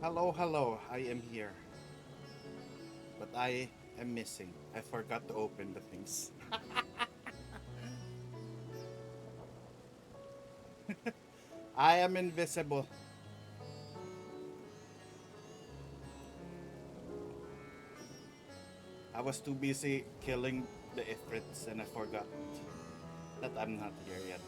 Hello, hello, I am here. But I am missing. I forgot to open the things. I am invisible. I was too busy killing the Ifrits and I forgot that I'm not here yet.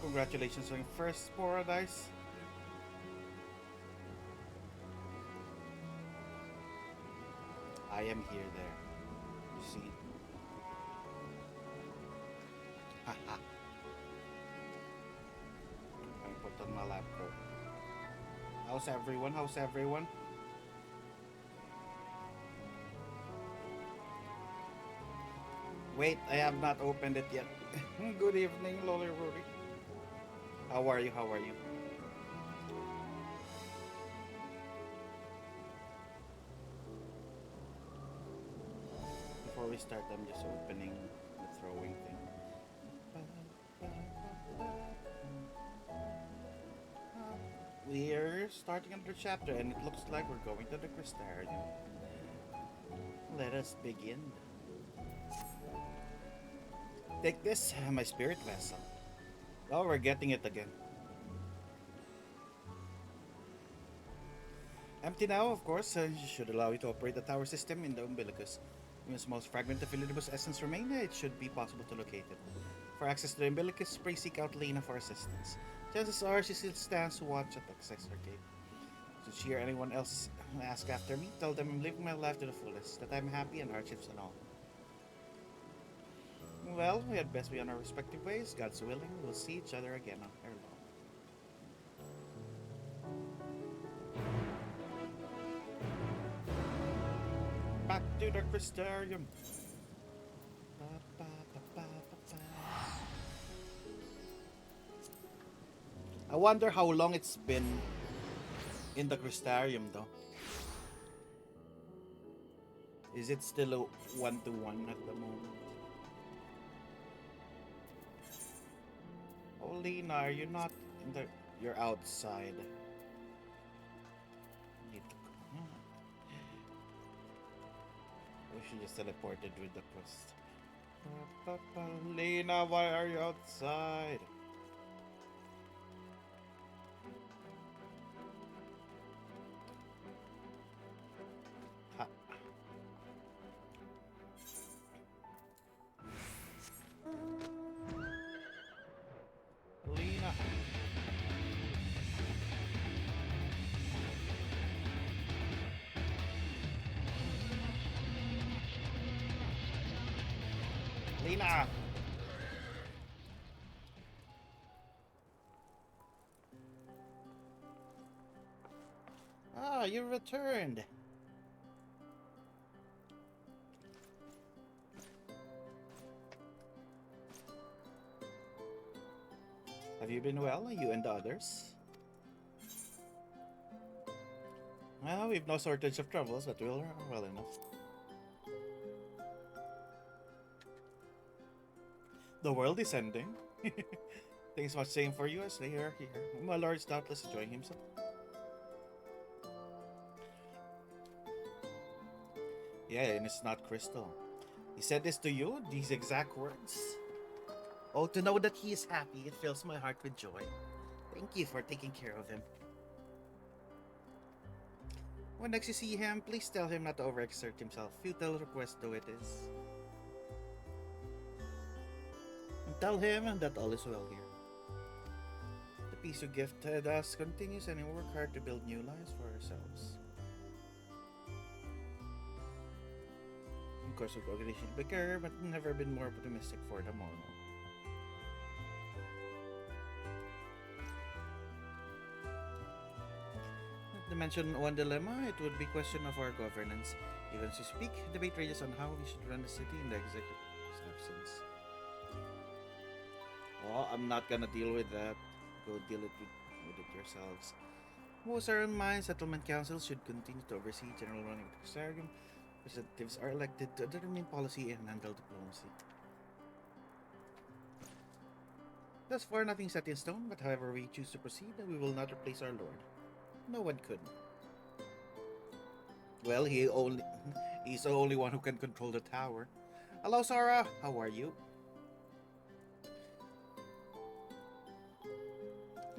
Congratulations on your first paradise. I am here there. You see? Haha. I put on my laptop. How's everyone? How's everyone? Wait, I have not opened it yet. Good evening, Lolly Rudy. How are you? How are you? Before we start, I'm just opening the throwing thing. We're starting another chapter, and it looks like we're going to the Crystarium. Let us begin. Take this, my spirit vessel. Oh, we're getting it again. Empty now, of course. Should allow you to operate the tower system in the umbilicus. Even the most fragment of Illidibus essence remain, it should be possible to locate it. For access to the umbilicus, please seek out Lena for assistance. Chances are she still stands to watch at the access arcade. Should she or anyone else ask after me, tell them I'm living my life to the fullest, that I'm happy and hardships and all. Well, we had best be on our respective ways. God's willing, we'll see each other again on ere long. Back to the Crystarium. I wonder how long it's been in the Crystarium though. Is it still a 1-to-1 at the moment? Oh, Lena, are you not in the... You're outside. Need to go. We should just teleported with the quest. Lena, why are you outside? Ha. Lena. Lena. Ah, you returned. Have you been well, you and the others? Well, we've no shortage of troubles, but we're well enough. The world is ending. Things much same for you as they are here. My lord's doubtless enjoying himself. Yeah, and it's not Crystal. He said this to you, these exact words. Oh, to know that he is happy, it fills my heart with joy. Thank you for taking care of him. When next you see him, please tell him not to overexert himself, futile request though it is. And tell him that all is well here. The peace you gifted us continues and we work hard to build new lives for ourselves. Of course, the organization is bigger, but never been more optimistic for the morrow. To mention one dilemma, it would be question of our governance. Even as we speak, debate rages on how we should run the city in the executive's absence. Oh, I'm not gonna deal with that. Go deal with it yourselves. Most are in mind, settlement councils should continue to oversee general running of the Crystarium, Representatives are elected to determine policy and handle diplomacy. Thus far, nothing set in stone, but however we choose to proceed, we will not replace our lord. No one could. Well, he's the only one who can control the tower. Hello, Sora. How are you?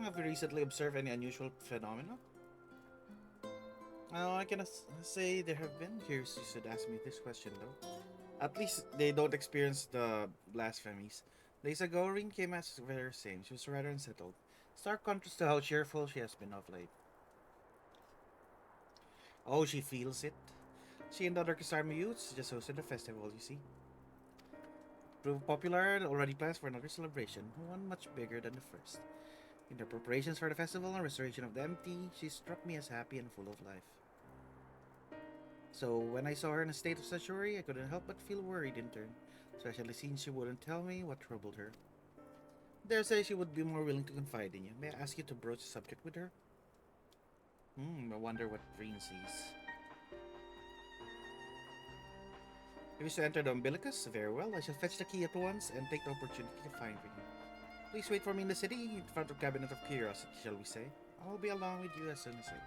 Have you recently observed any unusual phenomena? I cannot say there have been. Curious you should ask me this question, though. At least they don't experience the blasphemies. Days ago, Rin came as very same. She was rather unsettled. Stark contrast to how cheerful she has been of late. Oh, she feels it. She and the other Kisarma youths just hosted a festival, you see. Proved popular and already plans for another celebration, one much bigger than the first. In the preparations for the festival and restoration of the empty, she struck me as happy and full of life. So when I saw her in a state of such worry, I couldn't help but feel worried in turn, especially since she wouldn't tell me what troubled her. Dare say she would be more willing to confide in you. May I ask you to broach the subject with her? I wonder what Green sees. If you wish to enter the umbilicus, very well. I shall fetch the key at once and take the opportunity to find for you. Please wait for me in the city, in front of Cabinet of Curiosity, shall we say? I'll be along with you as soon as I can.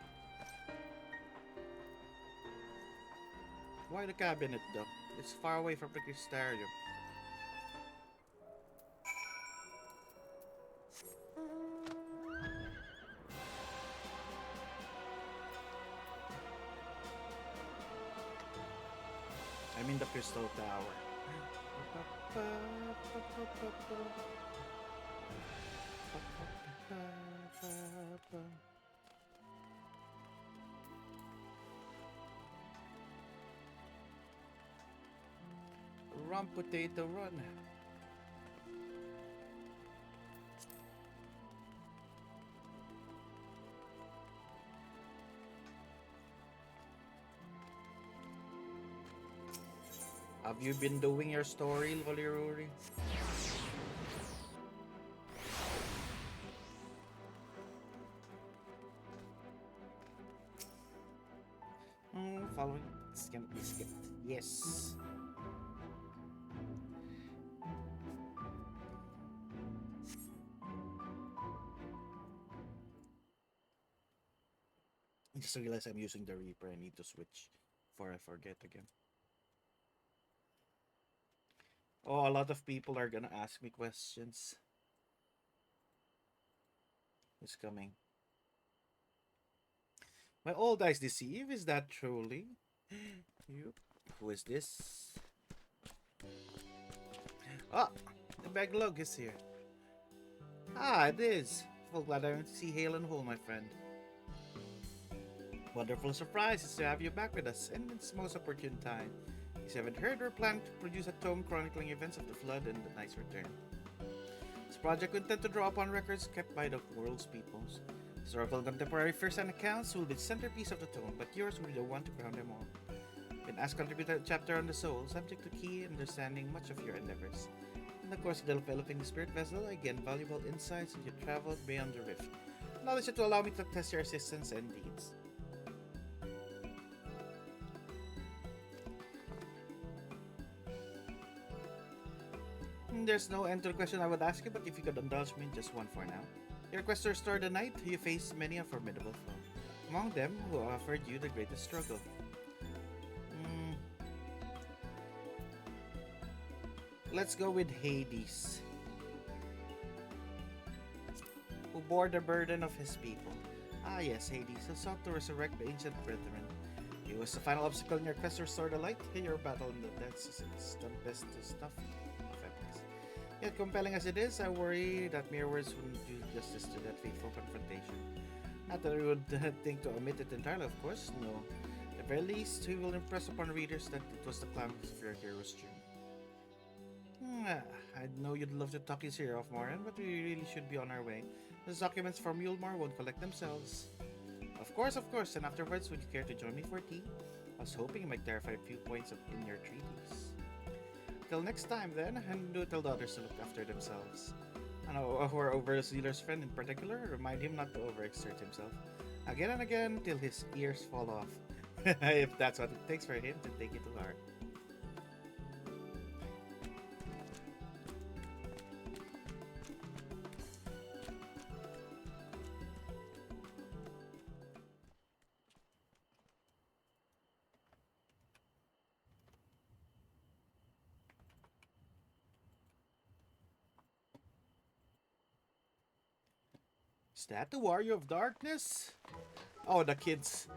Why the cabinet, though? It's far away from the Crystarium. I'm in the Crystal Tower. Run, potato, run. Have you been doing your story, Loliruri? Following. This can be skipped. Yes. I just realized I'm using the Reaper. I need to switch before I forget again. Oh, a lot of people are gonna ask me questions. Who's coming? My old eyes deceive? Is that truly? You? Who is this? Ah, the Baglug is here. Ah, it is. Well, glad I went to see Hale and Hole, my friend. Wonderful surprise is to have you back with us, and it's most opportune time. If you haven't heard, we're planning to produce a tome chronicling events of the Flood and the Knight's Return. This project will intend to draw upon records kept by the world's peoples. Historical and contemporary first-hand accounts will be the centerpiece of the tome, but yours will be the one to crown them all. Been asked to contribute a chapter on the soul, subject to key understanding much of your endeavors. In the course of developing the spirit vessel, I gained valuable insights as you traveled beyond the rift. Knowledge that will allow me to test your assistance and deeds. There's no end to the question I would ask you, but if you could indulge me in just one for now. Your quest to restore the night, you face many a formidable foe. Among them, who offered you the greatest struggle. Let's go with Hades, who bore the burden of his people. Ah yes, Hades, who sought to resurrect the ancient brethren. He was the final obstacle in your quest to restore the light. Your battle in the depths is the best stuff of epics. Yet compelling as it is, I worry that mere words wouldn't do justice to that fateful confrontation. Not that we would think to omit it entirely, of course, no. At the very least, we will impress upon readers that it was the climax of your hero's journey. I know you'd love to talk his ear off, Moran, but we really should be on our way. Those documents from Yulmar won't collect themselves. Of course, and afterwards, would you care to join me for tea? I was hoping you might clarify a few points in your treaties. Till next time, then, and do tell the others to look after themselves. And our overzealous friend in particular, remind him not to overexert himself. Again and again, till his ears fall off. If that's what it takes for him to take it to heart. Is that the Warrior of Darkness? Oh, the kids.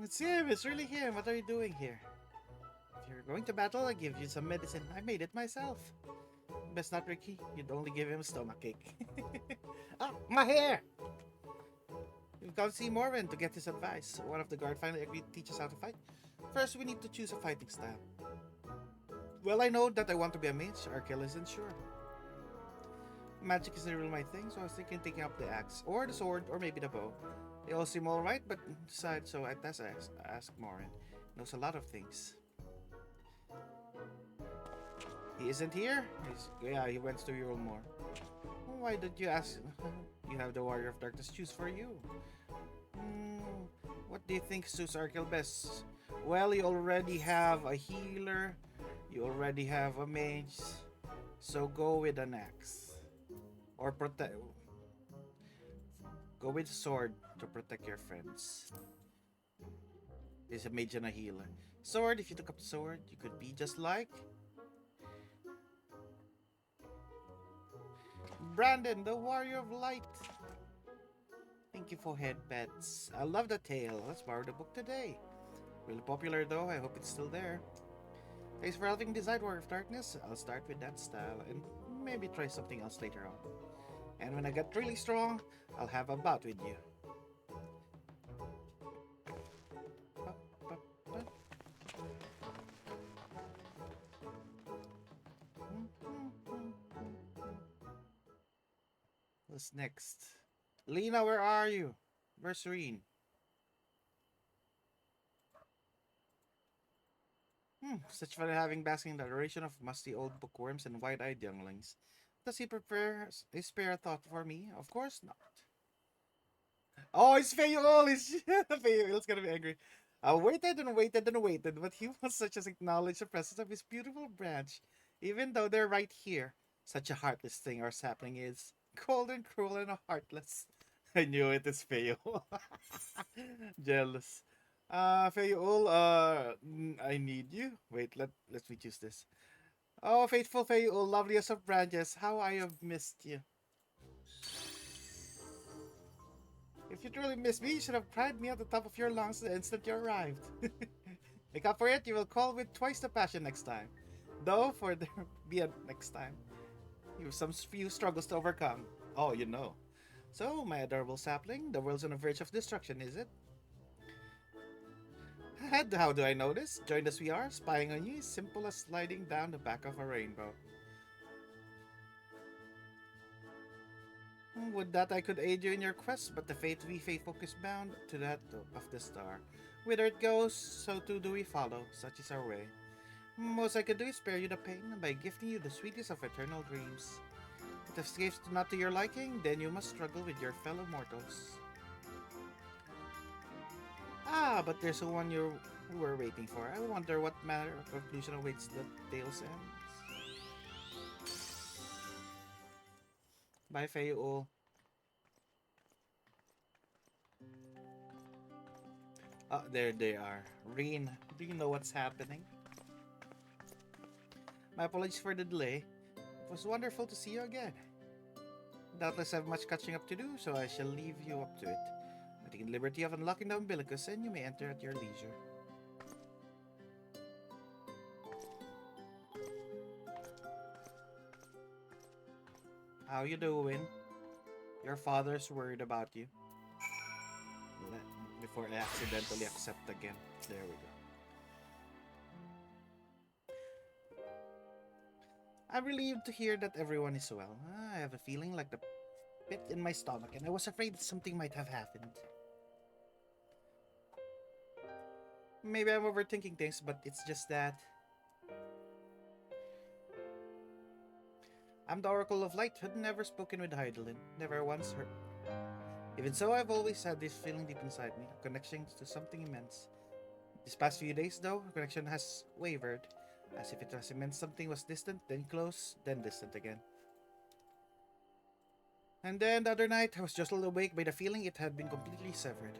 It's him. It's really him. What are you doing here? If you're going to battle, I'll give you some medicine. I made it myself. Best not, Ricky. You'd only give him a stomachache. Ah, my hair! We've got to see Morven to get his advice. One of the guard finally agreed to teach us how to fight. First, we need to choose a fighting style. Well, I know that I want to be a mage. Arkel isn't sure. Magic isn't really my thing, so I was thinking taking up the axe, or the sword, or maybe the bow. They all seem alright, but decide, so I ask Morin. Knows a lot of things. He isn't here? Yeah, he went to Euromore. Why did you ask? You have the Warrior of Darkness choose for you. What do you think suits Arkel best? Well, you already have a healer. You already have a mage. So go with an axe. Or protect. Go with sword to protect your friends. There's a mage and a healer. Sword, if you took up the sword, you could be just like Brandon, the Warrior of Light. Thank you for head pets. I love the tale. Let's borrow the book today. Really popular though, I hope it's still there. Thanks for helping design Warrior of Darkness. I'll start with that style and maybe try something else later on. And when I get really strong, I'll have a bout with you. What's next? Lena, where are you? Where's Serene? Such fun having basking in the adoration of musty old bookworms and wide-eyed younglings. Does he prepare a spare thought for me? Of course not. Oh, it's Fayol! It's Fayol's gonna be angry. I waited and waited and waited, but he was such as acknowledge the presence of his beautiful branch, even though they're right here. Such a heartless thing our sapling is. Cold and cruel and heartless. I knew it is Fayol. Jealous. Fayol, I need you. Wait, let me choose this. Oh, faithful Fayol, loveliest of branches, how I have missed you. If you truly miss me, you should have cried me at the top of your lungs the instant you arrived. Make up for it, you will call with twice the passion next time. Though, for there be a next time, you have some few struggles to overcome. Oh, you know. So, my adorable sapling, the world's on the verge of destruction, is it? How do I know this? Joined as we are, spying on you is simple as sliding down the back of a rainbow. Would that I could aid you in your quest, but the fate we faithful is bound to that of the star. Whither it goes, so too do we follow, such is our way. Most I could do is spare you the pain by gifting you the sweetest of eternal dreams. If the escapes not to your liking, then you must struggle with your fellow mortals. Ah, but there's the one you were waiting for. I wonder what manner of conclusion awaits the tale's end. Bye, Fayul. Ah, there they are. Reen, do you know what's happening? My apologies for the delay. It was wonderful to see you again. Doubtless have much catching up to do, so I shall leave you up to it. I take the liberty of unlocking the umbilicus, and you may enter at your leisure. How you doing? Your father's worried about you. Before I accidentally accept again. There we go. I'm relieved to hear that everyone is well. I have a feeling like the pit in my stomach, and I was afraid something might have happened. Maybe I'm overthinking things, but it's just that I'm the Oracle of Light, had never spoken with Heidelin, never once heard. Even so, I've always had this feeling deep inside me, a connection to something immense. These past few days, though, connection has wavered, as if it has meant something was distant, then close, then distant again. And then the other night, I was just awake by the feeling it had been completely severed.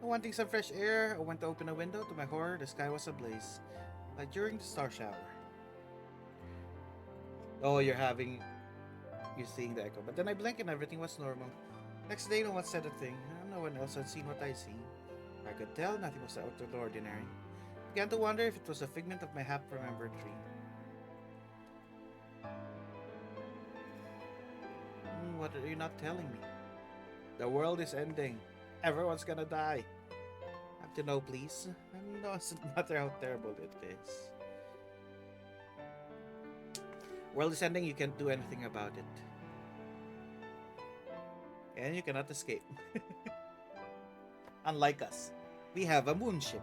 Wanting some fresh air, I went to open a window. To my horror, the sky was ablaze, like during the star shower. Oh, you're seeing the echo. But then I blinked and everything was normal. Next day, no one said a thing. No one else had seen what I'd seen. I could tell nothing was out of the ordinary. Began to wonder if it was a figment of my half-remembered dream. What are you not telling me? The world is ending. Everyone's gonna die. Have to know, please. No, it doesn't matter how terrible it is. World is ending, you can't do anything about it. And you cannot escape. Unlike us, we have a moonship.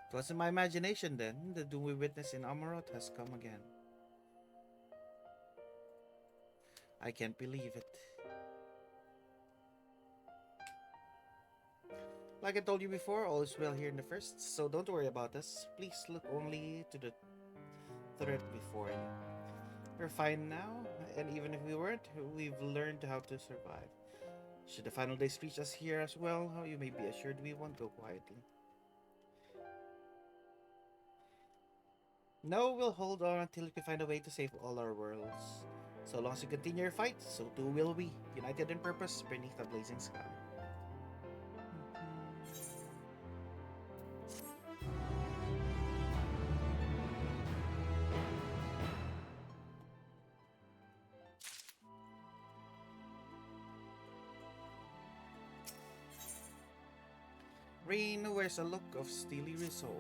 It wasn't my imagination then. The doom we witnessed in Amaroth has come again. I can't believe it. Like I told you before, all is well here in the first, so don't worry about us. Please look only to the threat before you. We're fine now, and even if we weren't, we've learned how to survive. Should the final days reach us here as well, you may be assured we won't go quietly. No, we'll hold on until we can find a way to save all our worlds. So long as you continue your fight, so too will we, united in purpose beneath a blazing sky. Rain wears a look of steely resolve.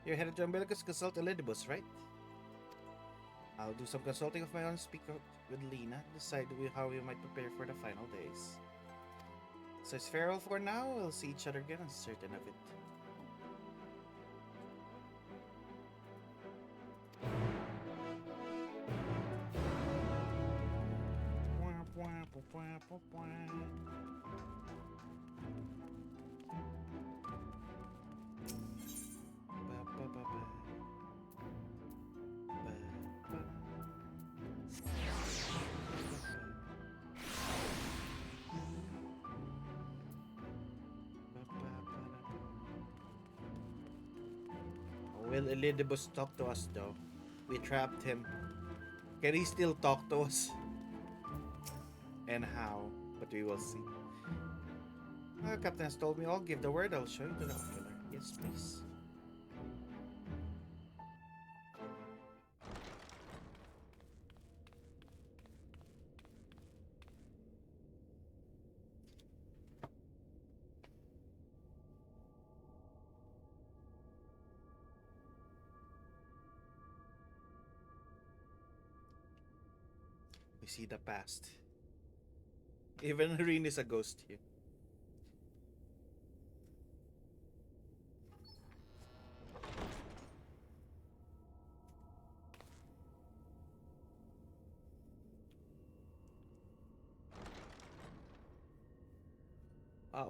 You're headed to Umbilicus to consult Elidibus, right? I'll do some consulting of my own, speak with Lena, decide how we might prepare for the final days. So it's farewell for now, we'll see each other again, I'm certain of it. Will Elidibus talk to us though? We trapped him. Can he still talk to us? And how? But we will see. Captain has told me all. Give the word, I'll show you to the ocular. Yes, please. We see the past. Even Rin is a ghost here.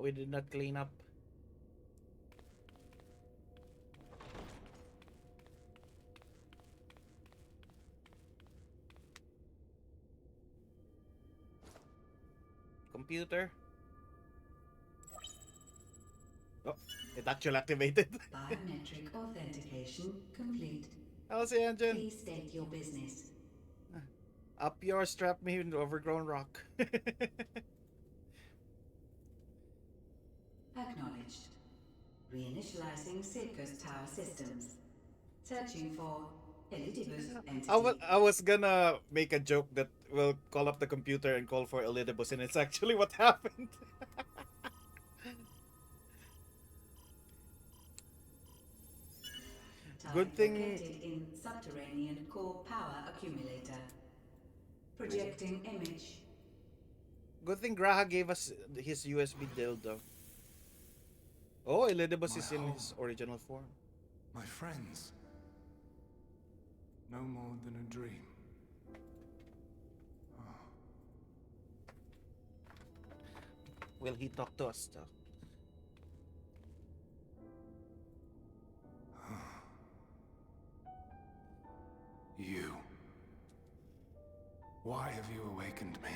We did not clean up. Computer. Oh, it actually activated. Biometric authentication complete. How's the engine? Please state your business. Up yours, strap me in overgrown rock. Acknowledged. Reinitializing Circus Tower systems. Searching for Elidibus entity. I was gonna make a joke that will call up the computer and call for Elidibus, and it's actually what happened. Good thing. Located in subterranean core power accumulator. Projecting image. Good thing Graha gave us his USB dildo. Oh, Elidibus is in his original form. My friends. No more than a dream. Will he talk to us though? You. Why have you awakened me?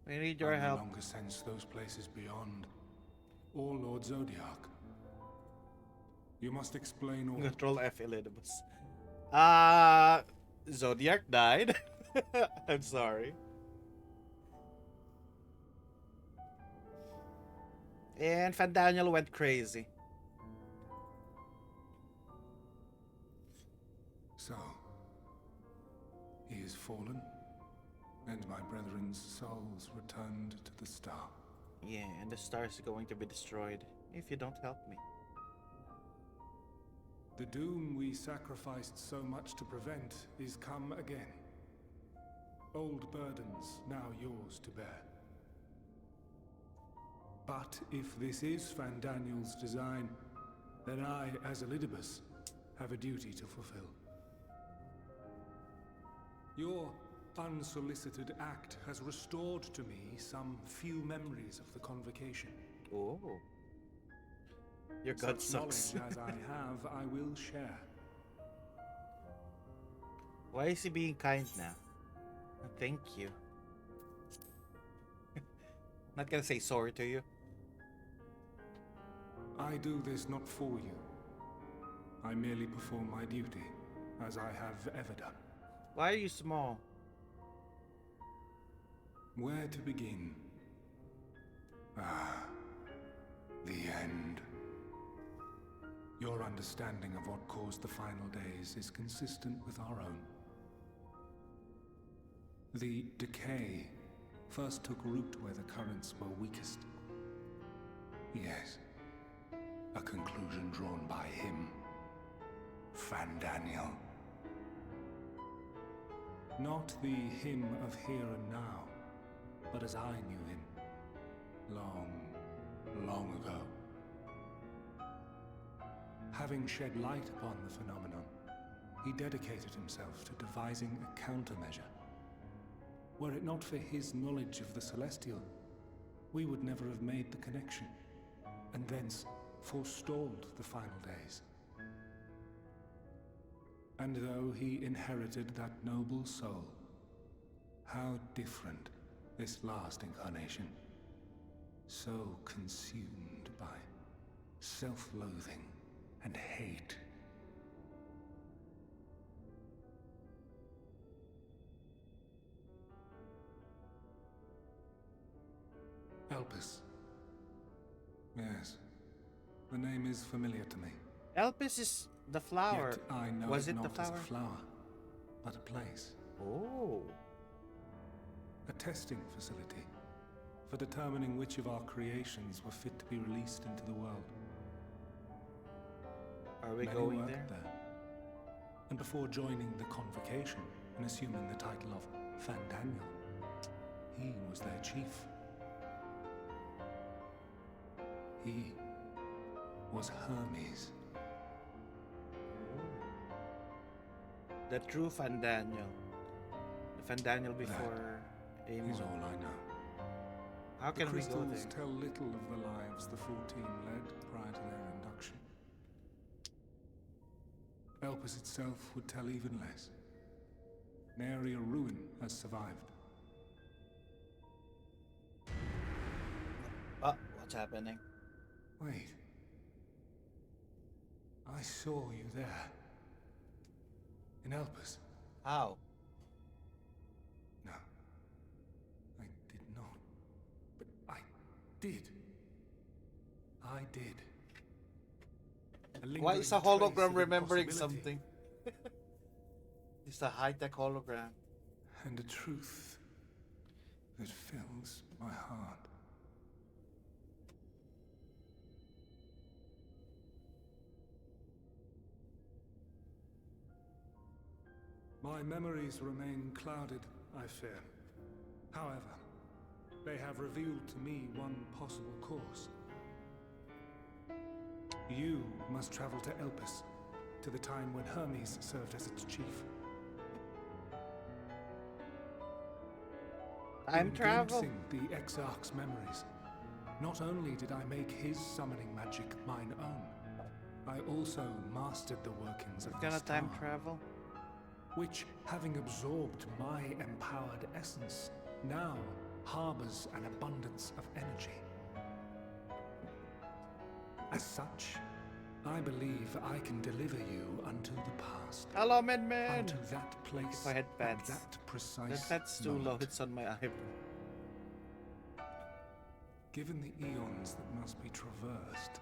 We need your I no help. longer sense those places beyond, or Lord Zodiac. You must explain all. Control F, Elidibus. Zodiac died. I'm sorry. And Fandaniel went crazy. So, he is fallen, and my brethren's souls returned to the star. Yeah, and the star is going to be destroyed if you don't help me. The doom we sacrificed so much to prevent is come again. Old burdens now yours to bear. But if this is Fandaniel's design, then I, as Elidibus, have a duty to fulfill. Your unsolicited act has restored to me some few memories of the convocation. Oh. Your god sucks. Such knowledge as I have, I will share. Why is he being kind now? Thank you. Not gonna say sorry to you. I do this not for you. I merely perform my duty, as I have ever done. Why are you small? Where to begin? Ah, the end. Your understanding of what caused the final days is consistent with our own. The decay first took root where the currents were weakest. Yes, a conclusion drawn by him, Fandaniel. Not the him of here and now, but as I knew him, long, long ago. Having shed light upon the phenomenon, he dedicated himself to devising a countermeasure. Were it not for his knowledge of the Celestial, we would never have made the connection, and thence forestalled the final days. And though he inherited that noble soul, how different this last incarnation, so consumed by self-loathing and hate. Elpis. Yes, the name is familiar to me. Elpis is the flower. Yet I know Was it the not as flower? a flower, but a place. Oh. A testing facility for determining which of our creations were fit to be released into the world. Are we Many going worked there? And before joining the convocation and assuming the title of Fandaniel, he was their chief. He was Hermes. The true Fandaniel. The Fandaniel before Is Amon. all I know. How The can we go crystals there? tell little of the lives the 14 led prior to their induction. Elpis itself would tell even less. Nary a ruin has survived. Oh, what's happening? Wait. I saw you there. In Elpis. How? No. I did not. But I did. I did. Why is a lingering trace hologram of remembering impossibility. something? It's a high-tech hologram. And a truth that fills my heart. My memories remain clouded, I fear. However, they have revealed to me one possible course. You must travel to Elpis, to the time when Hermes served as its chief. Time In travel. glimpsing the Exarch's memories, not only did I make his summoning magic mine own, I also mastered the workings of We're this gonna time tower, travel. which, having absorbed my empowered essence, now harbors an abundance of energy. As such, I believe I can deliver you unto the past, Hello, Min Min. unto that place If I had and pets. that That precise pet's too low. moment. It's on my eyebrow. Given the eons that must be traversed,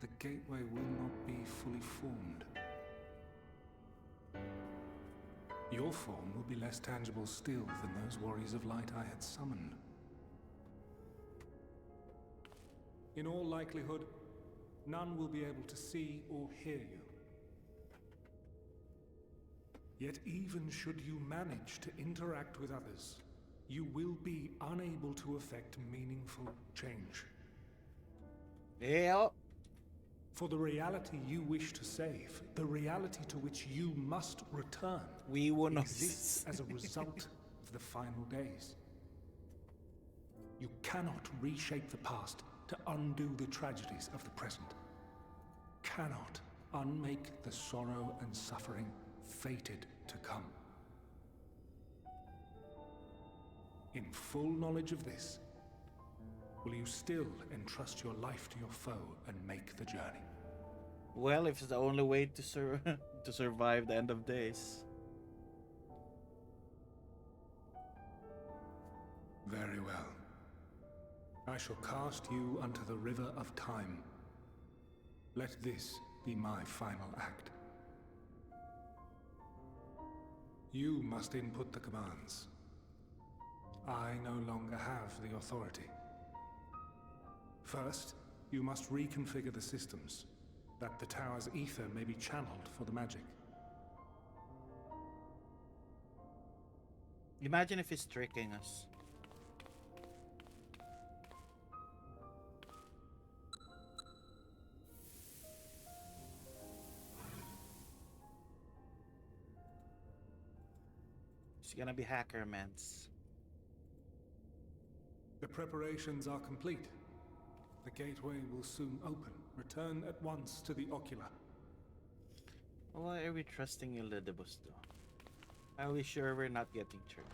the gateway will not be fully formed. Your form will be less tangible still than those warriors of light I had summoned. In all likelihood, none will be able to see or hear you. Yet even should you manage to interact with others, you will be unable to effect meaningful change. Yeah. For the reality you wish to save, the reality to which you must return, We will not. exists as a result of the final days. You cannot reshape the past to undo the tragedies of the present. Cannot unmake the sorrow and suffering fated to come. In full knowledge of this, will you still entrust your life to your foe and make the journey? Well, if it's the only way to to survive the end of days. Very well. I shall cast you unto the river of time. Let this be my final act. You must input the commands. I no longer have the authority. First, you must reconfigure the systems, that the tower's ether may be channeled for the magic. Imagine if he's tricking us. It's gonna be Hackermans. The preparations are complete. The gateway will soon open. Return at once to the ocular. Why are we trusting Elidibus though? Are we sure we're not getting tricked?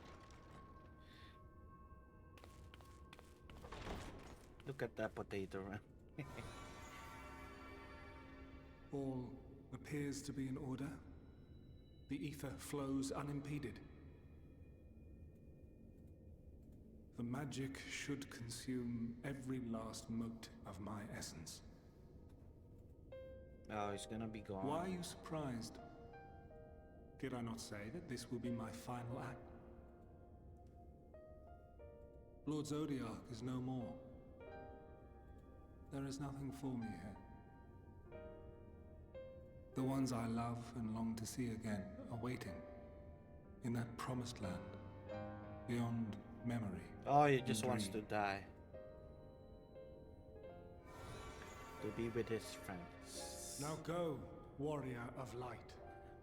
Look at that potato, man. All appears to be in order. The ether flows unimpeded. The magic should consume every last mote of my essence. Oh, he's gonna be gone. Why are you surprised? Did I not say that this will be my final act? Lord Zodiac is no more. There is nothing for me here. The ones I love and long to see again are waiting in that promised land, beyond memory. Oh, he just and wants to dream. die. To be with his friends. Now go, warrior of light,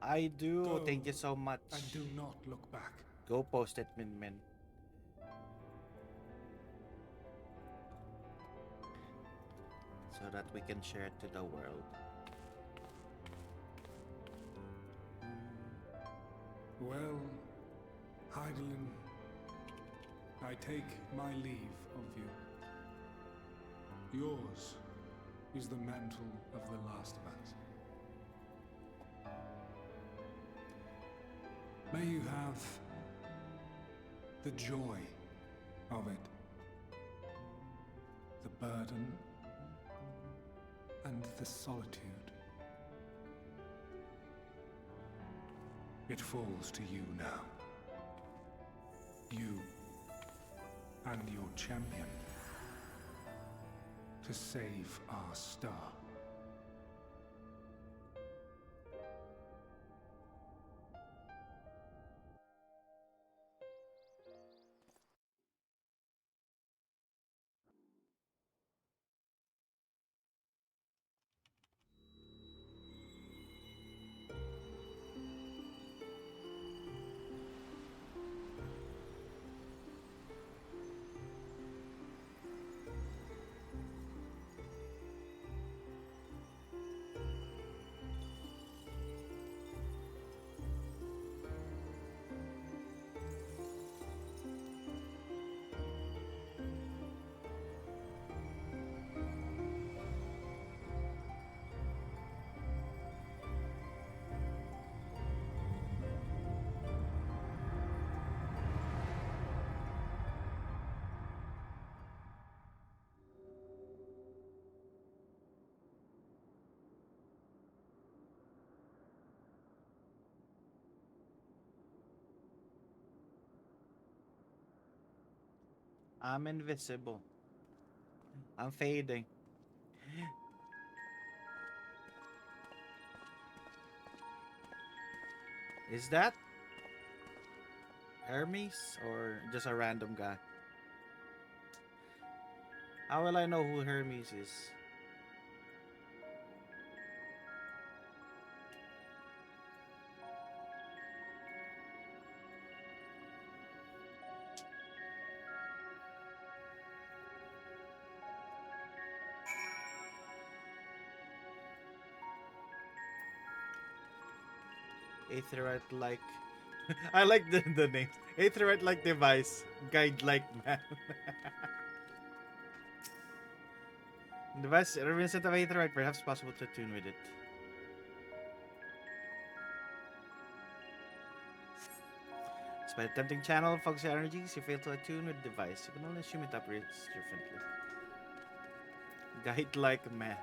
I do. Go. Thank you so much. and do not look back. Go post it, Min Min. So that we can share it to the world. Well, Heidelin, I take my leave of you. Yours is the mantle of the last of us. May you have the joy of it, the burden and the solitude. It falls to you now. You and your champion to save our star. I'm invisible. I'm fading. Is that Hermes or just a random guy? How will I know who Hermes is? Aetherite like. I like the name. Aetherite like device. Guide like man. Device reminiscent of Aetherite, perhaps possible to tune with it. Despite attempting channel focus energies, you fail to attune with the device. You can only assume it operates differently. Guide like man.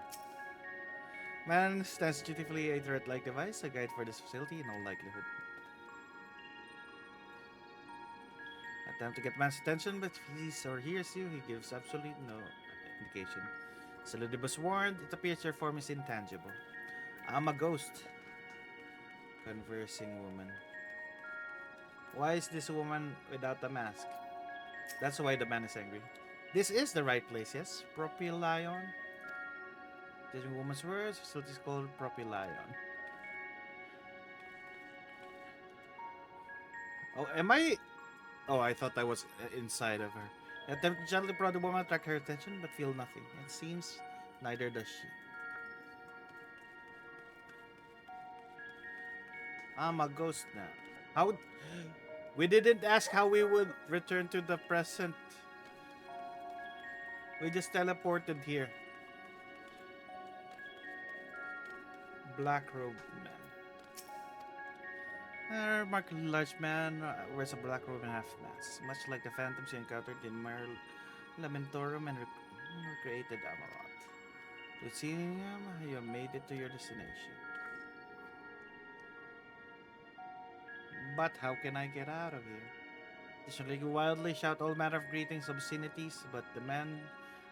Man stands dutifully a threat like device, a guide for this facility in all likelihood. Attempt to get man's attention, but if he sees or hears you, he gives absolutely no indication. Solidibus warned, it appears your form is intangible. I'm a ghost. Conversing woman. Why is this woman without a mask? That's why the man is angry. This is the right place, yes? Propylion? Judging woman's words, facility is called Propylion. Oh, am I? Oh, I thought I was inside of her. Attempt to gently prod the woman, attract her attention, but feel nothing. It seems neither does she. I'm a ghost now. How? We didn't ask how we would return to the present. We just teleported here. Black robe man. A remarkably large man wears a black robe and half mask, much like the phantoms you encountered in Mer Lamentorum and recreated Amalot. To seeing him, you have made it to your destination. But how can I get out of here? Additionally, you wildly shout all manner of greetings, obscenities, but the man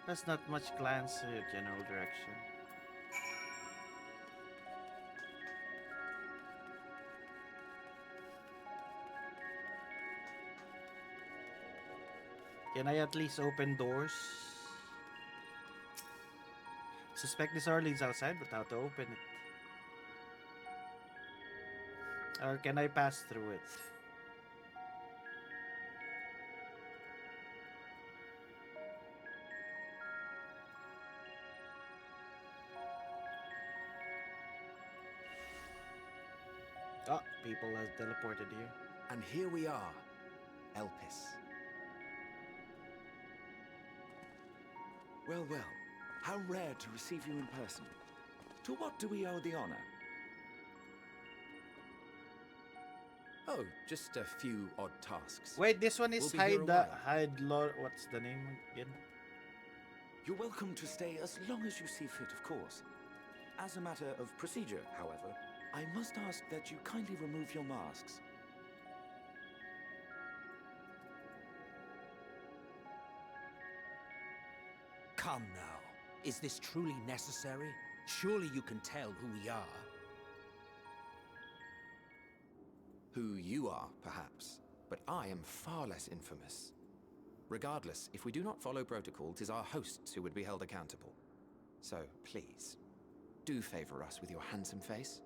does not much glance in your general direction. Can I at least open doors? Suspect this door leads outside, but how to open it? Or can I pass through it? Oh, people have teleported here. And here we are, Elpis. Well, well, how rare to receive you in person. To what do we owe the honor? Oh, just a few odd tasks. Wait, this one is We'll be here a while. Hyde Lord. What's the name again? You're welcome to stay as long as you see fit, of course. As a matter of procedure, however, I must ask that you kindly remove your masks. Come now. Is this truly necessary? Surely you can tell who we are. Who you are, perhaps, but I am far less infamous. Regardless, if we do not follow protocol, 'tis our hosts who would be held accountable. So, please, do favor us with your handsome face.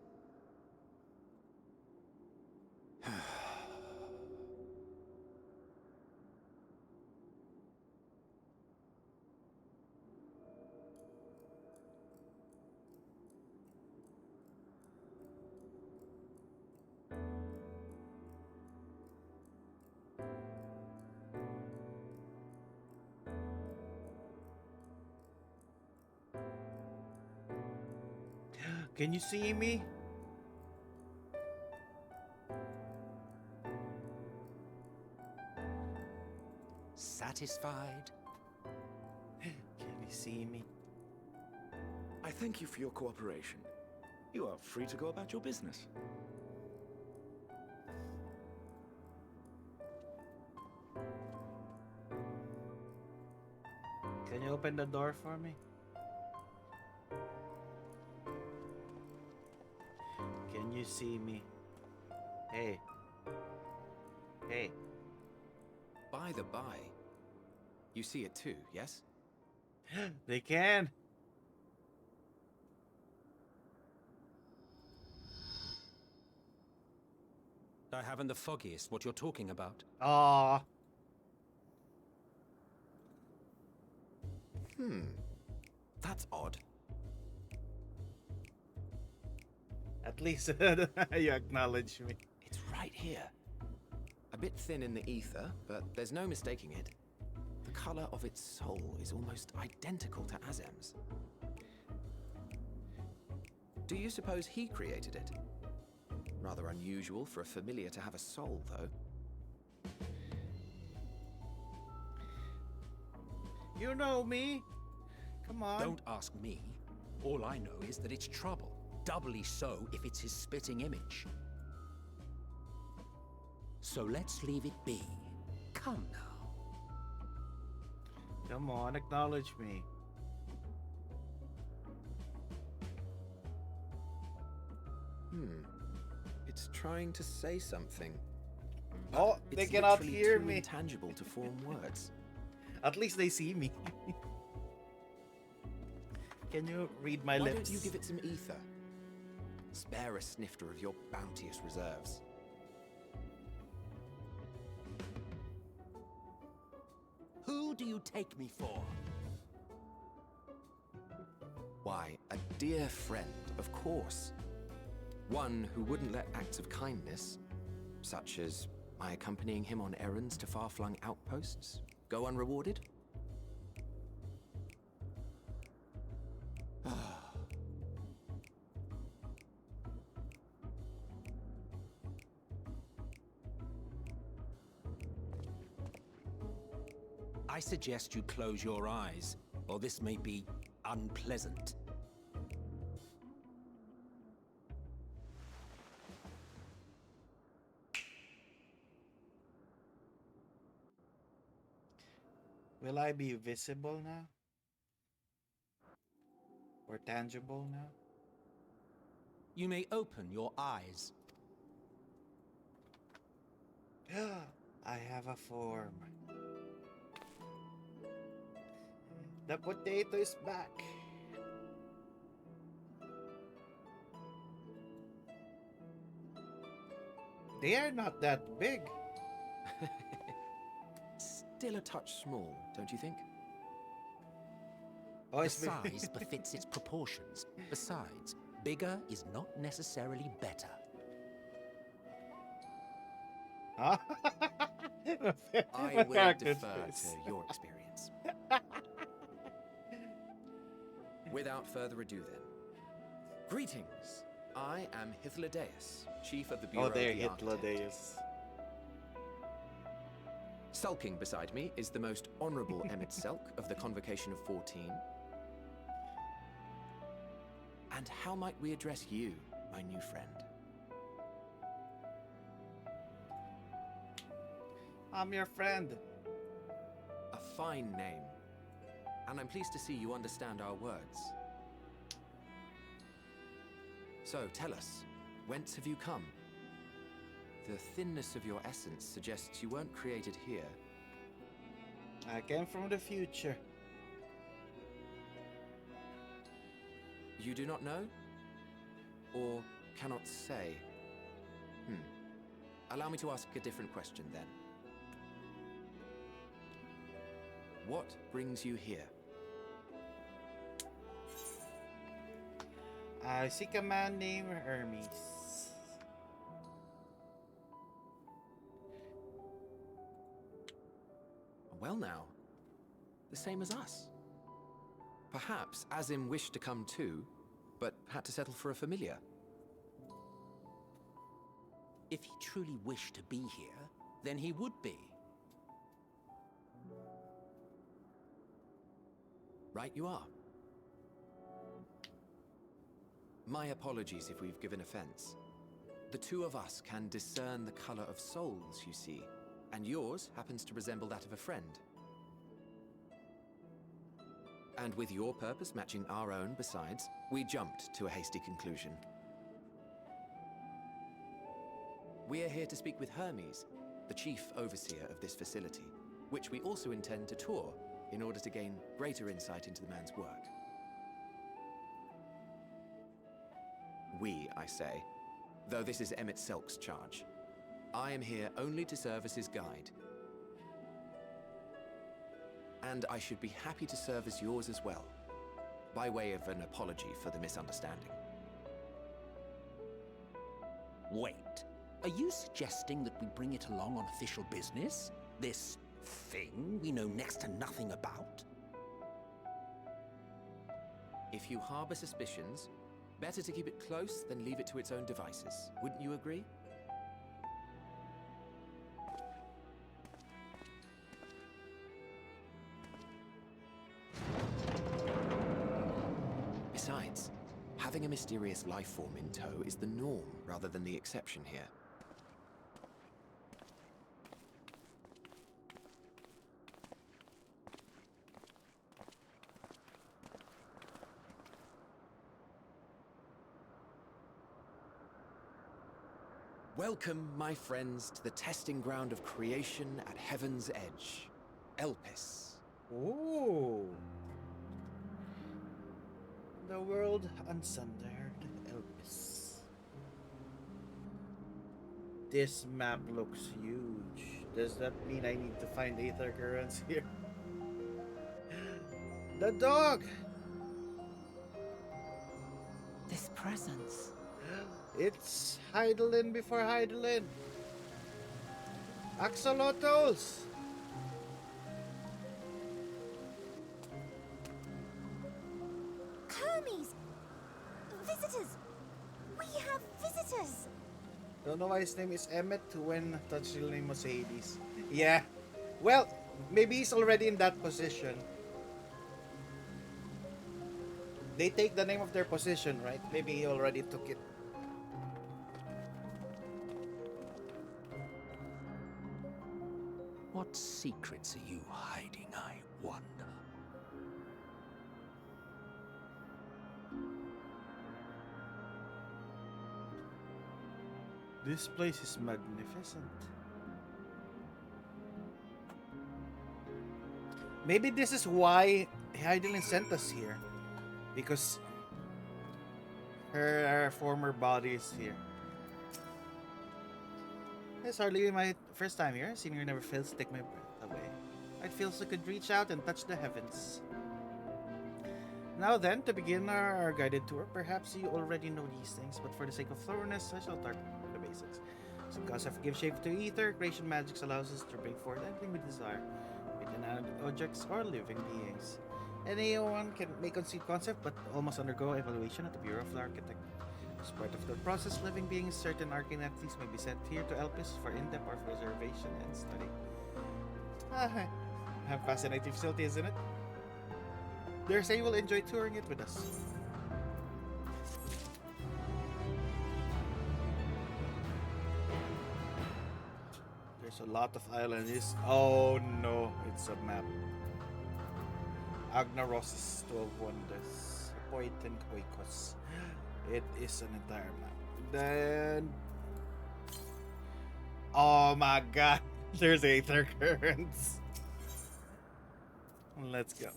Can you see me? Satisfied? Can you see me? I thank you for your cooperation. You are free to go about your business. open the door for me? Can you see me? Hey. Hey. By the by, you see it too, yes? They can. I haven't the foggiest what you're talking about. Aw. That's odd. At least you acknowledge me. It's right here. A bit thin in the ether, but there's no mistaking it. The color of its soul is almost identical to Azem's. Do you suppose he created it? Rather unusual for a familiar to have a soul, though. You know me. Come on. Don't ask me. All I know is that it's trouble. Doubly so if it's his spitting image. So let's leave it be. Come now. Come on, acknowledge me. It's trying to say something. Oh, they It's cannot literally hear too me. intangible to form words. At least they see me. Can you read my Why lips? don't you give it some ether? Spare a snifter of your bounteous reserves. Who do you take me for? Why, a dear friend, of course. One who wouldn't let acts of kindness, such as my accompanying him on errands to far-flung outposts, go unrewarded? I suggest you close your eyes, or this may be unpleasant. Will I be visible now? Or tangible now? You may open your eyes. I have a form. The potato is back. They are not that big. Still a touch small, don't you think? Oh, The it's big. size befits its proportions. Besides, bigger is not necessarily better. Huh? I My will character's defer face. to your experience. Without further ado then. Greetings. I am Hythlodaeus, Chief of the Bureau Oh, there, of the Architect. Hythlodaeus. Sulking beside me is the most honorable Emmett Selk of the Convocation of 14. And how might we address you, my new friend? I'm your friend. A fine name. And I'm pleased to see you understand our words. So, tell us, whence have you come? The thinness of your essence suggests you weren't created here. I came from the future. You do not know? Or cannot say? Allow me to ask a different question then. What brings you here? I seek a man named Hermes. Well now, the same as us. Perhaps Azim wished to come too, but had to settle for a familiar. If he truly wished to be here, then he would be. Right you are. My apologies if we've given offense. The two of us can discern the color of souls, you see, and yours happens to resemble that of a friend. And with your purpose matching our own besides, we jumped to a hasty conclusion. We are here to speak with Hermes, the chief overseer of this facility, which we also intend to tour in order to gain greater insight into the man's work. We, I say, though this is Emmett Selk's charge. I am here only to serve as his guide. And I should be happy to serve as yours as well, by way of an apology for the misunderstanding. Wait. Are you suggesting that we bring it along on official business? This thing we know next to nothing about? If you harbor suspicions, better to keep it close than leave it to its own devices. Wouldn't you agree? Besides, having a mysterious life form in tow is the norm rather than the exception here. Welcome, my friends, to the testing ground of creation at Heaven's Edge, Elpis. Ooh. The world unsundered Elpis. This map looks huge. Does that mean I need to find Aether Currents here? The dog! This presence. It's Heidelin before Heidelin. Axolotls! Hermes! Visitors! We have visitors! Don't know why his name is Emmett when touched the name was Hades. Yeah. Well, maybe he's already in that position. They take the name of their position, right? Maybe he already took it. What secrets are you hiding, I wonder? This place is magnificent. Maybe this is why Heidelin sent us here. Because her former body is here. It's hardly my first time here. Senior never fails to take my breath away. I'd feel so could reach out and touch the heavens. Now then, to begin our guided tour, perhaps you already know these things, but for the sake of thoroughness, I shall start with the basics. Some concept give shape to ether, creation magics allows us to bring forth anything we desire, with inanimate objects or living beings. Anyone can make conceive concept, but all must undergo evaluation at the Bureau of the Architect. As part of the process, living beings, certain arcane entities may be sent here to Elpis for in-depth or preservation and study. A fascinating facility, isn't it? Dare say you will enjoy touring it with us. There's a lot of islands. Oh no, it's a map. Agnaros' 12 Wonders. Poiten Koikos. It is an entire map. Then... oh my god. There's Aether Currents. Let's go.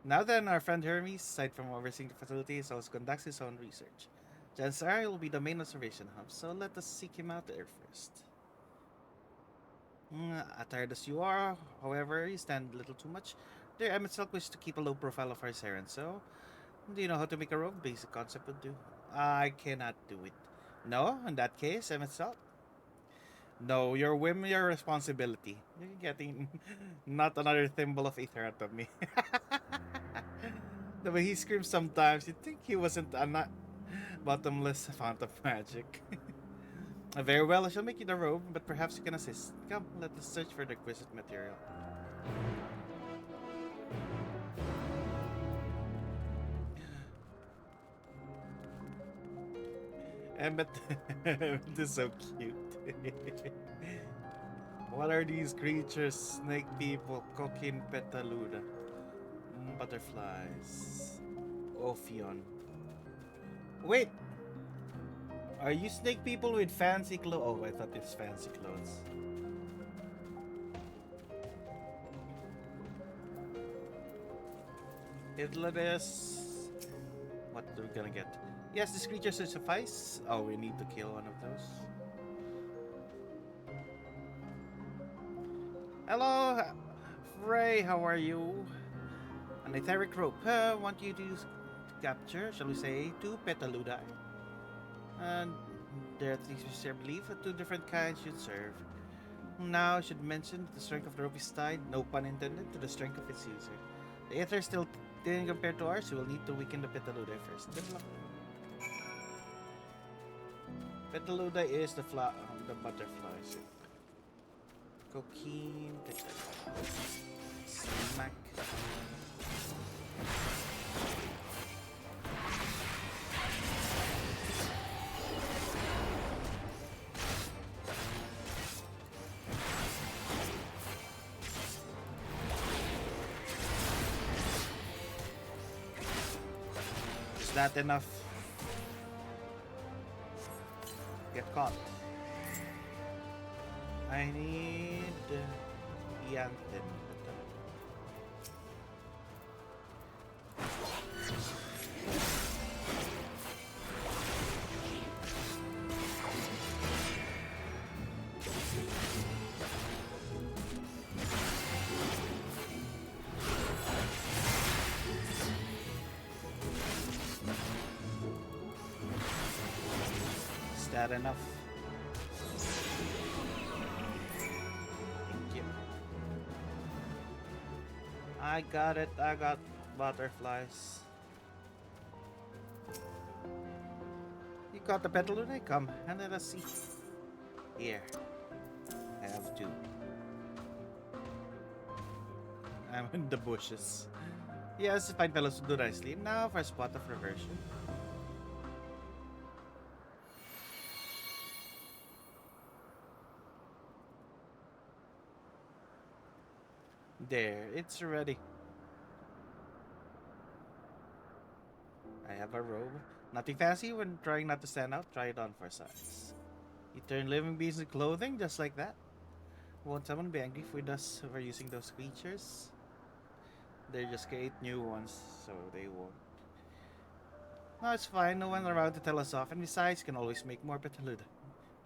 Now then, our friend Hermes, aside from overseeing the facilities, also conducts his own research. Chances are will be the main observation hub, so let us seek him out there first. Tired as you are, however, you stand a little too much. Dear Emmett Selk wishes to keep a low profile of our errand, so do you know how to make a rogue? Basic concept would do. I cannot do it. No, in that case, Emmett Selk. No, your whim, your responsibility. You're getting not another thimble of ether out of me. The way he screams sometimes, you'd think he wasn't a bottomless fount of magic. Very well, I shall make you the robe, but perhaps you can assist. Come, let us search for the requisite material. Emmett, Emmett is so cute. What are these creatures? Snake people, coquine petaluda. butterflies. Ophion. Wait! Are you snake people with fancy clothes? Oh, I thought it's fancy clothes. Idlibis. What are we gonna get? Yes, these creatures should suffice. Oh, we need to kill one of those. Hello, Frey, how are you? An etheric rope. Want you to capture, shall we say, 2 Petaludi. And there at least we share belief that 2 different kinds should serve. Now, I should mention that the strength of the rope is tied, no pun intended, to the strength of its user. The Aether is still thin compared to ours, so we'll need to weaken the Petaludi first. Good luck. Petaludi is the butterflies. Coquine, smack. Is that enough? Get caught. I need Yantin. Is that enough? Thank you. I got it. I got butterflies. You got the Petaludi? Come and let us see. Here. I have 2. I'm in the bushes. Yes, fine fellows do nicely. Now for a spot of reversion. There, it's ready. I have a robe. Nothing fancy. When trying not to stand out, try it on for size. You turn living beings into clothing just like that. Won't someone be angry with us for using those creatures? They just create new ones, so they won't. No, it's fine. No one around to tell us off. And besides, can always make more Petaludi.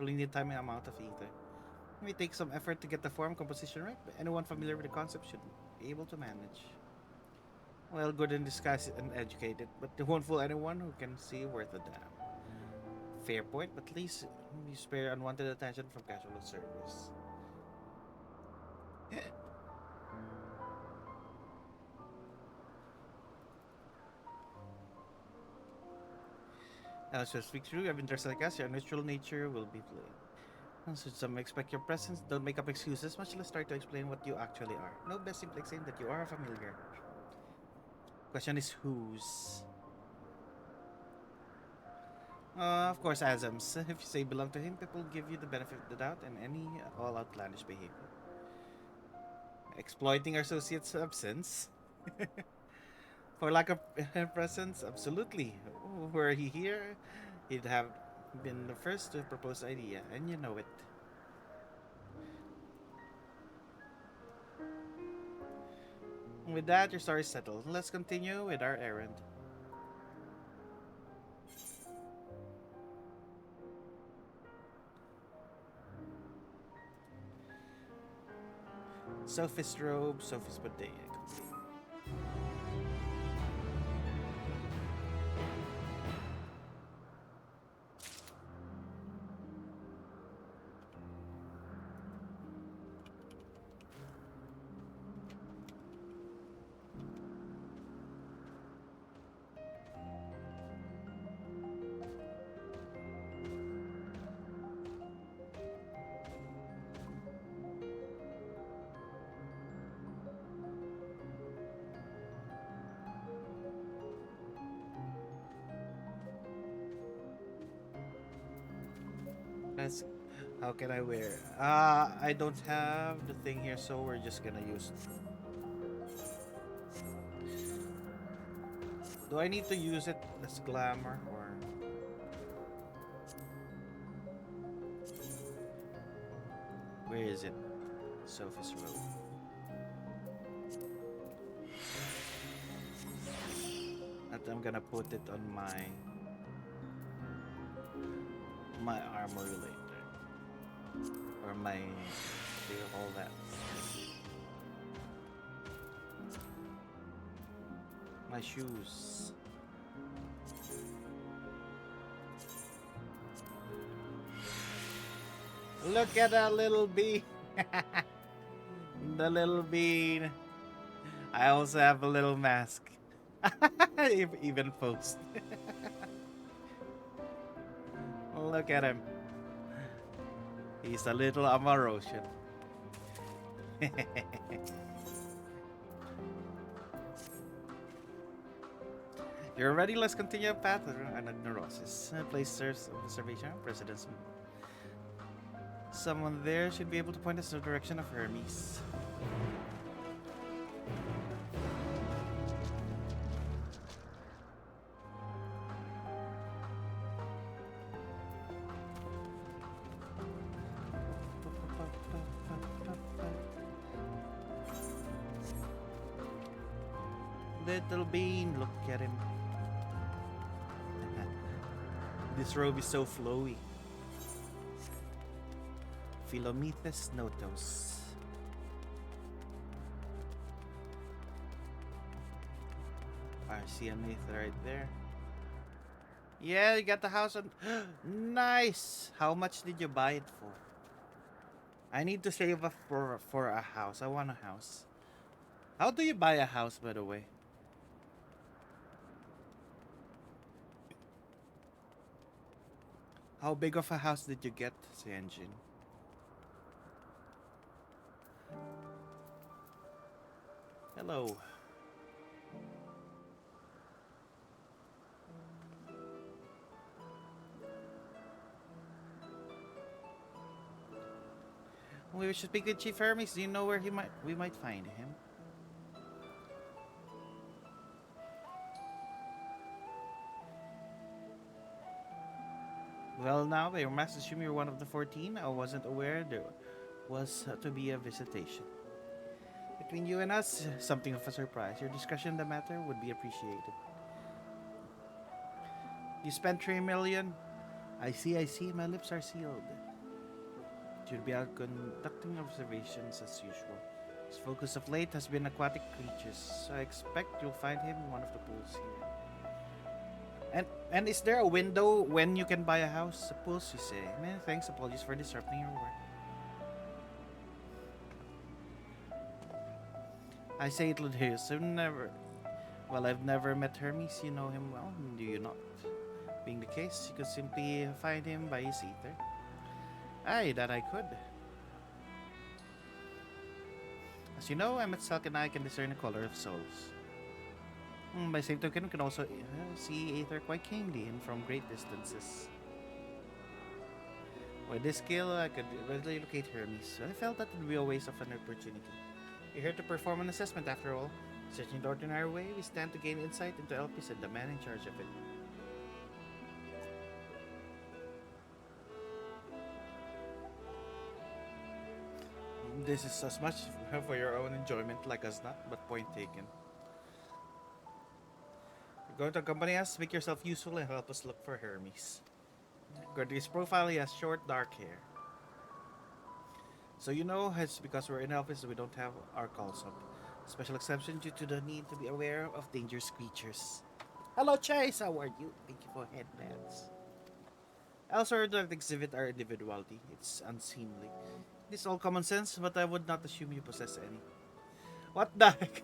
Only need time and amount of ether. It may take some effort to get the form composition right, but anyone familiar with the concept should be able to manage. Well, good in disguise and educated, but they won't fool anyone who can see worth a damn. Fair point, but at least you spare unwanted attention from casual observers. As you speak through, I've been dressed like us, your unnatural nature will be played. And should some expect your presence, don't make up excuses, much less try to explain what you actually are. No best simply saying that you are a familiar. Question is whose? Of course, Azam's. If you say belong to him, people give you the benefit of the doubt and any all outlandish behavior. Exploiting our associates' absence. For lack of presence, absolutely. Were he here, he'd have been the first to propose the idea, and you know it. With that, your story is settled. Let's continue with our errand. Sophist robe, Sophist bodega. Let's. How can I wear? I don't have the thing here, so we're just gonna use Do I need to use it as glamour or? Where is it? Sophie's Road. And I'm gonna put it on my armor later. Or my, what do you call that? My shoes. Look at that little bee. The little bean. I also have a little mask. Even post. Look at him. He's a little Amarosian. You're ready? Let's continue our path and neurosis. Place serves observation. President's. Someone there should be able to point us in the direction of Hermes. Little bean, look at him. This robe is so flowy. Philomethus notos. I see a myth right there. Yeah, you got the house on. Nice! How much did you buy it for? I need to save up for a house. I want a house. How do you buy a house, by the way? How big of a house did you get, Sanjin? Hello. We should speak with Chief Hermes. Do you know where we might find him? Well, now, they must assume you're one of the 14. I wasn't aware there was to be a visitation. Between you and us, something of a surprise. Your discussion on the matter would be appreciated. You spent 3 million? I see. My lips are sealed. Should be out conducting observations as usual. His focus of late has been aquatic creatures, so I expect you'll find him in one of the pools here. And is there a window when you can buy a house? A pools, you say? Many thanks. Apologies for disrupting your work. I say it would hear soon. Well, I've never met Hermes. You know him well, do you not? Being the case, you could simply find him by his ether. Aye, that I could. As you know, Emet and I can discern the color of souls. By same token, we can also see ether quite keenly and from great distances. With this skill, I could readily locate Hermes. I felt that it would be a waste of an opportunity. We're here to perform an assessment after all. Searching the ordinary way, we stand to gain insight into LPs and the man in charge of it. This is as much for your own enjoyment like us not, but point taken. You're going to accompany us, make yourself useful, and help us look for Hermes. According to his profile, he has short, dark hair. So you know, it's because we're in office we don't have our calls up. Special exception due to the need to be aware of dangerous creatures. Hello, Chase. How are you? Thank you for headbands. Elsewhere, do not exhibit our individuality. It's unseemly. It is all common sense, but I would not assume you possess any. What the heck?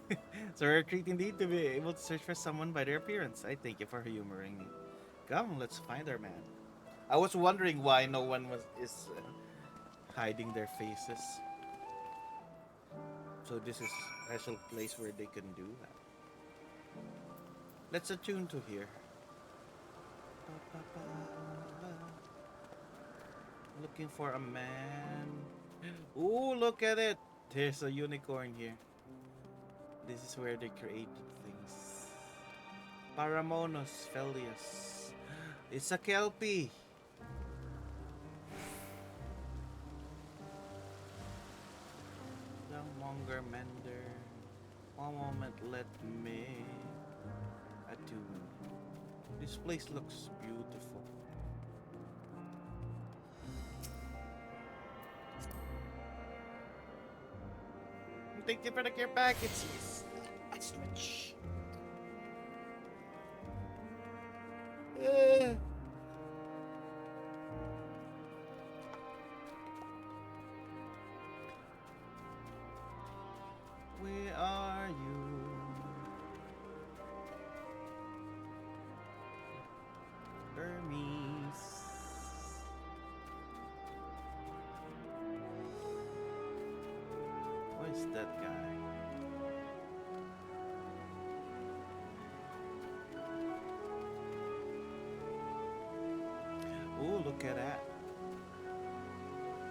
So we're a treat indeed to be able to search for someone by their appearance. I thank you for humoring me. Come, let's find our man. I was wondering why no one is hiding their faces. So this is a special place where they can do that. Let's attune to here. Looking for a man. Ooh, look at it. There's a unicorn here. This is where they created things. Paramonos Felius. It's a Kelpie. Young Monger Mender. One moment, let me attune. This place looks beautiful. Thank you for the care packages. Switch. Where are you? Hermes. Where's that guy? Oh, look at that.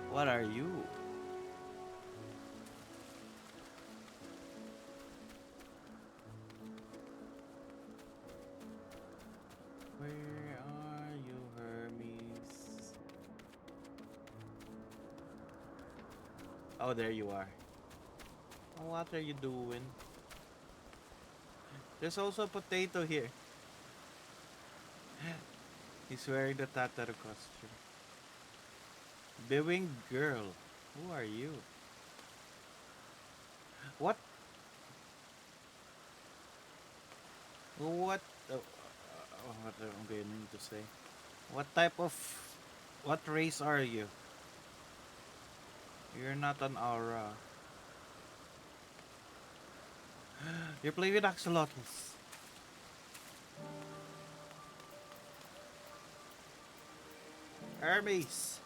What are you? Where are you, Hermes? Oh, there you are. Oh, what are you doing? There's also a potato here. He's wearing the Tataru costume. Bewinged girl. Who are you? What? What? What am I going to say? What type of... What race are you? You're not an aura. You play with axolotls. Hermes.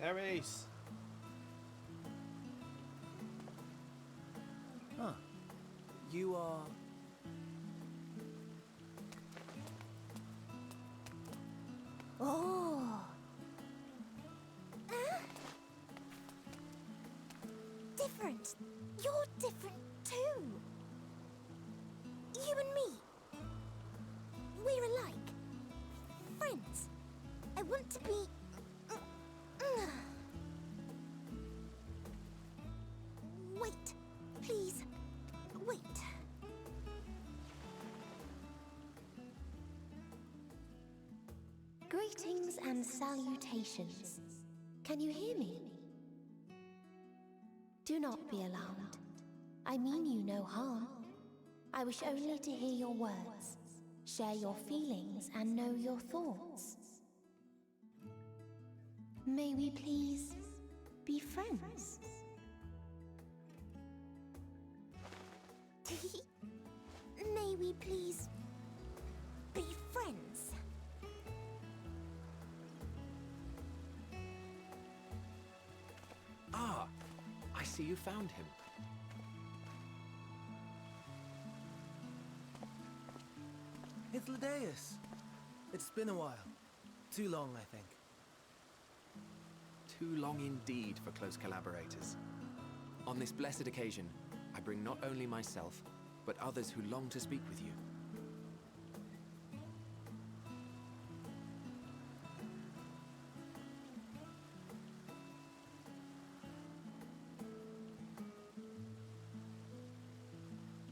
Hermes. Huh. You are... Oh. Different. You're different too. You and me. We're alike. Friends. I want to be... Wait. Please. Wait. Greetings and salutations. Can you hear me? Do not be alarmed. I mean you no harm. I wish only to hear your words, share your feelings, and know your thoughts. May we please be friends? May we please be friends? Ah, I see you found him. It's Ladeus. It's been a while. Too long, I think. Too long indeed for close collaborators. On this blessed occasion, I bring not only myself, but others who long to speak with you.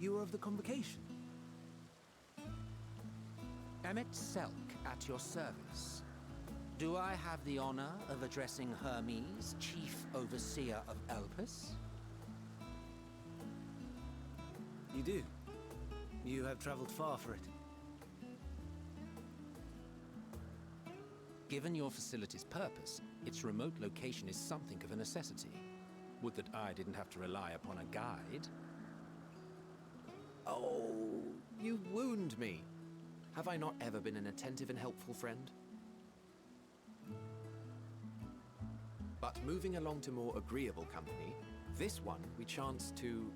You were of the convocation. Emmett Selk at your service. Do I have the honor of addressing Hermes, Chief Overseer of Elpis? You do. You have traveled far for it. Given your facility's purpose, its remote location is something of a necessity. Would that I didn't have to rely upon a guide. Oh, you wound me. Have I not ever been an attentive and helpful friend? But moving along to more agreeable company, this one we chance to...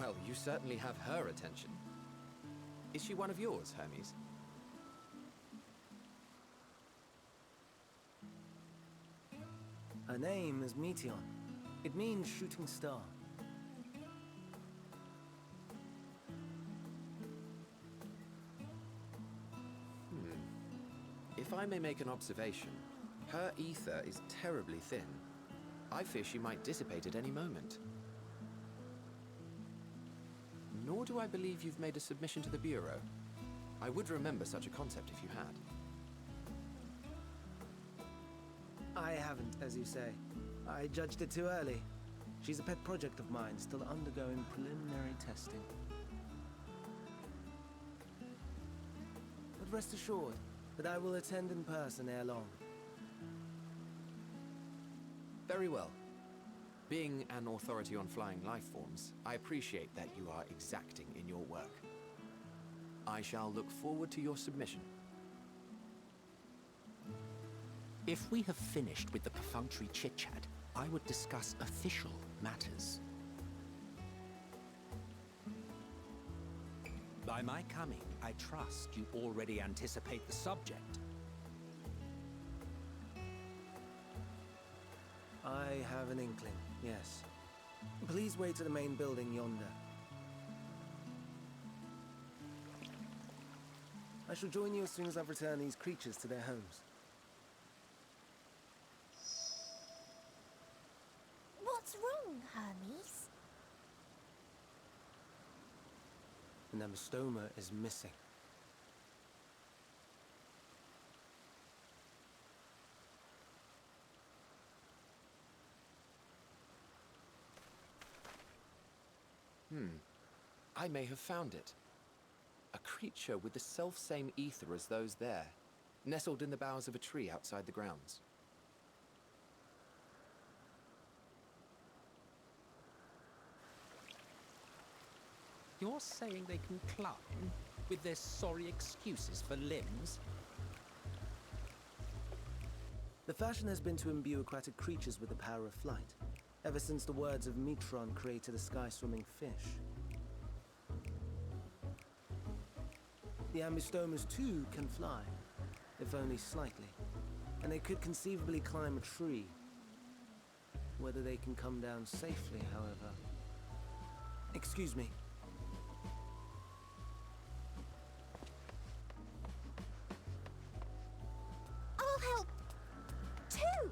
Well, you certainly have her attention. Is she one of yours, Hermes? Her name is Meteon. It means shooting star. If I may make an observation, her ether is terribly thin. I fear she might dissipate at any moment. Nor do I believe you've made a submission to the Bureau. I would remember such a concept if you had. I haven't, as you say. I judged it too early. She's a pet project of mine, still undergoing preliminary testing. But rest assured that I will attend in person ere long. Very well. Being an authority on flying life forms, I appreciate that you are exacting in your work. I shall look forward to your submission. If we have finished with the perfunctory chit-chat, I would discuss official matters. By my coming, I trust you already anticipate the subject. I have an inkling, yes. Please wait to the main building yonder. I shall join you as soon as I've returned these creatures to their homes. What's wrong, Hermes? The Nemestoma is missing. I may have found it. A creature with the self-same ether as those there, nestled in the boughs of a tree outside the grounds. You're saying they can climb with their sorry excuses for limbs? The fashion has been to imbue aquatic creatures with the power of flight, ever since the words of Metron created a sky-swimming fish. The Ambistomas too can fly, if only slightly, and they could conceivably climb a tree. Whether they can come down safely, however... Excuse me. I'll help, too!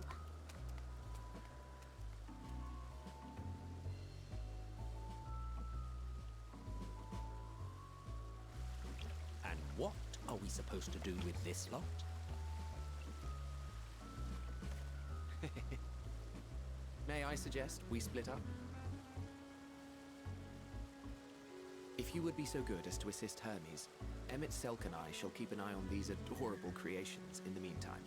And what are we supposed to do with this lot? May I suggest we split up? If you would be so good as to assist Hermes, Emmett Selk and I shall keep an eye on these adorable creations in the meantime.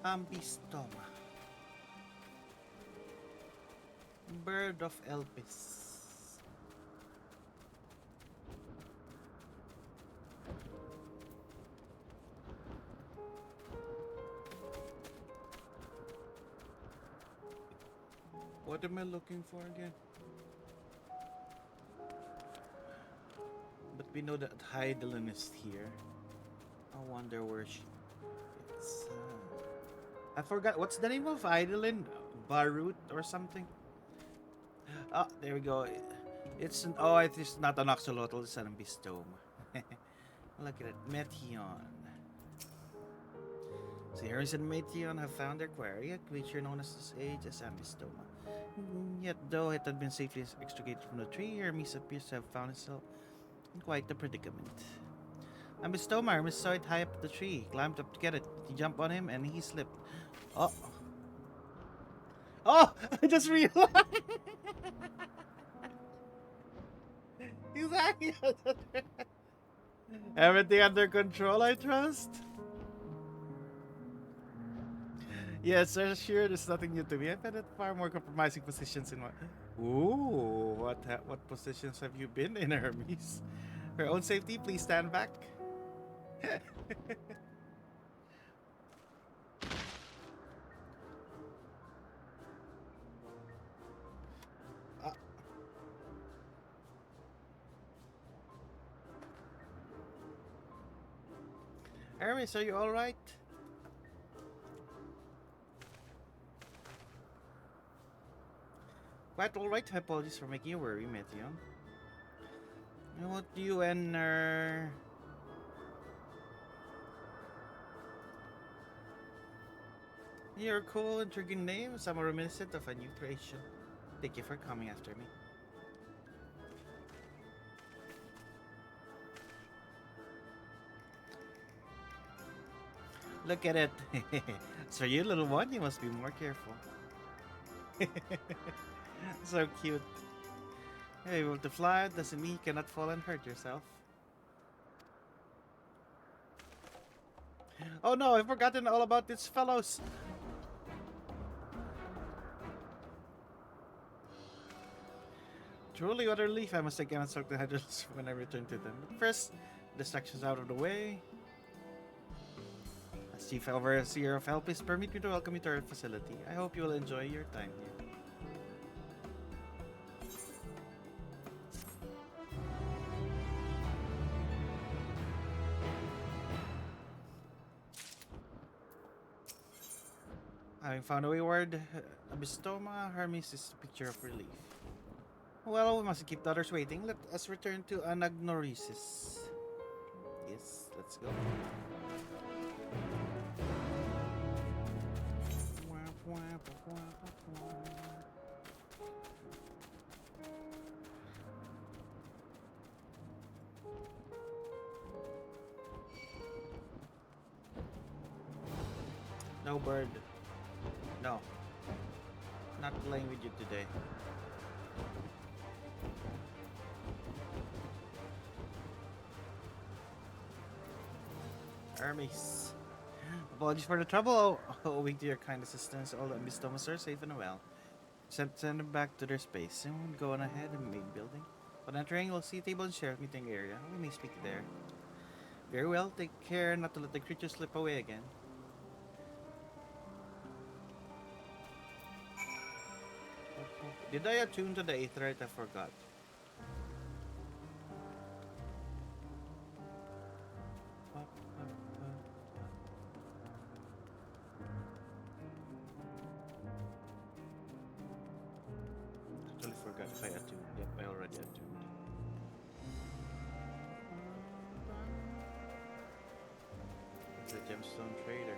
Ambistoma. Bird of Elpis. What am I looking for again? But we know that Heidelin is here. I wonder where she is. I forgot, what's the name of Heidelin? Barut or something? Oh, there we go. It's not an axolotl, it's an ambistoma. Look at it, Meteon. So Hermes and Meteon have found their quarry, a creature known as this age as ambistoma. Yet, though it had been safely extricated from the tree, Hermes appears to have found himself in quite the predicament. Ambistoma, Hermes saw it high up the tree, climbed up to get it. He jumped on him and he slipped. Oh! I just realized! Exactly. Everything under control, I trust. Yes, sir, sure, there's nothing new to me. I've been at far more compromising positions in my... Ooh, what positions have you been in, Hermes? For your own safety, please stand back. uh, Hermes, are you alright? Quite alright. Apologies for making you worry, Meteon. What do you and your cool, intriguing name? Some are reminiscent of a new creation. Thank you for coming after me. Look at it. So you little one, you must be more careful. So cute. You're able to fly doesn't mean you cannot fall and hurt yourself. Oh no, I've forgotten all about these fellows. Truly what a relief. I must again instruct the hedges when I return to them. But first, distractions out of the way. As Chief Overseer of Helpis, permit me to welcome you to our facility. I hope you will enjoy your time here. Having found a wayward Abystoma, Hermes is a picture of relief. Well, we must keep the others waiting. Let us return to Anagnorisis. Yes, let's go. No bird. No. Not playing with you today. Hermes. Apologies for the trouble. Owing to your kind assistance, all the Mystomas are safe and well. Send them back to their space. Soon go on ahead in the main building. Upon entering, we'll see a table and shared meeting area. We may speak there. Very well. Take care not to let the creature slip away again. Did I attune to the Aetherite? I forgot. Totally forgot if I attuned. Yep, I already attuned. It's a gemstone trader.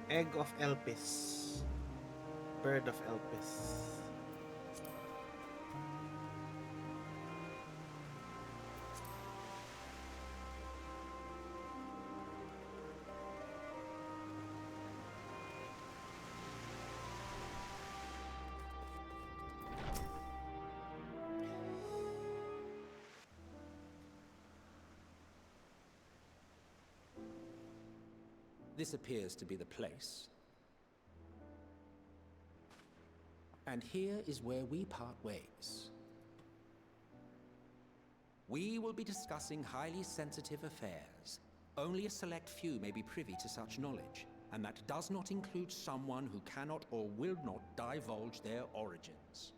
Egg of Elpis. Bird of Elpis. This appears to be the place. And here is where we part ways. We will be discussing highly sensitive affairs. Only a select few may be privy to such knowledge, and that does not include someone who cannot or will not divulge their origins.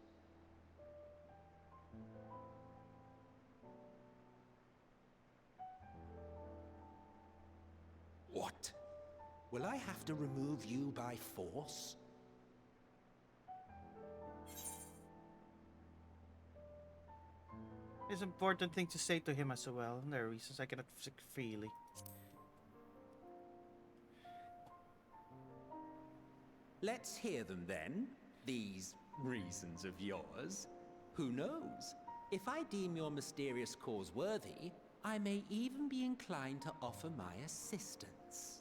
What? Will I have to remove you by force? It's an important thing to say to him as well. There are reasons I cannot speak freely. Let's hear them then, these reasons of yours. Who knows? If I deem your mysterious cause worthy, I may even be inclined to offer my assistance.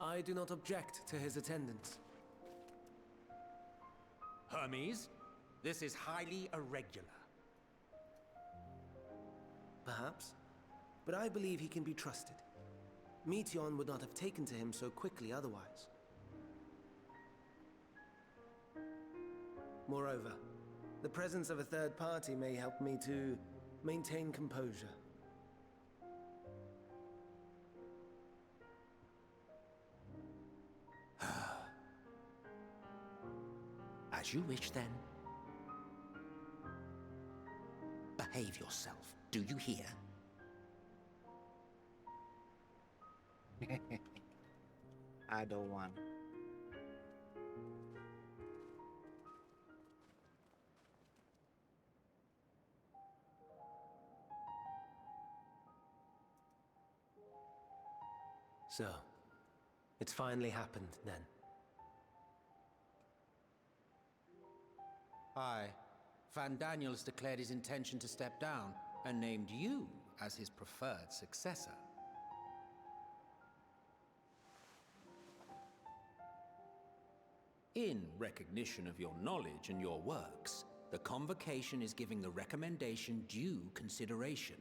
I do not object to his attendance. Hermes, this is highly irregular. Perhaps. But I believe he can be trusted. Meteon would not have taken to him so quickly otherwise. Moreover, the presence of a third party may help me to maintain composure. As you wish, then. Behave yourself, do you hear? I don't want. So, it's finally happened then. Aye. Van Daniels declared his intention to step down and named you as his preferred successor. In recognition of your knowledge and your works, the Convocation is giving the recommendation due consideration.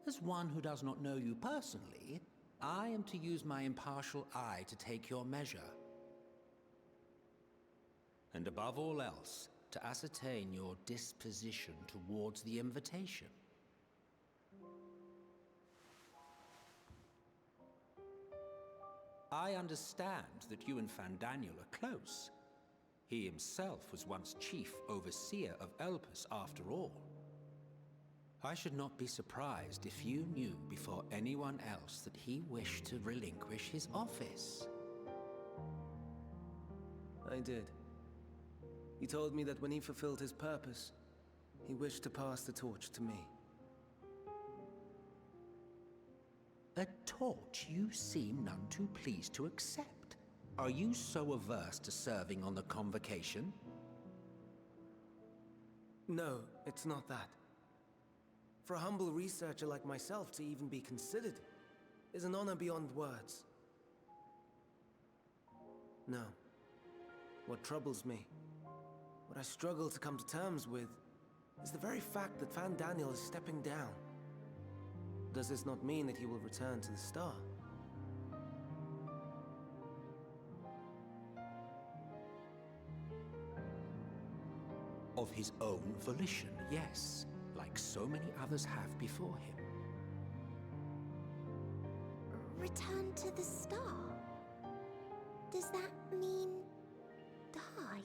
As one who does not know you personally, I am to use my impartial eye to take your measure. And above all else, to ascertain your disposition towards the invitation. I understand that you and Fandaniel are close. He himself was once chief overseer of Elpis after all. I should not be surprised if you knew before anyone else that he wished to relinquish his office. I did. He told me that when he fulfilled his purpose, he wished to pass the torch to me. A torch you seem none too pleased to accept. Are you so averse to serving on the Convocation? No, it's not that. For a humble researcher like myself to even be considered is an honor beyond words. No. What troubles me, what I struggle to come to terms with, is the very fact that Fandaniel is stepping down. Does this not mean that he will return to the Star? Of his own volition, yes, like so many others have before him. Return to the Star? Does that mean die?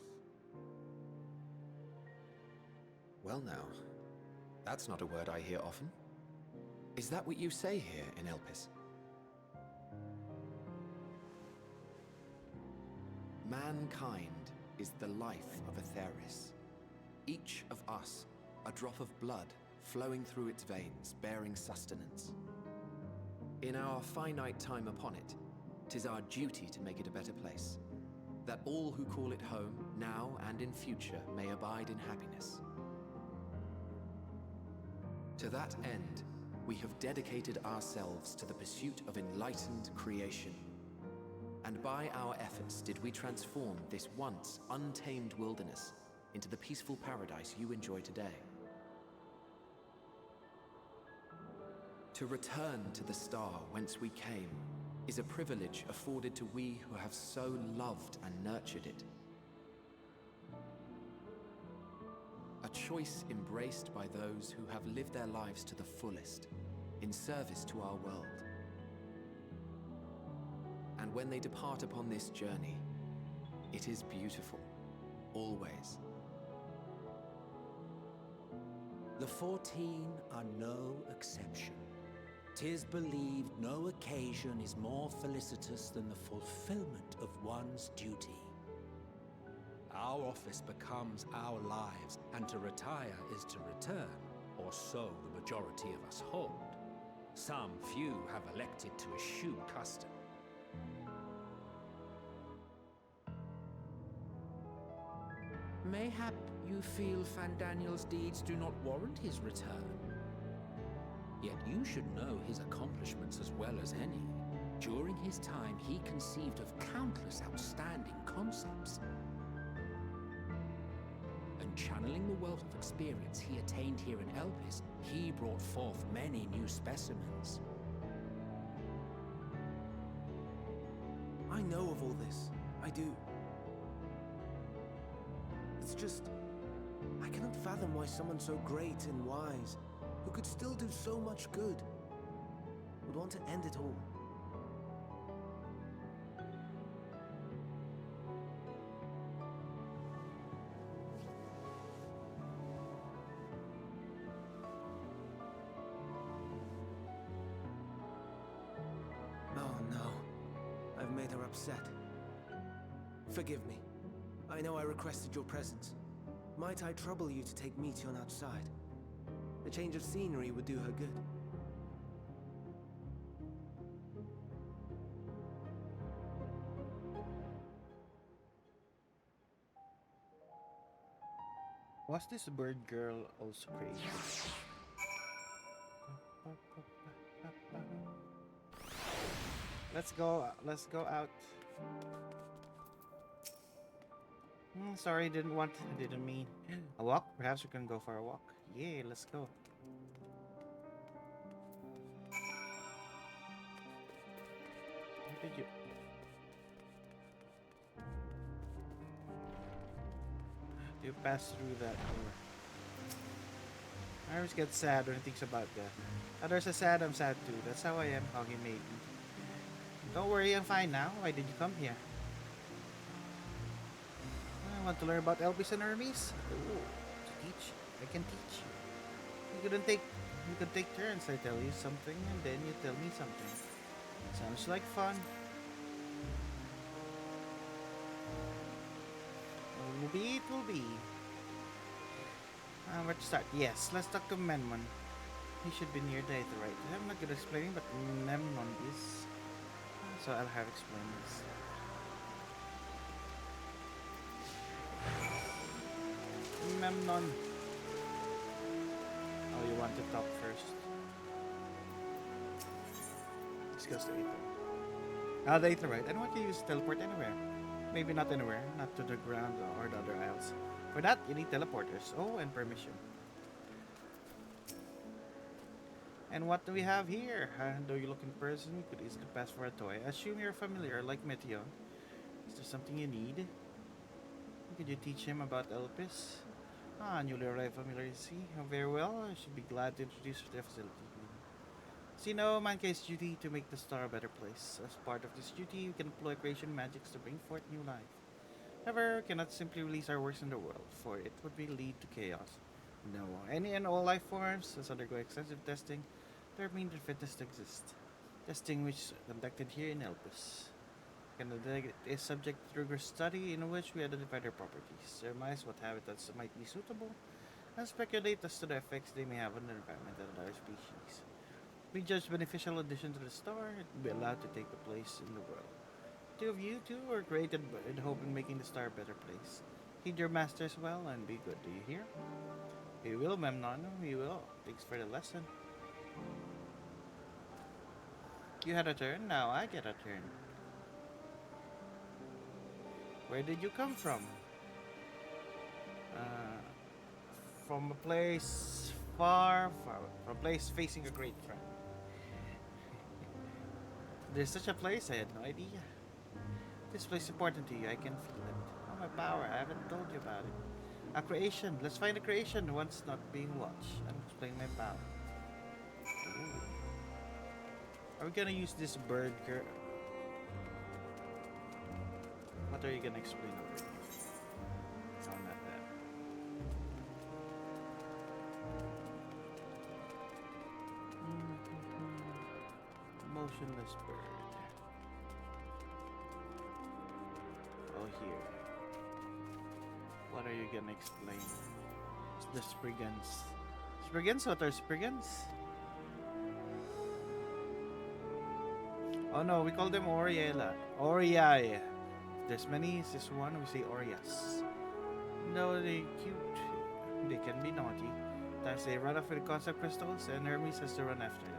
Well now, that's not a word I hear often. Is that what you say here in Elpis? Mankind is the life of Atheris. Each of us, a drop of blood flowing through its veins, bearing sustenance. In our finite time upon it, 'tis our duty to make it a better place, that all who call it home, now and in future, may abide in happiness. To that end, we have dedicated ourselves to the pursuit of enlightened creation. And by our efforts did we transform this once untamed wilderness into the peaceful paradise you enjoy today. To return to the star whence we came is a privilege afforded to we who have so loved and nurtured it. A choice embraced by those who have lived their lives to the fullest, in service to our world. And when they depart upon this journey, it is beautiful, always. The 14 are no exception. 'Tis believed no occasion is more felicitous than the fulfillment of one's duty. Our office becomes our lives, and to retire is to return, or so the majority of us hold. Some few have elected to eschew custom. Mayhap you feel Fandaniel's deeds do not warrant his return. Yet you should know his accomplishments as well as any. During his time, he conceived of countless outstanding concepts. And channeling the wealth of experience he attained here in Elpis, he brought forth many new specimens. I know of all this. I do. It's just... I cannot fathom why someone so great and wise, who could still do so much good, would want to end it all. Oh no. I've made her upset. Forgive me. I know I requested your presence. Might I trouble you to take Meteon outside? A change of scenery would do her good. Was this bird girl also crazy? Let's go out. Sorry, didn't mean. A walk? Perhaps we can go for a walk. Yeah, let's go. Where did you? You pass through that door. I always get sad when it thinks about that. Others are sad, I'm sad too. That's how I am, how he made me. Don't worry, I'm fine now. Why did you come here? I want to learn about Elvis and Hermes. Oh, to teach. I can teach you. You could take turns. I tell you something and then you tell me something. Sounds like fun. It will be. Where to start? Yes, let's talk to Memnon. He should be near the right. I'm not good at explaining, but Memnon is. So I'll have explained this. Memnon. Oh, you want to talk first? Discuss the Aether. The Aether, right? I don't want to use teleport anywhere. Maybe not anywhere, not to the ground or the other isles. For that, you need teleporters. Oh, and permission. And what do we have here? Though you look in person, you could easily pass for a toy. Assume you're familiar, like Meteon. Is there something you need? Could you teach him about Elpis? Newly arrived familiarity. Very well, I should be glad to introduce you to the facility. See, no, mankind's duty to make the star a better place. As part of this duty, we can employ creation magics to bring forth new life. However, we cannot simply release our works in the world, for it would lead to chaos. No, any and all life forms must undergo extensive testing to determine their fitness to exist. Testing which is conducted here in Elpis. Candidate is subject to rigorous study in which we identify their properties, surmise what habitats might be suitable, and speculate as to the effects they may have on the environment and other species. We judge beneficial addition to the star, it will be allowed to take the place in the world. Two of you two were created in the hope in making the star a better place. Heed your masters well and be good, do you hear? We will, Memnon, we will. Thanks for the lesson. You had a turn, now I get a turn. Where did you come from? From a place far, from a place facing a great threat. There's such a place, I had no idea. This place is important to you, I can feel it. Oh, my power, I haven't told you about it. A creation, let's find a creation once not being watched. I'm explaining my power. Ooh. Are we gonna use this bird girl? What are you gonna explain over here? No, not that. Motionless bird. Oh, here. What are you gonna explain? It's the Spriggans. Spriggans? What are Spriggans? Oh no, we call them Oriela. Oriae. There's many, it's just one, we say Orias. Though they're cute, they can be naughty. Times they run off with concept crystals, and Hermes has to run after them.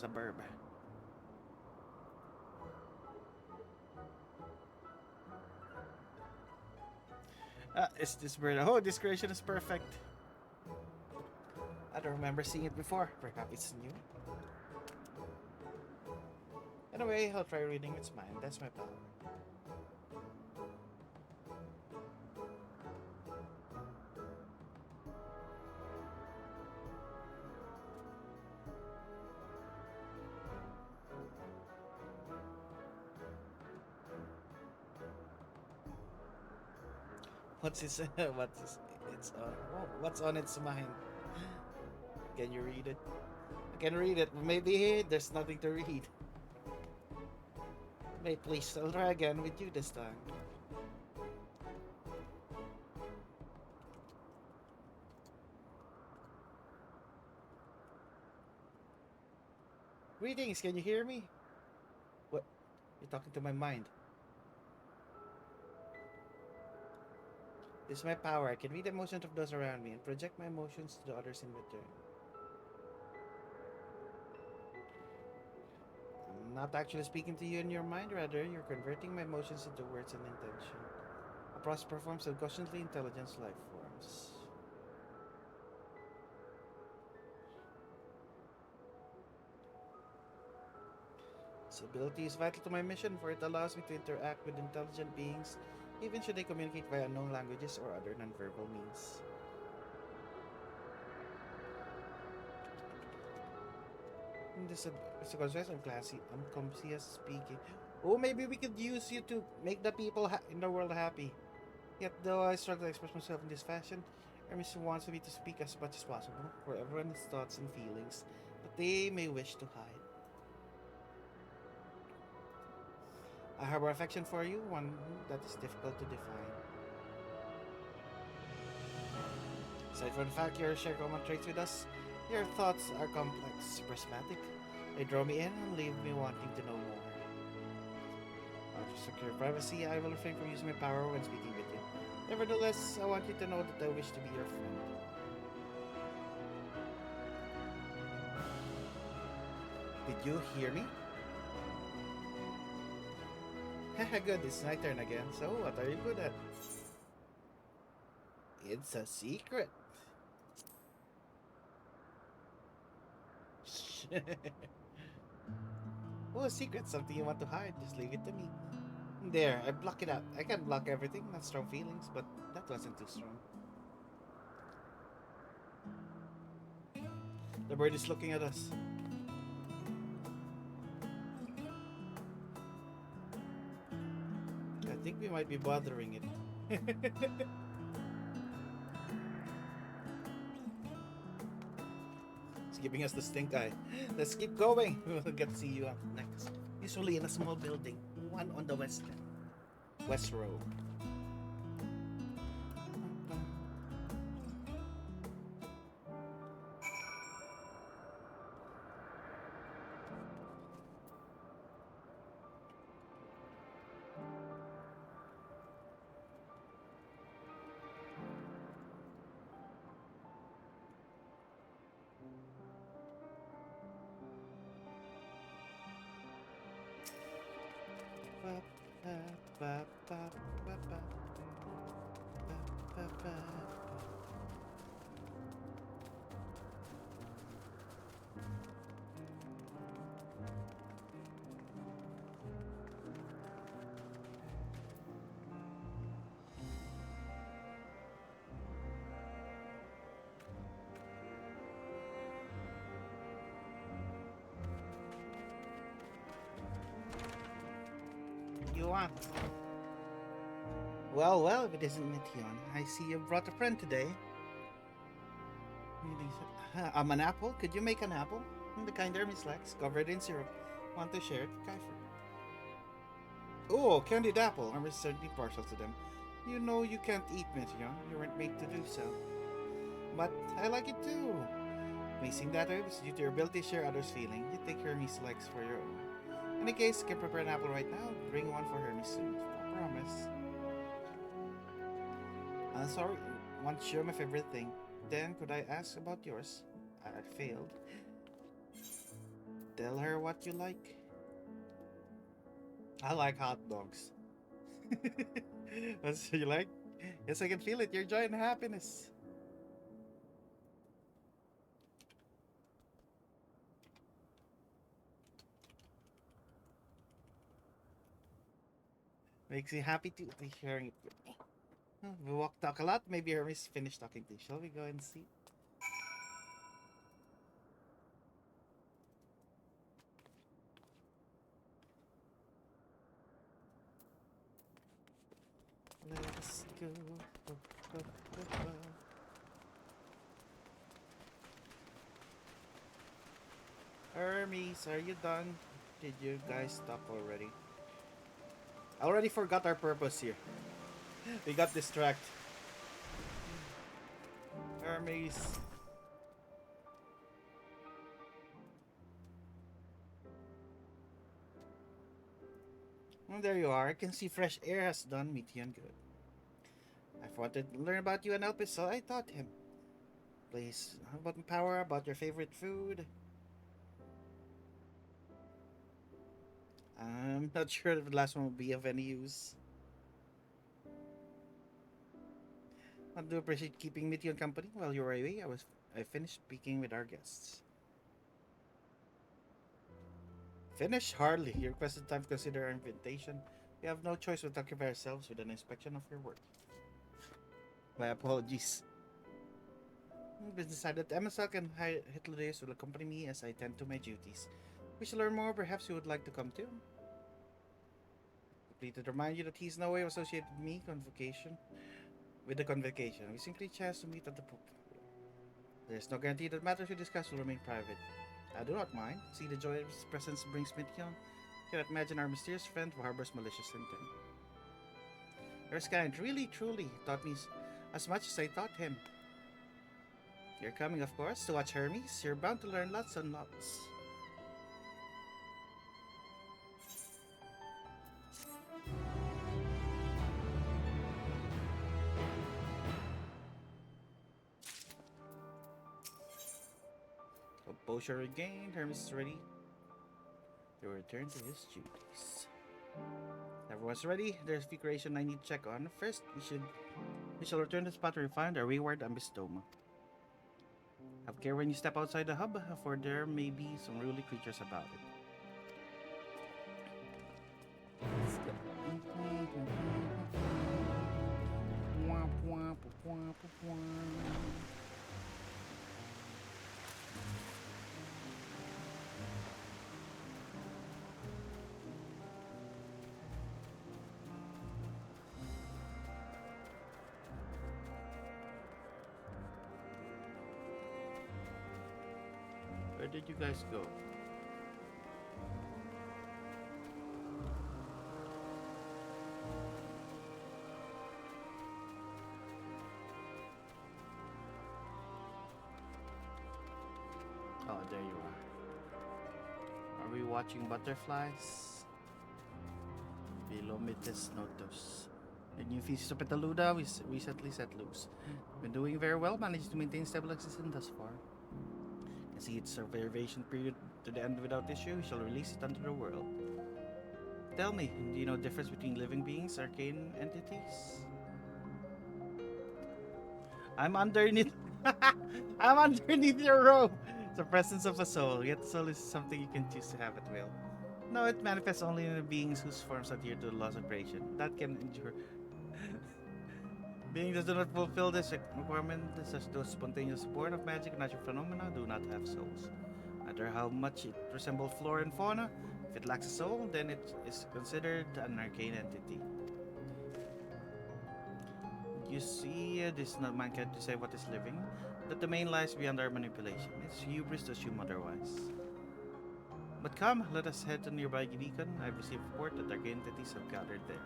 suburb. Is this bird? Oh, this creation is perfect. I don't remember seeing it before. Perhaps it's new. Anyway, I'll try reading its mind. That's my power. What's its what's on its mind? Can you read it? I can read it. Maybe there's nothing to read. May please, I'll try again with you this time. Greetings, can you hear me? What? You're talking to my mind. This is my power. I can read the emotions of those around me and project my emotions to the others in return. I'm not actually speaking to you in your mind, rather, you're converting my emotions into words and intention. A process performed subconsciously intelligence life forms. This ability is vital to my mission, for it allows me to interact with intelligent beings, even should they communicate via unknown languages or other nonverbal means. This is a concise and classy, unconscious speaking. Oh, maybe we could use you to make the people in the world happy. Yet, though I struggle to express myself in this fashion, Hermes wants me to speak as much as possible for everyone's thoughts and feelings that they may wish to hide. I harbor affection for you, one that is difficult to define. Aside from the fact you share common traits with us, your thoughts are complex, prismatic. They draw me in and leave me wanting to know more. To secure privacy, I will refrain from using my power when speaking with you. Nevertheless, I want you to know that I wish to be your friend. Did you hear me? Haha, good, it's my turn again. So, what are you good at? It's a secret. Oh, a secret, something you want to hide. Just leave it to me. There, I block it out. I can block everything, not strong feelings, but that wasn't too strong. The bird is looking at us. I think we might be bothering it. It's giving us the stink eye. Let's keep going. We'll get to see you up next. Usually in a small building, one on the west row. You want? Well, if it isn't Meteon, I see you brought a friend today. I'm an apple. Could you make an apple? The kind Hermes likes, covered in syrup. Want to share it, Kiefer? Oh, candied apple. Hermes is certainly partial to them. You know you can't eat Meteon. You weren't made to do so. But I like it too. Amazing that is due to your ability to share others' feeling. You take Hermes likes for your own. In any case, can prepare an apple right now. Bring one for Hermes soon. I promise. I'm sorry. Want to share my favorite thing. Then could I ask about yours? I failed. Tell her what you like. I like hot dogs. That's what you like? Yes, I can feel it. Your joy and happiness. Makes me happy to be sharing it with me. We talk a lot. Maybe Hermes finished talking to you. Shall we go and see? Let's go. Hermes, are you done? Did you guys stop already? I already forgot our purpose here. We got distracted. Hermes. Oh, there you are. I can see fresh air has done Mithian good. I've wanted to learn about you and Elpis, so I taught him. Please, how about power? About your favorite food? I'm not sure if the last one will be of any use. I do appreciate keeping Mithian company while you were away. I finished speaking with our guests. Finish? Hardly. You requested time to consider our invitation. We have no choice but to occupy ourselves with an inspection of your work. My apologies. It was decided that Emasak and Hitlerus will accompany me as I tend to my duties. Wish to learn more? Perhaps you would like to come too? Completed to remind you that he is no way associated with me with the convocation. We simply chance to meet at the poop. There is no guarantee that matters we discuss will remain private. I do not mind. See the joy his presence brings Mithion. Cannot imagine our mysterious friend who harbors malicious intent. Yours kind, really, truly, taught me as much as I taught him. You're coming, of course, to watch Hermes. You're bound to learn lots and lots. Composure regained. Hermes is ready to return to his duties. Everyone's ready. There's a few creation I need to check on. First, we shall return to the spot where we find our wayward Ambistoma. Have care when you step outside the hub, for there may be some unruly creatures about it. Let's go. Where did you guys go? Oh, there you are. Are we watching butterflies? Velomites notus. The new feces of Petaluda we recently set loose. Been doing very well, managed to maintain stable existence thus far. Can see its observation period to the end without issue. We shall release it unto the world. Tell me, do you know the difference between living beings, arcane entities? I'm underneath. I'm underneath your robe. It's the presence of a soul. Yet the soul is something you can choose to have at will. No, it manifests only in the beings whose forms adhere to the laws of creation. That can endure. Beings that do not fulfill this requirement, such as those spontaneous born of magic and natural phenomena, do not have souls. No matter how much it resembles flora and fauna, if it lacks a soul, then it is considered an arcane entity. You see, this is not mankind to say what is living. That the main lies beyond our manipulation. It's hubris to assume otherwise. But come, let us head to nearby beacon. I've received report that arcane entities have gathered there.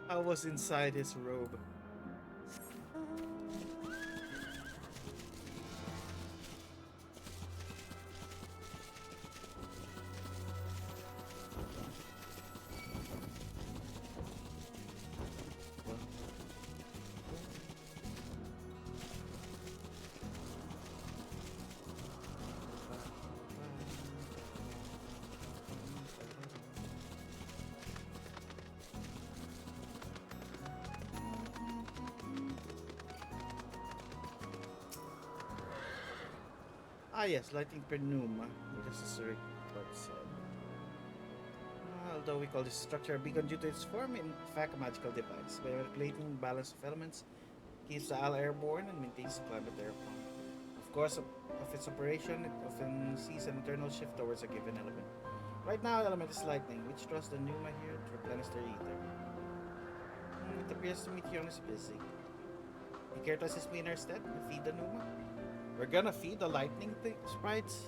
I was inside his robe. Ah yes, lighting per pneuma, just as Rick said. Although we call this structure a beacon due to its form, in fact a magical device. By manipulating balance of elements, keeps the isle airborne and maintains the climate thereupon. Of course, of its operation, it often sees an internal shift towards a given element. Right now, element is lightning, which draws the pneuma here to replenish their ether. It appears to Meteon is busy. You care to assist me in our stead and feed the pneuma? We're gonna feed the lightning sprites?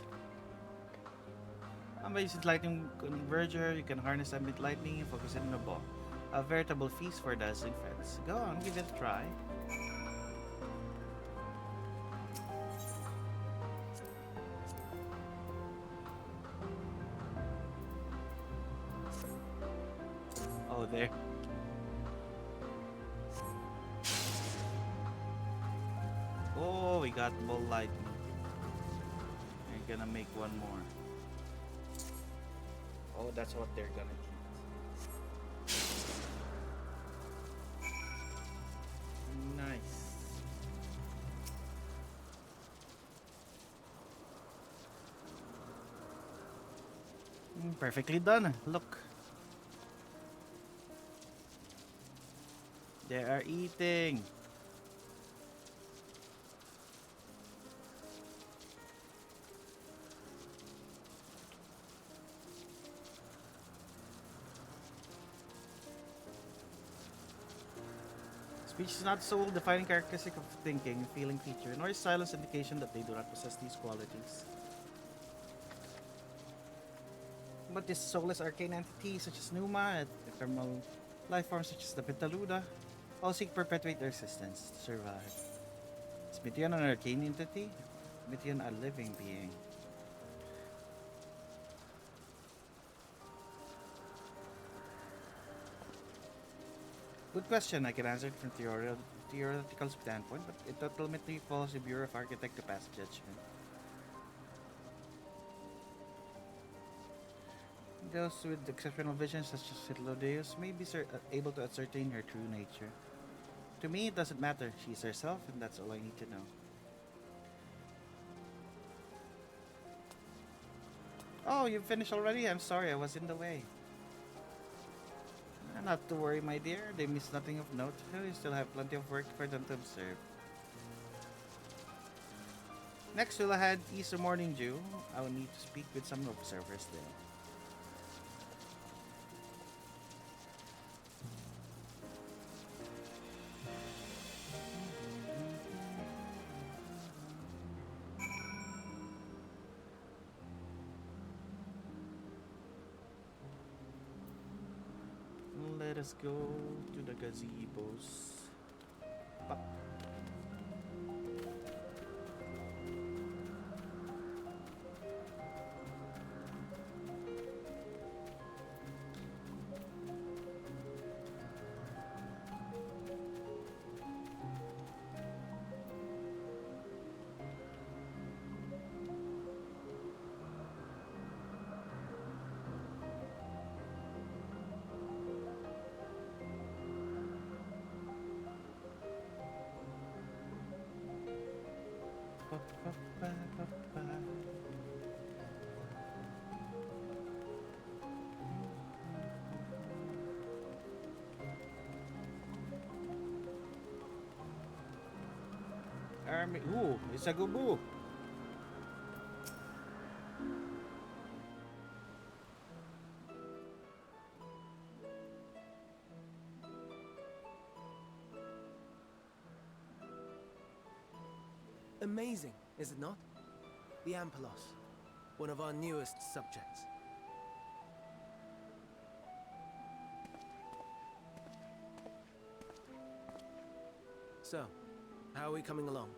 By using lightning converger, you can harness ambient lightning and focus it on a ball. A veritable feast for dazzling friends. Go on, give it a try. Oh, there. Oh, we got ball lightning. We're gonna make one more. Oh, that's what they're gonna eat. Nice. Perfectly done. Look. They are eating. Speech is not the sole defining characteristic of thinking and feeling creature, nor is silence indication that they do not possess these qualities. But this soulless arcane entity, such as Numa, and ephemeral life forms such as the Pentaluda, all seek to perpetuate their existence to survive. Is Mithian an arcane entity? Mithian a living being? Good question. I can answer it from theoretical standpoint, but it ultimately falls the Bureau of Architect to pass judgment. Those with exceptional vision, such as Hitlodeus, may be able to ascertain her true nature. To me, it doesn't matter. She's herself, and that's all I need to know. Oh, you finished already? I'm sorry, I was in the way. Not to worry, my dear. They missed nothing of note. You still have plenty of work for them to observe. Next, we'll head east to Morning Dew. I will need to speak with some observers there. Let us go to the gazebos. Pop. Ooh, it's a gubu. Amazing, is it not? The Ampelos, one of our newest subjects. So, how are we coming along?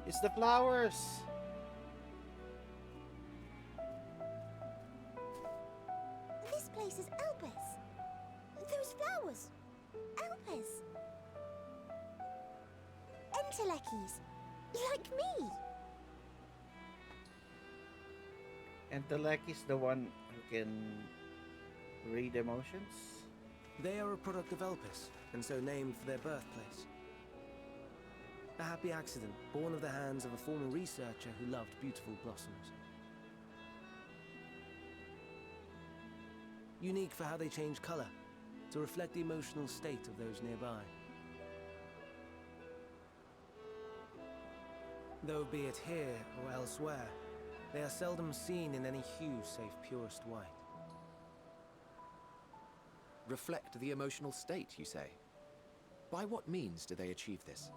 It's the flowers. Entelekis, like me. And Telek is the one who can read emotions. They are a product of Elpis, and so named for their birthplace. A happy accident, born of the hands of a former researcher who loved beautiful blossoms. Unique for how they change color, to reflect the emotional state of those nearby. Though be it here or elsewhere, they are seldom seen in any hue save purest white. Reflect the emotional state, you say? By what means do they achieve this?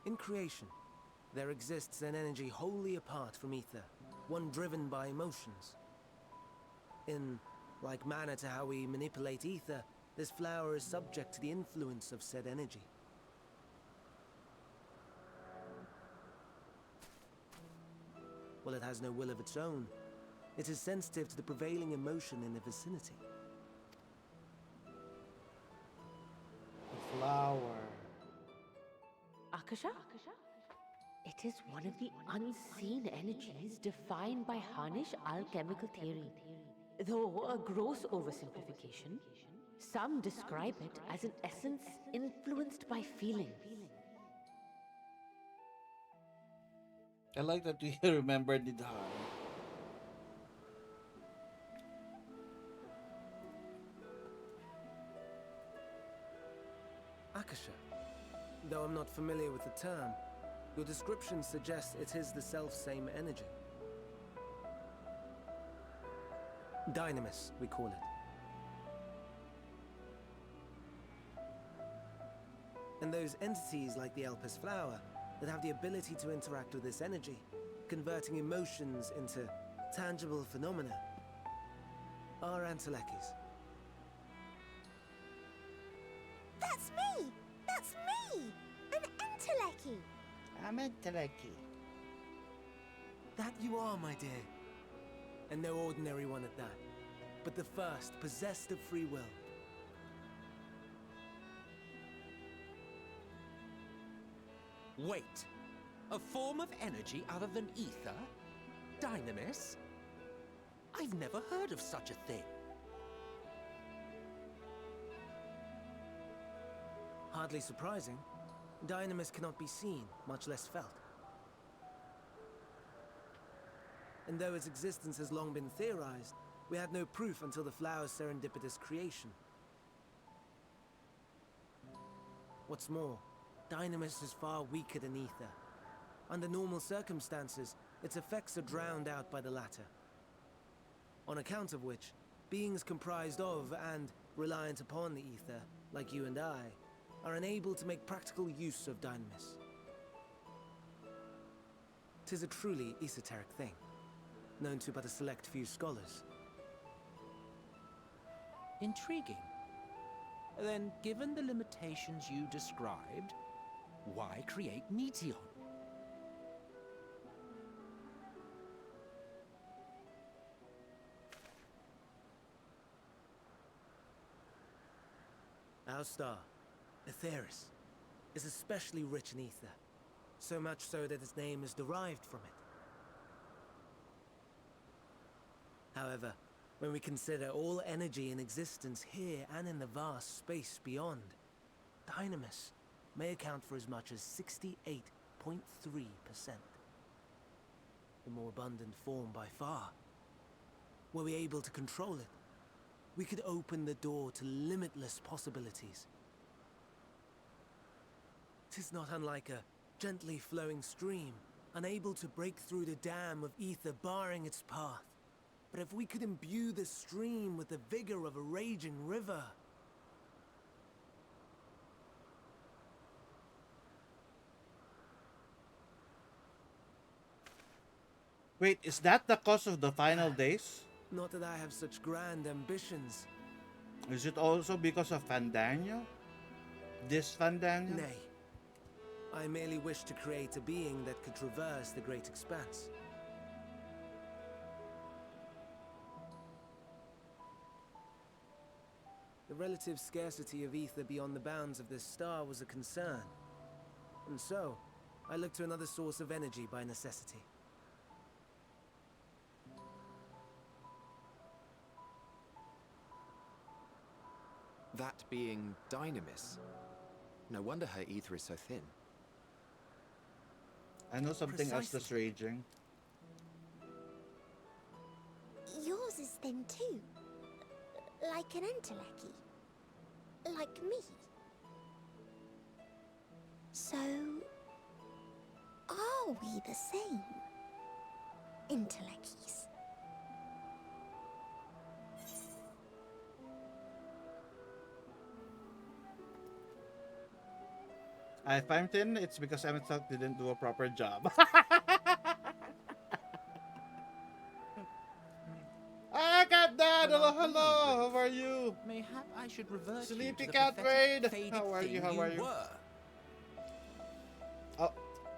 In creation, there exists an energy wholly apart from ether, one driven by emotions. In like manner to how we manipulate ether, this flower is subject to the influence of said energy. While it has no will of its own, it is sensitive to the prevailing emotion in the vicinity. The flower. Akasha? It is one of the unseen energies defined by Harnish alchemical theory. Though a gross oversimplification, some describe it as an essence influenced by feeling. I like that you remembered Nidhar. Akasha. Though I'm not familiar with the term, your description suggests it is the self-same energy. Dynamis, we call it. And those entities like the Elpis flower that have the ability to interact with this energy, converting emotions into tangible phenomena, are Entelekis. That's me! That's me! An Enteleki! I'm a Teleki. That you are, my dear. And no ordinary one at that, but the first possessed of free will. Wait. A form of energy other than ether? Dynamis? I've never heard of such a thing. Hardly surprising. Dynamis cannot be seen, much less felt. And though its existence has long been theorized, we had no proof until the flower's serendipitous creation. What's more, Dynamis is far weaker than ether. Under normal circumstances, its effects are drowned out by the latter. On account of which, beings comprised of and reliant upon the ether, like you and I, are unable to make practical use of Dynamis. 'Tis a truly esoteric thing, known to but a select few scholars. Intriguing. Then, given the limitations you described, why create Meteon? Our star, Aetheris, is especially rich in ether, so much so that its name is derived from it. However, when we consider all energy in existence here and in the vast space beyond, Dynamis may account for as much as 68.3%. The more abundant form by far. Were we able to control it, we could open the door to limitless possibilities. 'Tis not unlike a gently flowing stream, unable to break through the dam of ether barring its path. But if we could imbue the stream with the vigor of a raging river... Wait, is that the cause of the final days? Not that I have such grand ambitions. Is it also because of Fandango? This Fandango? Nay. I merely wish to create a being that could traverse the great expanse. The relative scarcity of ether beyond the bounds of this star was a concern. And so, I looked to another source of energy by necessity. That being Dynamis. No wonder her ether is so thin. I know something else Precisely. that's raging. Yours is thin too. Like an Endwalker. Like me. So, are we the same? Endwalkers. If I'm thin, it's because Emmett didn't do a proper job. I got that! Well, Hello, hello! How are you? Mayhap I should revert you Sleepy to the Cat pathetic, Raid! faded How are you? thing How are you? were. Oh,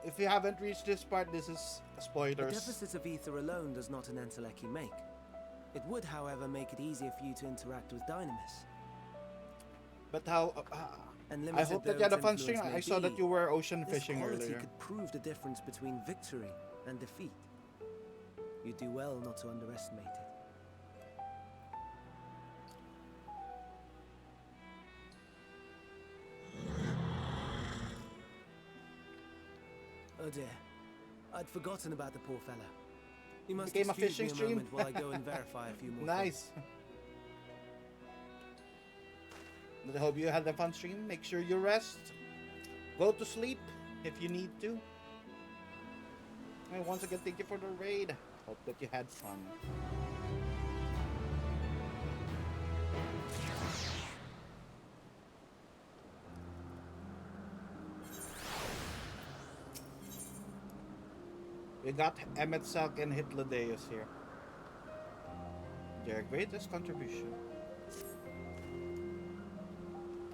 if you haven't reached this part, this is A spoilers. deficit of ether alone does not an Endwalker make. It would, however, make it easier for you to interact with Dynamis. But how... And I limited hope that though you had a its fun stream. influence may I saw that be, you were ocean this fishing quality earlier. could prove the difference between victory and defeat. You do well not to underestimate it. Oh dear. I'd forgotten about the poor fella. You must Became a excuse fishing me a stream? moment while I go and verify a few more things. Nice. But I hope you had a fun stream. Make sure you rest. Go to sleep if you need to. And once again, thank you for the raid. Hope that you had fun. We got Emmett Salk and Hitlerdeus here. Their greatest contribution.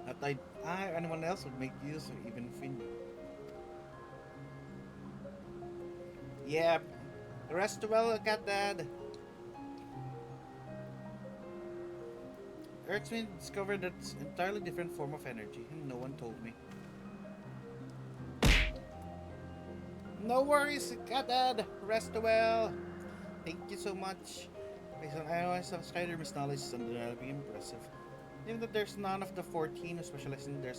That I anyone else would make use of, even if we knew. Yeah, rest well, Cat Dad. Eric's discovered that it's an entirely different form of energy, and no one told me. No worries, Cat Dad. Rest well. Thank you so much. Based on iOS subscriber's knowledge is undeniably impressive. Even though there's none of the 14 who specialize in the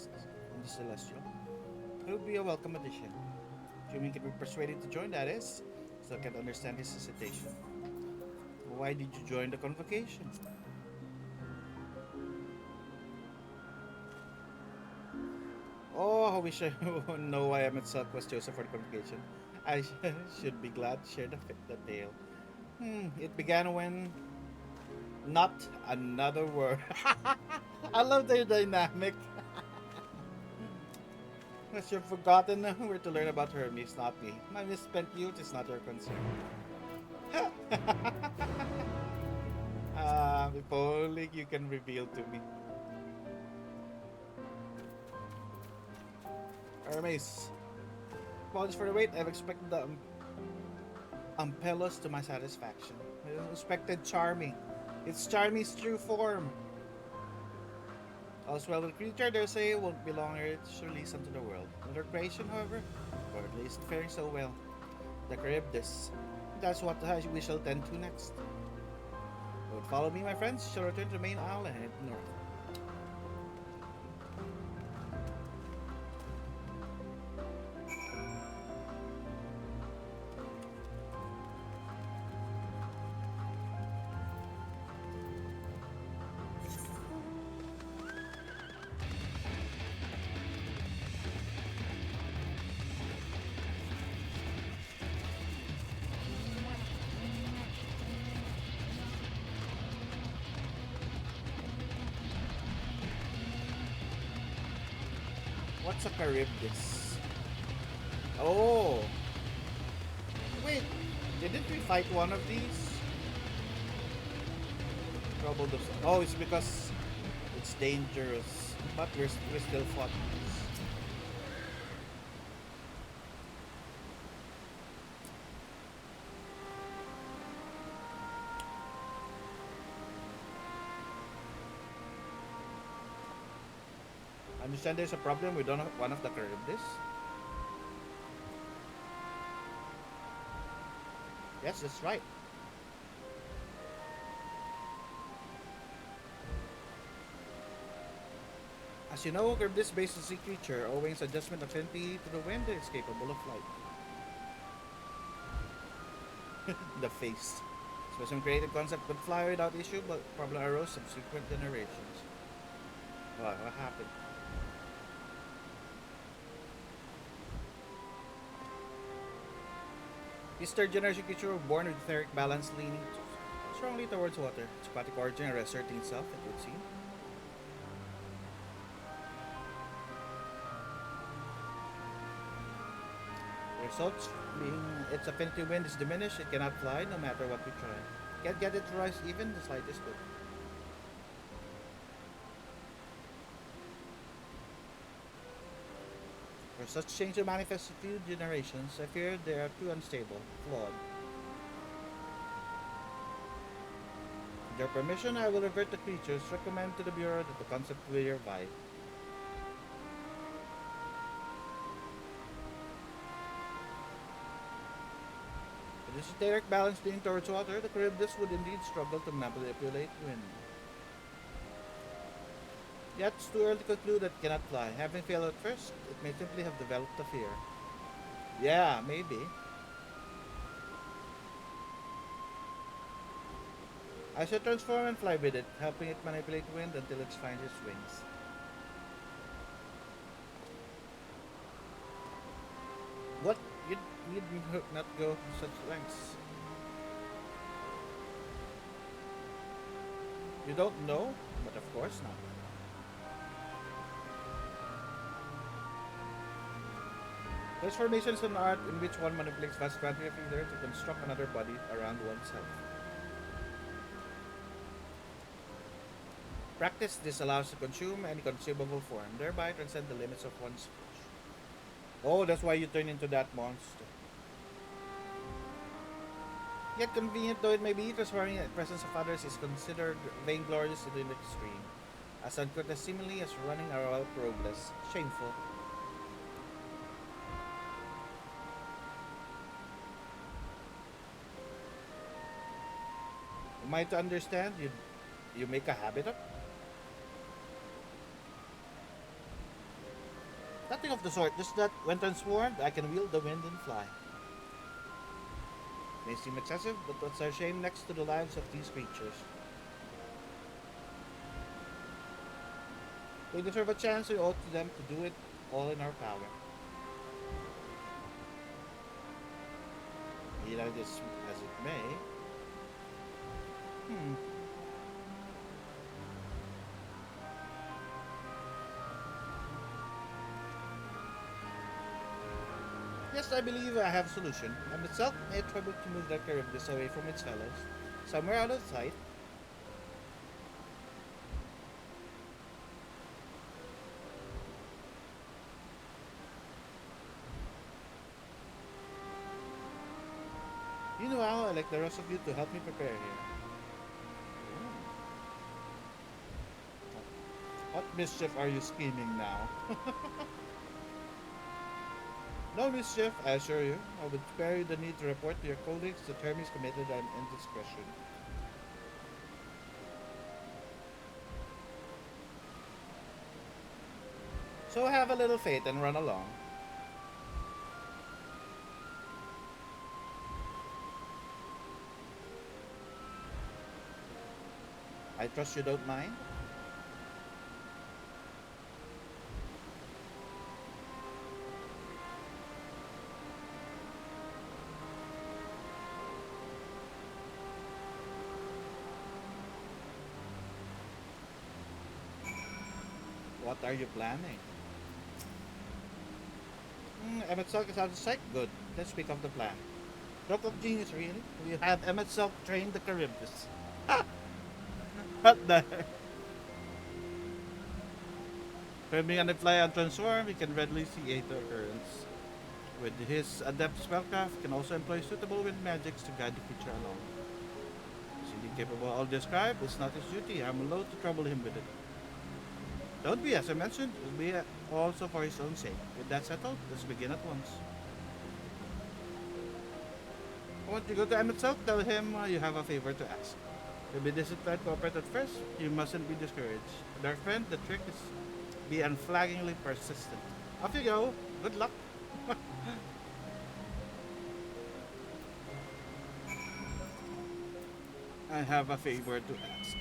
Celestial, it would be a welcome addition. Assuming can be persuaded to join, that is. Still can't understand his hesitation. Why did you join the convocation? Oh, I wish I know why Emmett Silk was chosen for the convocation. I should be glad to share the tale. It began when... Not another word. I love their dynamic. As you've forgotten where to learn about Hermes, not me. My misspent youth is not your concern. If only you can reveal to me. Hermes. Apologies for the wait. I've expected the Ampelos to my satisfaction. I expected Charming. It's Charmy's true form. All's well with the creature, they say, won't be long ere it's released unto the world. Another creation, however, or at least faring so well. The Charybdis. That's what we shall tend to next. Don't follow me, my friends. You shall return to the main isle and head north. What's a Charybdis? Oh! Wait, didn't we fight one of these? Troubled of... Oh, it's because it's dangerous. But we still fought these. understand there's a problem with one of the Charybdis? Yes, that's right. As you know, Charybdis based sea creature, owing its adjustment affinity to the wind, is capable of flight. The face. Specimen created concept could fly without issue, but problem arose subsequent generations. What happened? This third generation creature was born with etheric balance leaning strongly towards water. Its aquatic origin reasserting itself, it would seem. The results being its affinity wind is diminished, it cannot fly no matter what we try. Can't get it to rise even the slightest bit. For such change to manifest in few generations, I fear they are too unstable, flawed. With your permission, I will revert the creatures, recommend to the Bureau that the concept will revive. With its etheric balance being towards water, the Charybdis would indeed struggle to manipulate wind. Yet, it's too early to conclude that it cannot fly. Having failed at first, it may simply have developed a fear. Yeah, maybe. I shall transform and fly with it, helping it manipulate wind until it finds its wings. What? You'd not go to such lengths. You don't know? But of course not. Transformation is an art in which one manipulates vast quantity of ether to construct another body around oneself. Practice this allows to consume any consumable form, thereby transcend the limits of one's flesh. Oh, that's why you turn into that monster. Yet convenient though it may be, transforming in the presence of others is considered vainglorious to the extreme, as uncourteously as running a royal progress. Shameful. Am I to understand you make a habit of? Nothing of the sort, just that when transformed, I can wield the wind and fly. May seem excessive, but what's our shame next to the lives of these creatures? We deserve a chance, we owe to them to do it all in our power. Be that as it may. Yes, I believe I have a solution. I myself made trouble to move that Charybdis away from its fellows, somewhere out of sight. You know how I'd like the rest of you to help me prepare here. What mischief are you scheming now? No mischief, I assure you. I would spare you the need to report to your colleagues the term is committed an indiscretion. So have a little faith and run along. I trust you don't mind? What are you planning? Emmett Silk is out of sight? Good. Let's speak of the plan. Stroke of genius, really? We have Emmett Silk train the Charybdis. Ha! What the heck? When we fly and transform, we can readily see aether currents. With his adept spellcraft, he can also employ suitable wind magics to guide the creature along. Is he capable of all described? It's not his duty. I'm loath to trouble him with it. Don't be, as I mentioned, will be also for his own sake. With that settled, let's begin at once. I want you to go to Emmett South, tell him you have a favor to ask. He'll be disciplined, cooperate at first. You mustn't be discouraged. Dark friend, the trick is be unflaggingly persistent. Off you go. Good luck. I have a favor to ask.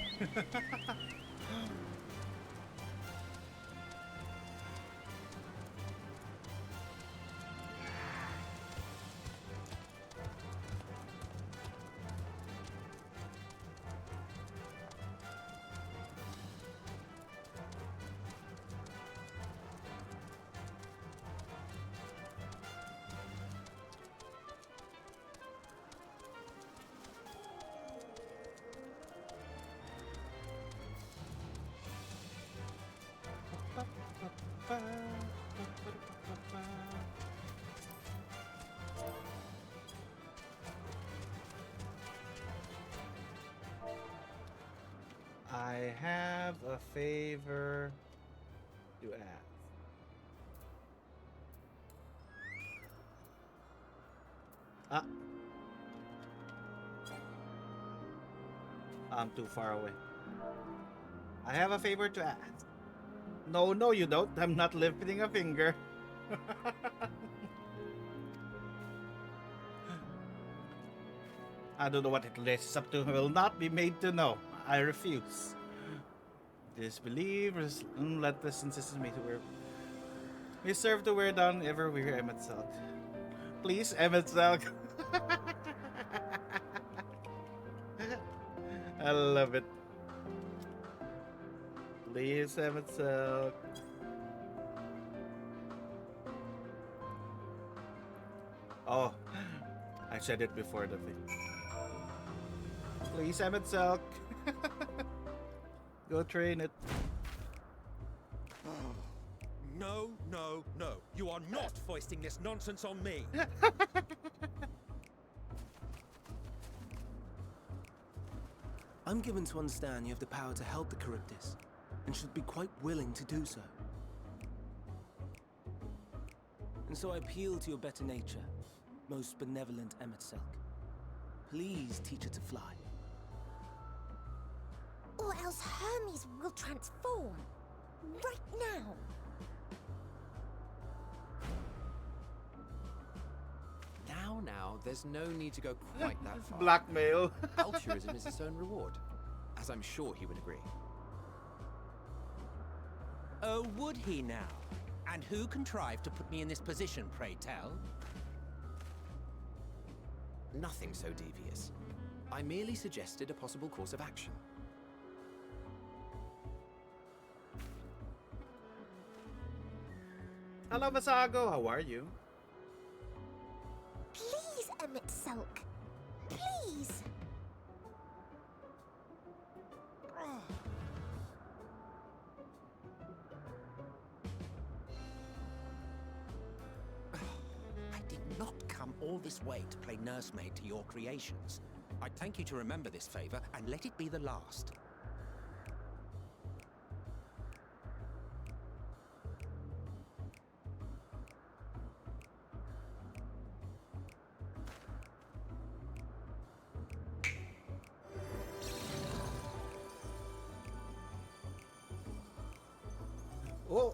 I have a favor to ask. Ah, I'm too far away. I have a favor to ask. No, no, you don't. I'm not lifting a finger. I don't know what it lasts up to. I will not be made to know. I refuse. Disbelieve, relentless insistence me to wear. We serve to wear down ever weary Emmett Selk. Please, Emmett Selk. I love it. Please, Emmett Selk. Oh, I said it before the thing. Please, Emmett Selk. Go train it. No, no, no. You are not foisting this nonsense on me. I'm given to understand you have the power to help the Charybdis, and should be quite willing to do so. And so I appeal to your better nature, most benevolent Emmett Selk. Please teach her to fly. Or else Hermes will transform. Right now. Now, there's no need to go quite that far. Blackmail. Altruism is its own reward, as I'm sure he would agree. Oh, would he now? And who contrived to put me in this position, pray tell? Nothing so devious. I merely suggested a possible course of action. Hello, Masago. How are you? Please, Emmett Selk. Please. I did not come all this way to play nursemaid to your creations. I'd thank you to remember this favor and let it be the last. Oh,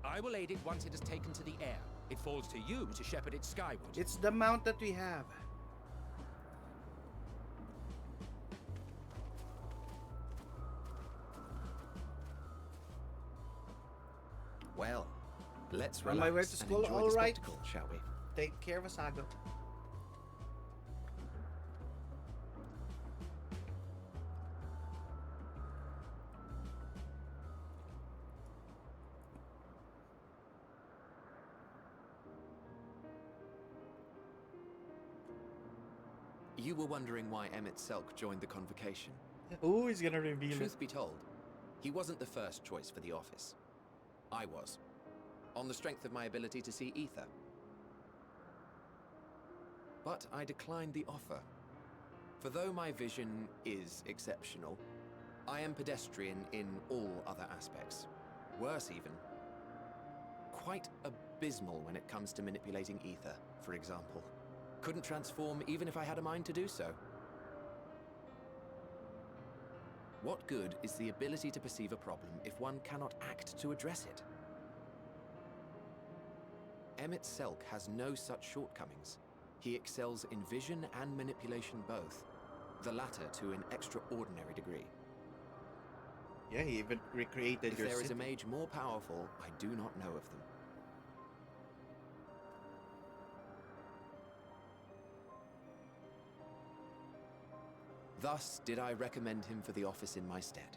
I will aid it once it has taken to the air. It falls to you to shepherd it skyward. it's the mount that we have. Well, let's On my way relax to and school, enjoy all the right. spectacle, shall we? Take care, Masago. You were wondering why Emmett Selk joined the convocation. Oh, he's gonna reveal it. Truth be told, he wasn't the first choice for the office. I was, on the strength of my ability to see ether. But I declined the offer. For though my vision is exceptional, I am pedestrian in all other aspects. Worse even. Quite abysmal when it comes to manipulating ether, for example. Couldn't transform even if I had a mind to do so. What good is the ability to perceive a problem if one cannot act to address it? Emmett Selk has no such shortcomings. He excels in vision and manipulation both, the latter to an extraordinary degree. Yeah, he even recreated If your there is a city. mage more powerful, I do not know of them. Thus did I recommend him for the office in my stead.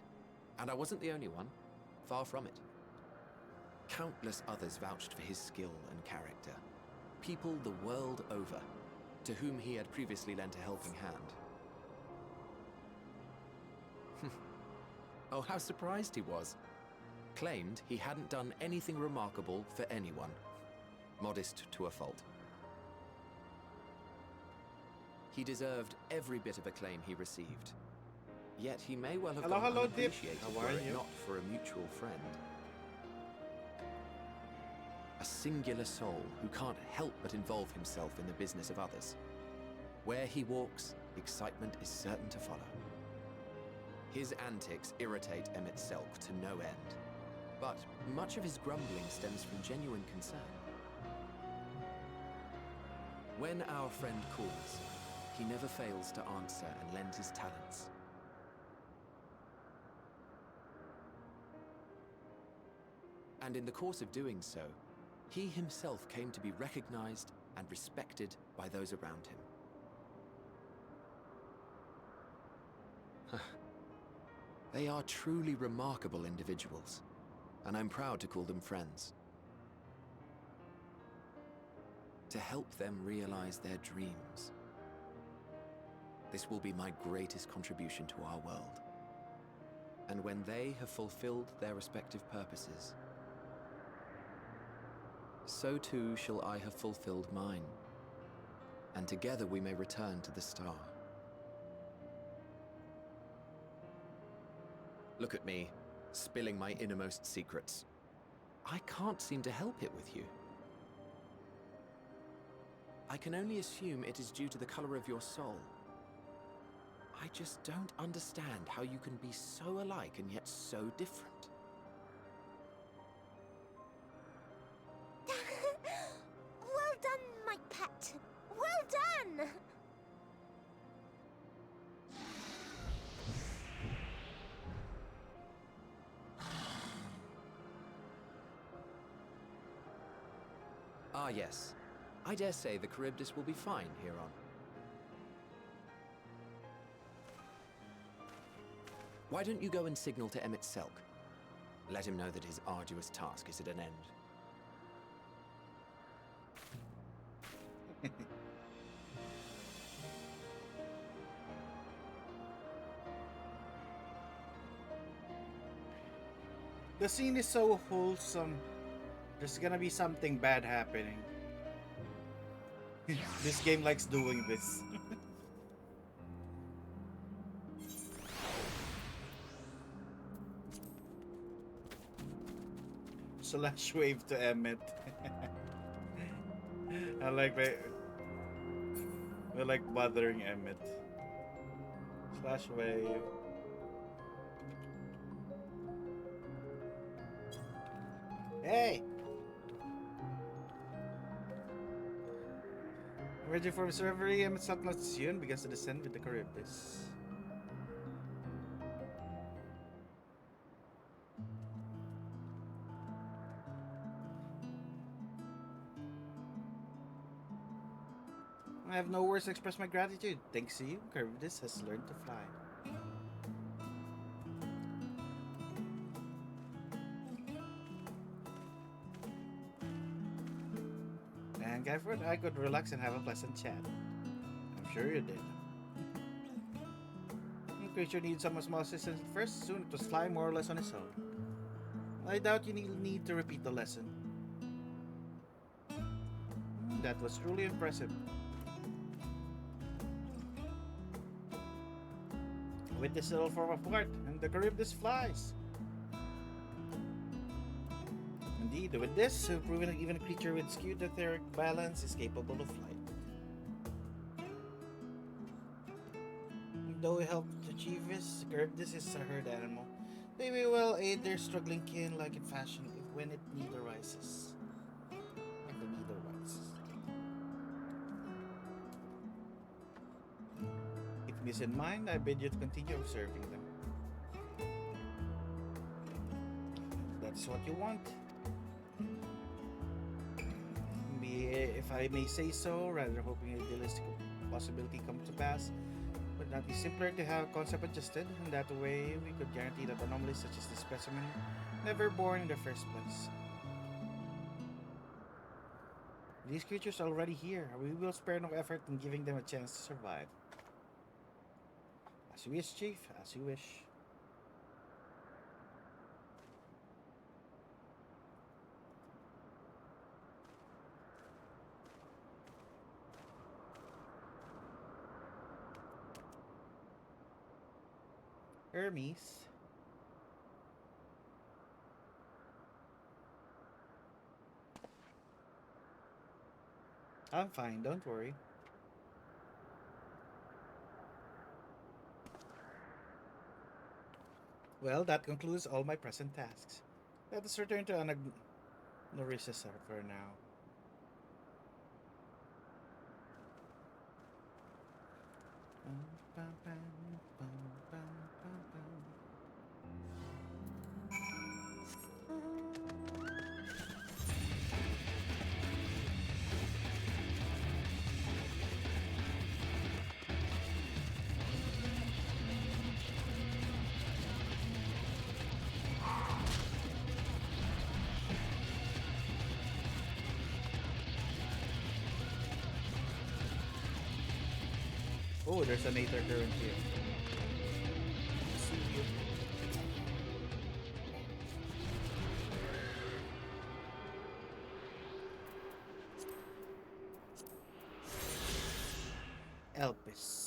And I wasn't the only one. Far from it. Countless others vouched for his skill and character. People the world over, to whom he had previously lent a helping hand. Oh, how surprised he was. Claimed he hadn't done anything remarkable for anyone. Modest to a fault. He deserved every bit of acclaim he received. Yet he may well have Hello, gone hello, Dip. unappreciated How were are it you? not for a mutual friend. A singular soul who can't help but involve himself in the business of others. Where he walks, excitement is certain to follow. His antics irritate Emmett Selk to no end, but much of his grumbling stems from genuine concern. When our friend calls, he never fails to answer and lend his talents. And in the course of doing so, he himself came to be recognized and respected by those around him. They are truly remarkable individuals, and I'm proud to call them friends. To help them realize their dreams. This will be my greatest contribution to our world. And when they have fulfilled their respective purposes, so too shall I have fulfilled mine, and together we may return to the star. Look at me, spilling my innermost secrets. I can't seem to help it with you. I can only assume it is due to the color of your soul. I just don't understand how you can be so alike and yet so different. Well done, my pet. Well done! Ah, yes. I dare say the Charybdis will be fine here on. Why don't you go and signal to Emmett Selk? Let him know that his arduous task is at an end. The scene is so wholesome. There's gonna be something bad happening. This game likes doing this. Slash wave to Emmett. I like bothering Emmett. Slash wave. Hey! Ready for surgery, Emmett's not soon because of the descent with the Charybdis. I have no words to express my gratitude. Thanks to you, Charybdis has learned to fly. And Gafford, I could relax and have a pleasant chat. I'm sure you did. The creature needs some small assistance at first. Soon it was flying more or less on its own. I doubt you need to repeat the lesson. That was truly impressive. With this little form of art, and the Charybdis flies. Indeed, with this, we've proven that even a creature with skewed etheric balance is capable of flight. Though we help to achieve this, Charybdis is a herd animal. They may well aid their struggling kin like in fashion if when it need arises. When the need arises. Keeping this in mind, I bid you to continue observing them. That's what you want. If I may say so, rather hoping a realistic possibility come to pass, would not be simpler to have concept adjusted, and that way we could guarantee that anomalies such as this specimen never born in the first place. These creatures are already here. We will spare no effort in giving them a chance to survive. As you wish, Chief. As you wish. Hermes. I'm fine, don't worry. Well, that concludes all my present tasks. Let us return to Norissa for now. Oh, there's an Aether current here. See you. Elpis.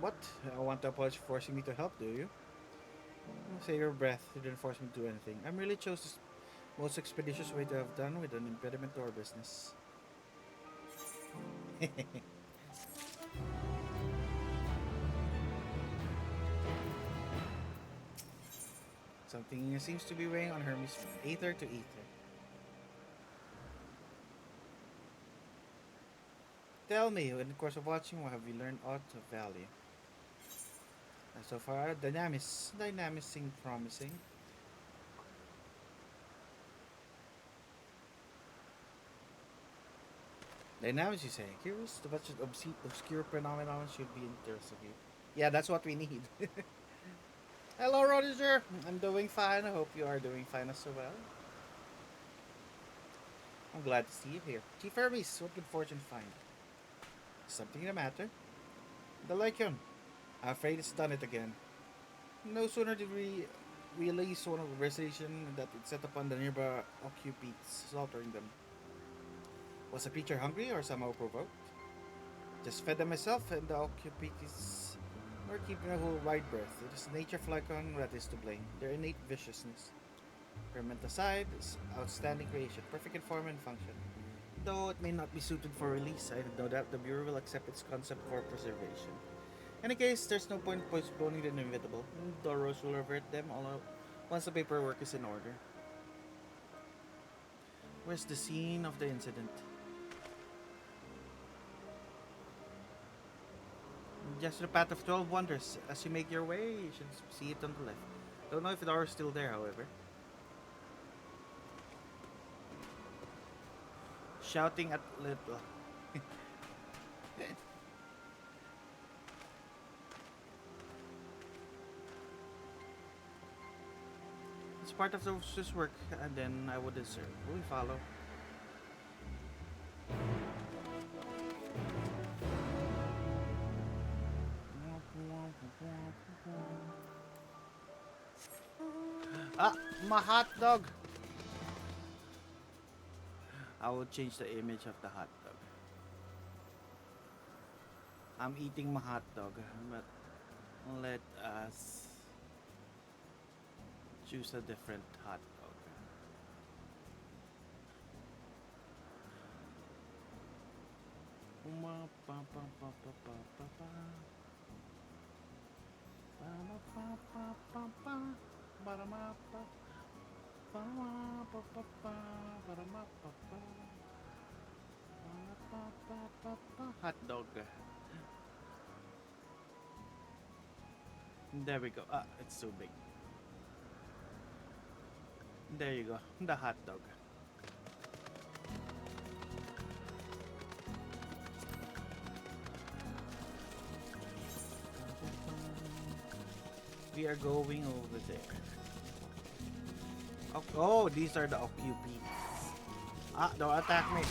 What? I want to apologize for forcing me to help, do you? Save your breath. You didn't force me to do anything. I merely chose the most expeditious way to have done with an impediment to our business. Something seems to be weighing on Hermes from Aether to Ether. Tell me, in the course of watching, what have you learned aught of value? So far, dynamics seem promising. Dynamics, you say? Curious to what obscure phenomenon should be interested you. Yeah, that's what we need. Hello, Roger. I'm doing fine. I hope you are doing fine as well. I'm glad to see you here. Chief Hermes, what good fortune find? Something the matter? The Lycion. I'm afraid it's done it again. No sooner did we release one of the vegetation that it set upon the nearby occupies, slaughtering them. Was the creature hungry or somehow provoked? Just fed them myself, and the occupies were keeping a whole wide berth. It is the nature of Lycon that is to blame, their innate viciousness. Experiment aside, it's outstanding creation, perfect in form and function. Though it may not be suited for release, I have no doubt the Bureau will accept its concept for preservation. In any case, there's no point postponing the inevitable. Doros will revert them all out once the paperwork is in order. Where's the scene of the incident? Just the path of 12 wonders. As you make your way, you should see it on the left. Don't know if the door is still there, however. Shouting at little. It's part of this work, and then I would deserve. We follow. Ah, my hot dog. I will change the image of the hot dog. I'm eating my hot dog, but let us choose a different hot dog. Hot dog. There we go. Ah, it's too big. There you go. The hot dog. We are going over there. Oh, these are the occupies. Ah, don't attack me.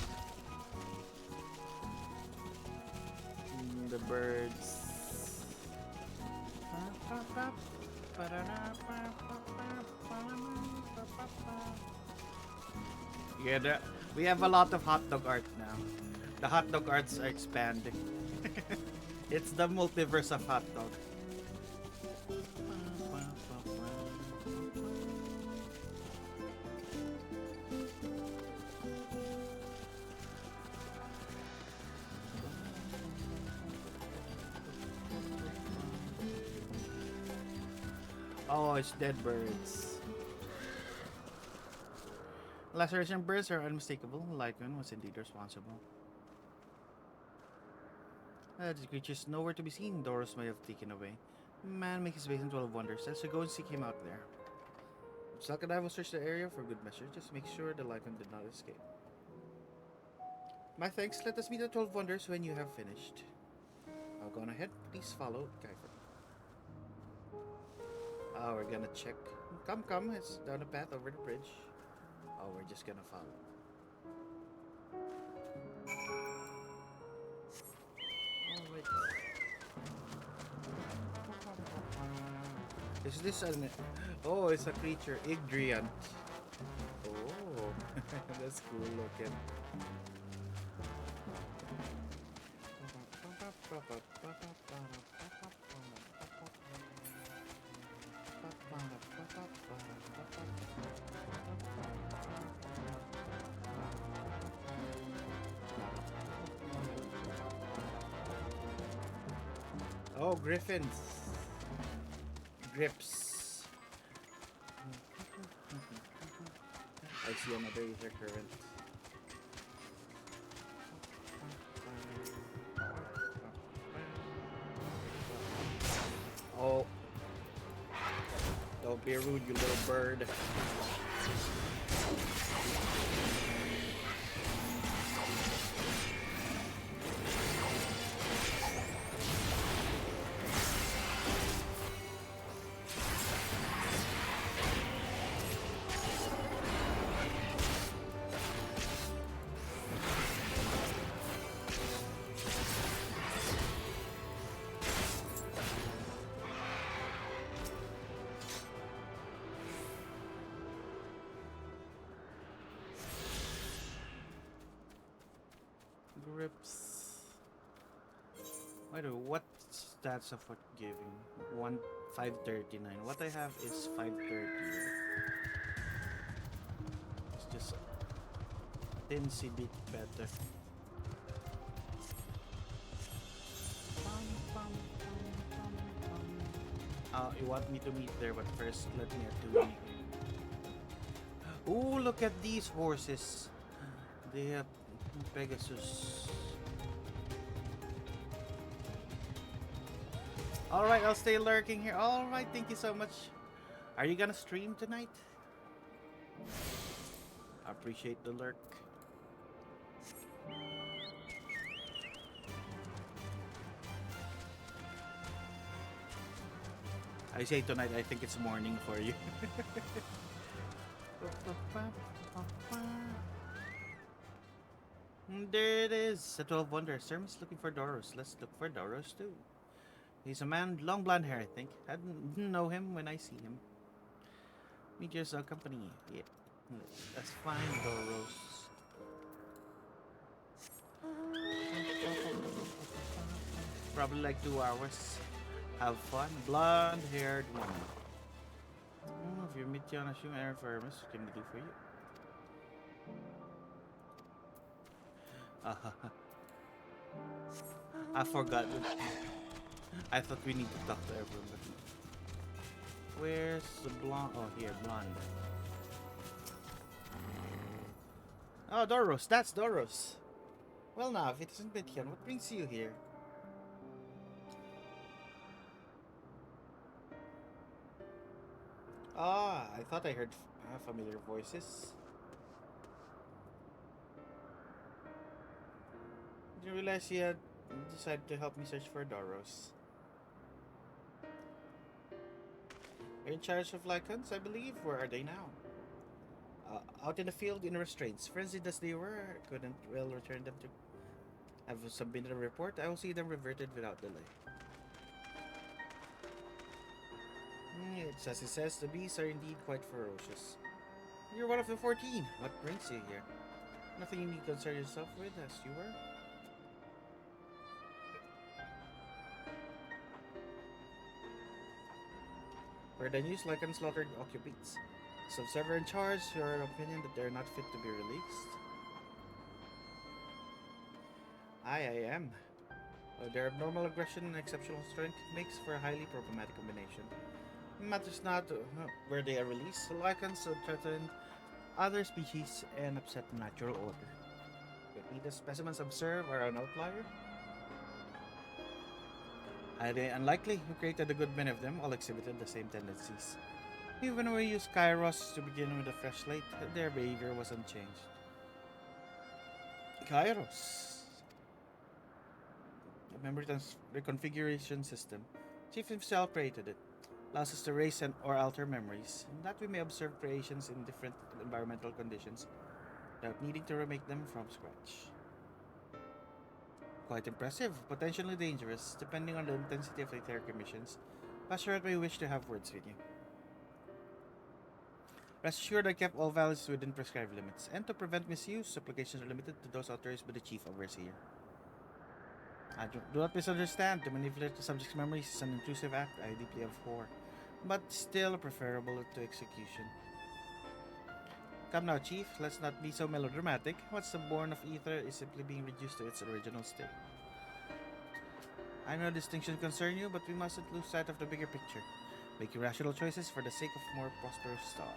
The birds. Yeah, we have a lot of hot dog art now. The hot dog arts are expanding. It's the multiverse of hot dog. Oh, it's dead birds. Laceration birds are unmistakable. Lycan was indeed responsible. The creature's nowhere to be seen. Doros may have taken away. Man makes his base in 12 wonders. Let's go and seek him out there. Salk and I will search the area for good measure. Just make sure the Lycan did not escape. My thanks. Let us meet at 12 wonders when you have finished. I'll go on ahead. Please follow Kyver. Oh, we're gonna check. Come. It's down the path over the bridge. Oh, we're just gonna follow. Oh, wait. Is this an... Oh, it's a creature. Igdriant. Oh, that's cool looking. Oh, griffins. Grips. I see another ether current. Oh. Don't be rude, you little bird. Grips. Wait a minute, what stats of what giving? 539. What I have is 530. It's just a teensy bit better. You want me to meet there, but first let me attune you. Ooh, look at these horses. They have Pegasus. Alright, I'll stay lurking here. Alright, thank you so much. Are you gonna stream tonight? I appreciate the lurk. I say tonight, I think it's morning for you. There it is, the 12 Wonders. Hermes looking for Doros. Let's look for Doros too. He's a man, long blonde hair, I think. I didn't know him when I see him. Meteor's company. Yeah. Let's find Doros. Probably like 2 hours. Have fun. Blonde haired woman. If you meet you on a shoe errand for Hermes, what can we do for you? I forgot. I thought we need to talk to everyone. Where's the blonde? Oh, here, blonde. Oh, Doros. That's Doros. Well, now, if it isn't Mityan, what brings you here? Ah, I thought I heard familiar voices. Didn't realize you had decided to help me search for Doros. You're in charge of Lycans, I believe. Where are they now? Out in the field in restraints. Frenzied as they were, couldn't well return them to have submitted a report. I will see them reverted without delay. It's as it says, the beasts are indeed quite ferocious. You're one of the 14. What brings you here? Nothing you need to concern yourself with, as you were. For the news, Lycan slaughtered occupants. Some server in charge, your opinion that they're not fit to be released? I am. Their abnormal aggression and exceptional strength makes for a highly problematic combination. Matters not where they are released. Lycans threaten other species and upset the natural order. Maybe the specimens observed are an outlier? Highly unlikely. Who created a good many of them all exhibited the same tendencies. Even when we used Kairos to begin with a fresh slate, their behavior was unchanged. Kairos, a memory reconfiguration system. Chief himself created it. Allows us to erase or alter memories, and that we may observe creations in different environmental conditions without needing to remake them from scratch. Quite impressive, potentially dangerous, depending on the intensity of the therapy missions. Passionate may wish to have words with you. Rest assured I kept all values within prescribed limits, and to prevent misuse, applications are limited to those authorized by the Chief Overseer. Do not misunderstand, to manipulate the subject's memories is an intrusive act I deeply abhor, but still preferable to execution. Come now, Chief, let's not be so melodramatic. What's the born of ether is simply being reduced to its original state. I know distinctions concern you, but we mustn't lose sight of the bigger picture. Make rational choices for the sake of a more prosperous star.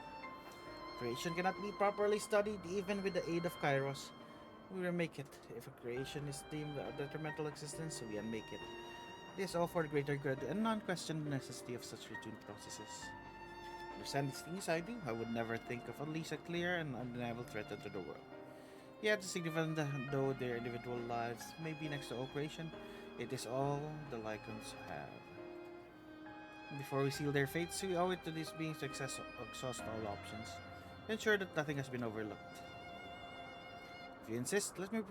Creation cannot be properly studied even with the aid of Kairos. We remake it. If a creation is deemed a detrimental existence, we unmake it. This all for the greater good and non-questioned necessity of such routine processes. Understand these things I do, I would never think of unleash a clear and undeniable threat to the world. Yet, significant though their individual lives may be next to all creation, it is all the Lycans have. Before we seal their fates, we owe it to these beings to exhaust all options, to ensure that nothing has been overlooked. If you insist, let me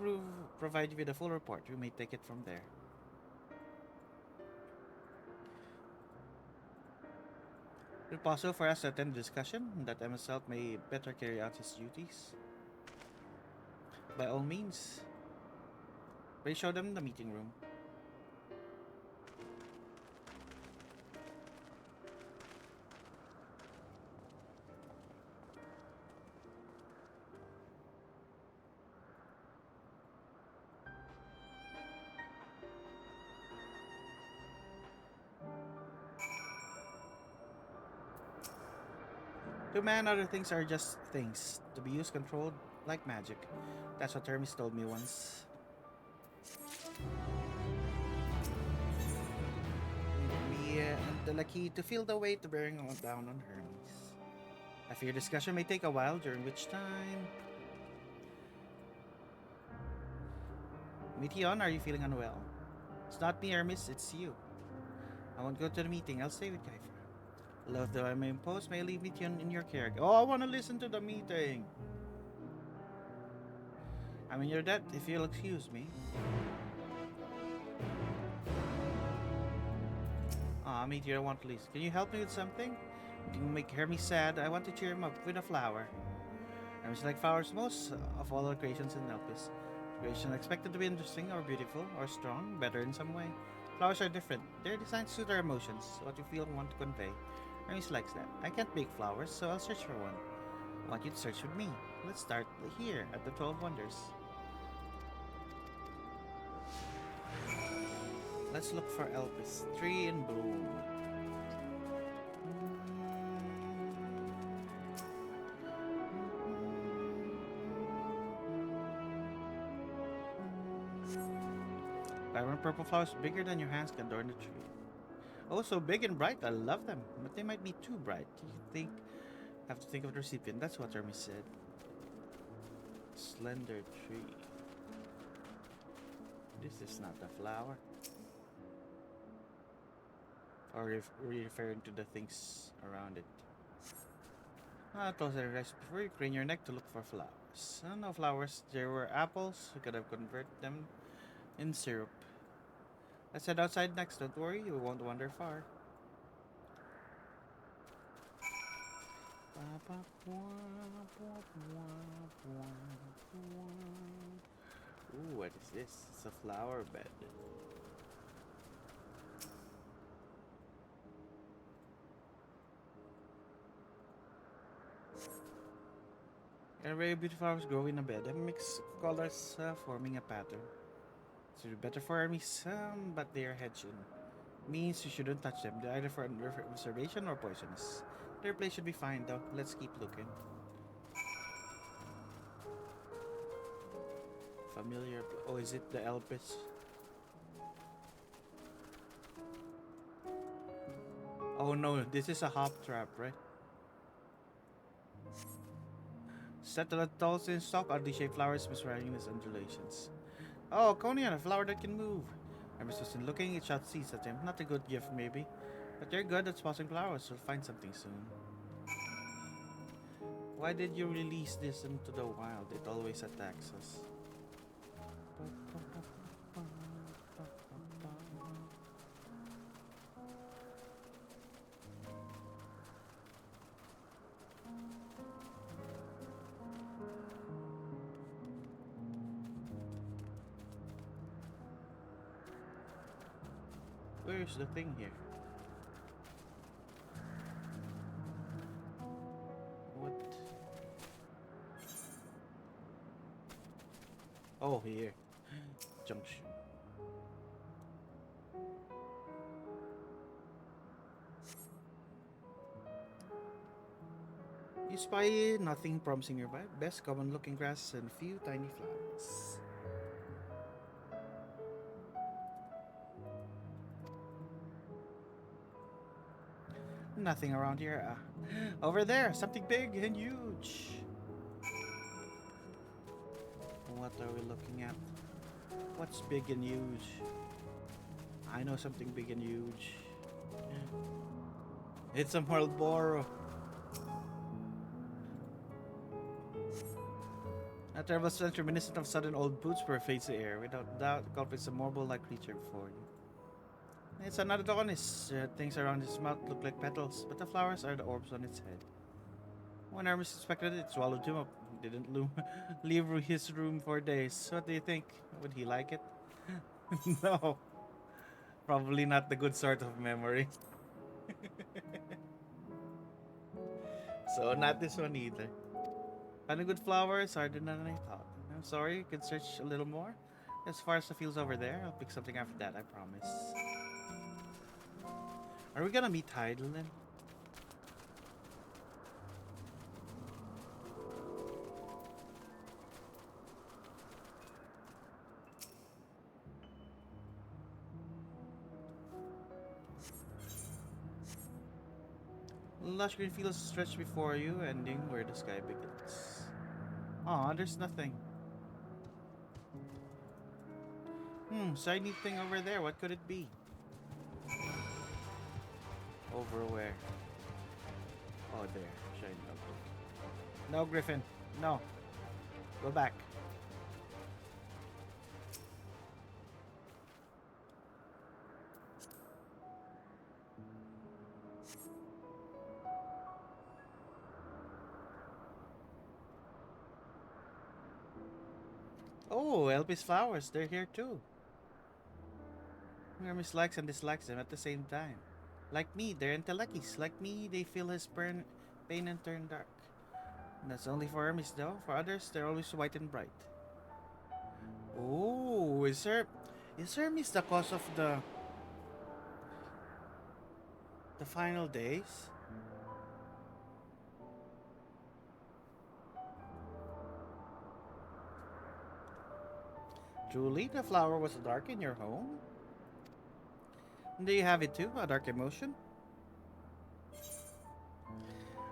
provide you with a full report. We may take it from there. It is possible for us to attend the discussion, that MSL may better carry out his duties. By all means, please show them the meeting room. To man, other things are just things, to be used controlled like magic. That's what Hermes told me once. We the lucky to feel the weight bearing down on Hermes. I fear discussion may take a while, during which time... Meteon, are you feeling unwell? It's not me, Hermes, it's you. I won't go to the meeting, I'll stay with Kaifer. Love that I may impose, may I leave meet you in your care. Oh, I want to listen to the meeting. I'm in your debt, if you'll excuse me. Ah, Meteor, I want to listen. Can you help me with something? You make Hermes sad. I want to cheer him up with a flower. Hermes like flowers most of all the creations in Elpis. Creation expected to be interesting or beautiful or strong, better in some way. Flowers are different. They're designed to suit our emotions, what you feel and want to convey. Hermes likes that. I can't make flowers, so I'll search for one. I want you to search with me. Let's start here at the 12 Wonders. Let's look for Elpis. Tree in bloom. Vibrant purple flowers bigger than your hands can adorn the tree. Oh, so big and bright. I love them, but they might be too bright. Have to think of the recipient. That's what Hermes said. Slender tree. This is not a flower. Or referring to the things around it. Close your eyes before you crane your neck to look for flowers. No flowers. There were apples. We could have converted them in syrup. Let's head outside next. Don't worry, you won't wander far. Ooh, what is this? It's a flower bed. And very beautiful flowers grow in a bed. A mix of colors forming a pattern. So better for Hermes, but they are hedging. Means you shouldn't touch them. They're either for observation or poisonous. Their place should be fine though. Let's keep looking. Familiar. Oh, is it the Elpis? Oh no, this is a hop trap, right? Set to the tall thin stalk, oddly shaped flowers mesmerizing its undulations. Oh, Conian, a flower that can move. I'm just looking, it shot seeds at him. Not a good gift, maybe. But you're good at spotting flowers, we'll find something soon. Why did you release this into the wild? It always attacks us. Where's the thing here? What? Oh, here. Junction. You spy nothing promising nearby. Best common looking grass and a few tiny flowers. Nothing around here. Over there, something big and huge. What are we looking at? What's big and huge? I know something big and huge. It's a Marlboro. A terrible stench reminiscent of sudden old boots pervades the air. Without doubt, the culprit is a marble-like creature before you. It's another Adonis. Things around his mouth look like petals, but the flowers are the orbs on its head. When Hermes suspected it, swallowed him up. Didn't leave his room for days. What do you think? Would he like it? No. Probably not the good sort of memory. So not this one either. Finding good flowers harder than I thought. I'm sorry, you can search a little more. As far as the fields over there, I'll pick something after that, I promise. Are we gonna meet Heidelin? Lush green fields stretch before you, ending where the sky begins. Aw, there's nothing. Shiny thing over there. What could it be? Over where? Oh, there. Shiny. Okay. No, Griffin. No. Go back. Oh, Elby's flowers. They're here too. Hermes likes and dislikes them at the same time. Like me, they're intellecties. Like me, they feel his pain and turn dark. And that's only for Hermes though. For others, they're always white and bright. Oh, is Hermes the cause of the final days? Truly, the flower was dark in your home? Do you have it too, a dark emotion?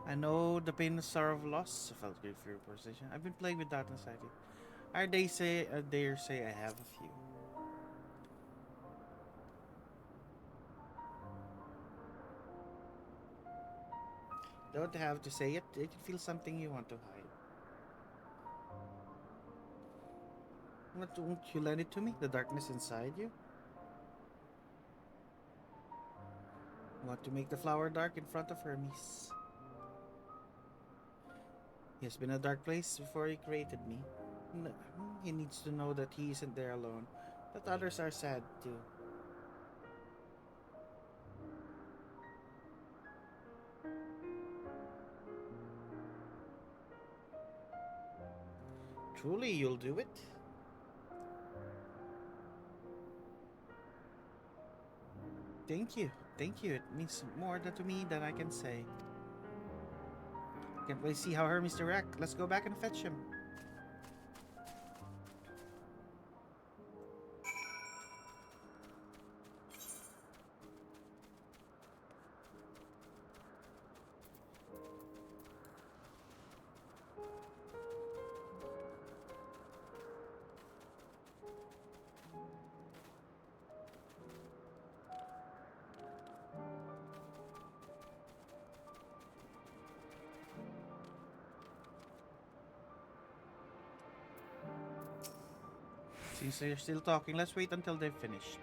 I know the pain and sorrow of loss. I felt great for your position. I've been playing with that anxiety. I dare say I have a few. Don't have to say it. It can feel something you want to hide. But won't you lend it to me? The darkness inside you? Want to make the flower dark in front of Hermes. He has been a dark place before he created me. He needs to know that he isn't there alone. That others are sad too. Truly, you'll do it? Thank you. Thank you. It means more to me than I can say. Can't wait to see how Hermes react. Let's go back and fetch him. Since they're still talking, let's wait until they've finished.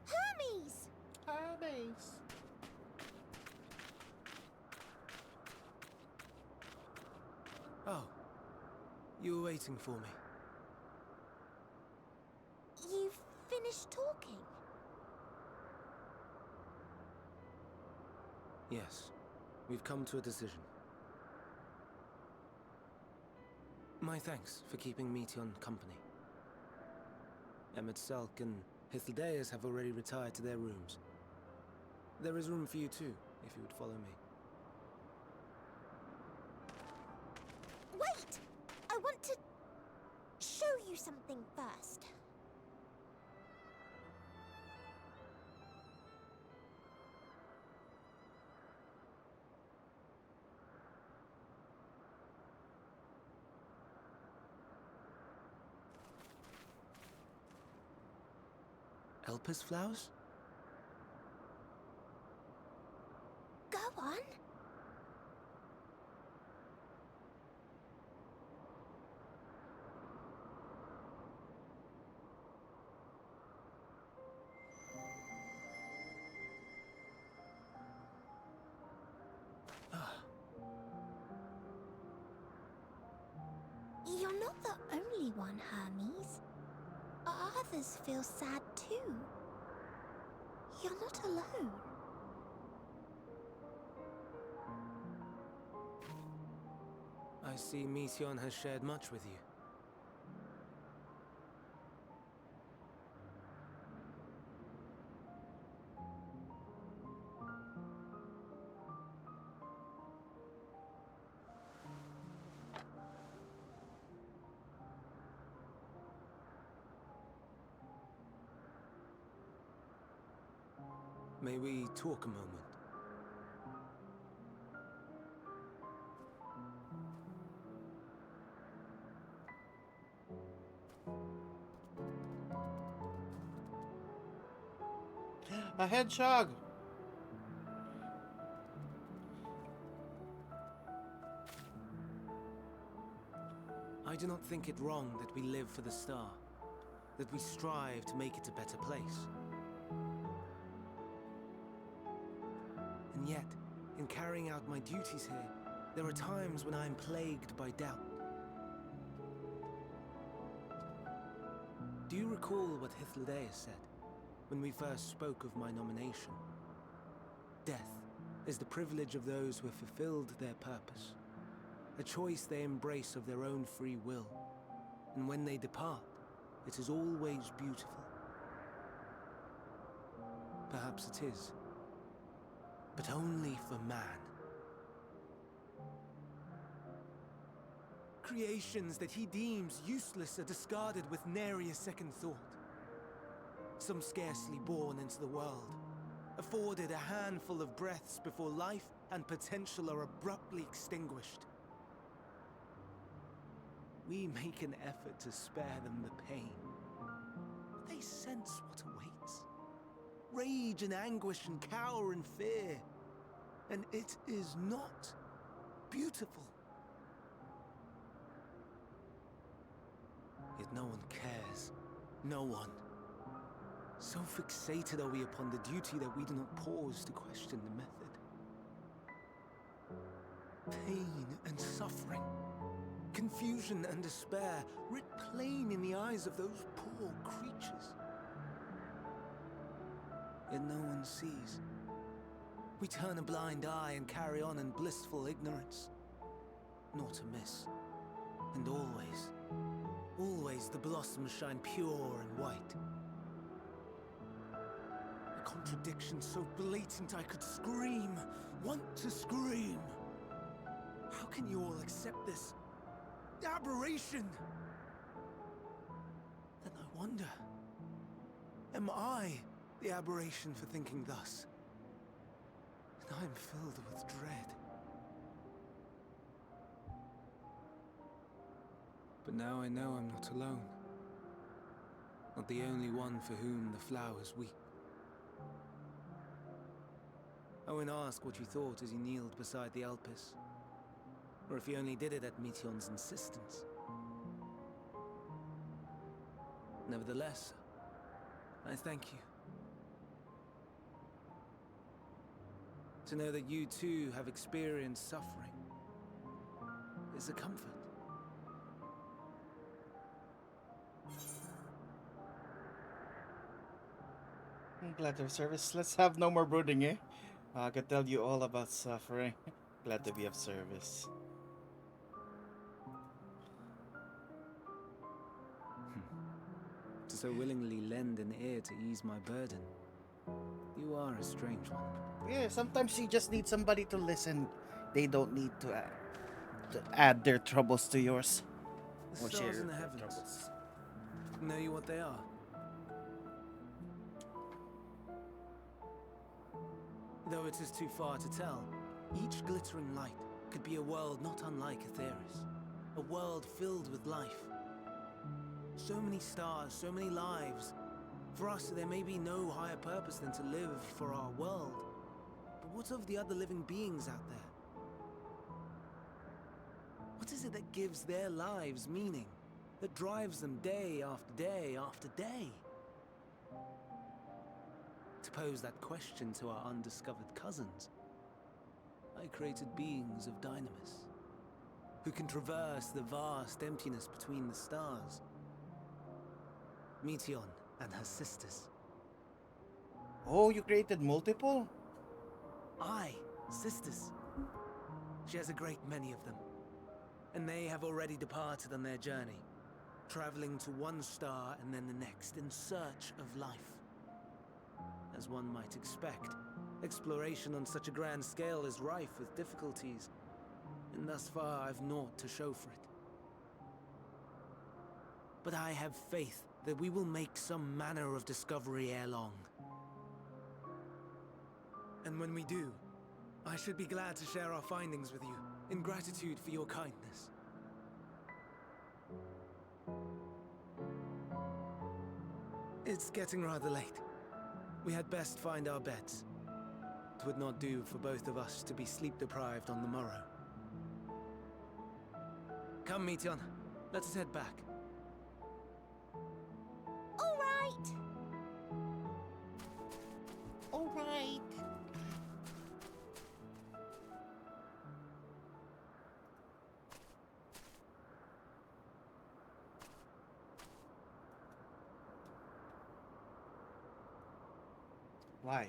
Hermes! Hermes! Oh, you were waiting for me. You've finished talking? Yes, we've come to a decision. My thanks for keeping Meteon company. Emmett Selk and Hythlodaeus have already retired to their rooms. There is room for you too, if you would follow me. Wait! I want to show you something first. Elpis flowers? Go on. You're not the only one, Hermes. Others feel sad too. You're not alone. I see Meteon has shared much with you. May we talk a moment? A hedgehog! I do not think it wrong that we live for the star, that we strive to make it a better place. And yet, in carrying out my duties here, there are times when I am plagued by doubt. Do you recall what Hythlodaeus said when we first spoke of my nomination? Death is the privilege of those who have fulfilled their purpose, a choice they embrace of their own free will, and when they depart, it is always beautiful. Perhaps it is, but only for man. Creations that he deems useless are discarded with nary a second thought. Some scarcely born into the world, afforded a handful of breaths before life and potential are abruptly extinguished. We make an effort to spare them the pain. They sense what awaits. Rage and anguish and cower and fear. And it is not beautiful. Yet no one cares. No one. So fixated are we upon the duty that we do not pause to question the method. Pain and suffering, confusion and despair, writ plain in the eyes of those poor creatures. Yet no one sees. We turn a blind eye and carry on in blissful ignorance. Not amiss. And always, always the blossoms shine pure and white. A contradiction so blatant I could scream, want to scream. How can you all accept this aberration? Then I wonder, am I the aberration for thinking thus? And I am filled with dread. But now I know I'm not alone. Not the only one for whom the flowers weep. I won't ask what you thought as you kneeled beside the Alpes, or if you only did it at Meteon's insistence. Nevertheless, I thank you. To know that you too have experienced suffering is a comfort. I'm glad to have service. Let's have no more brooding, eh? I can tell you all about suffering. Glad to be of service. To so willingly lend an ear to ease my burden. You are a strange one. Yeah, sometimes you just need somebody to listen. They don't need to add their troubles to yours. The Or stars share in the their heavens. troubles. Know you what they are? Though it is too far to tell, each glittering light could be a world not unlike Aetheris. A world filled with life. So many stars, so many lives. For us, there may be no higher purpose than to live for our world. But what of the other living beings out there? What is it that gives their lives meaning? That drives them day after day after day? To pose that question to our undiscovered cousins, I created beings of Dynamis, who can traverse the vast emptiness between the stars. Meteon and her sisters. Oh, you created multiple? Aye, sisters. She has a great many of them. And they have already departed on their journey, traveling to one star and then the next in search of life. As one might expect, exploration on such a grand scale is rife with difficulties, and thus far I've naught to show for it. But I have faith that we will make some manner of discovery ere long. And when we do, I should be glad to share our findings with you, in gratitude for your kindness. It's getting rather late. We had best find our beds. It would not do for both of us to be sleep-deprived on the morrow. Come, Meteon. Let us head back. All right. All right. Why?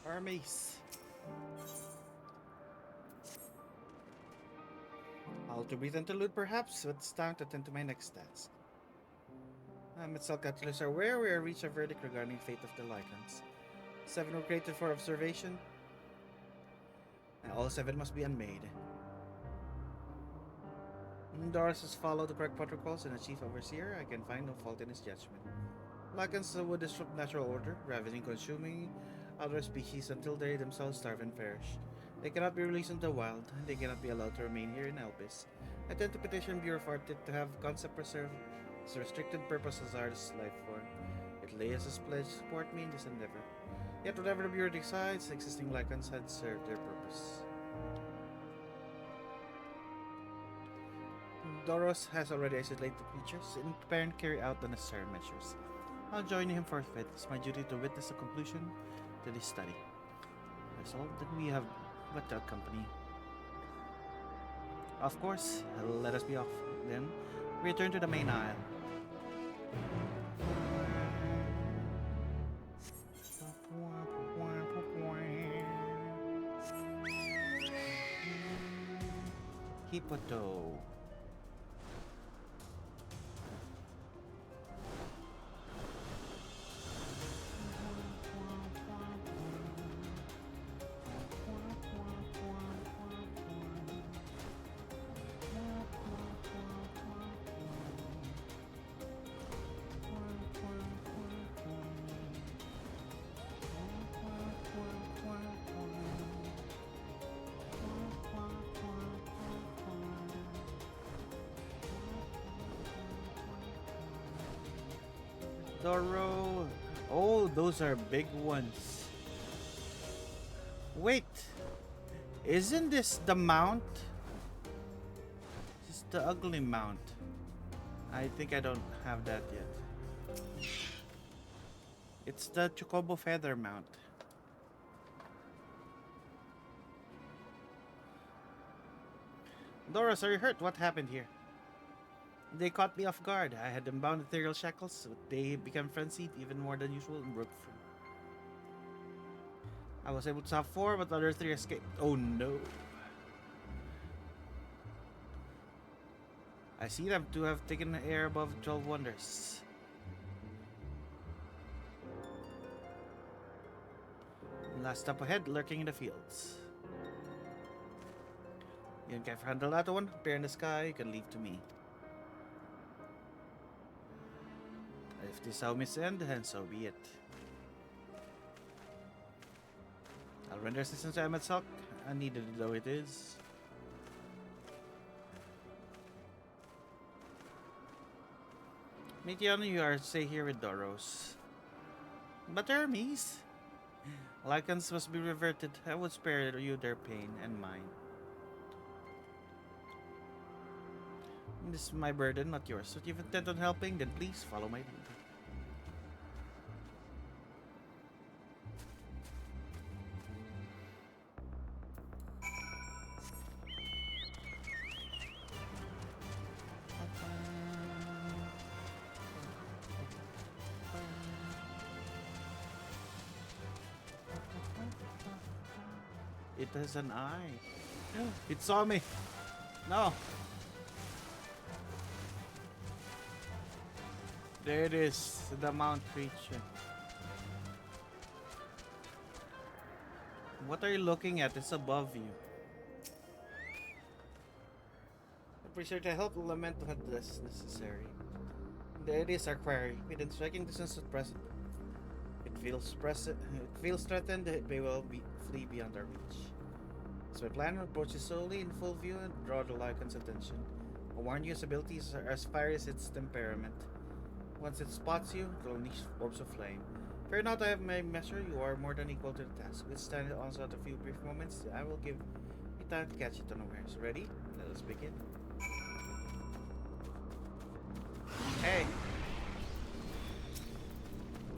Armies. I'll to breathe and to loot perhaps, but it's time to attend to my next task. Itself catalysts are where we are reached a verdict regarding fate of the Lycans. 7 were created for observation, and all 7 must be unmade. Doris has followed the correct protocols, and the Chief Overseer, I can find no fault in his judgment. Lycans would disrupt natural order, ravaging, consuming other species until they themselves starve and perish. They cannot be released into the wild, and they cannot be allowed to remain here in Elpis. I tend to petition Bureau of Art to have concept preserved its restricted purpose as artist's life form. It lays as pledge to support me in this endeavor. Yet whatever the Bureau decides, existing Lycans had served their purpose. Doros has already isolated the creatures and preparing to carry out the necessary measures. I'll join him forthwith. It's my duty to witness the conclusion to this study. Resolved that we have but company. Of course, let us be off. Then, return to the main aisle. Hippodo. Doro. Oh, those are big ones. Wait. Isn't this the mount? This is the ugly mount. I think I don't have that yet. It's the Chocobo Feather mount. Doris, are you hurt? What happened here? They caught me off guard. I had them bound in ethereal shackles, but they became frenzied even more than usual and broke free. I was able to stop 4, but the other 3 escaped. Oh no. I see them to have taken the air above 12 wonders. Last up ahead, lurking in the fields. You can handle that one. Appear in the sky, you can leave to me. If this is how we end, then so be it. I'll render assistance to Emetsock, unneeded though it is. Meteon, you are stay here with Doros. But Hermes, Lycans must be reverted. I would spare you their pain and mine. This is my burden, not yours. So if you intend on helping, then please follow my lead. It has an eye. It saw me. No. There it is, the mount creature. What are you looking at? It's above you. Pretty sure to help lament what is necessary. It is our quarry, within striking distance at present. It feels threatened, it may well flee beyond our reach. So my plan approaches slowly in full view and draw the Lycan's attention. I warn you, its abilities are as fiery as its temperament. Once it spots you, it will unleash orbs of flame. Fear not, I have my measure, you are more than equal to the task. Withstand it onslaught a few brief moments, I will give you time to catch it unawares. Ready? Let us begin. Hey!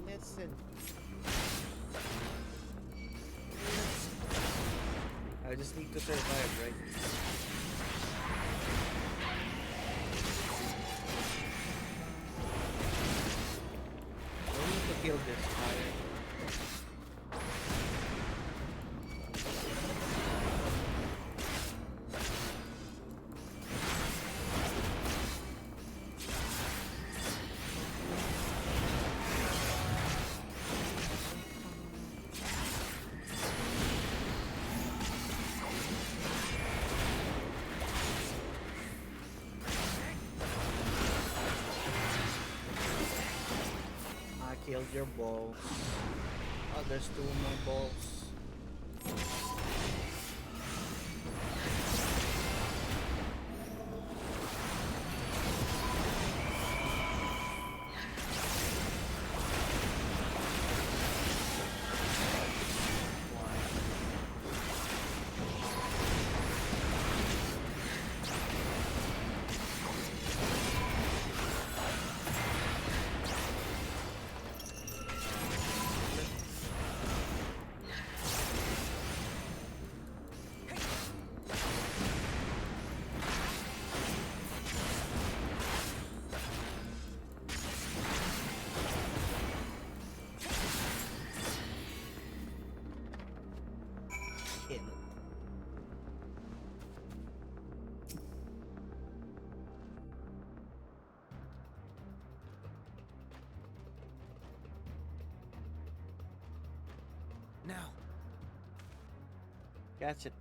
Listen. I just need to survive, right? I need to kill this fire. Killed your ball. Oh, there's 2 more balls. Kill. Now. Catch it.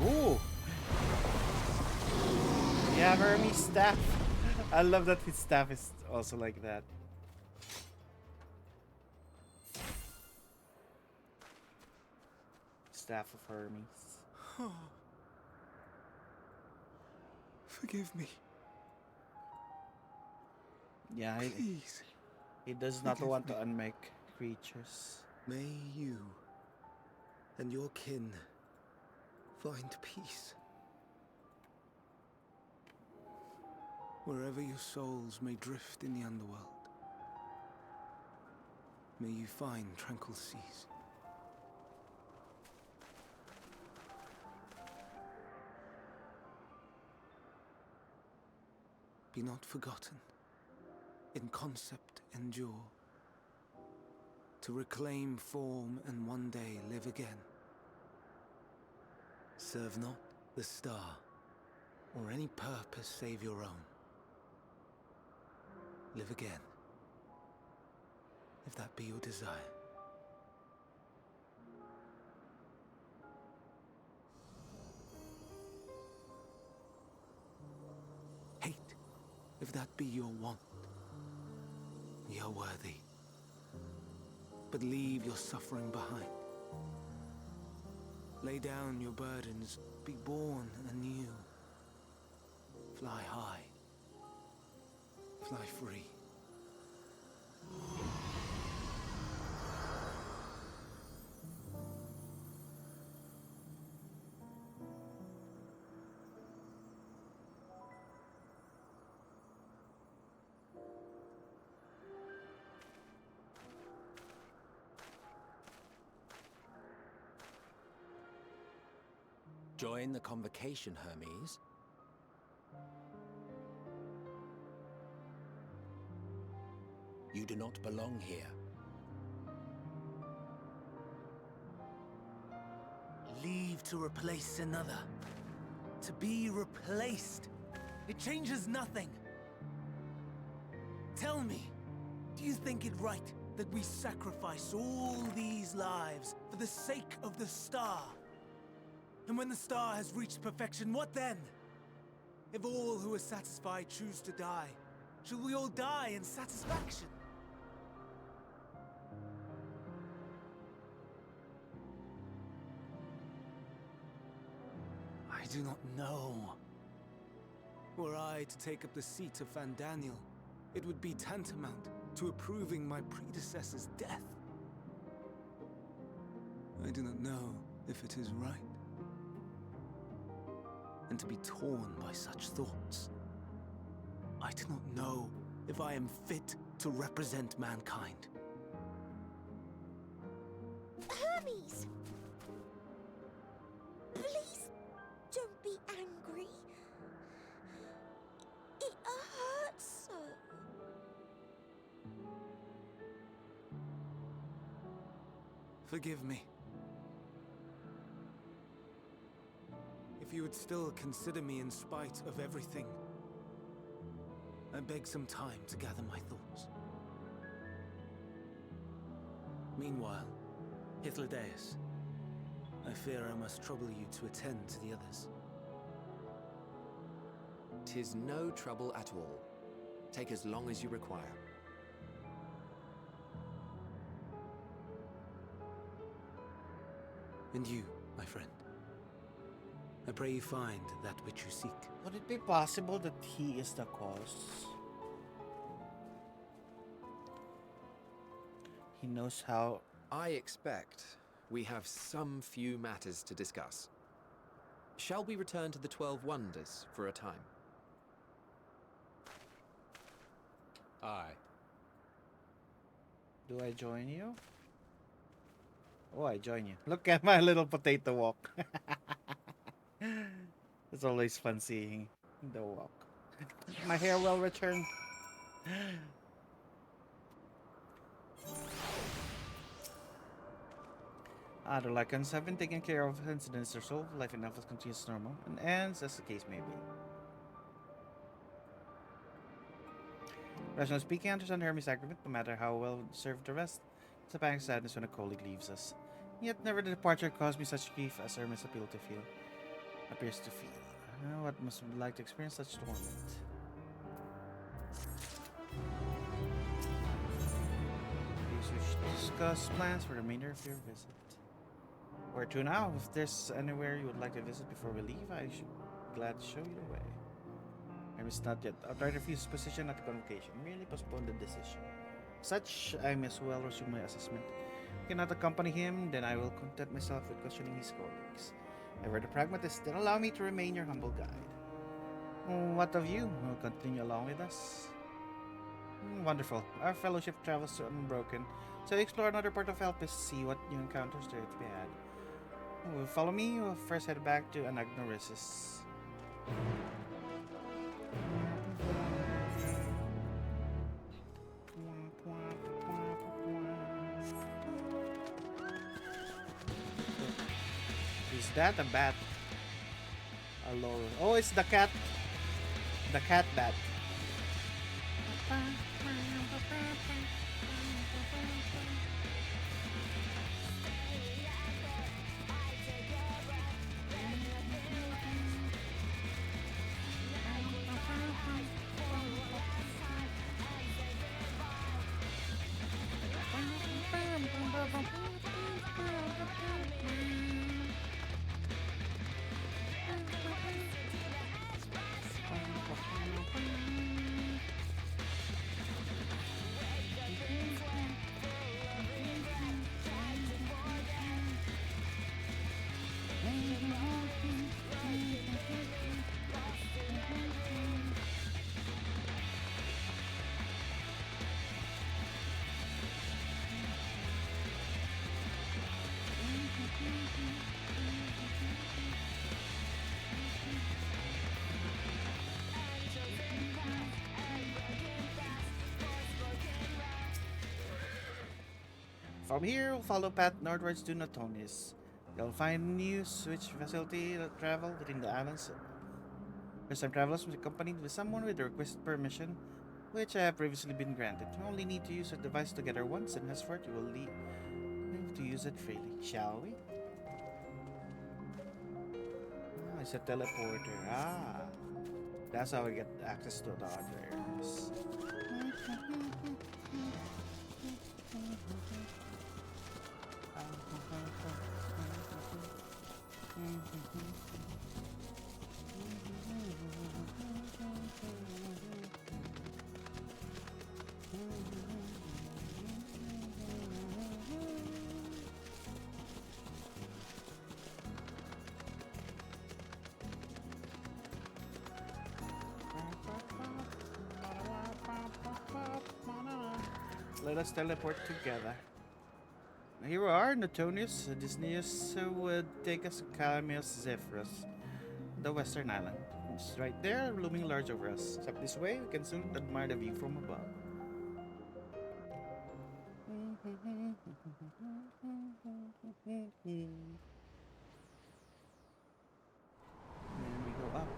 Ooh! Yeah, Hermes staff. I love that his staff is also like that. Staff of Hermes. Forgive me. Yeah, Please. he does not Forgive want me. to unmake creatures. May you and your kin find peace. Wherever your souls may drift in the underworld, may you find tranquil seas. Be not forgotten. In concept endure. To reclaim form and one day live again. Serve not the star, or any purpose save your own. Live again, if that be your desire. Hate, if that be your want. Ye are worthy. But leave your suffering behind. Lay down your burdens, be born anew. Fly high, fly free. Join the convocation, Hermes. You do not belong here. Leave to replace another. To be replaced. It changes nothing. Tell me, do you think it right that we sacrifice all these lives for the sake of the star? And when the star has reached perfection, what then? If all who are satisfied choose to die, shall we all die in satisfaction? I do not know. Were I to take up the seat of Van Daniel, it would be tantamount to approving my predecessor's death. I do not know if it is right. And to be torn by such thoughts, I do not know if I am fit to represent mankind. Hermes! Please don't be angry. It hurts so. Forgive me. If you would still consider me in spite of everything, I beg some time to gather my thoughts. Meanwhile, Hythlodaeus, I fear I must trouble you to attend to the others. 'Tis no trouble at all. Take as long as you require. And you, my friend, I pray you find that which you seek. Would it be possible that he is the cause? He knows how. I expect we have some few matters to discuss. Shall we return to the 12 Wonders for a time? Aye. Do I join you? Oh, I join you. Look at my little potato walk. It's always fun seeing the walk. My hair will return. Other Lycans have been taken care of, incidents are solved, life in Alpha continues normal, and ends as the case may be. Rationally speaking, I understand Hermes' agreement, no matter how well served the rest. It's a pang of sadness when a colleague leaves us. Yet never the departure caused me such grief as Hermes appears to feel. What must it be like to experience such torment? Please wish to discuss plans for the remainder of your visit. Where to now? If there's anywhere you would like to visit before we leave, I should be glad to show you the way. Hermes not yet outright refused position at the convocation, merely postponed the decision. Such, I may as well resume my assessment. If I cannot accompany him, then I will content myself with questioning his colleagues. Ever the pragmatist, then allow me to remain your humble guide. What of you? Will continue along with us? Wonderful. Our fellowship travels unbroken, so explore another part of Elpis, see what new encounters there to be had. Follow me. We'll first head back to Anagnorisis. Is that a bat? A lore. Oh, it's the cat. The cat bat. From here, we'll follow path northwards to Notonis. You'll find a new switch facility that travel within the islands. First-time travelers must be accompanied with someone with the requested permission, which I have previously been granted. You only need to use a device together once, and henceforth you will leave to use it freely. Shall we? it's a teleporter. Ah, that's how we get access to the others. Let us teleport together. Here we are, Notonius. This news would take us to Camios Zephyrus, the western island. It's right there, looming large over us. Except this way, we can soon admire the view from above. Then we go up.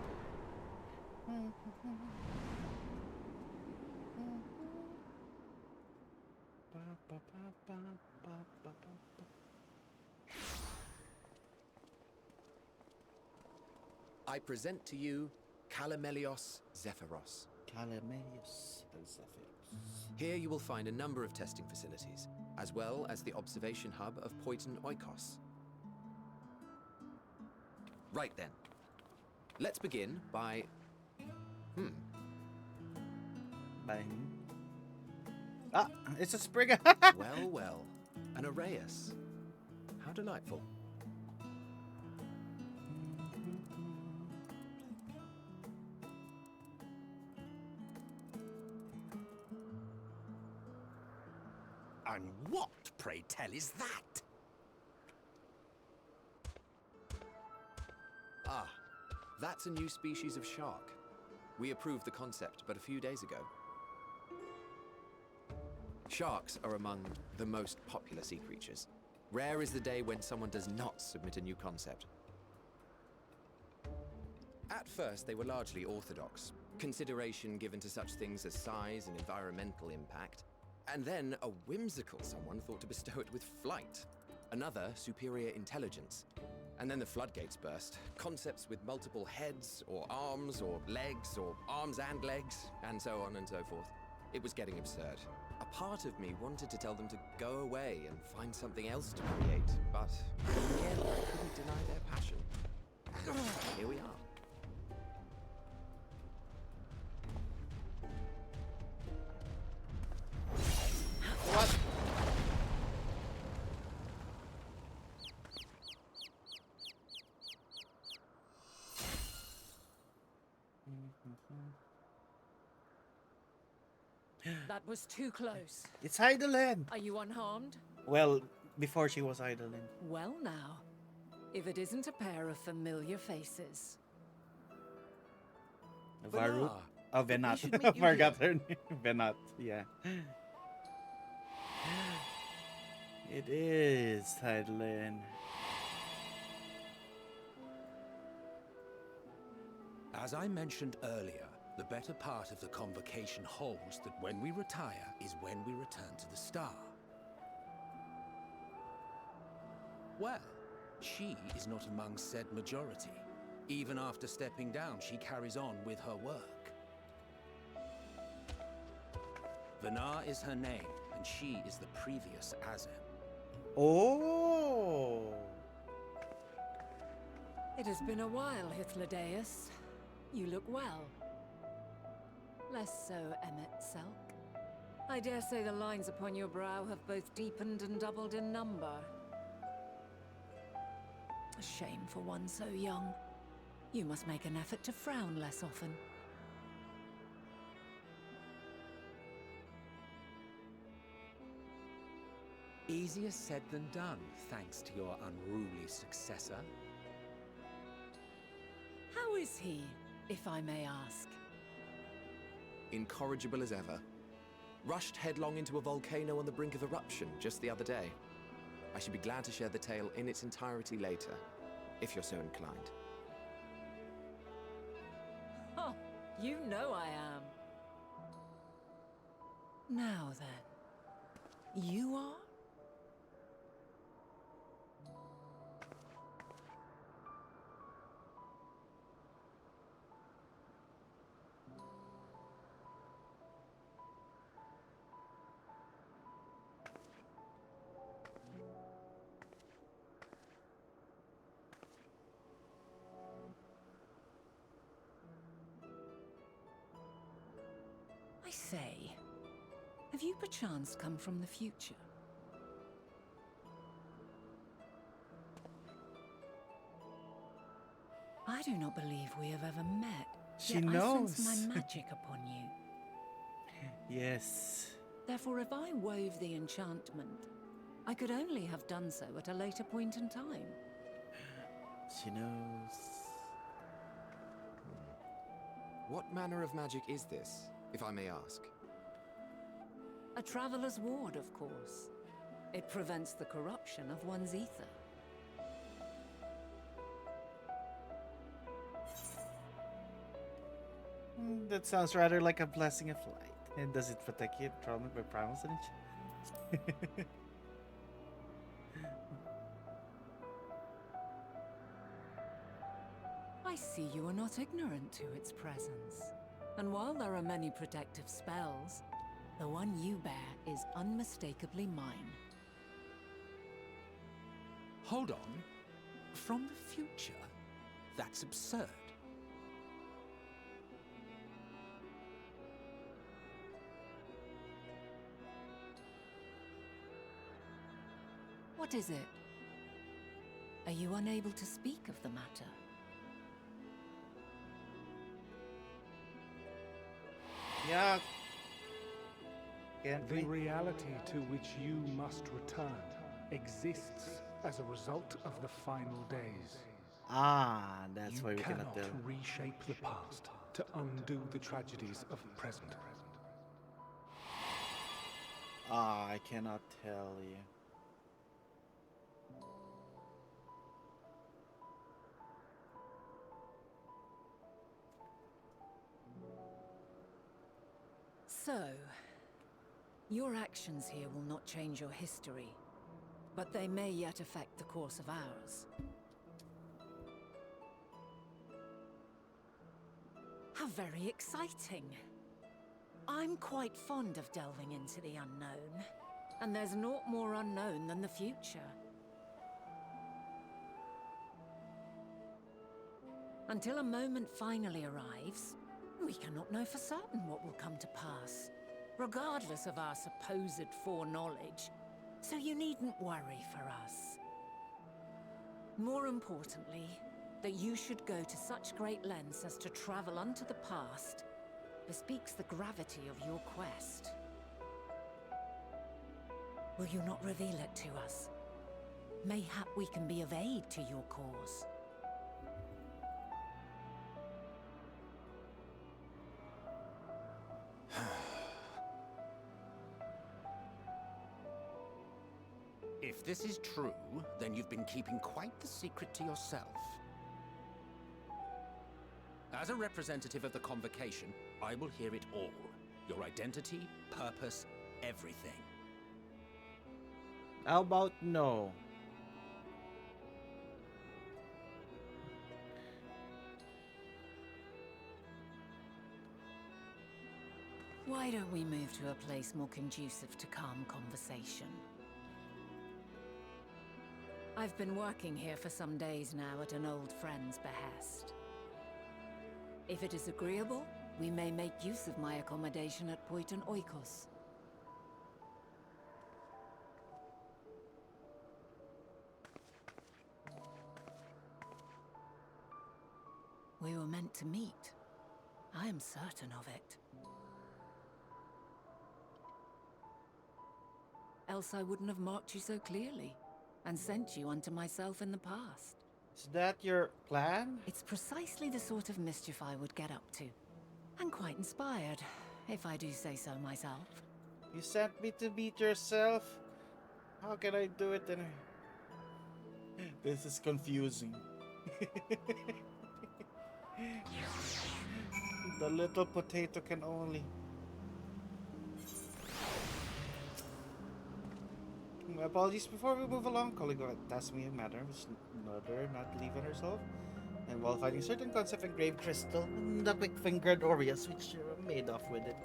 I present to you Calamelios Zephyros. Calamelius Zephyrus. Here you will find a number of testing facilities, as well as the observation hub of Poiton Oikos. Right then. Let's begin by... Bye. Ah, it's a sprig. Well, well. An Arrayus. How delightful. And what, pray tell, is that? Ah, that's a new species of shark. We approved the concept but a few days ago. Sharks are among the most popular sea creatures. Rare is the day when someone does not submit a new concept. At first, they were largely orthodox, consideration given to such things as size and environmental impact, and then a whimsical someone thought to bestow it with flight, another superior intelligence. And then the floodgates burst. Concepts with multiple heads, or arms and legs, and so on and so forth. It was getting absurd. A part of me wanted to tell them to go away and find something else to create, but in the end, I couldn't deny their passion. And here we are. What? That was too close. It's Heidelin. Are you unharmed? Well, before she was Heidelin. Well now, if it isn't a pair of familiar faces. Varut. Oh, Venat. should meet you Forgot her name. Venat, yeah. It is Heidelin. As I mentioned earlier, the better part of the convocation holds that when we retire is when we return to the star. Well, she is not among said majority. Even after stepping down, she carries on with her work. Vanar is her name, and she is the previous Azen. Oh. It has been a while, Hythlodaeus. You look well. Less so, Emmet Selk. I dare say the lines upon your brow have both deepened and doubled in number. A shame for one so young. You must make an effort to frown less often. Easier said than done, thanks to your unruly successor. How is he, if I may ask? Incorrigible as ever. Rushed headlong into a volcano on the brink of eruption just the other day. I should be glad to share the tale in its entirety later, if you're so inclined. Oh, you know I am. Now then, you are? say, have you perchance come from the future? I do not believe we have ever met. She yet knows. I sense my magic upon you. Yes. Therefore, if I wove the enchantment, I could only have done so at a later point in time. She knows. What manner of magic is this, if I may ask? A traveler's ward, of course. It prevents the corruption of one's ether. That sounds rather like a blessing of light. And does it protect you from it by primal energy? I see you are not ignorant to its presence. And while there are many protective spells, the one you bear is unmistakably mine. Hold on. From the future? That's absurd. What is it? Are you unable to speak of the matter? Yeah. Can't The we? reality to which you must return exists as a result of the final days. Ah, that's why You we cannot cannot tell. reshape the past to undo the tragedies of the present. Ah, I cannot tell you. So, your actions here will not change your history, but they may yet affect the course of ours. How very exciting! I'm quite fond of delving into the unknown, and there's naught more unknown than the future. Until a moment finally arrives, we cannot know for certain what will come to pass, regardless of our supposed foreknowledge, so you needn't worry for us. More importantly, that you should go to such great lengths as to travel unto the past bespeaks the gravity of your quest. Will you not reveal it to us? Mayhap we can be of aid to your cause. If this is true, then you've been keeping quite the secret to yourself. As a representative of the Convocation, I will hear it all. Your identity, purpose, everything. How about no? Why don't we move to a place more conducive to calm conversation? I've been working here for some days now at an old friend's behest. If it is agreeable, we may make use of my accommodation at Poiton Oikos. We were meant to meet. I am certain of it. Else I wouldn't have marked you so clearly, and sent you unto myself in the past. Is that your plan? It's precisely the sort of mischief I would get up to. And quite inspired, if I do say so myself. You sent me to beat yourself? How can I do it then? This is confusing. The little potato can only. My apologies. Before we move along, Caligula tasked me a matter which another not leave unresolved. And while finding certain concept engraved crystal, and the quick-fingered Aureus which made off with it.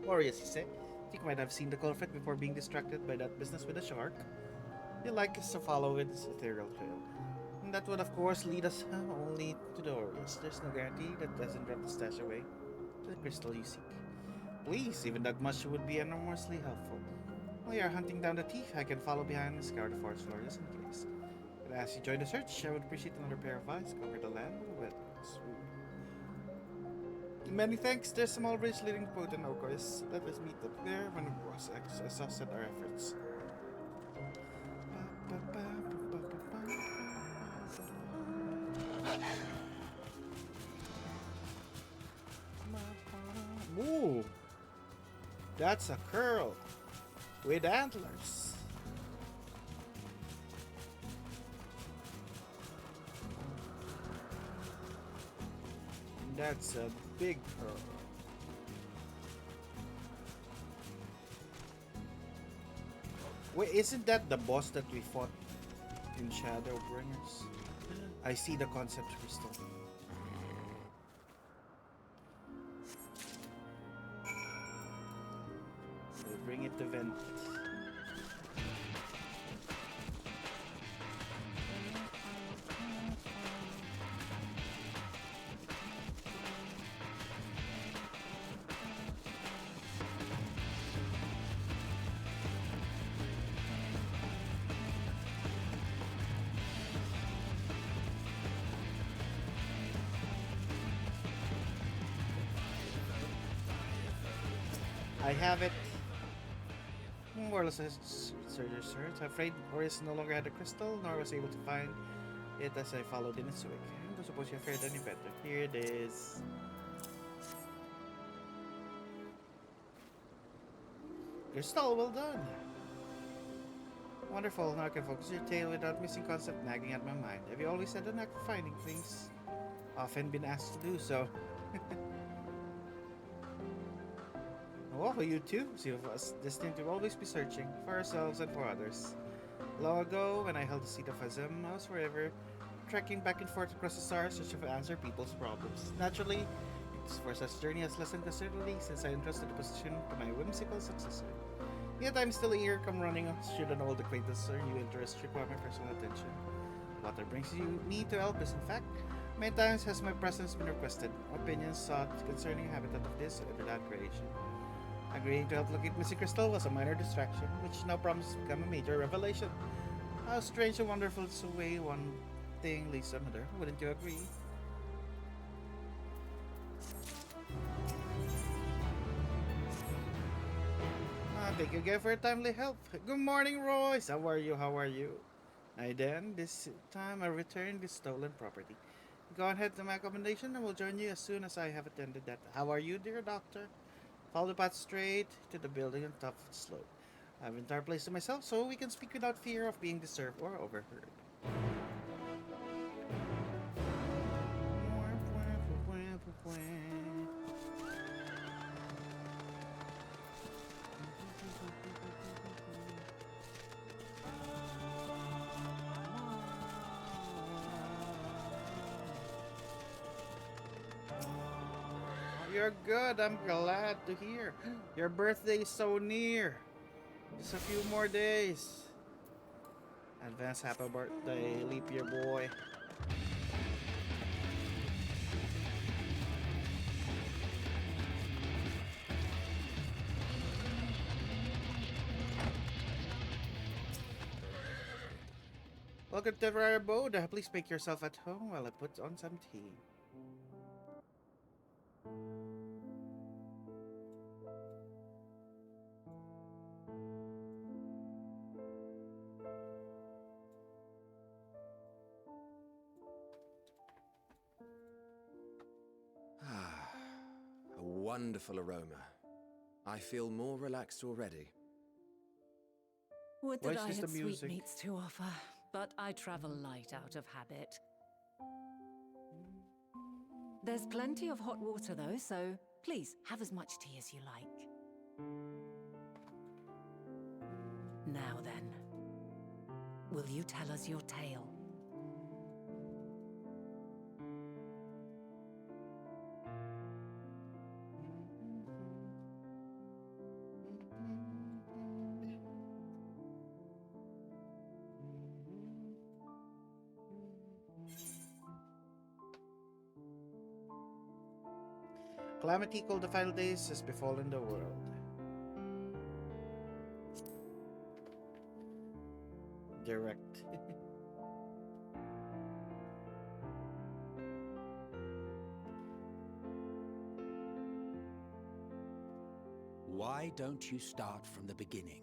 Aureus, he said. You might have seen the culprit before being distracted by that business with the shark. He'd like us to follow its ethereal trail. And that would, of course, lead us only to the Aureus. There's no guarantee that doesn't drop the stash away to the crystal you seek. Please, even that much would be enormously helpful. While you're hunting down the thief, I can follow behind and scour the forest floor just in case. But as you join the search, I would appreciate another pair of eyes cover the land with wetlands. Many thanks. There's a small bridge leading to Potent Okois. Let us meet up there when we've exhausted our efforts. Ooh, that's a curl with antlers. That's a big curl. Wait, isn't that the boss that we fought in Shadowbringers? I see the concept crystal. We'll bring it to vent. I have it. More or less a search. I'm afraid Oris no longer had the crystal, nor was able to find it as I followed in its wake. I don't suppose you fared any better. Here it is. Crystal, well done. Wonderful. Now I can focus your tale without missing concept nagging at my mind. Have you always had a knack for finding things? Often been asked to do so. Oh, you too? See of us destined to always be searching for ourselves and for others. Long ago, when I held the seat of Hazem, I was forever trekking back and forth across the stars searching for answer people's problems. Naturally, it's for such journey has lessened considerably since I entrusted the position to my whimsical successor. Yet I'm still here, come running should an old acquaintance or new interest require my personal attention. What brings me to help is, in fact, many times has my presence been requested, opinions sought concerning the habitat of this or that creation. Agreeing to help locate missing crystal was a minor distraction, which now promises to become a major revelation. How strange and wonderful is the way one thing leads to another, wouldn't you agree? Thank you again for your timely help. Good morning, Royce. How are you? How are you? Then, this time I returned the stolen property. Go ahead to my accommodation and we'll join you as soon as I have attended that. How are you, dear doctor? Follow the path straight to the building on top of the slope. I have an entire place to myself, so we can speak without fear of being disturbed or overheard. You're good, I'm glad to hear. Your birthday is so near. Just a few more days. Advance happy birthday, leap year boy. Welcome to our abode. Please make yourself at home while I put on some tea. A wonderful aroma. I feel more relaxed already. Would Why that is I this had the music? sweetmeats to offer, but I travel light out of habit. There's plenty of hot water though, so please have as much tea as you like. Now then, will you tell us your tale? calamity called the final days has befallen the world. Direct. Why don't you start from the beginning?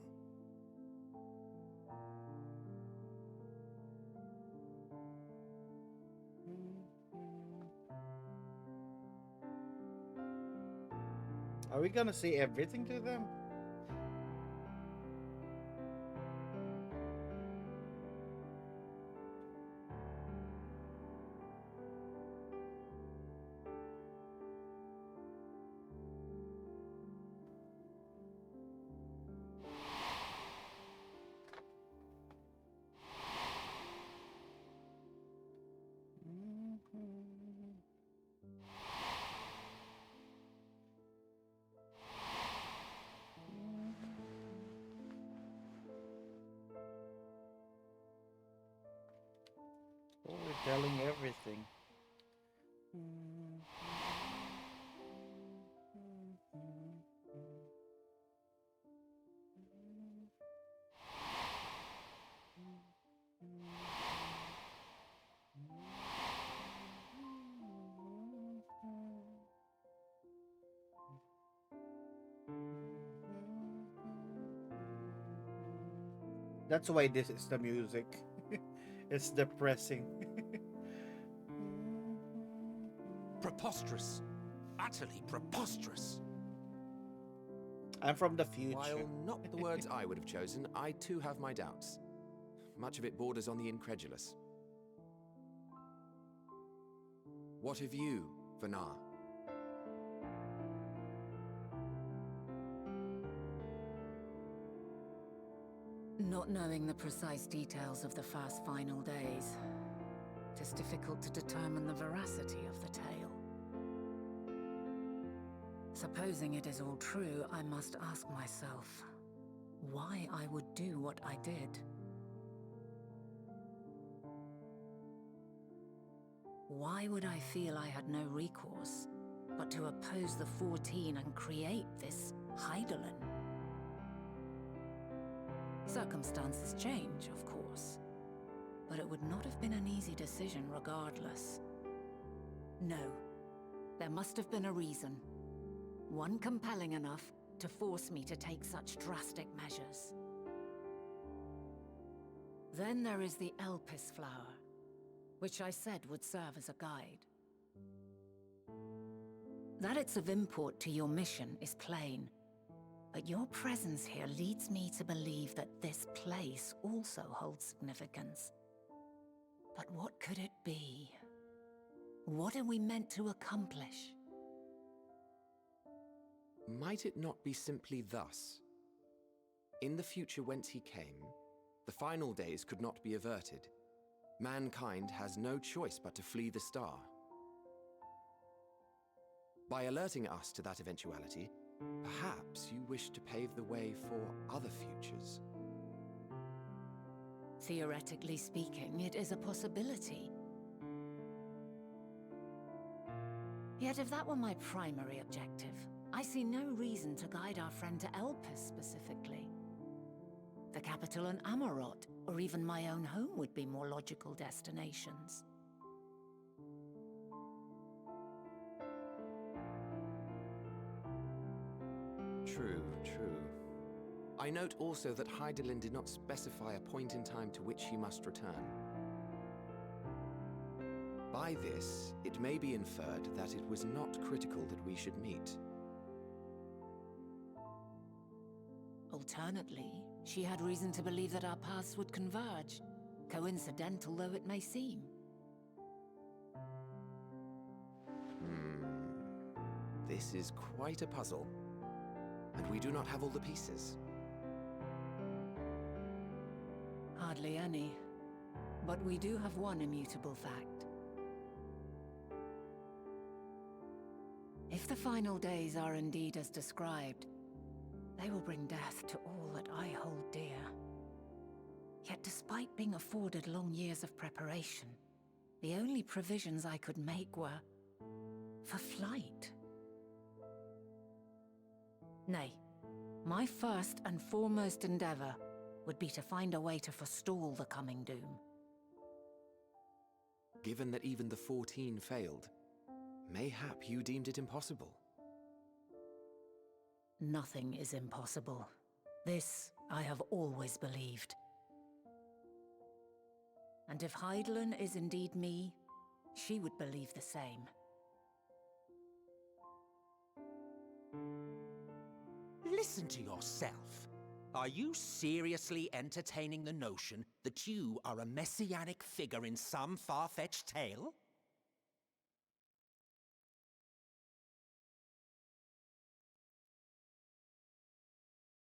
Are we gonna say everything to them? Oh, we're telling everything. That's why this is the music. It's depressing. Preposterous. Utterly preposterous. I'm from the future. While not the words I would have chosen, I too have my doubts. Much of it borders on the incredulous. What of you, Vanar? Not knowing the precise details of the first final days, it is difficult to determine the veracity of the tale. Supposing it is all true, I must ask myself why I would do what I did. Why would I feel I had no recourse but to oppose the 14 and create this Heidelin? Circumstances change, of course, but it would not have been an easy decision regardless. No, there must have been a reason. One compelling enough to force me to take such drastic measures. Then there is the Elpis flower, which I said would serve as a guide. That it's of import to your mission is plain, but your presence here leads me to believe that this place also holds significance. But what could it be? What are we meant to accomplish? Might it not be simply thus? In the future whence he came, the final days could not be averted. Mankind has no choice but to flee the star. By alerting us to that eventuality, perhaps you wish to pave the way for other futures. Theoretically speaking, it is a possibility. Yet if that were my primary objective, I see no reason to guide our friend to Elpis specifically. The capital and Amarot, or even my own home would be more logical destinations. True, true. I note also that Heidelin did not specify a point in time to which he must return. By this, it may be inferred that it was not critical that we should meet. Alternately, she had reason to believe that our paths would converge, coincidental though it may seem. This is quite a puzzle, and we do not have all the pieces. Hardly any, but we do have one immutable fact. If the final days are indeed as described, they will bring death to all that I hold dear. Yet despite being afforded long years of preparation, the only provisions I could make were for flight. Nay, my first and foremost endeavor would be to find a way to forestall the coming doom. Given that even the 14 failed, mayhap you deemed it impossible. Nothing is impossible. This I have always believed. And if Heidelin is indeed me, she would believe the same. Listen to yourself. Are you seriously entertaining the notion that you are a messianic figure in some far-fetched tale?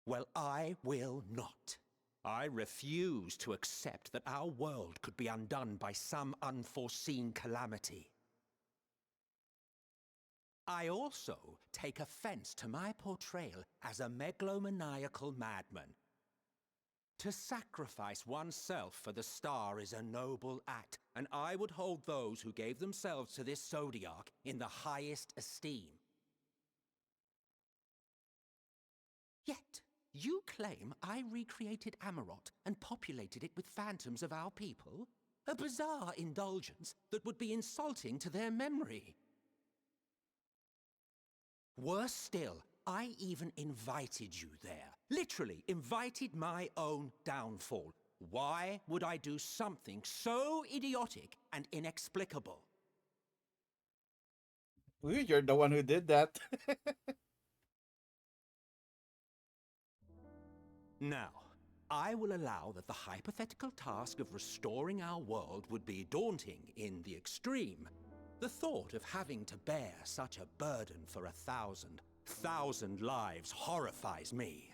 Well, I will not. I refuse to accept that our world could be undone by some unforeseen calamity. I also take offense to my portrayal as a megalomaniacal madman. To sacrifice oneself for the star is a noble act, and I would hold those who gave themselves to this zodiac in the highest esteem. Yet, you claim I recreated Amarot and populated it with phantoms of our people? A bizarre indulgence that would be insulting to their memory. Worse still, I even invited you there. Literally invited my own downfall. Why would I do something so idiotic and inexplicable? Ooh, you're the one who did that. Now, I will allow that the hypothetical task of restoring our world would be daunting in the extreme. The thought of having to bear such a burden for 1,000 lives horrifies me.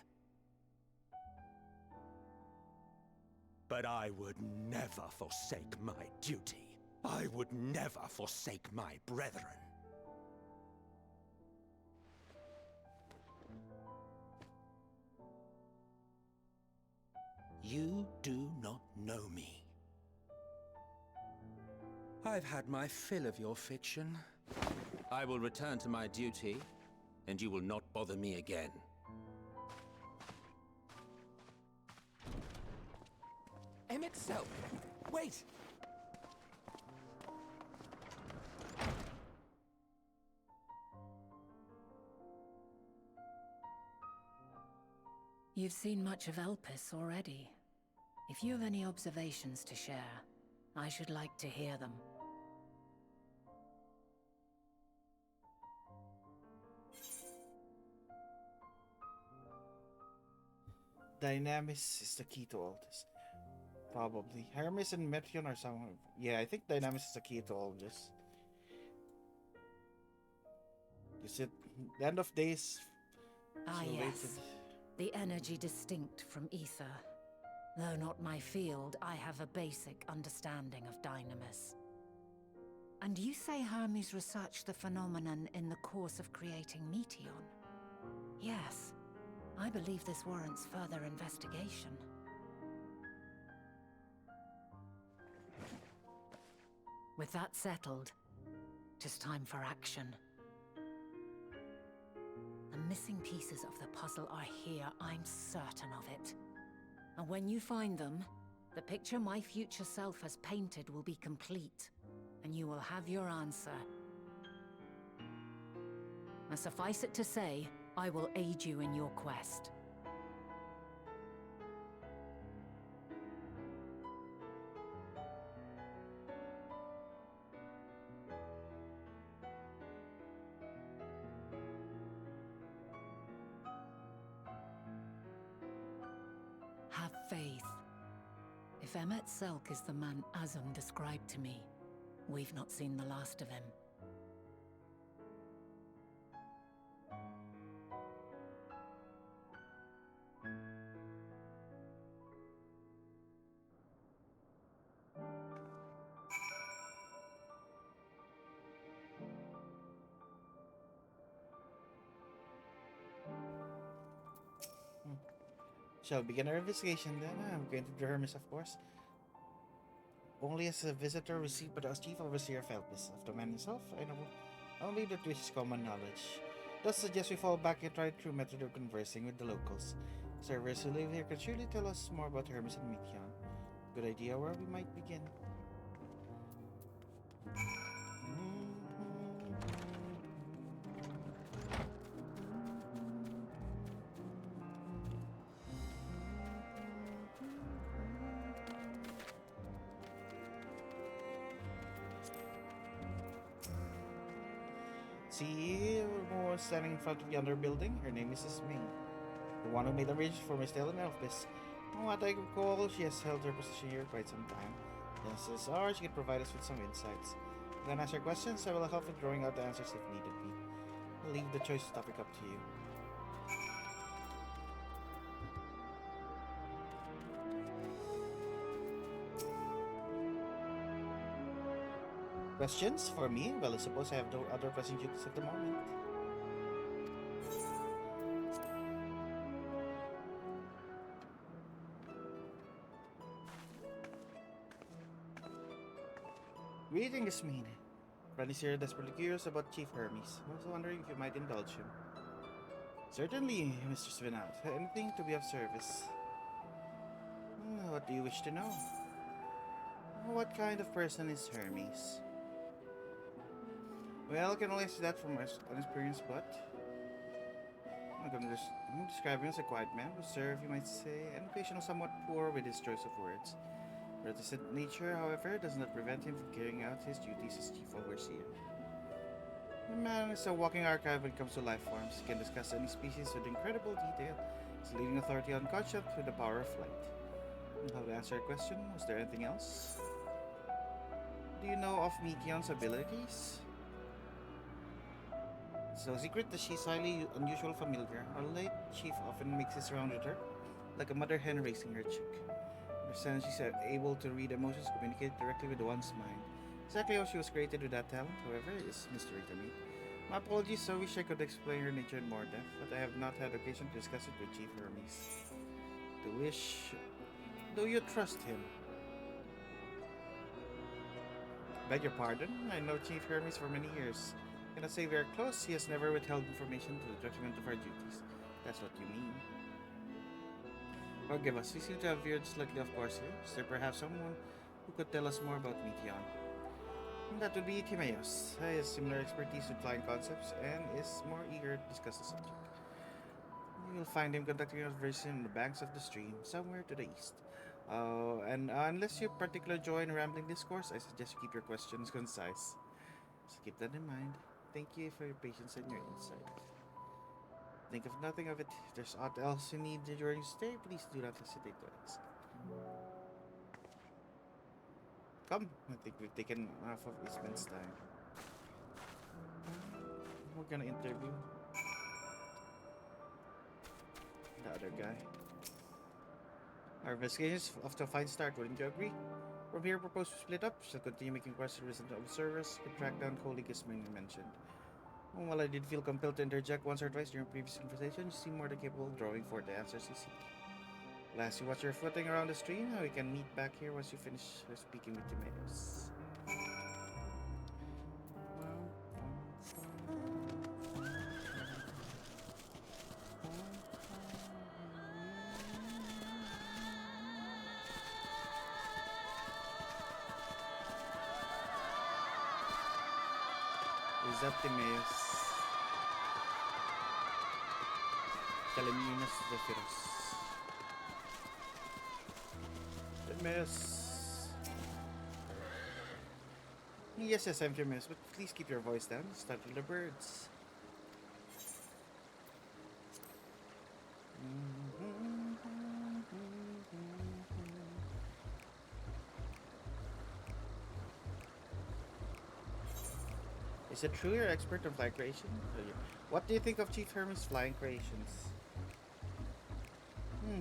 But I would never forsake my duty. I would never forsake my brethren. You do not know me. I've had my fill of your fiction. I will return to my duty, and you will not bother me again. Emmett Self! Wait! You've seen much of Elpis already. If you have any observations to share, I should like to hear them. Dynamis is the key to all this. Probably. Hermes and Metreon are some. Yeah, I think Dynamis is the key to all this. Is it the end of days? Ah, so yes. waited. The energy distinct from ether. Though not my field, I have a basic understanding of Dynamis. And you say Hermes researched the phenomenon in the course of creating Meteion? Yes. I believe this warrants further investigation. With that settled, it is time for action. The missing pieces of the puzzle are here, I'm certain of it. And when you find them, the picture my future self has painted will be complete, and you will have your answer. And suffice it to say, I will aid you in your quest. Have faith. If Emmett Selk is the man Azum described to me, we've not seen the last of him. Shall begin our investigation then. I'm going to the Hermes, of course. Only as a visitor received by the chief overseer of Elpis. Of the man himself, I know only that which is common knowledge. Thus suggest we fall back and try a true method of conversing with the locals. Servers who live here can surely tell us more about Hermes and Meteon. Good idea where we might begin. See, who was standing in front of the other building? Her name is Ismay, the one who made arrangements for my stay in Elpis. From what I recall, she has held her position here quite some time. Chances are she can provide us with some insights. Then answer questions, I will help with drawing out the answers if needed be. I'll leave the choice topic up to you. Questions for me? Well, I suppose I have no other pressing duties at the moment. Greetings, Mine. Friend is here desperately curious about Chief Hermes. I was wondering if you might indulge him. Certainly, Mr. Svenat. Anything to be of service. What do you wish to know? What kind of person is Hermes? Well, I can only say that from my experience, but I'm going to describe him as a quiet man, reserved, you might say, and occasionally somewhat poor with his choice of words. Reticent nature, however, does not prevent him from carrying out his duties as chief overseer. The man is a walking archive when it comes to life forms. He can discuss any species with incredible detail. He's a leading authority on concept with the power of flight. And how to answer your question? Was there anything else? Do you know of Meteon's abilities? It's no secret that she's highly unusual familiar. Our late chief often mixes around with her, like a mother hen raising her chick. Understand she's able to read emotions, communicate directly with one's mind. Exactly how she was created with that talent, however, is mystery to me. My apologies, I wish I could explain her nature in more depth, but I have not had occasion to discuss it with Chief Hermes. Do you trust him? Beg your pardon? I know Chief Hermes for many years. Cannot say we are close, he has never withheld information to the detriment of our duties. That's what you mean. Forgive us, we seem to have veered slightly off course here. Is there perhaps someone who could tell us more about Meteon? That would be Timaeus. He has similar expertise with flying concepts and is more eager to discuss the subject. You will find him conducting a conversation on the banks of the stream, somewhere to the east. And unless you particularly join in rambling discourse, I suggest you keep your questions concise. So keep that in mind. Thank you for your patience and your insight. Think of nothing of it. If there's aught else you need during your stay, please do not hesitate to ask. Come, I think we've taken half of Eastman's time. We're gonna interview the other guy. Our investigation is off to a fine start, wouldn't you agree? From here, propose to split up. Shall continue making questions to observers. Can track down colleague as mentioned. While I did feel compelled to interject once or twice during previous conversation, you seem more than capable of drawing forth the answers you seek. Last, you watch your footing around the stream, and we can meet back here once you finish speaking with Timaeus. Is that Timaeus? Kalaminas Zephyros. Timaeus. Yes, I'm Timaeus, but please keep your voice down. Startle the birds. Is it true you're expert on flying creation? What do you think of Chief Hermes' flying creations?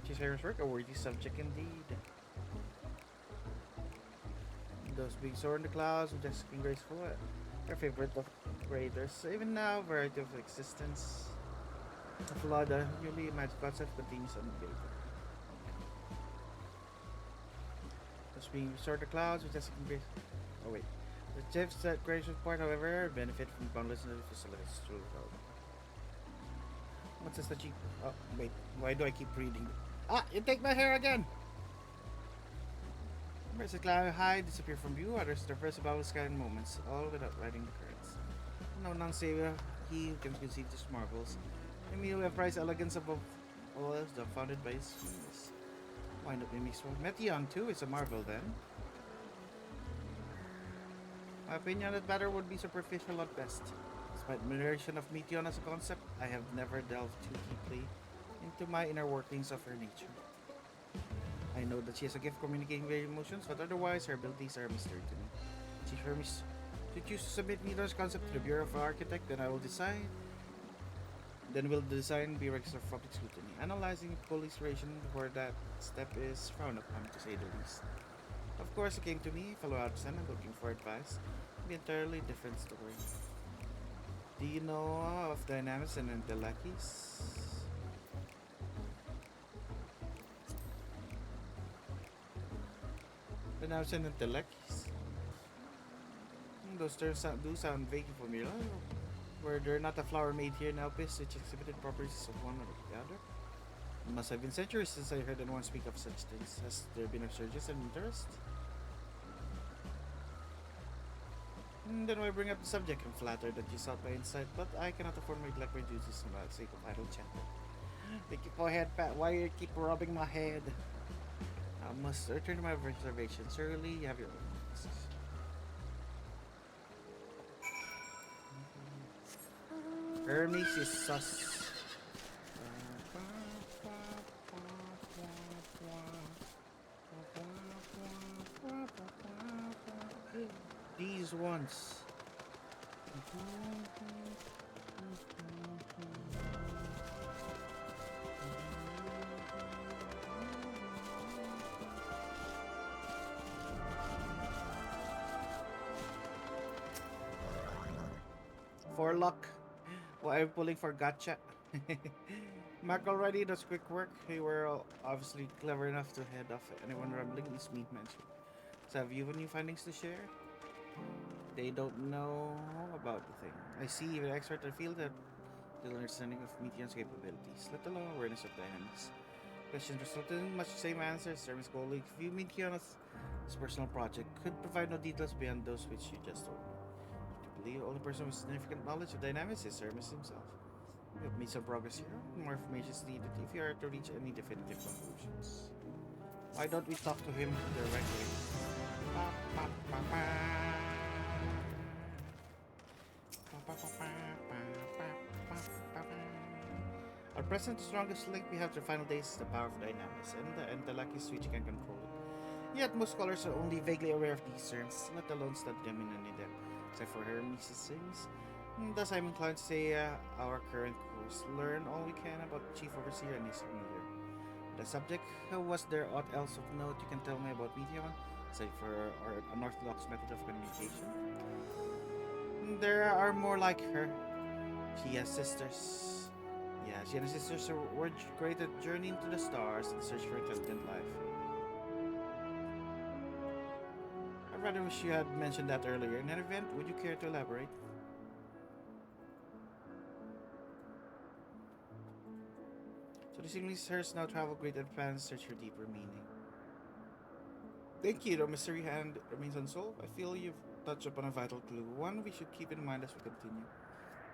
Chief Hermes' work, a worthy subject indeed. Those being soared in the clouds, majestic and graceful, our favorite of creators. Even now, variety of existence. A flawed, newly imagined concept continues unabated. Those being soared in the clouds, majestic and graceful. Oh wait. The chief's that gracious part, however, benefit from boundless facilities through What says the chief? Oh, wait. Why do I keep reading? Ah, you take my hair again! Birds that climb high disappear from view, others traverse above the sky in moments, all without riding the currents. No none save he who can conceive these marvels. Emil prize elegance above all else, dumbfounded by his genius. Why not be mixed with Meteon too? It's a marvel then. My opinion that matter would be superficial at best. Despite admiration of Meteon as a concept, I have never delved too deeply into my inner workings of her nature. I know that she has a gift communicating very emotions, but otherwise her abilities are a mystery to me. She firms to choose to submit Meteor's concept to the Bureau of Architect, then I will decide. Then will the design be registered for public scrutiny. Analyzing police ration before that step is frowned upon, to say the least. Of course, it came to me, fellow absent, and looking for advice. Be entirely different story. Do you know of dynamics and intellects? Dynamics and intellects? Those terms do sound vaguely familiar. Were there not a flower made here in Alpes which exhibited properties of one or the other? It must have been centuries since I heard anyone speak of such things. Has there been a resurgence in interest? Then why bring up the subject? I'm flattered that you sought my insight, but I cannot afford to neglect my duties for the sake of idle chatter. Thank you for head, Pat. Why you keep rubbing my head? I must return to my reservation. Surely you have your own reasons. Hermes is sus. These ones. For luck. Well, I'm pulling for gotcha. Mark already does quick work. They were obviously clever enough to head off anyone rambling is meat mentioned. So have you any findings to share? They don't know about the thing. I see even expert in the field have little understanding of Meteor's capabilities, let alone awareness of dynamics. Questions resulted in much the same answers. Service colleague view Meteor's personal project could provide no details beyond those which you just told me. I believe the only person with significant knowledge of dynamics is Hermes himself. We have made some progress here. More information is needed if you are to reach any definitive conclusions. Why don't we talk to him directly? Our present strongest link we have to the final days is the power of dynamics, and the intellect is which can control it. Yet most scholars are only vaguely aware of these terms, let alone study them in any depth, except for Hermes' things. Thus, I'm inclined to say our current course learn all we can about the Chief Overseer and his familiar. The subject, was there aught else of note you can tell me about Meteon, aside for our unorthodox method of communication? There are more like her. She has sisters. Yeah, she and her sisters were created journey into the stars in search for intelligent life. I rather wish you had mentioned that earlier in an event. Would you care to elaborate? So the seemingly hers now travel great advance search for deeper meaning. Thank you, the mystery hand remains unsolved. I feel you've touched upon a vital clue, one we should keep in mind as we continue.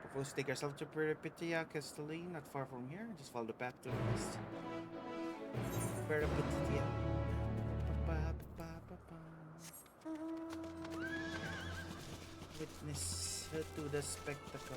Propose to take ourselves to Peripitia Castelline, not far from here. Just follow the path to the west. Peripitia. Witness to the spectacle.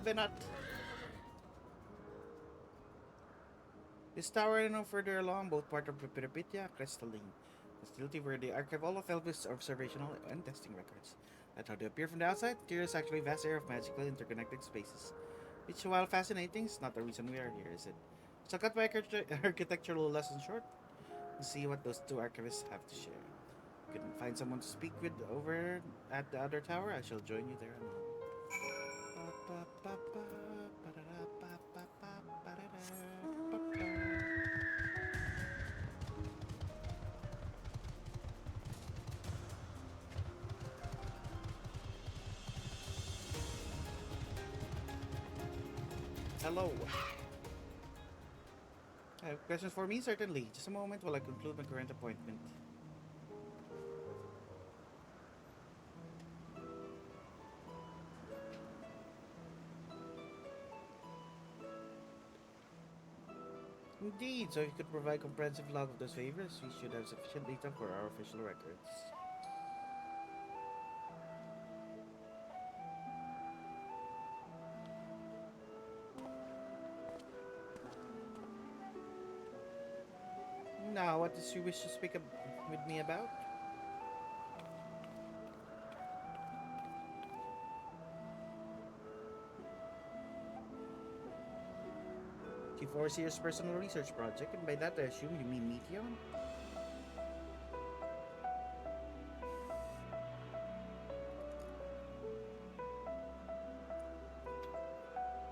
Benat. This tower and no further along, both part of the Peripitia Crystalline facility where they archive all of Elvis' observational and testing records. That's how they appear from the outside. There is actually a vast area of magical interconnected spaces. Which, while fascinating, is not the reason we are here, is it? So cut my architectural lesson short and see what those two archivists have to share. Couldn't find someone to speak with over at the other tower? I shall join you there alone. Hello. Questions for me? Certainly. Just a moment while I conclude my current appointment. Indeed, so if you could provide comprehensive log of those favors, we should have sufficient data for our official records. Now, what does you wish to speak with me about? Chief Overseer's personal research project, and by that I assume you mean Meteon?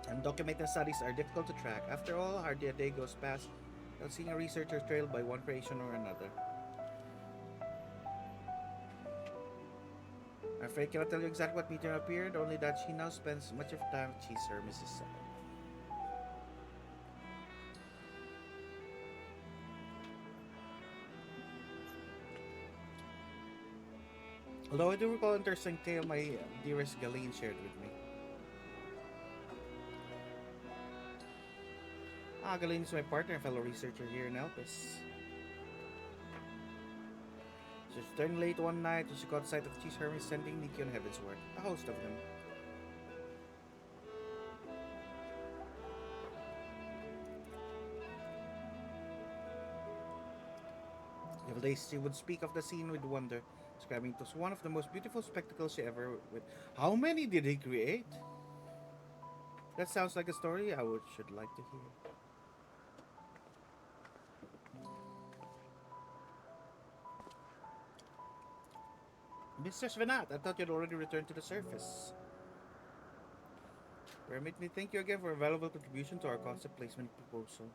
Undocumented studies are difficult to track. After all, hardly a day goes past without seeing a researcher trailed by one creation or another. I'm afraid I cannot tell you exactly what Meteor appeared, only that she now spends much of her time with Cheese Her Mrs. Side. Although I do recall an interesting tale my dearest Galeen shared with me. Galeen is my partner and fellow researcher here in Elpis. She returned late one night when she caught sight of Cheese Hermes sending Nikki on heavensward, a host of them. Every day she would speak of the scene with wonder, describing it as one of the most beautiful spectacles she ever witnessed. How many did he create? That sounds like a story I should like to hear. Mr. Svenat, I thought you'd already returned to the surface. Permit me thank you again for a valuable contribution to our concept placement proposal.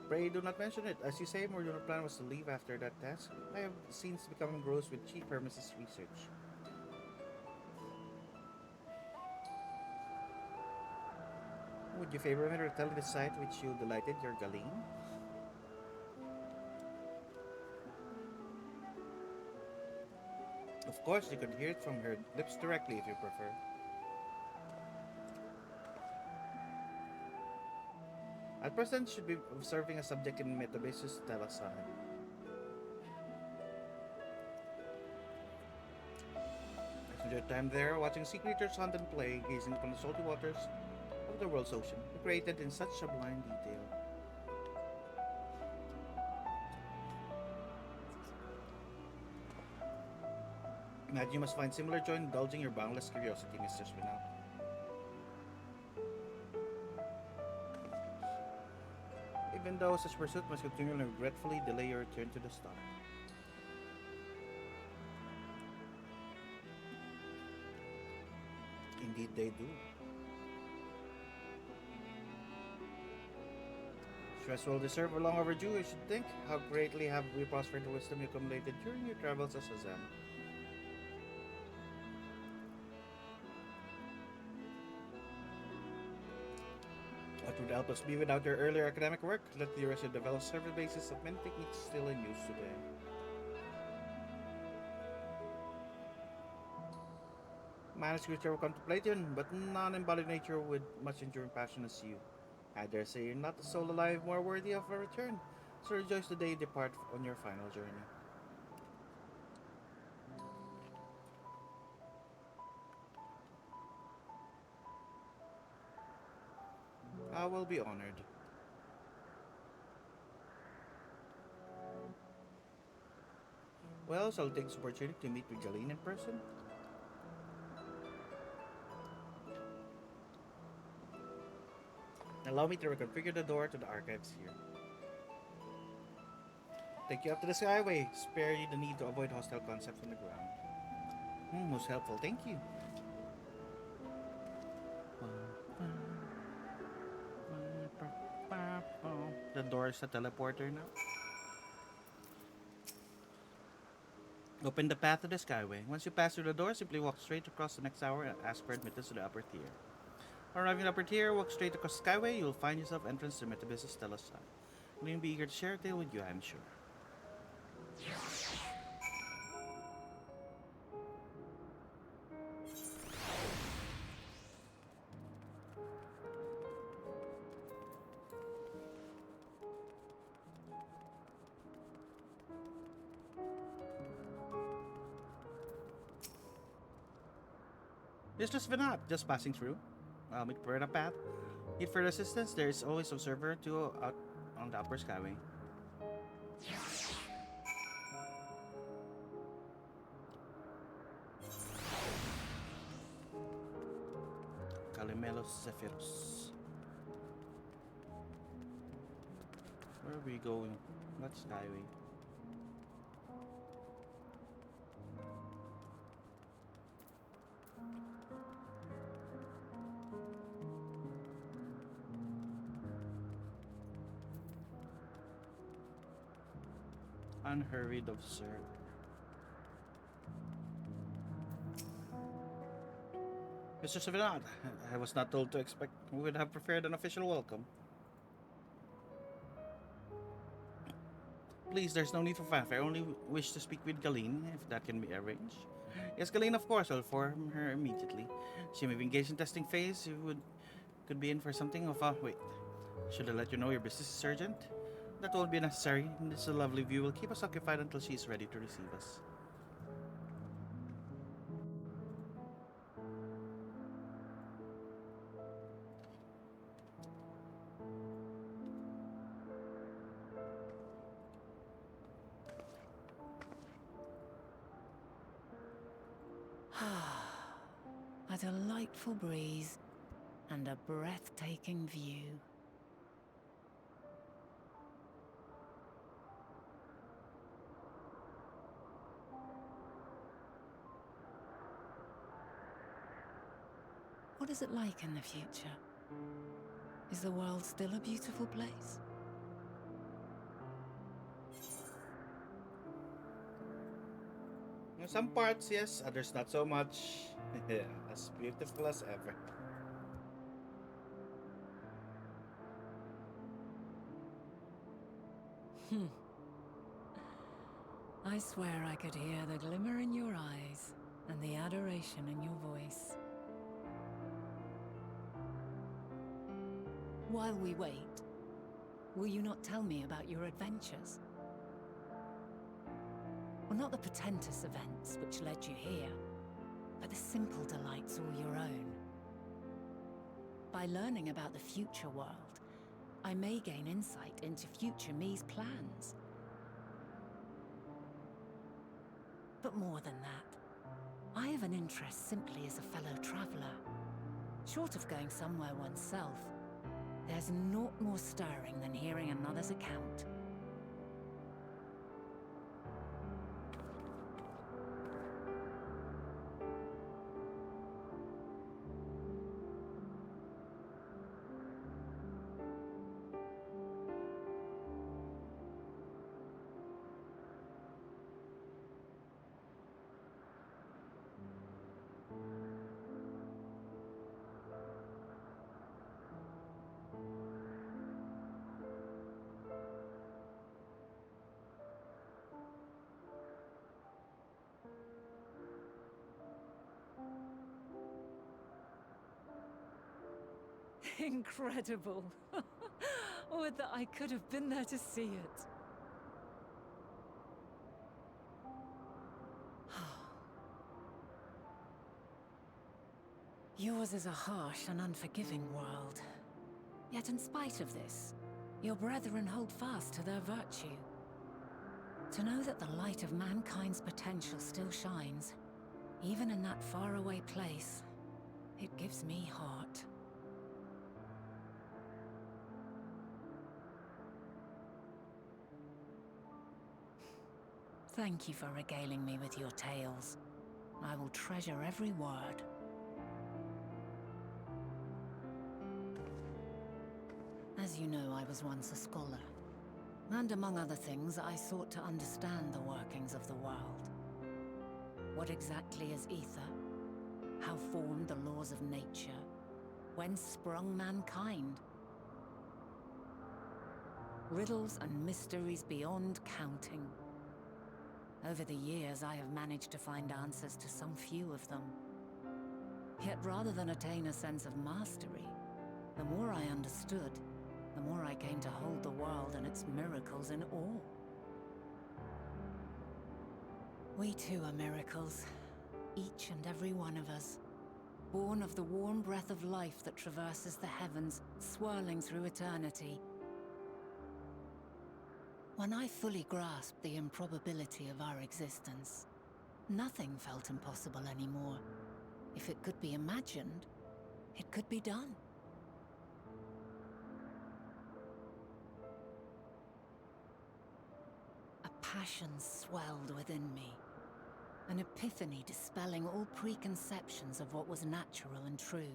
Pray do not mention it. As you say, my original plan was to leave after that task. I have since become engrossed with Chief Hermes' research. Would you favor me retelling the sight which you delighted your Galeen? Of course, you can hear it from her lips directly if you prefer. At present, should be serving a subject in Metabasis Talasan. Spend your time there, watching sea creatures hunt and play, gazing upon the salty waters of the world's ocean, created in such sublime detail. Imagine you must find similar joy in indulging your boundless curiosity, Mr. Spinell. Even though such pursuit must continually and regretfully delay your return to the star. Indeed they do. Stress well deserved or long overdue, you should think. How greatly have we prospered the wisdom you accumulated during your travels as Azam. What would help us be without your earlier academic work? Let the rest develop several bases of many techniques still in use today. Manuscripts are contemplation, but non-embodied nature with much enduring passion as you. I dare say you're not a soul alive more worthy of a return, so rejoice the day you depart on your final journey. I will be honored. Well, shall I take this opportunity to meet with Galeen in person? Allow me to reconfigure the door to the archives here. Take you up to the skyway. Spare you the need to avoid hostile concepts from the ground. Most helpful, thank you. The door is a teleporter now. Open the path to the skyway. Once you pass through the door, simply walk straight across the next tower and ask for admittance to the upper tier. Arriving at the upper tier, walk straight across the skyway. You'll find yourself entrance to Metabys's Stellar Sun. We'll be eager to share a tale with you, I'm sure. It's just Venat, just passing through. We'd prepare a path. Need further assistance? There is always Observer 2 out on the upper skyway. Kalimelos Zephyros. Where are we going? What skyway? Unhurried observer. Mr. Savinat, I was not told to expect we would have prepared an official welcome. Please, there's no need for fanfare. I only wish to speak with Galeen, if that can be arranged. Yes, Galeen, of course. I'll inform her immediately. She may be engaged in testing phase. You could be in for something of a... Wait. Should I let you know your business is urgent? That won't be necessary. This lovely view will keep us occupied until she is ready to receive us. A delightful breeze and a breathtaking view. What is it like in the future? Is the world still a beautiful place? In some parts, yes. Others, not so much. As beautiful as ever. I swear I could hear the glimmer in your eyes and the adoration in your voice. While we wait, will you not tell me about your adventures? Well, not the portentous events which led you here, but the simple delights all your own. By learning about the future world, I may gain insight into future me's plans. But more than that, I have an interest simply as a fellow traveler. Short of going somewhere oneself, there's naught more stirring than hearing another's account. Incredible. Would that I could have been there to see it. Yours is a harsh and unforgiving world. Yet in spite of this, your brethren hold fast to their virtue. To know that the light of mankind's potential still shines, even in that faraway place, it gives me heart. Thank you for regaling me with your tales. I will treasure every word. As you know, I was once a scholar. And among other things, I sought to understand the workings of the world. What exactly is ether? How formed the laws of nature? Whence sprung mankind? Riddles and mysteries beyond counting. Over the years, I have managed to find answers to some few of them. Yet rather than attain a sense of mastery, the more I understood, the more I came to hold the world and its miracles in awe. We too are miracles, each and every one of us, born of the warm breath of life that traverses the heavens, swirling through eternity. When I fully grasped the improbability of our existence, nothing felt impossible anymore. If it could be imagined, it could be done. A passion swelled within me, an epiphany dispelling all preconceptions of what was natural and true.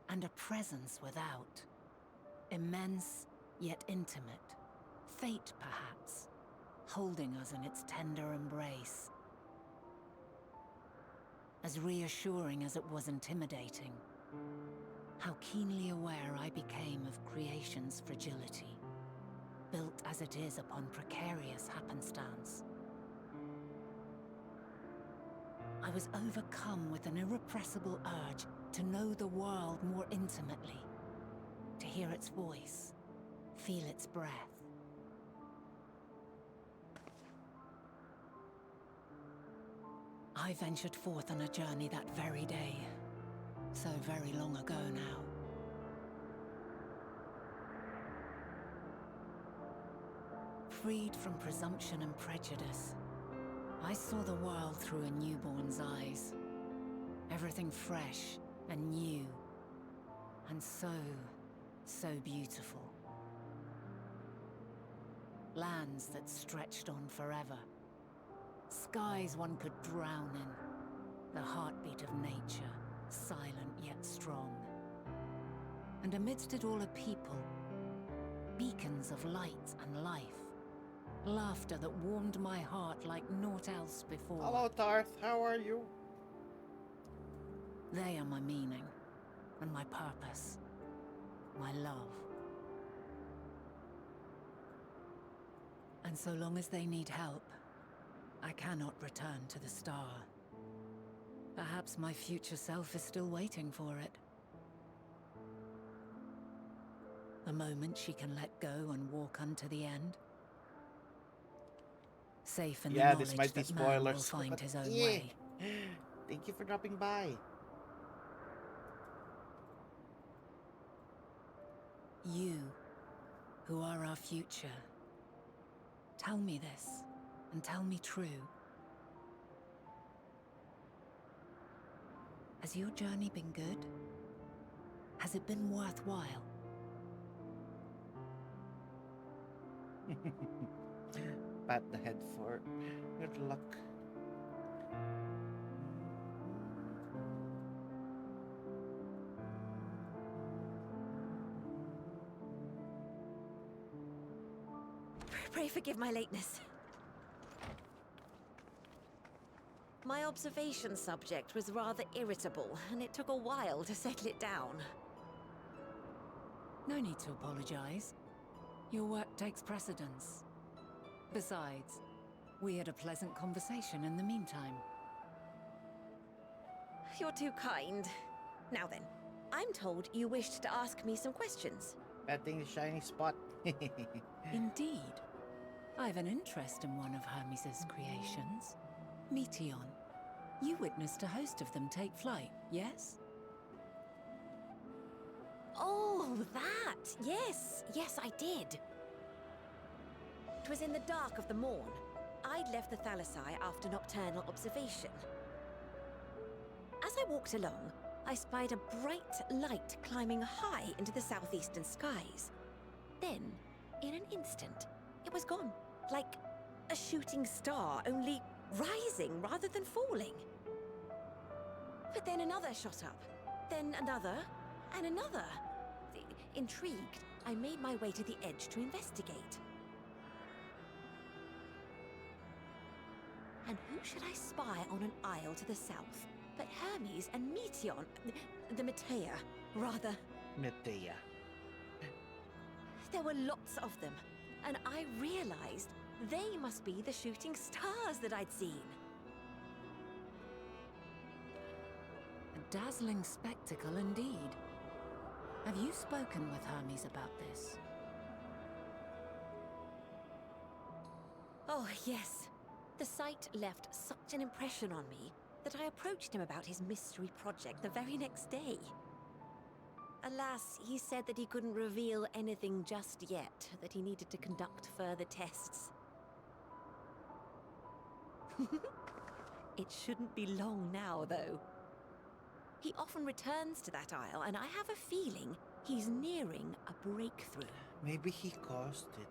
And a presence without, immense yet intimate. Fate, perhaps, holding us in its tender embrace. As reassuring as it was intimidating, how keenly aware I became of creation's fragility, built as it is upon precarious happenstance. I was overcome with an irrepressible urge to know the world more intimately, to hear its voice, feel its breath. I ventured forth on a journey that very day, so very long ago now. Freed from presumption and prejudice, I saw the world through a newborn's eyes. Everything fresh and new, and so beautiful. Lands that stretched on forever. Skies one could drown in, the heartbeat of nature, silent yet strong. And amidst it all a people, beacons of light and life, laughter that warmed my heart like naught else before. Hello, Tarth. How are you? They are my meaning, and my purpose, my love. And so long as they need help, I cannot return to the star. Perhaps my future self is still waiting for it. The moment she can let go and walk unto the end. Safe in the knowledge this might be that man will spoilers. find but his own yeah. way. Thank you for dropping by. You, who are our future, tell me this, and tell me true. Has your journey been good? Has it been worthwhile? Pat the head for good luck. Pray forgive my lateness. My observation subject was rather irritable, and it took a while to settle it down. No need to apologize. Your work takes precedence. Besides, we had a pleasant conversation in the meantime. You're too kind. Now then, I'm told you wished to ask me some questions. Petting the shiny spot. Indeed. I have an interest in one of Hermes' creations. Meteon. You witnessed a host of them take flight, yes? Oh, that! Yes, I did. It was in the dark of the morn. I'd left the Thalassai after nocturnal observation. As I walked along, I spied a bright light climbing high into the southeastern skies. Then, in an instant, it was gone, like A shooting star, only rising rather than falling. But then another shot up, then another, and another. Intrigued, I made my way to the edge to investigate. And who should I spy on an isle to the south but Hermes and Meteon, the Metea, rather. Medea. There were lots of them, and I realized they must be the shooting stars that I'd seen. A dazzling spectacle indeed. Have you spoken with Hermes about this? Oh, yes. The sight left such an impression on me that I approached him about his mystery project the very next day. Alas, he said that he couldn't reveal anything just yet, that he needed to conduct further tests. It shouldn't be long now, though. He often returns to that isle, and I have a feeling he's nearing a breakthrough. Maybe he caused it.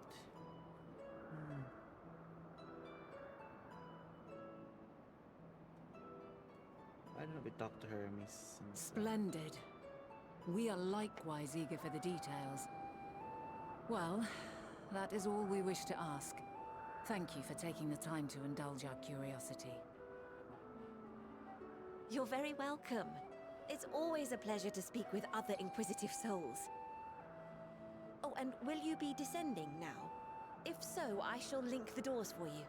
Why don't we talk to Hermes? Splendid. We are likewise eager for the details. Well, that is all we wish to ask. Thank you for taking the time to indulge our curiosity. You're very welcome. It's always a pleasure to speak with other inquisitive souls. Oh, and will you be descending now? If so, I shall link the doors for you.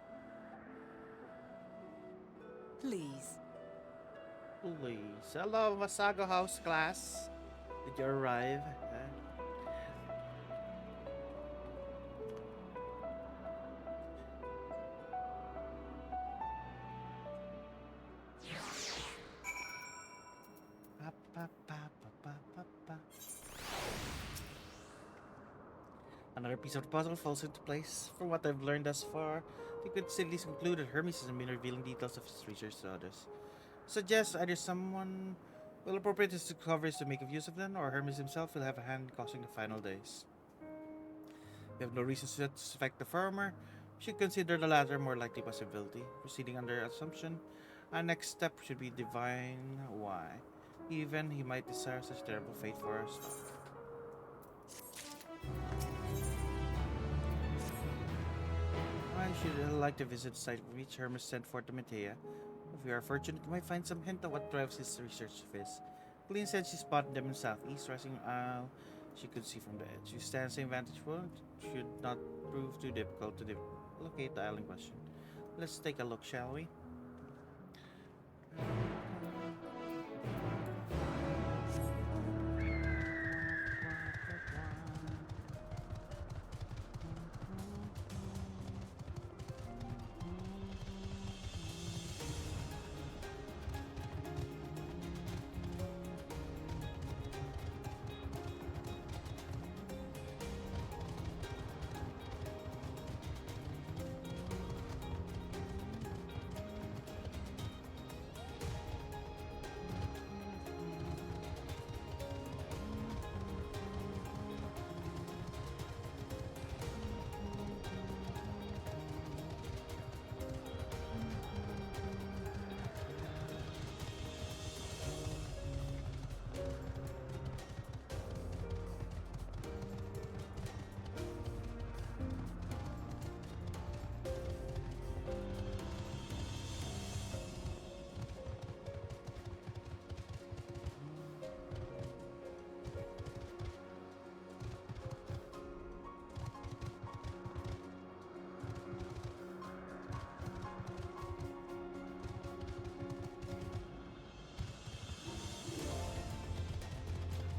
Please. Please. Hello, Masago House class. Did you arrive? Another piece of the puzzle falls into place. From what I've learned thus far, we could at least conclude that Hermes hasn't been revealing details of his research to others. Suggest either someone will appropriate his discoveries to make use of them, or Hermes himself will have a hand in causing the final days. We have no reason to suspect the former. We should consider the latter more likely possibility. Proceeding under assumption, our next step should be divine why. Even he might desire such terrible fate for us. I should like to visit the site from which Hermes sent forth the Metea. If we are fortunate, we might find some hint of what drives his research of his. Colleen said she spotted them in southeast, rising isle she could see from the edge. We stand the same vantage point. Should not prove too difficult to locate the island in question. Let's take a look, shall we?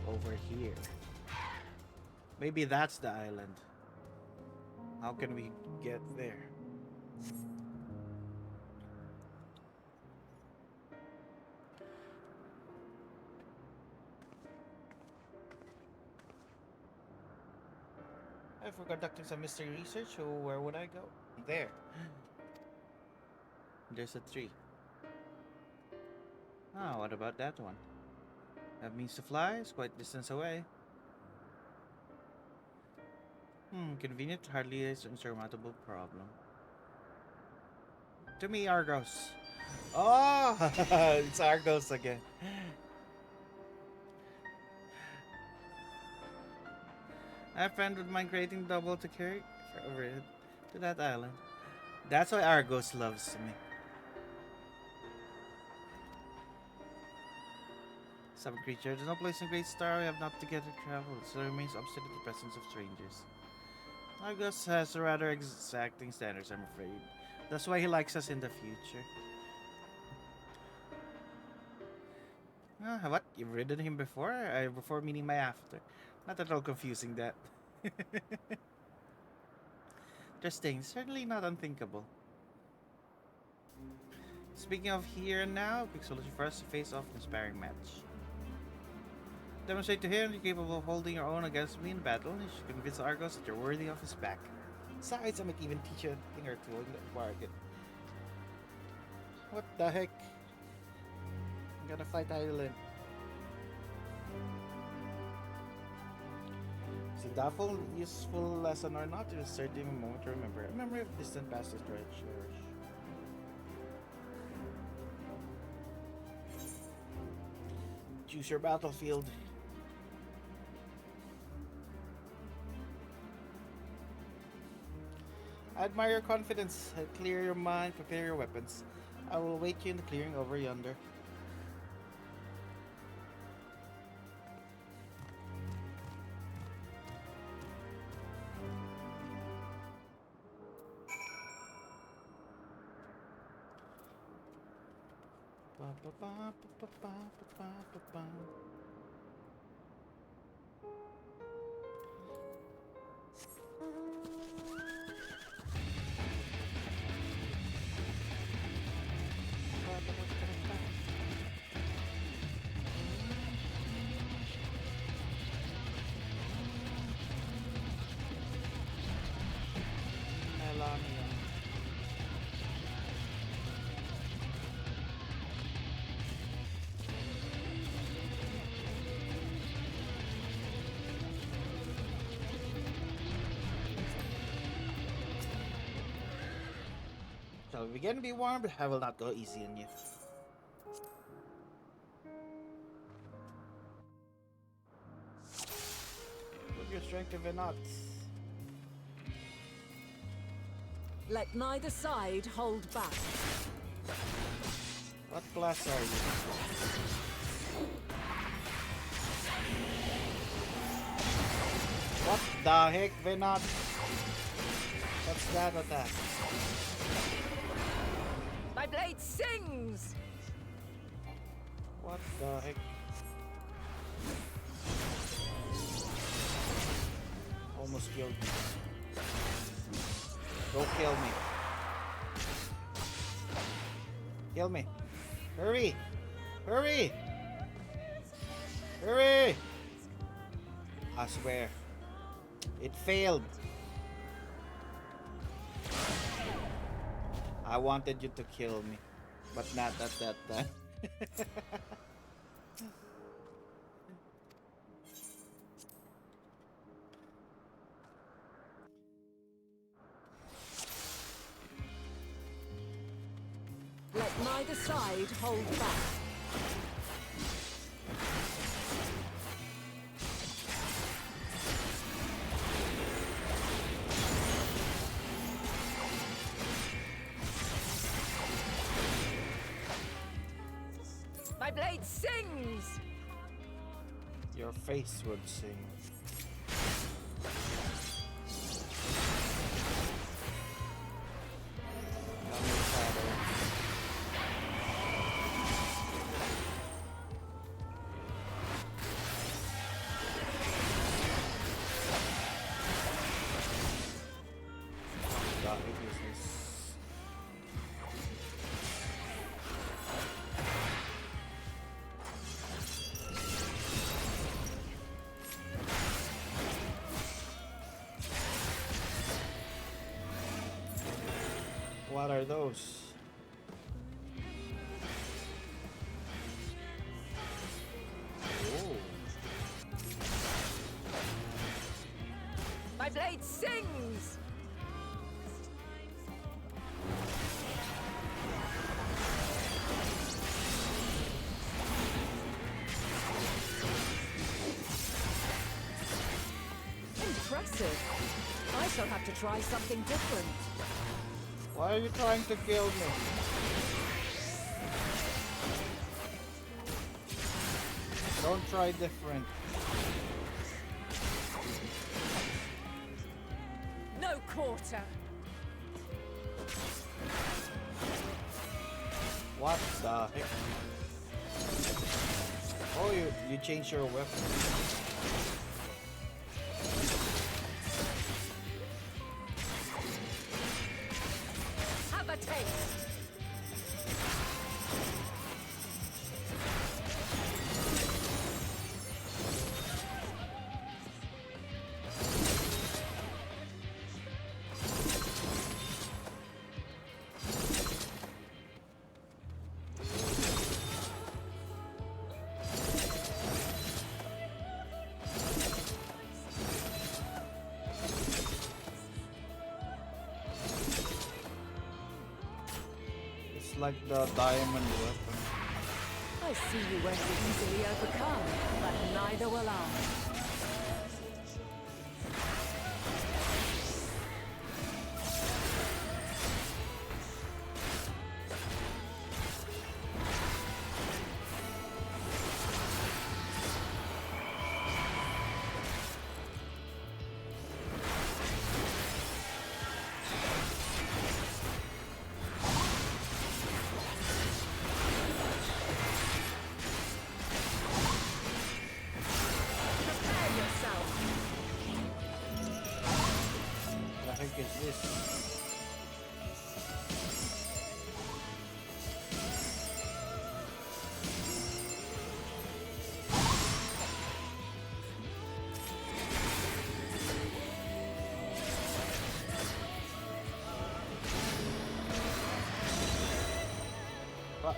Over here. Maybe that's the island. How can we get there? If we're conducting some mystery research, so where would I go? There. There's a tree. Ah, what about that one? That means to fly is quite distance away. Convenient, hardly is an insurmountable problem. To me, Argos. Oh, it's Argos again. My friend would mind creating double to carry over to that island. That's why Argos loves me. Some creature, there's no place in Great Star we have not together traveled, so it remains obstinate in the presence of strangers. Argos has rather exacting standards, I'm afraid. That's why he likes us in the future. What? You've ridden him before? Before meaning my after. Not at all confusing that. Interesting. Certainly not unthinkable. Speaking of here and now, quick solution for us to face off in a sparring match. Demonstrate to him you're capable of holding your own against me in battle. You should convince Argos that you're worthy of his back. Besides, I might even teach you a thing or two in the bargain. What the heck? I'm gonna fight Island. Is it doubtful, useful lesson or not? It is certainly a moment to remember. A memory of distant past is to cherish. Choose your battlefield. I admire your confidence. Clear your mind, prepare your weapons. I will await you in the clearing over yonder. Shall we begin? Be warned, I will not go easy on you. Put your strength if not. Let neither side hold back. What class are you? What the heck, Venat? What's that attack? My blade sings! What the heck? Almost killed me. Go kill me. Kill me. Hurry! Hurry! Hurry! I swear. It failed. I wanted you to kill me, but not at that time. Let neither side hold back. My blade sings! Your face would sing. What are those? Oh. My blade sings! impressive. I shall have to try something different. Why are you trying to kill me? Don't try different. No quarter. What the heck? Oh, you changed your weapon. Have a taste. It's like the diamond weapon. I see you won't be easily overcome, but neither will I. Prepare yourself. The heck is this? What?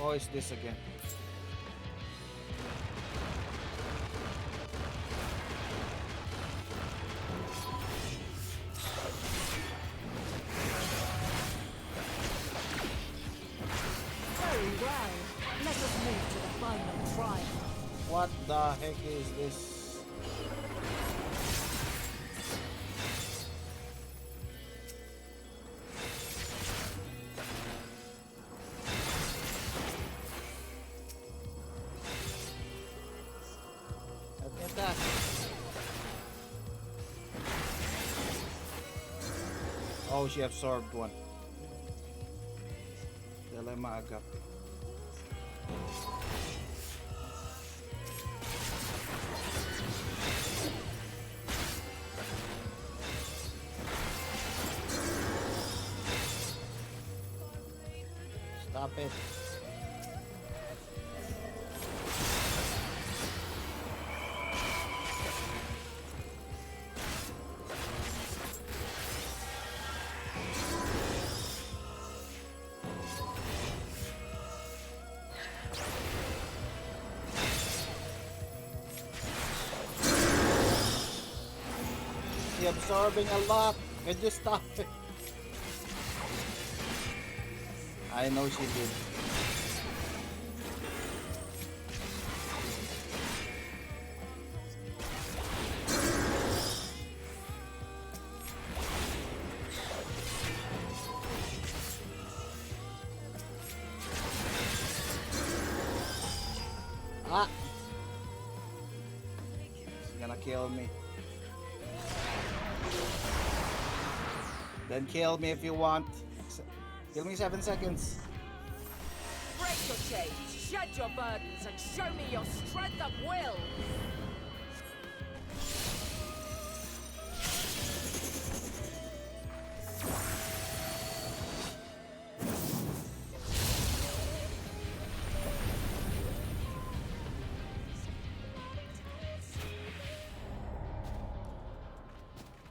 Oh, it's this again. Very well. Let us move to the final trial. What the heck is this? Look at that. Oh, she absorbed one. Dilemma agape. Stop it. She's absorbing a lot. Can you stop it? I know she did. Ah! She's gonna kill me. Then kill me if you want. Kill me 7 seconds. Break your chains, shed your burdens, and show me your strength of will.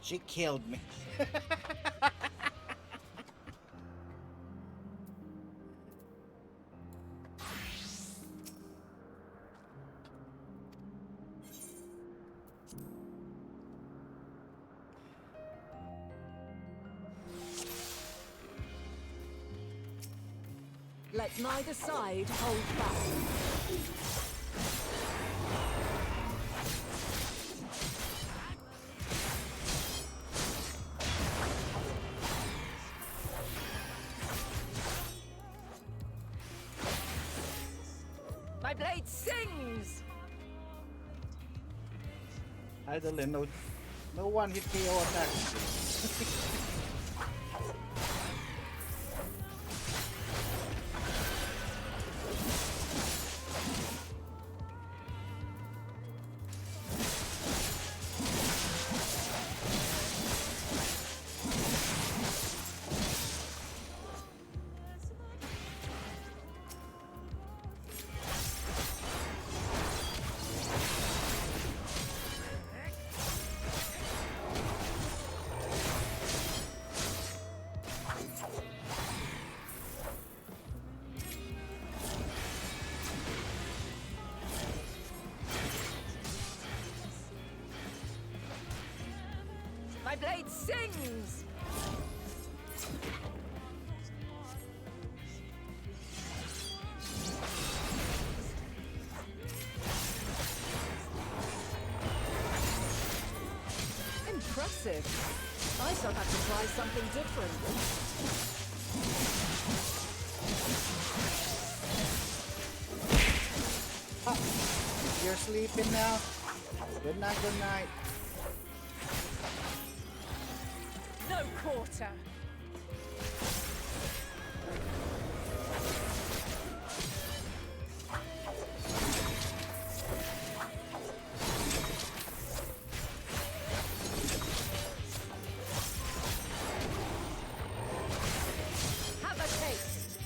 She killed me. Let neither side hold back. My blade sings! Idle, no one hit KO attacks. My blade sings! Impressive. I shall have to try something different. You're sleeping now? Good night, good night. No quarter. Have a taste.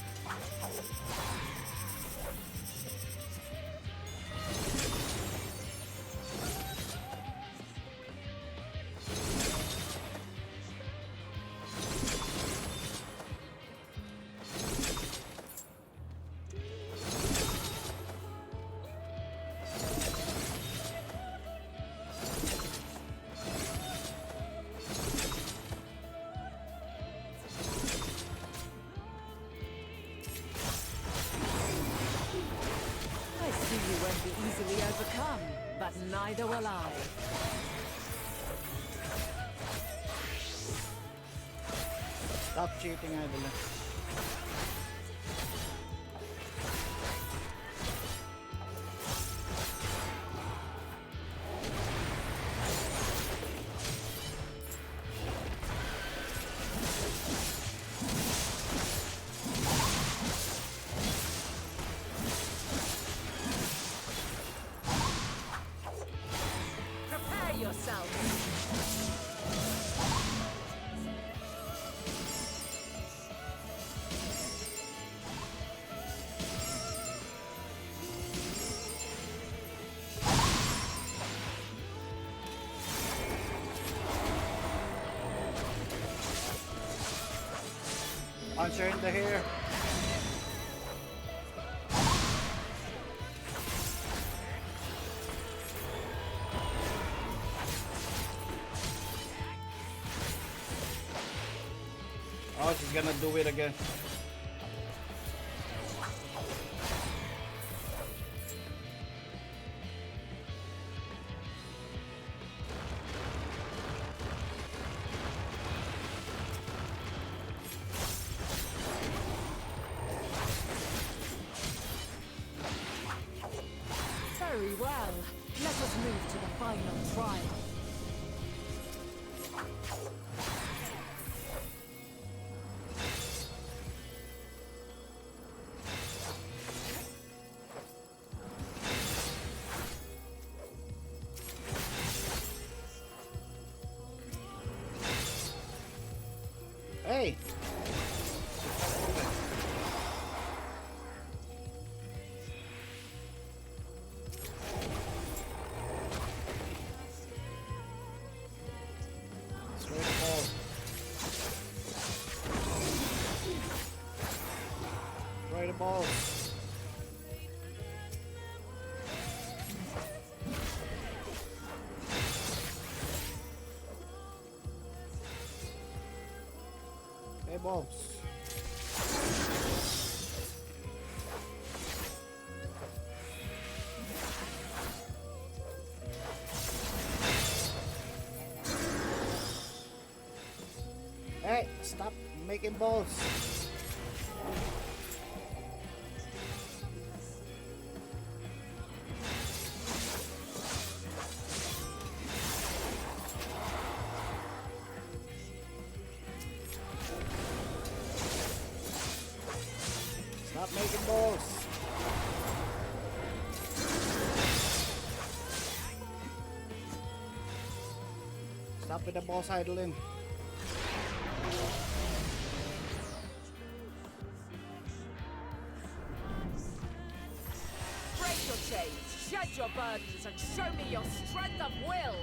I see you won't be easily overcome, but neither will I. Stop cheating, Idle. Prepare yourself. Puncher in the hair. Oh, she's gonna do it again. Very well. Let us move to the final trial. Hey! Straight ball. Right the ball. balls. Hey, stop making balls. Stop making balls. Stop with the balls idling. Break your chains, shed your burdens, and show me your strength of will!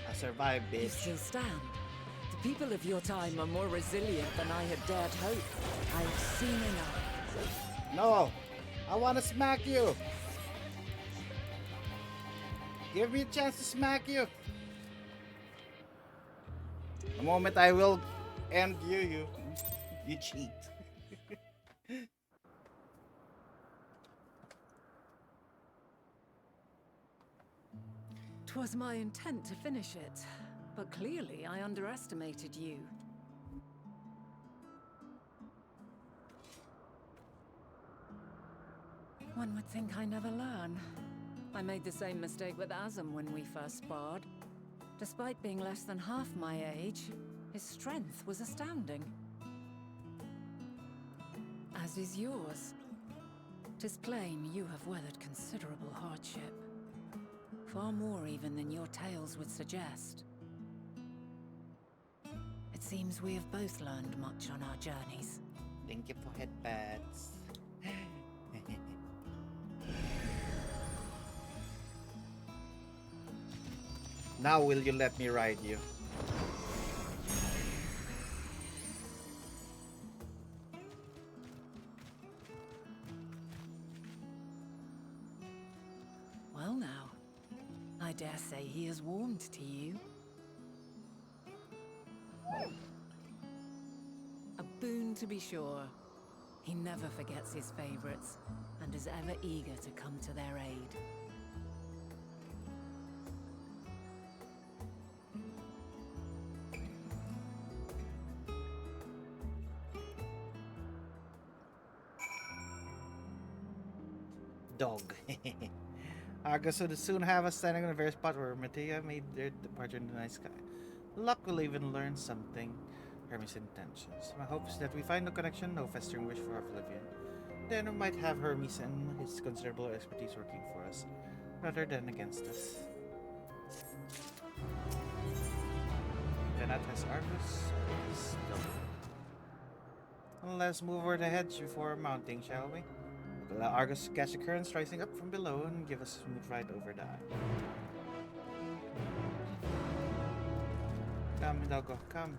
I survived, You bitch. still stand. The people of your time are more resilient than I had dared hope. I've seen enough. No, I want to smack you. Give me a chance to smack you. The moment I will end you cheat. 'Twas my intent to finish it, but clearly I underestimated you. One would think I never learn. I made the same mistake with Azam when we first sparred. Despite being less than half my age, his strength was astounding. As is yours. 'Tis plain you have weathered considerable hardship. Far more even than your tales would suggest. It seems we have both learned much on our journeys. Thank you for headbats. Now will you let me ride you? Well now, I dare say he has warmed to you. A boon to be sure. He never forgets his favorites, and is ever eager to come to their aid. Dog. Argus would soon have us standing on the very spot where Matea made their departure in the night sky. Luck will even learn something. Hermes' intentions. My hope is that we find no connection, no festering wish for oblivion. Then we might have Hermes and his considerable expertise working for us, rather than against us. Venat has Argus. Argus double. Let's move over the hedge before mounting, shall we? Allow Argus to catch the currents rising up from below and give us a smooth ride over the eye. Come, Hidalgo, come.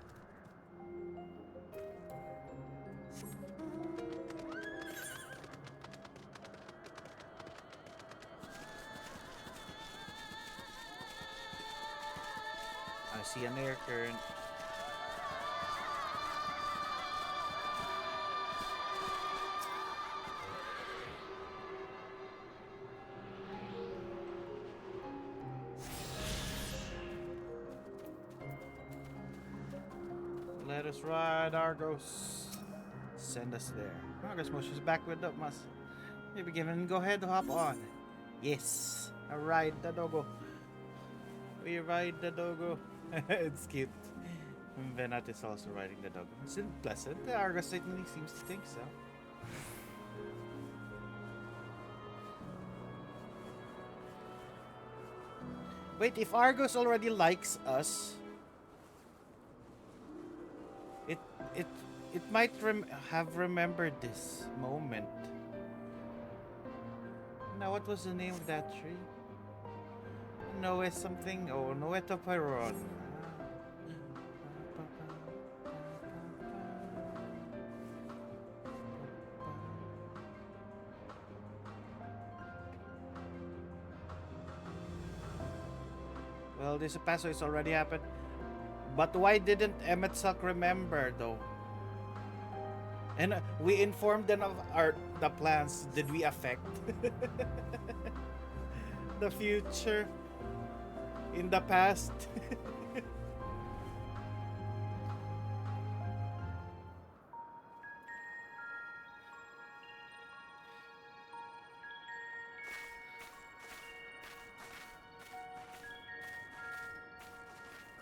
I see an air current. Let us ride, Argos. Send us there. Argos motions back with up us. Maybe given go ahead to hop on. Yes. I ride the doggo. We ride the doggo. It's cute. Venat is also riding the doggo. It's pleasant. Argos certainly seems to think so. Wait, if Argos already likes us, it might have remembered this moment. Now, what was the name of that tree? Noe something. Oh, Noe Toperon. Well, this Paso is already happened. But why didn't Emmet Salk remember though? And we informed them of the plans. Did we affect the future in the past?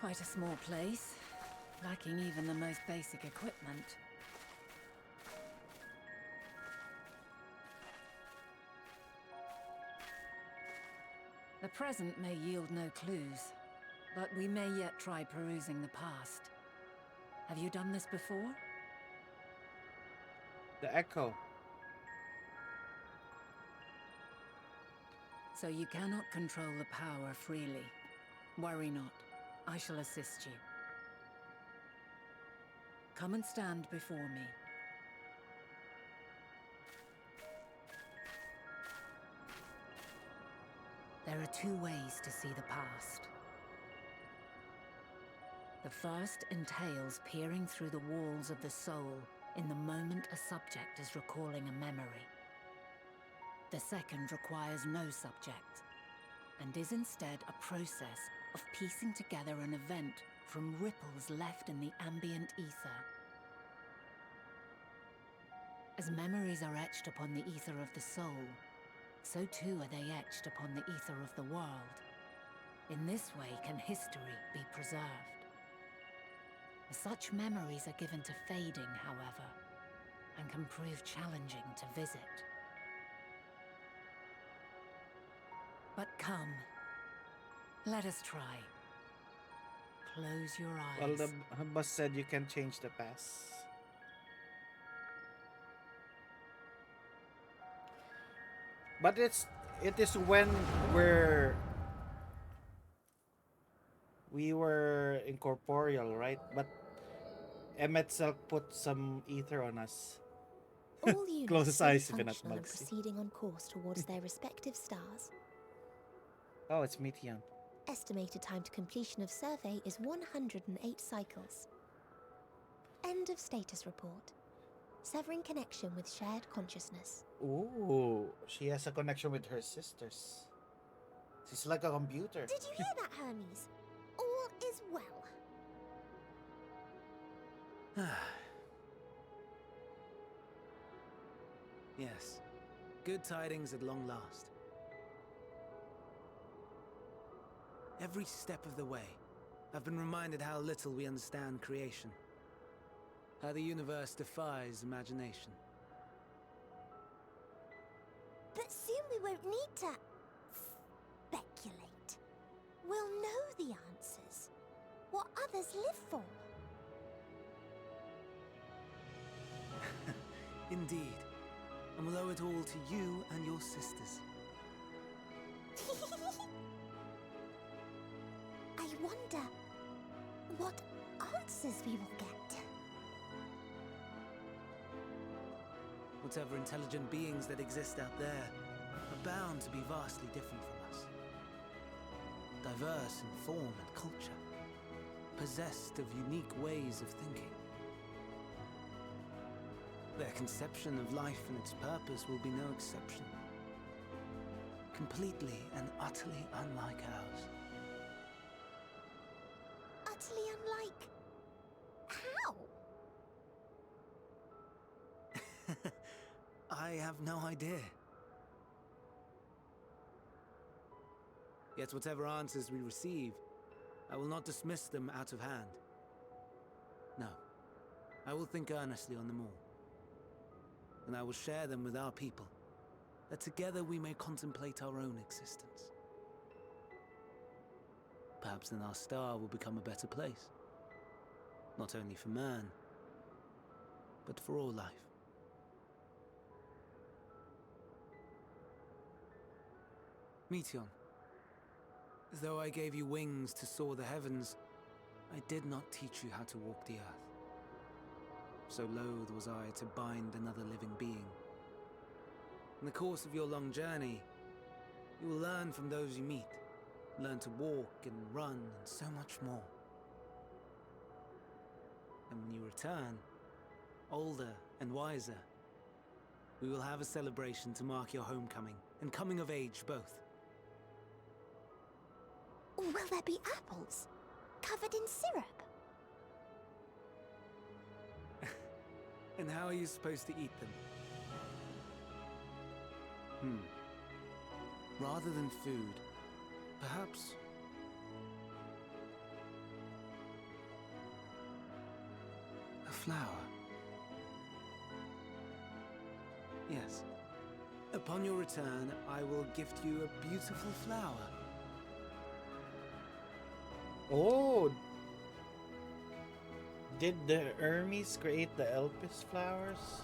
Quite a small place, lacking even the most basic equipment. The present may yield no clues, but we may yet try perusing the past. Have you done this before? The Echo. So you cannot control the power freely. Worry not. I shall assist you. Come and stand before me. There are two ways to see the past. The first entails peering through the walls of the soul in the moment a subject is recalling a memory. The second requires no subject, and is instead a process of piecing together an event from ripples left in the ambient ether. As memories are etched upon the ether of the soul, so too are they etched upon the ether of the world. In this way can history be preserved. Such memories are given to fading, however, and can prove challenging to visit. But come, let us try. Close your eyes. Well, the boss said you can change the past. But it is when we were incorporeal, right? But Emmet Selk put some ether on us. All units Close his fully eyes if you're not functional and Bugsy. proceeding on course towards their respective stars. Oh, it's Meteon. Estimated time to completion of survey is 108 cycles. End of status report. Severing connection with shared consciousness. Ooh, she has a connection with her sisters. She's like a computer. Did you hear that, Hermes? All is well. Yes. Good tidings at long last. Every step of the way, I've been reminded how little we understand creation. How the universe defies imagination. But soon we won't need to speculate. We'll know the answers. What others live for. Indeed. And we'll owe it all to you and your sisters. I wonder what answers we will get. Whatever intelligent beings that exist out there are bound to be vastly different from us. Diverse in form and culture. Possessed of unique ways of thinking. Their conception of life and its purpose will be no exception. Completely and utterly unlike ours. Utterly unlike... how? I have no idea. Yet whatever answers we receive, I will not dismiss them out of hand. No, I will think earnestly on them all. And I will share them with our people, that together we may contemplate our own existence. Perhaps then our star will become a better place. Not only for man, but for all life. Meteon, though I gave you wings to soar the heavens, I did not teach you how to walk the earth. So loath was I to bind another living being. In the course of your long journey, you will learn from those you meet, learn to walk and run, and so much more. And when you return, older and wiser, we will have a celebration to mark your homecoming and coming of age both. Will there be apples? Covered in syrup? And how are you supposed to eat them? Rather than food, perhaps... a flower. Yes. Upon your return, I will gift you a beautiful flower. Oh! Did the Hermes create the Elpis flowers?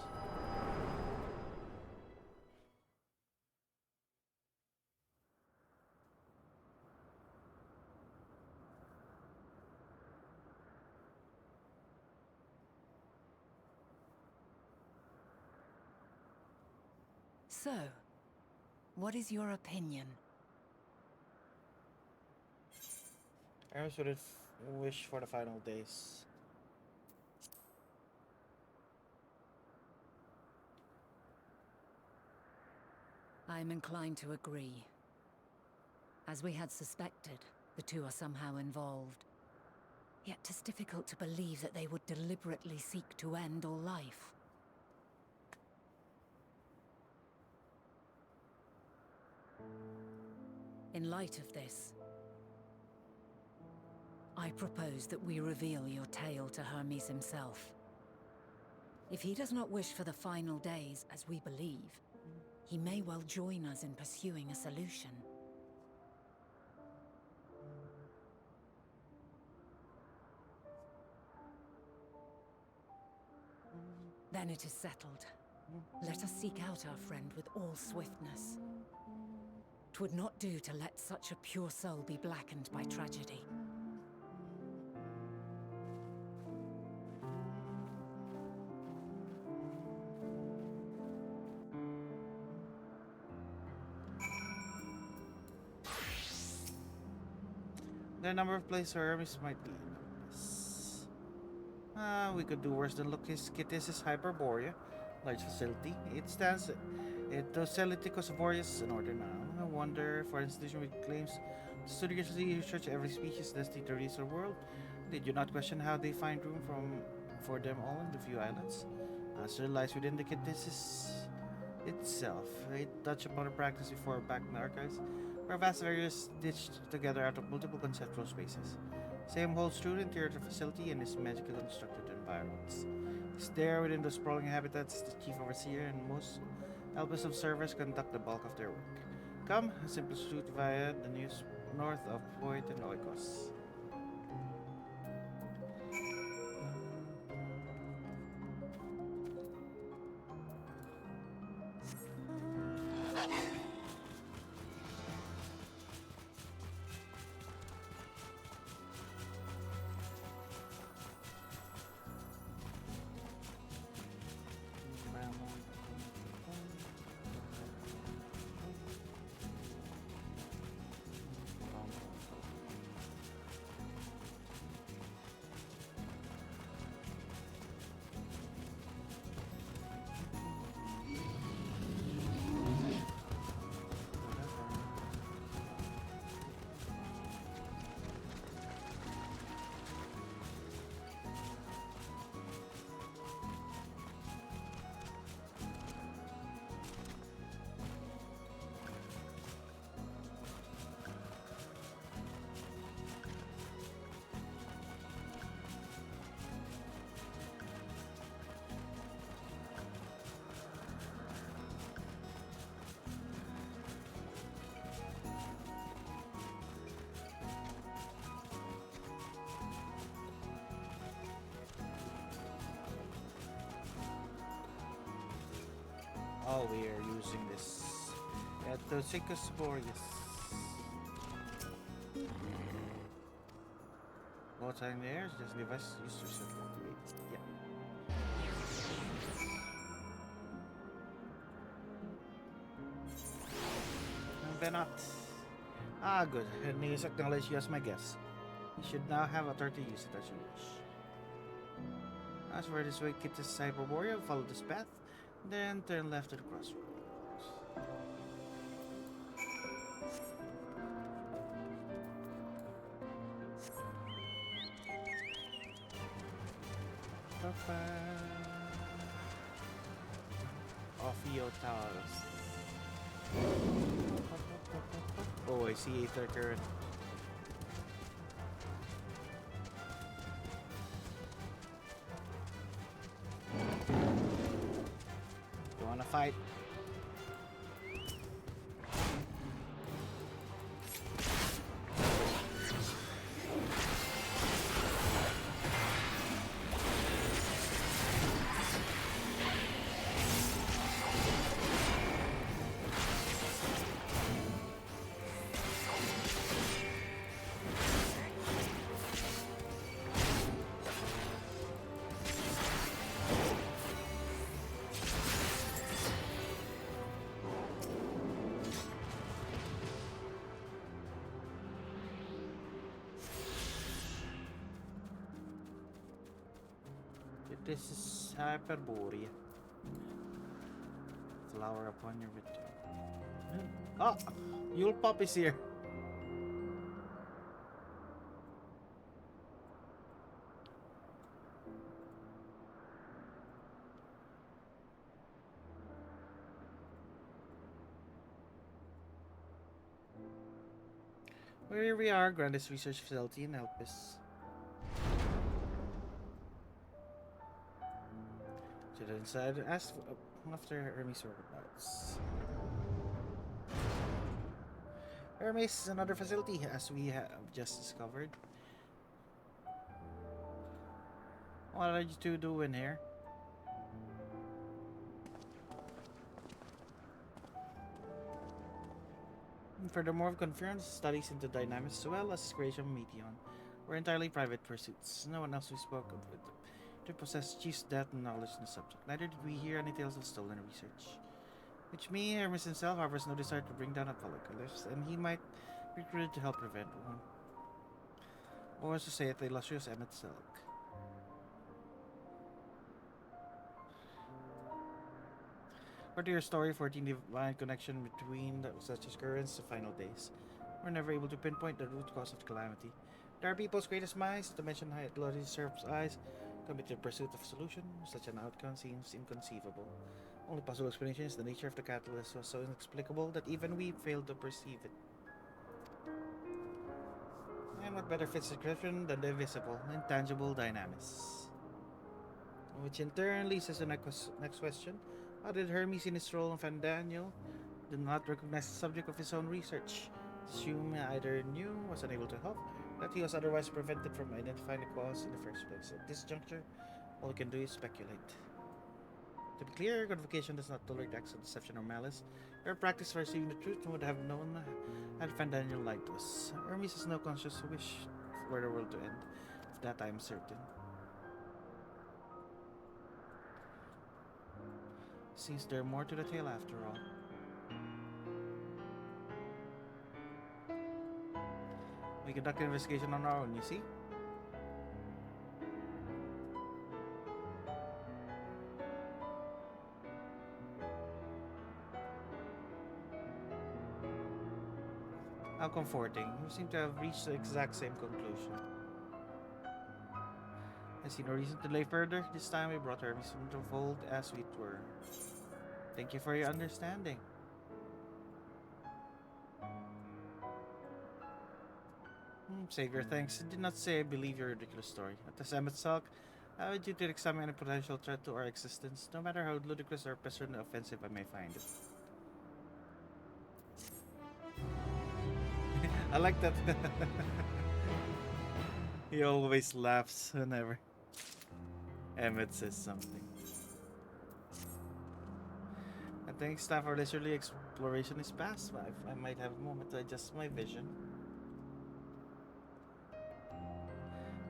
So, what is your opinion? Hermes would wish for the final days. I am inclined to agree. As we had suspected, the two are somehow involved. Yet 'tis difficult to believe that they would deliberately seek to end all life. In light of this, I propose that we reveal your tale to Hermes himself. If he does not wish for the final days, as we believe, he may well join us in pursuing a solution. Then it is settled. Let us seek out our friend with all swiftness. 'Twould not do to let such a pure soul be blackened by tragedy. There are a number of places where Hermes might be. We could do worse than Kittis' Hyperborea, large facility. It stands at Docelicus Boreas in order now. I wonder, for an institution which claims to studiously research every species destined to reach the world, did you not question how they find room for them all in the few islands? Answer lies within the Kittis itself. I touched upon the practice before back in the archives, where vast areas stitched together out of multiple conceptual spaces. Same holds true in the interior of the facility and its magically constructed environments. It's there within the sprawling habitats the chief overseer and most Elpis observers conduct the bulk of their work. Come, a simple route via the news north of Poit and Oikos. Oh, we are using this at the Boreas. More time there, just leave us use to yeah. And then not. Ah, good. News acknowledged you as my guest. You should now have authority to use it as you wish. As for this way, get this cyber warrior, follow this path, then turn left at the crossroads. Ophiotaurus. Oh, I see Aether Current. You wanna fight? This is Hyperborea. Flower upon your return. Ah! Yule Pop is here. Well, here we are, Grandis Research Facility in Elpis. To the inside, ask after Hermes whereabouts. Hermes is another facility, as we have just discovered. What are you two doing here? And furthermore, we've confirmed studies into dynamics as well as creation of Meteon were entirely private pursuits. No one else we spoke of with to possess chief's depth and knowledge in the subject. Neither did we hear any tales of stolen research. Which means Hermes himself harbors no desire to bring down apocalypse, and he might be recruited to help prevent one. Or as to say it, the illustrious Emmet Selk. Or to your story, 14 divine connection between such occurrence and final days. We're never able to pinpoint the root cause of the calamity. There are people's greatest minds, to mention high bloody serp's eyes, commit in pursuit of a solution. Such an outcome seems inconceivable. Only possible explanation is the nature of the catalyst was so inexplicable that even we failed to perceive it. And what better fits the description than the invisible, intangible dynamics? Which in turn leads us to the next question. How did Hermes in his role of Fandaniel did not recognize the subject of his own research? Assume either knew, was unable to help, that he was otherwise prevented from identifying the cause in the first place. At this juncture, all we can do is speculate. To be clear, convocation does not tolerate acts of deception or malice. Our practice for receiving the truth would have known had Fandaniel lied to us. Hermes has no conscious wish for the world to end. Of that I am certain. Seems there more to the tale after all. We conduct an investigation on our own, you see? How comforting. You seem to have reached the exact same conclusion. I see no reason to delay further. This time we brought Hermes into the fold as we were. Thank you for your understanding. Save your thanks. I did not say I believe your ridiculous story. At the Summit Salk, I would you to examine any potential threat to our existence, no matter how ludicrous or personally offensive I may find it. I like that. He always laughs whenever Emmett says something. I think staff our leisurely exploration is past. I might have a moment to adjust my vision.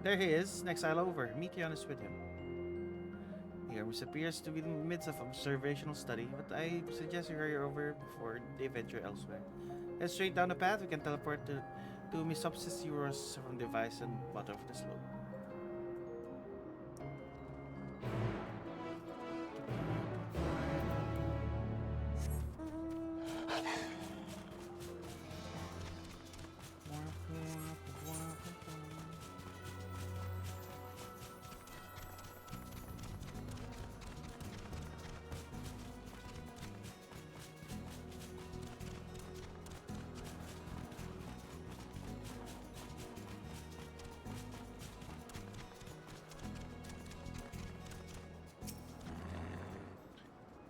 There he is, next aisle over. Meteon is with him. Hermes appears to be in the midst of observational study, but I suggest you hurry over before they venture elsewhere. Head straight down the path. We can teleport to Misopsis Euros from the device and bottom of the slope.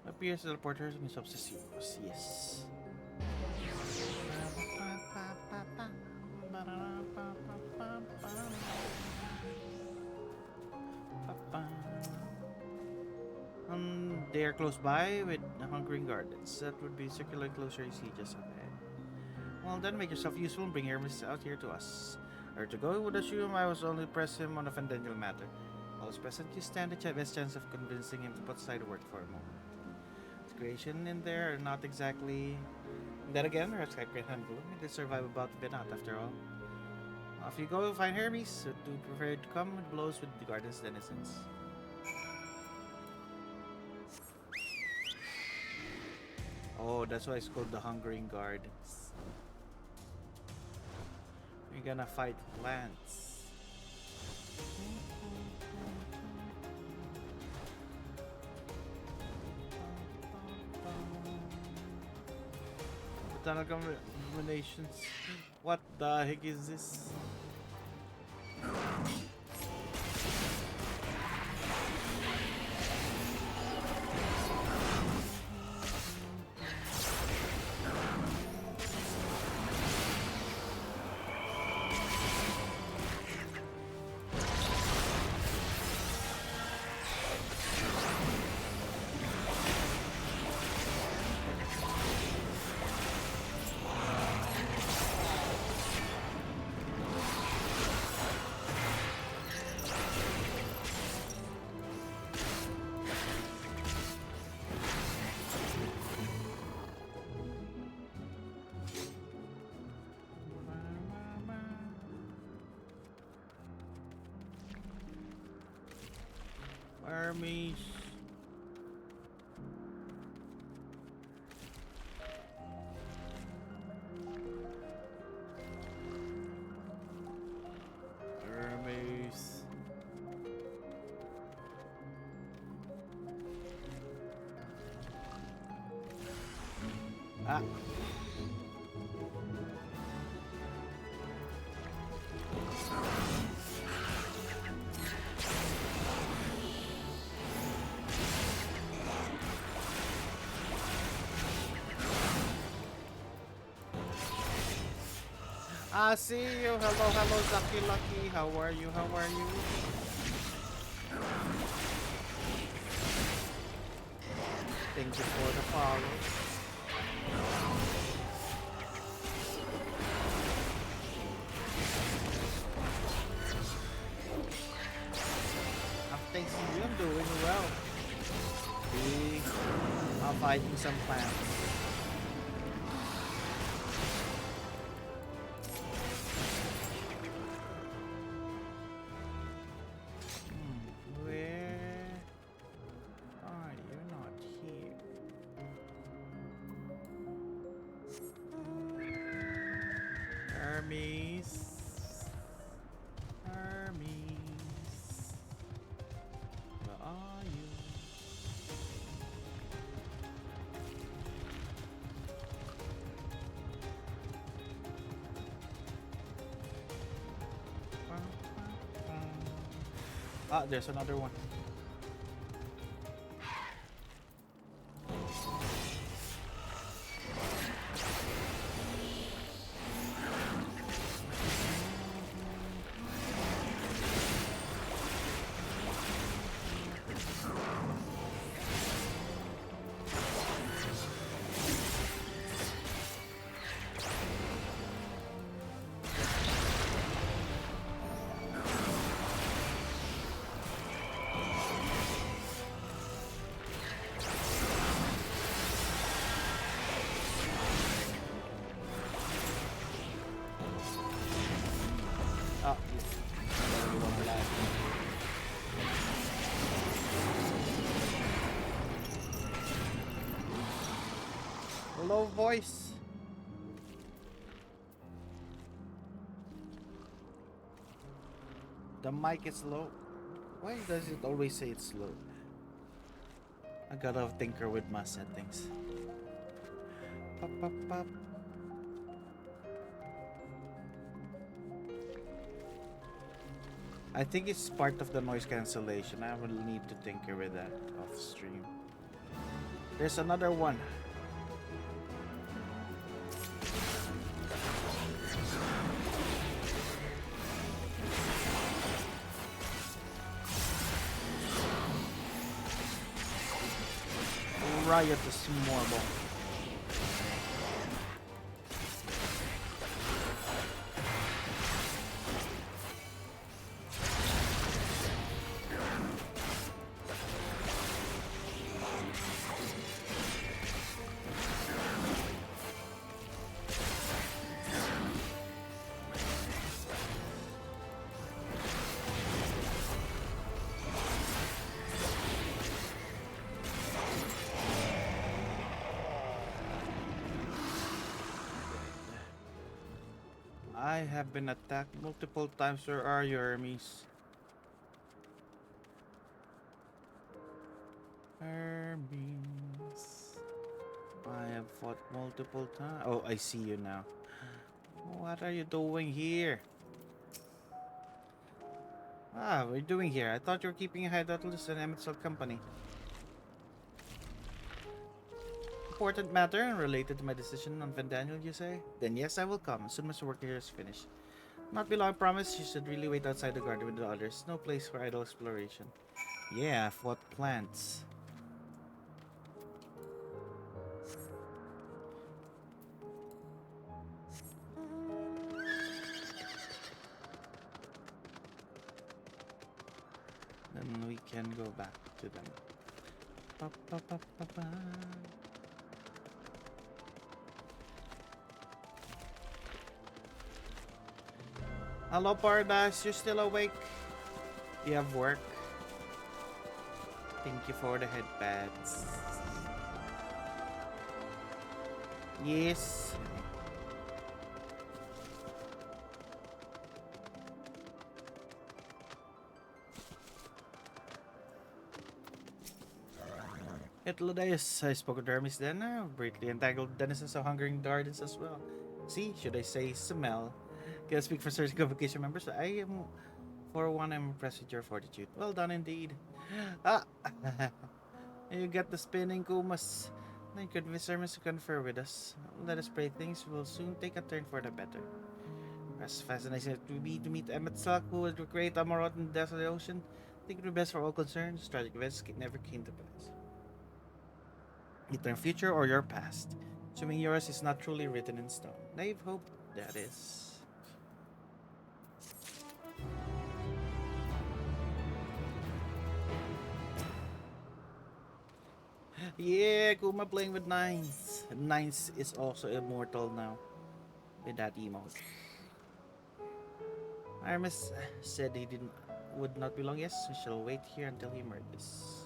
Appears teleporters and Misopsis Euros. Yes. They are close by with hungering gardens. That would be circular enclosure you see just ahead. Well then, make yourself useful and bring Hermes out here to us. Or to go, would assume I was only press him on a fundamental matter. Always present, you stand the best chance of convincing him to put aside work for a moment. The creation in there are not exactly... Then again, perhaps I can handle him. He did survive about the not after all. Off you go, find Hermes, who do prefer to come with blows with the garden's denizens. Oh, that's why it's called the Hungering Gardens. We're gonna fight plants. Botanical combinations. What the heck is this? Armies. Armies. Ah. I see you. Hello, hello, Zaki Lucky. How are you? How are you? Thank you for the follow. I'm thanking you. I'm doing well. I'm fighting some plants. Ah, there's another one. Hello, voice. The mic is low. Why does it always say it's low? I gotta tinker with my settings. Pop, pop, pop. I think it's part of the noise cancellation. I will need to tinker with that off stream. There's another one. Riot is more. I have been attacked multiple times. Where are you, Hermes? Hermes. I have fought multiple times. Oh, I see you now. What are you doing here? Ah, what are you doing here? I thought you were keeping a hideout list in Emmetsville Company. Important matter and related to my decision on Vendaniel, you say? Then yes, I will come as soon as the work here is finished. Not be long, I promise. You should really wait outside the garden with the others. No place for idle exploration. Yeah, I fought plants. Then we can go back to them. Ba, ba, ba, ba, ba. Hello, Paradise. You're still awake? You have work? Thank you for the headpads. Yes. Hitler-Deus, I spoke with Hermes then. Greatly entangled denizens of hungering gardens as well. See, should I say smell? Can I speak for certain convocation members? I am, for one, I'm impressed with your fortitude. Well done indeed. Ah! You get the spinning, Kumas. Then convince Hermes to confer with us. Let us pray things will soon take a turn for the better. As fascinating as it would be to meet Emmett Salk, who would recreate Amarot in the depths of the ocean, I think it would be best for all concerned. Tragic events never came to pass. Either future or your past. Assuming yours is not truly written in stone. Naive hope, that is. Yeah, Kuma playing with Nines. Nines is also immortal now. With that emote. Aramis said he would not be long. Yes, we shall wait here until he emerges.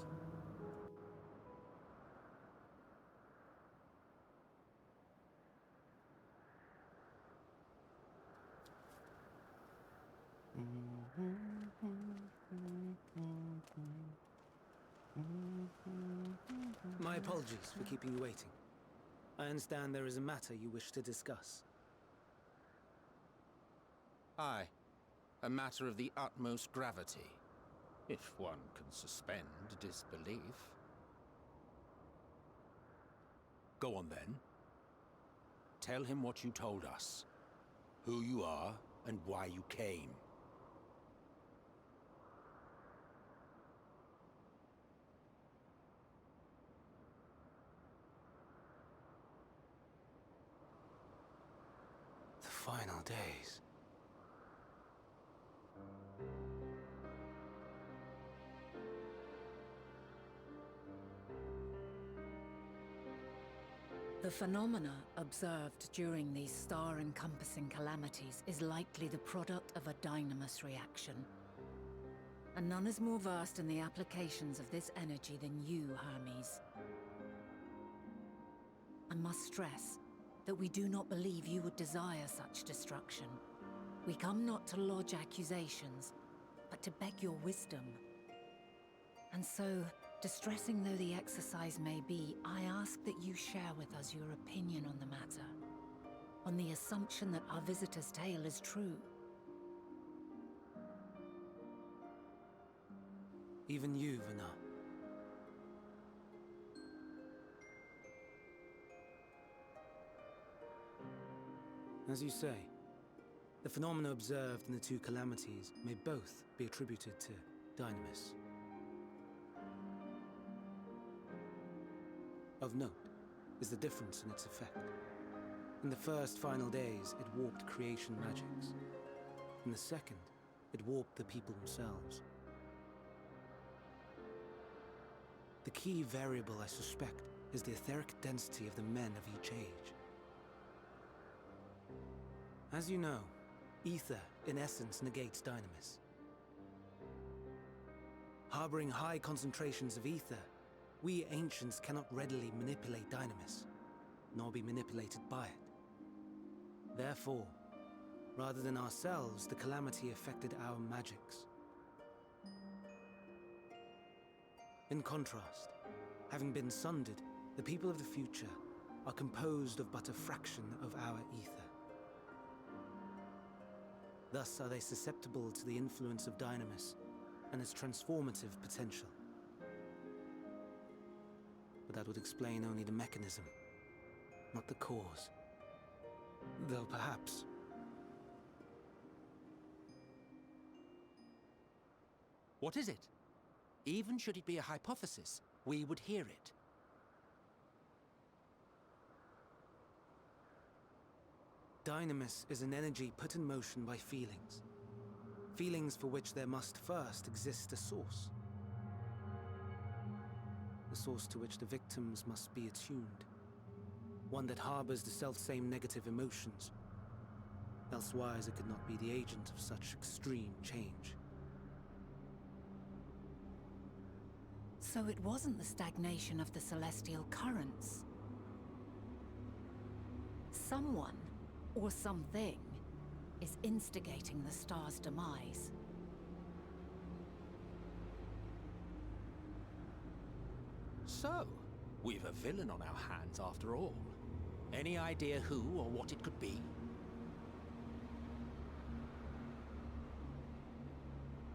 My apologies for keeping you waiting. I understand there is a matter you wish to discuss. Aye. A matter of the utmost gravity. If one can suspend disbelief. Go on then. Tell him what you told us. Who you are and why you came. The final days. The phenomena observed during these star-encompassing calamities is likely the product of a dynamis reaction. And none is more versed in the applications of this energy than you, Hermes. I must stress that we do not believe you would desire such destruction. We come not to lodge accusations, but to beg your wisdom. And so, distressing though the exercise may be, I ask that you share with us your opinion on the matter, on the assumption that our visitor's tale is true. Even you, Vana. As you say, the phenomena observed in the two calamities may both be attributed to Dynamis. Of note is the difference in its effect. In the first final days, it warped creation magics. In the second, it warped the people themselves. The key variable, I suspect, is the etheric density of the men of each age. As you know, ether, in essence, negates Dynamis. Harboring high concentrations of ether, we ancients cannot readily manipulate Dynamis, nor be manipulated by it. Therefore, rather than ourselves, the calamity affected our magics. In contrast, having been sundered, the people of the future are composed of but a fraction of our ether. Thus are they susceptible to the influence of Dynamis and its transformative potential. But that would explain only the mechanism, not the cause. Though perhaps... What is it? Even should it be a hypothesis, we would hear it. Dynamis is an energy put in motion by feelings. Feelings for which there must first exist a source. A source to which the victims must be attuned. One that harbors the selfsame negative emotions. Elsewise it could not be the agent of such extreme change. So it wasn't the stagnation of the celestial currents. Someone, or something, is instigating the star's demise. So, we've a villain on our hands after all. Any idea who or what it could be?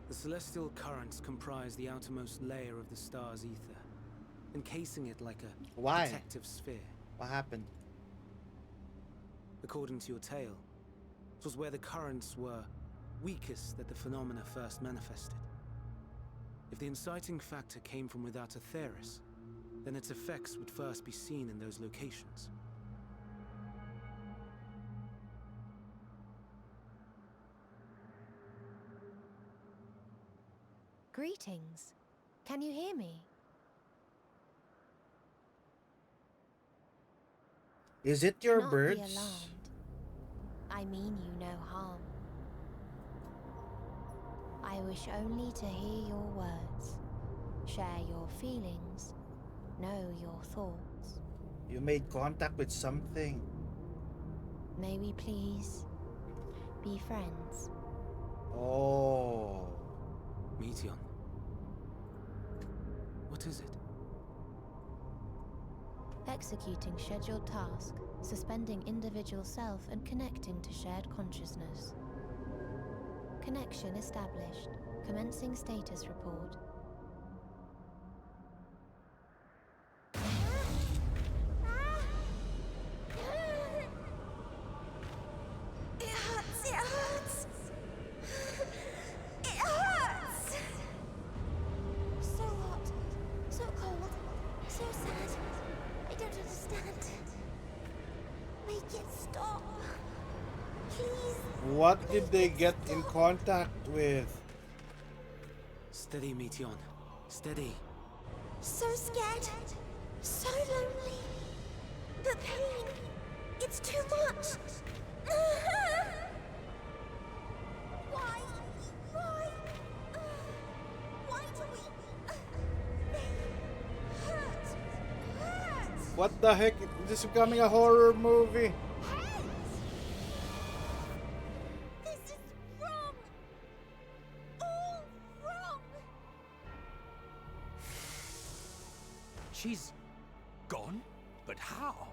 The celestial currents comprise the outermost layer of the star's ether, encasing it like a Why? protective sphere. What happened? According to your tale, it was where the currents were weakest that the phenomena first manifested. If the inciting factor came from without Aetheris, then its effects would first be seen in those locations. Greetings. Can you hear me? Is it your Not birds? be alarmed. I mean you no harm. I wish only to hear your words, share your feelings, know your thoughts. You made contact with something. May we please be friends? Oh. Meteon. What is it? Executing scheduled task, suspending individual self and connecting to shared consciousness. Connection established. Commencing status report. It hurts, it hurts! It hurts! So hot, so cold, so sad. I don't understand. Make it stop. Please. What did they get in contact with? Steady, Meteon. Steady. So scared. So lonely. The pain. It's too much. Why? Why? Why do we... They hurt. Hurt. What the heck? This is becoming a horror movie. This is wrong! All wrong! She's gone? But how?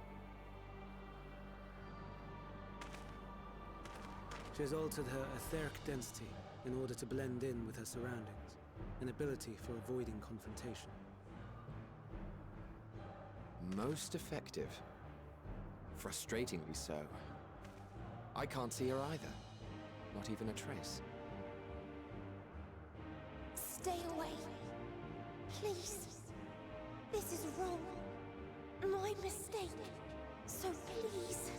She has altered her etheric density in order to blend in with her surroundings, an ability for avoiding confrontation. Most effective. Frustratingly so. I can't see her either. Not even a trace. Stay away. Please. This is wrong. My mistake. So please.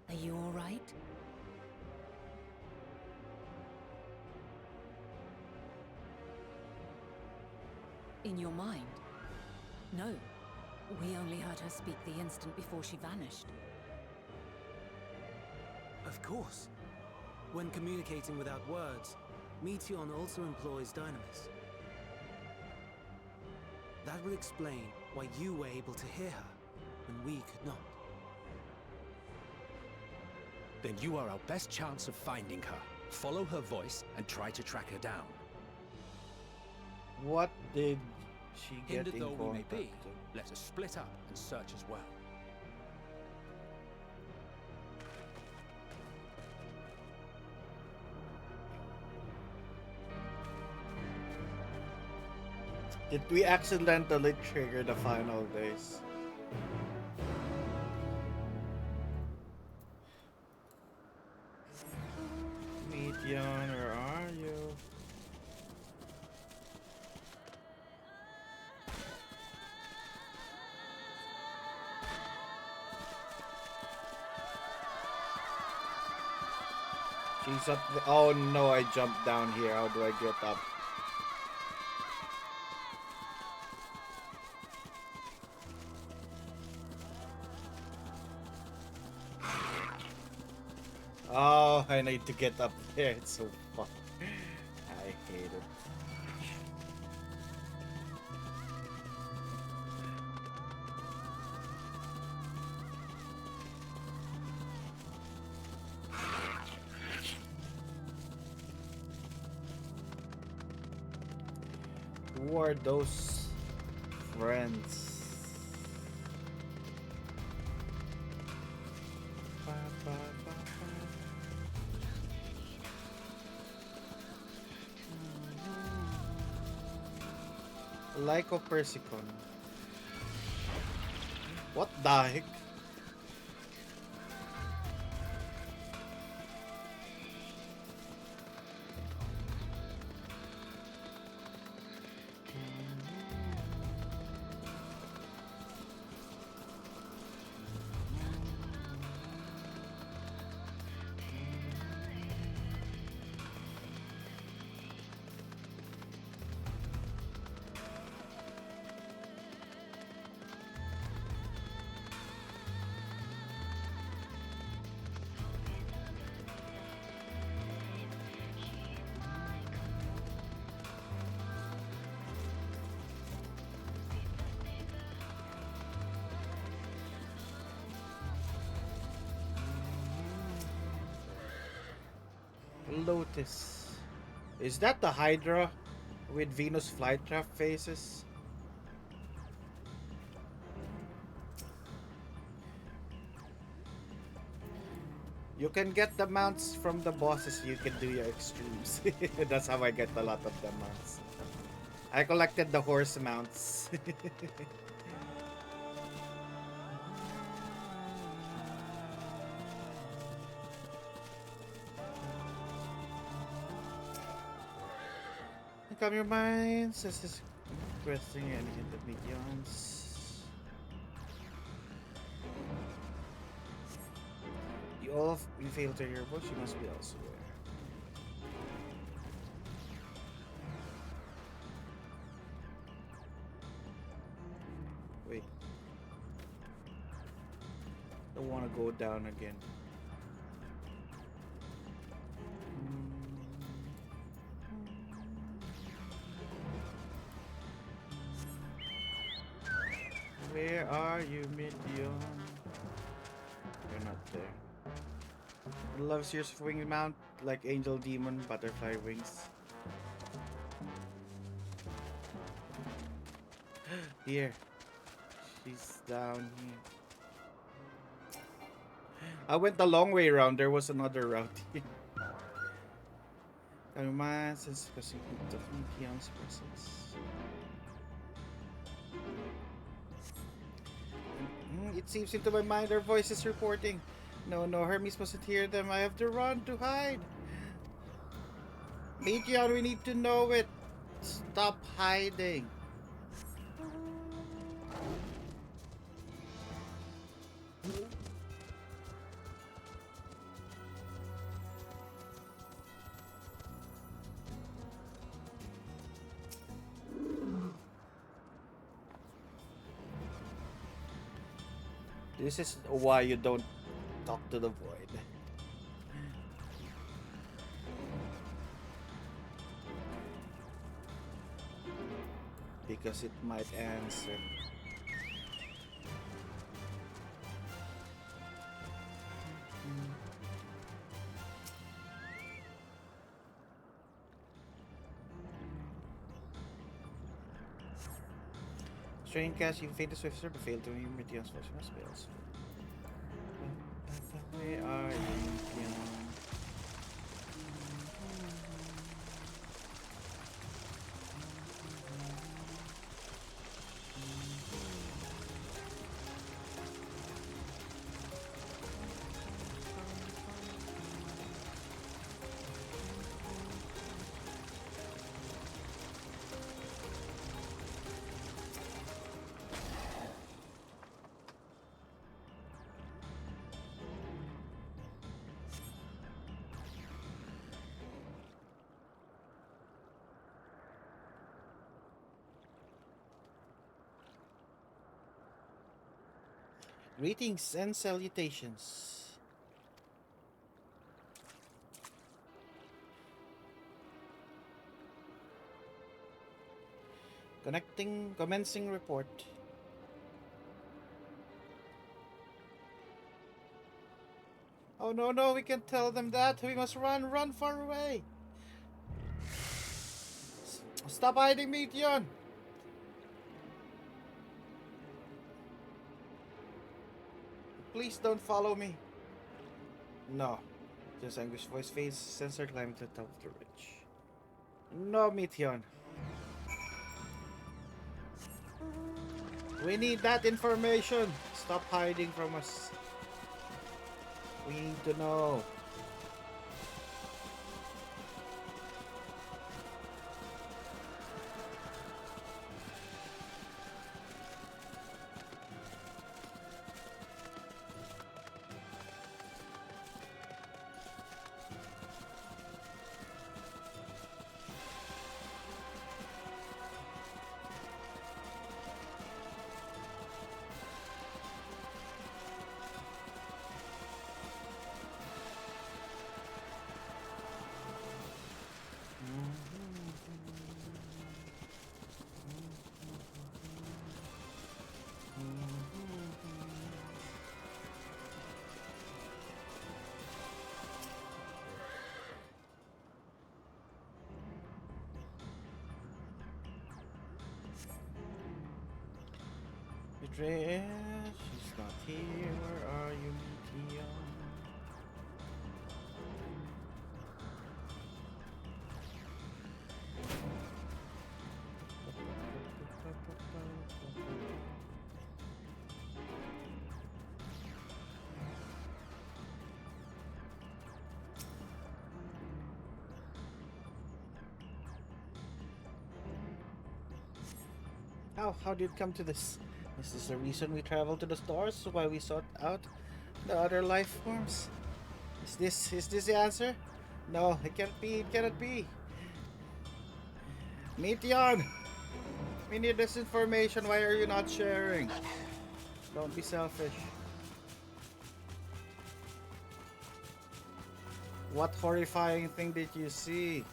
Are you all right? In your mind? No. We only heard her speak the instant before she vanished. Of course. When communicating without words, Meteon also employs Dynamis. That would explain why you were able to hear her, when we could not. Then you are our best chance of finding her. Follow her voice and try to track her down. What did she get Hindered in though we may contact be, to? let us split up and search as well. Did we accidentally trigger the final days? Meteon, where are you? She's up the— oh no, I jumped down here. How do I get up? Oh, I need to get up there. It's so fun. I hate it. Who are those friends? Ba, ba, ba, ba. Lyco Persicon. What the heck? Lotus. Is that the Hydra with Venus flytrap faces? You can get the mounts from the bosses. You can do your extremes. That's how I get a lot of the mounts. I collected the horse mounts. Make up your minds. This is questing any intermediums. You failed to hear what? You must be elsewhere. Wait. Don't want to go down again. Where are you, Midian? You're not there. Loves your swing mount like angel demon butterfly wings. Here. She's down here. I went the long way around. There was another route here. Kalumas is discussing of Midian's presence. It seeps into my mind our voices reporting. No, Hermes mustn't hear them. I have to run to hide. Midian, we need to know it. Stop hiding. This is why you don't talk to the void. Because it might answer. Strain cast, you faint a swifter, but fail to remove Midian's flesh spells. Where are you, Midian? Greetings and salutations. Commencing report. Oh no, we can't tell them that. We must run far away. Stop hiding, Midian. Please don't follow me. No. Just anguished voice fades, sensor climbing to the top of the ridge. No, Midian. We need that information. Stop hiding from us. We need to know. Betrayal, she's not here. Where are you, Midian? How did it come to this? Is this the reason we traveled to the stars? Why we sought out the other life forms? Is this the answer? No, it can't be. It cannot be. Midian, we need this information. Why are you not sharing? Don't be selfish. What horrifying thing did you see?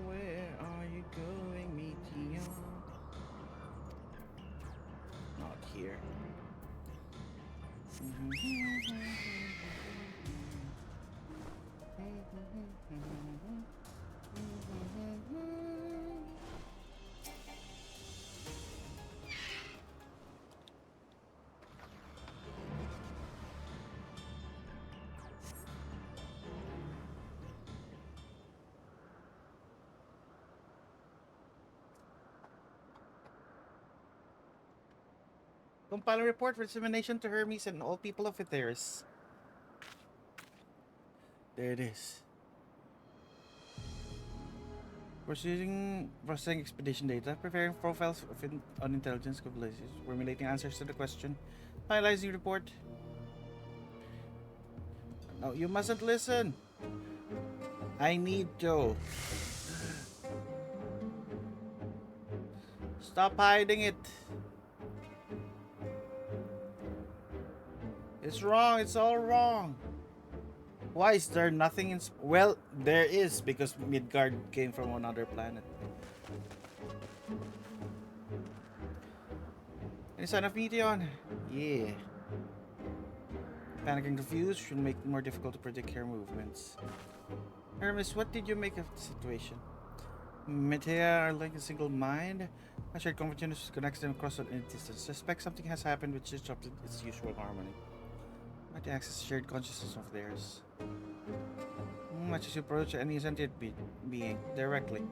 Where are you going, Meteor? Not here. Compile a report for dissemination to Hermes and all people of Aetheris. There it is. Processing expedition data, preparing profiles on intelligence capabilities, formulating answers to the question, finalizing report. No, you mustn't listen. I need to. Stop hiding it. It's wrong. It's all wrong. Why is there nothing in... Well, there is, because Midgard came from another planet. Any sign of Meteon? Yeah. Panic and confused should make it more difficult to predict her movements. Hermes, what did you make of the situation? Metea are like a single mind. A shared convergence connects them across any distance. Suspect something has happened which disrupted its usual harmony. Might access shared consciousness of theirs. Much as you approach any sentient being directly.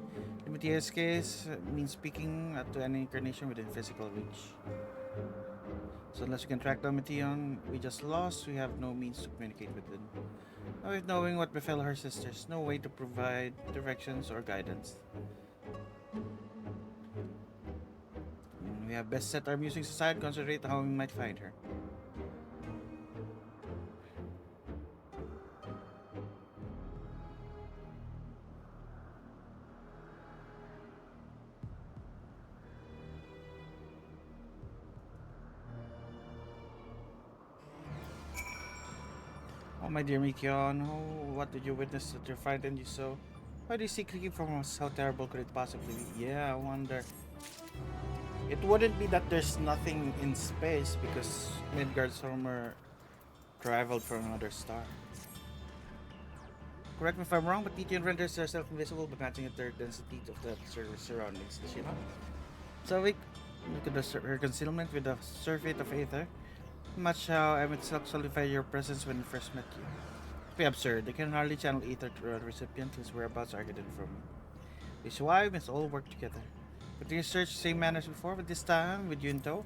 In Metea's case, means speaking to any incarnation within physical reach. So unless we can track down Meteon we just lost, we have no means to communicate with them. Now with knowing what befell her sisters, no way to provide directions or guidance. We have best set our musings aside, concentrate on how we might find her. Oh, my dear Mikyon, oh, what did you witness that frightened you so? Why do you seek to keep from us? How terrible could it possibly be? Yeah, I wonder. It wouldn't be that there's nothing in space because Midgard's armor traveled from another star. Correct me if I'm wrong, but Meteon renders herself invisible by matching the third density of the surroundings, does she not? So we look at her concealment with the surfeit of Aether. Much how Emmett Silk solidified your presence when we first met you. Be absurd, they can hardly channel Aether to a recipient whose whereabouts are hidden from me. Which is why we must all work together. Continue search the same manner as before, but this time with you in tow.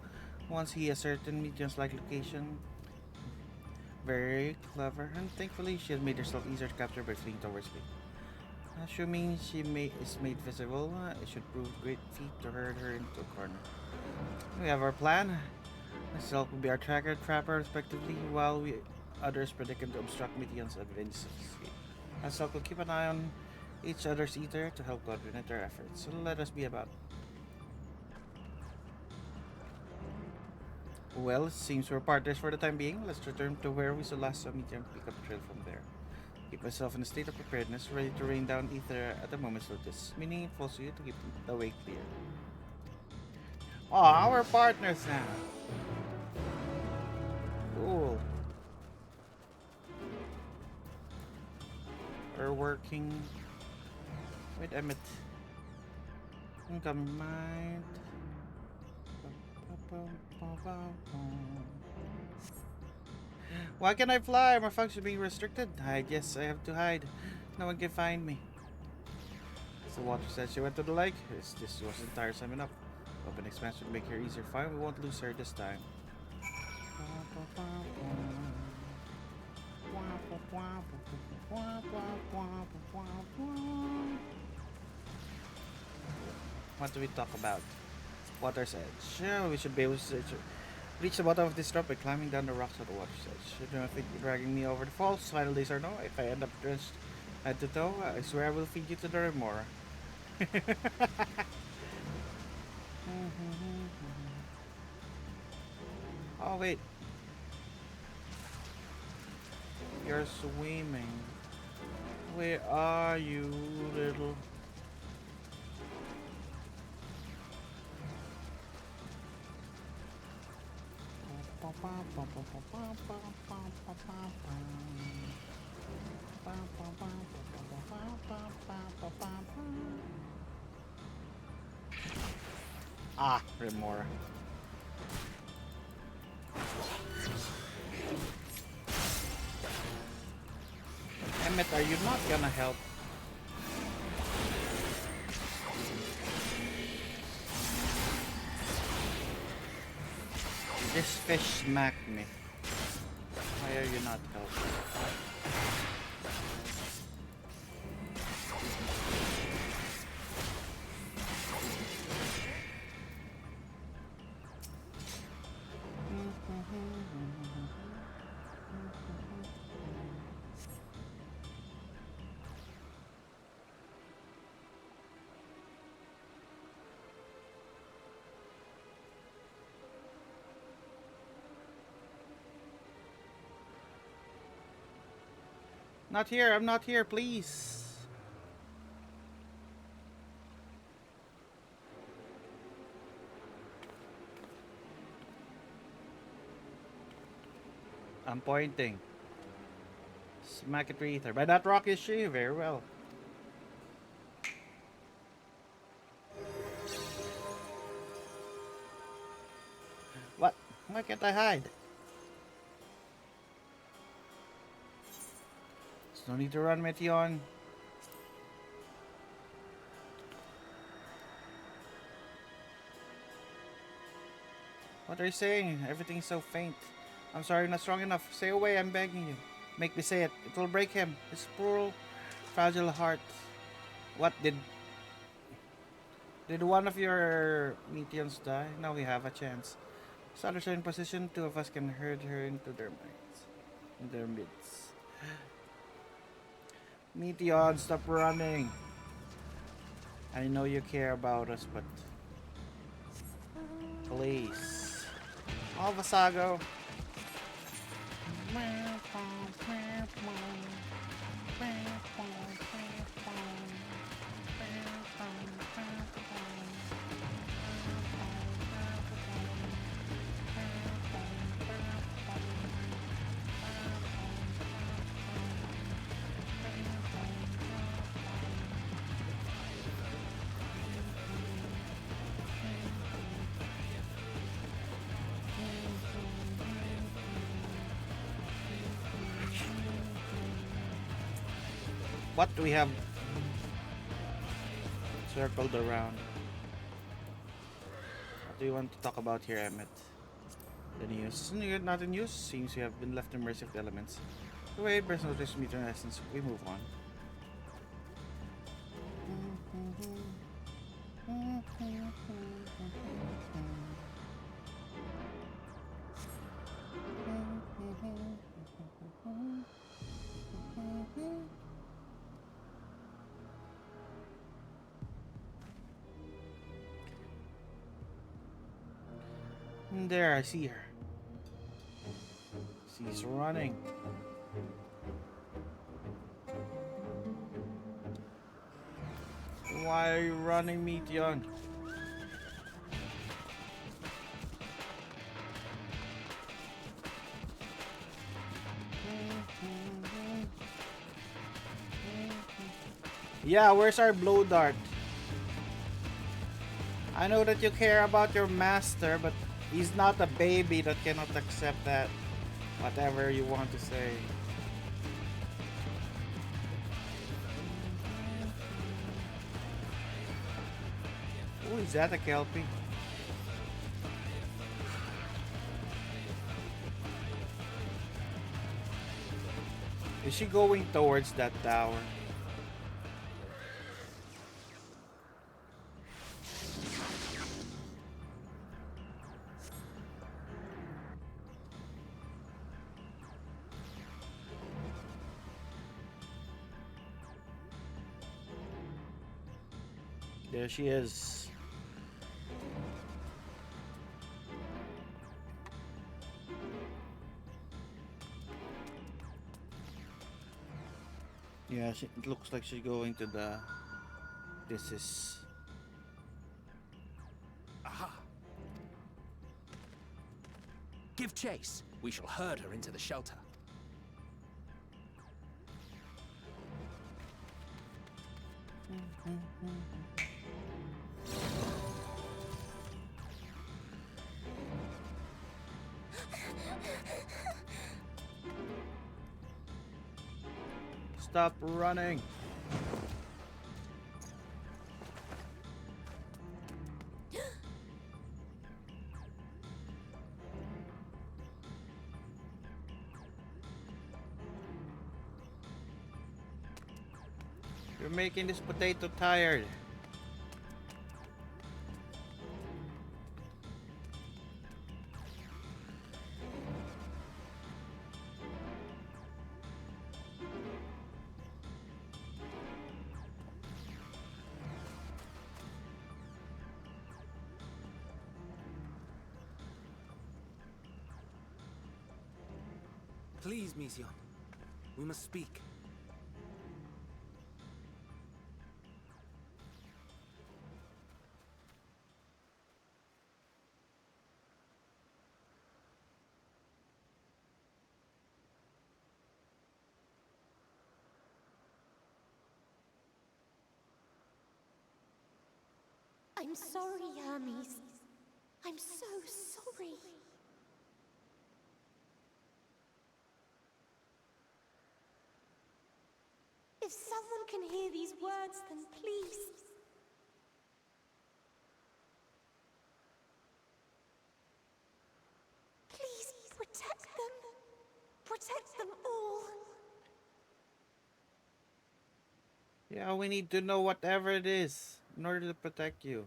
Once he ascertained Meteon's like location. Very clever, and thankfully she has made herself easier to capture by fleeing towards me. Assuming she is made visible, it should prove great feat to herd her into a corner. We have our plan. Myself will be our tracker, trapper, respectively, while we others predicted to obstruct Meteon's advances. Myself will keep an eye on each other's ether to help coordinate our efforts. So let us be about. Well, it seems we're partners for the time being. Let's return to where we saw last Meteor and pick up the trail from there. Keep myself in a state of preparedness, ready to rain down ether at a moment's notice, meaning it falls to you to keep the way clear. Oh, we're partners now. Cool. We're working with Emmett. Incoming mind. Why can't I fly? My function being restricted. Hide, yes, I have to hide. No one can find me. So Water said she went to the lake. This wasn't tiresome enough. Open expansion to make her easier to find. We won't lose her this time. What do we talk about? Water's edge. Yeah, we should be able to reach the bottom of this drop by climbing down the rocks at the water's edge. You don't think you're dragging me over the falls? Final days or no, if I end up drenched Head to toe, I swear I will feed you to the remora. Oh wait, you're swimming. Where are you, little? Ah, remora. Emmett, are you not gonna help? This fish smacked me. Why are you not helping? Not here, I'm not here, please. I'm pointing. Smack it, Ether. By that rock is she? Very well. What? Why can't I hide? There's no need to run, Meteon. What are you saying? Everything's so faint. I'm sorry, not strong enough. Say away, I'm begging you. Make me say it. It will break him. His poor, fragile heart. What did one of your Meteons die? Now we have a chance. Others are in position. Two of us can herd her into their minds. In their midst. Meteon, stop running. I know you care about us, but please. Oh, Vasago. What do we have circled around? What do you want to talk about here, Emmett? The news. Not the news. Seems you have been left to the mercy of the elements. The way bears no trace meter in essence. We move on. There, I see her. She's running. Why are you running, Meteon? Yeah, where's our blow dart? I know that you care about your master, but he's not a baby that cannot accept that. Whatever you want to say. Oh, is that a Kelpie? Is she going towards that tower? There she is. Yeah, it looks like she's going to the... This is... Aha! Give chase. We shall herd her into the shelter. Stop running! You're making this potato tired. Please, Mission. We must speak. I'm sorry, Hermes. I'm so sorry. If someone can hear these words, then please. Please protect them. Protect them all. Yeah, we need to know whatever it is in order to protect you.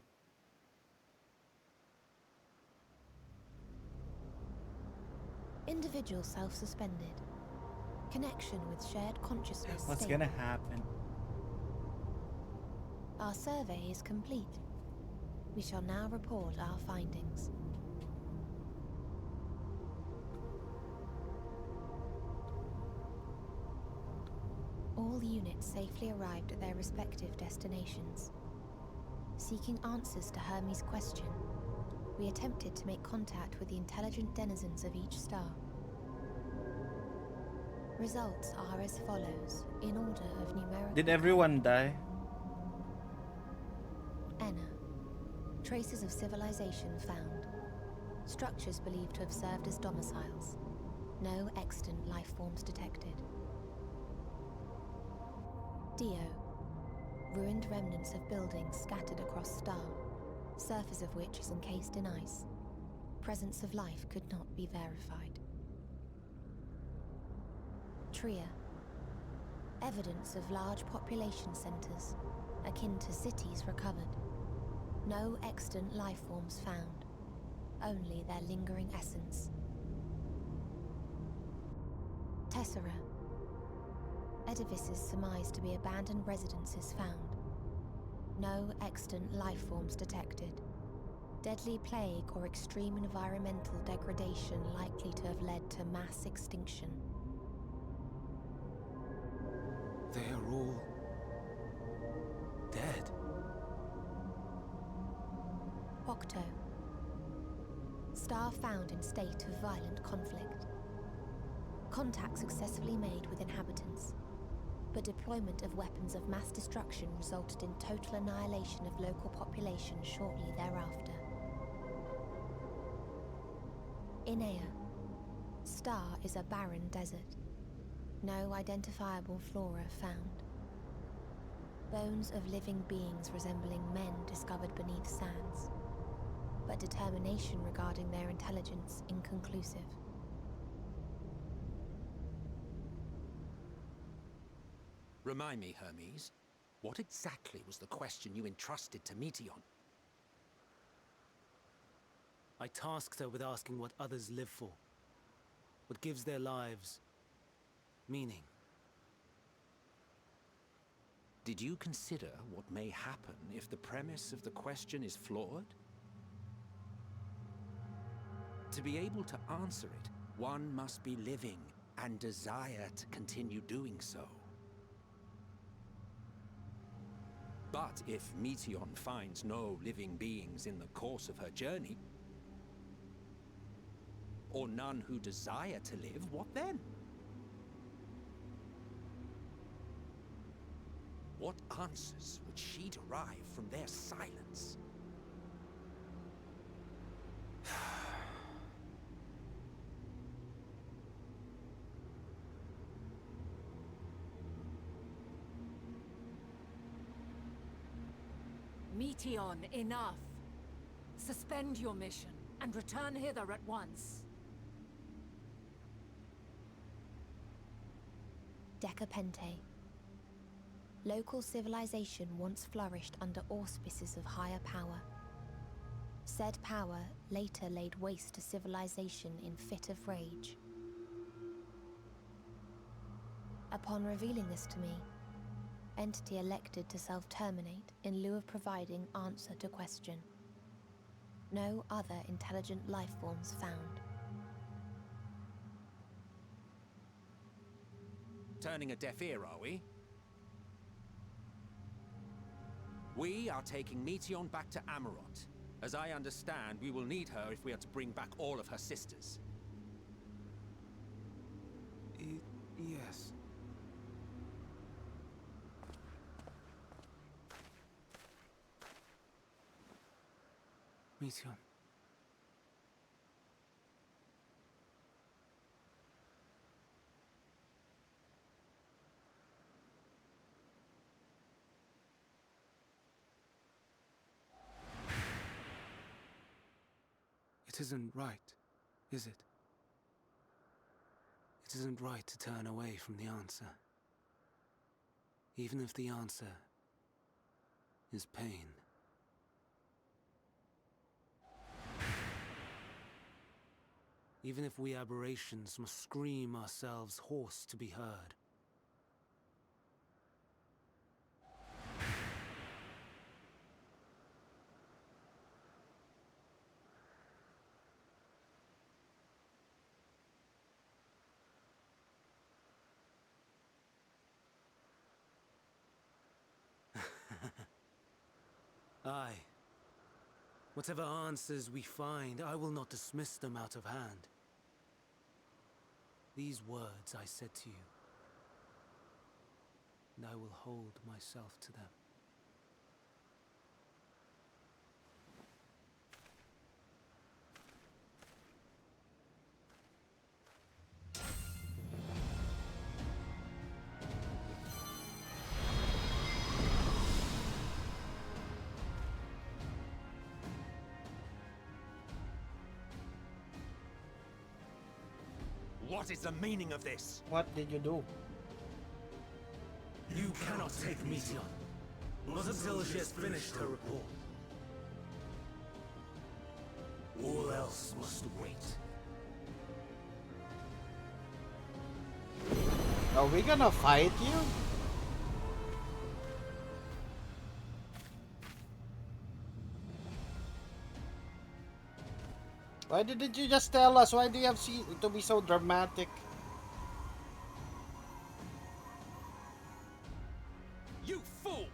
Individual self-suspended. Connection with shared consciousness. What's stable. gonna happen? Our survey is complete. We shall now report our findings. All units safely arrived at their respective destinations. Seeking answers to Hermes' question, we attempted to make contact with the intelligent denizens of each star. Results are as follows, in order of numerical... Did everyone die? Enna. Traces of civilization found. Structures believed to have served as domiciles. No extant life forms detected. Dio. Ruined remnants of buildings scattered across star, surface of which is encased in ice. Presence of life could not be verified. Tria. Evidence of large population centers, akin to cities recovered. No extant life forms found, only their lingering essence. Tessera. Edifices surmised to be abandoned residences found. No extant life forms detected. Deadly plague or extreme environmental degradation likely to have led to mass extinction. They are all... dead. Octo. Star found in state of violent conflict. Contact successfully made with inhabitants, but deployment of weapons of mass destruction resulted in total annihilation of local population shortly thereafter. Inea. Star is a barren desert. No identifiable flora found. Bones of living beings resembling men discovered beneath sands, but determination regarding their intelligence inconclusive. Remind me, Hermes, what exactly was the question you entrusted to Meteion? I tasked her with asking what others live for. What gives their lives meaning. Did you consider what may happen if the premise of the question is flawed? To be able to answer it, one must be living and desire to continue doing so. But if Meteion finds no living beings in the course of her journey, or none who desire to live, what then? What answers would she derive from their silence? Meteion, enough. Suspend your mission and return hither at once. Decapente. Local civilization once flourished under auspices of higher power. Said power later laid waste to civilization in fit of rage. Upon revealing this to me, entity elected to self-terminate in lieu of providing answer to question. No other intelligent life forms found. Turning a deaf ear, are we? We are taking Meteion back to Amarot. As I understand, we will need her if we are to bring back all of her sisters. Yes. Meteion. It isn't right, is it? It isn't right to turn away from the answer. Even if the answer is pain. Even if we aberrations must scream ourselves hoarse to be heard. Aye. Whatever answers we find, I will not dismiss them out of hand. These words I said to you, and I will hold myself to them. What is the meaning of this? What did you do? You cannot take Meteion, not until she has finished her report. All else must wait. Are we gonna fight you? Why didn't you just tell us? Why do you have to be so dramatic? You fool!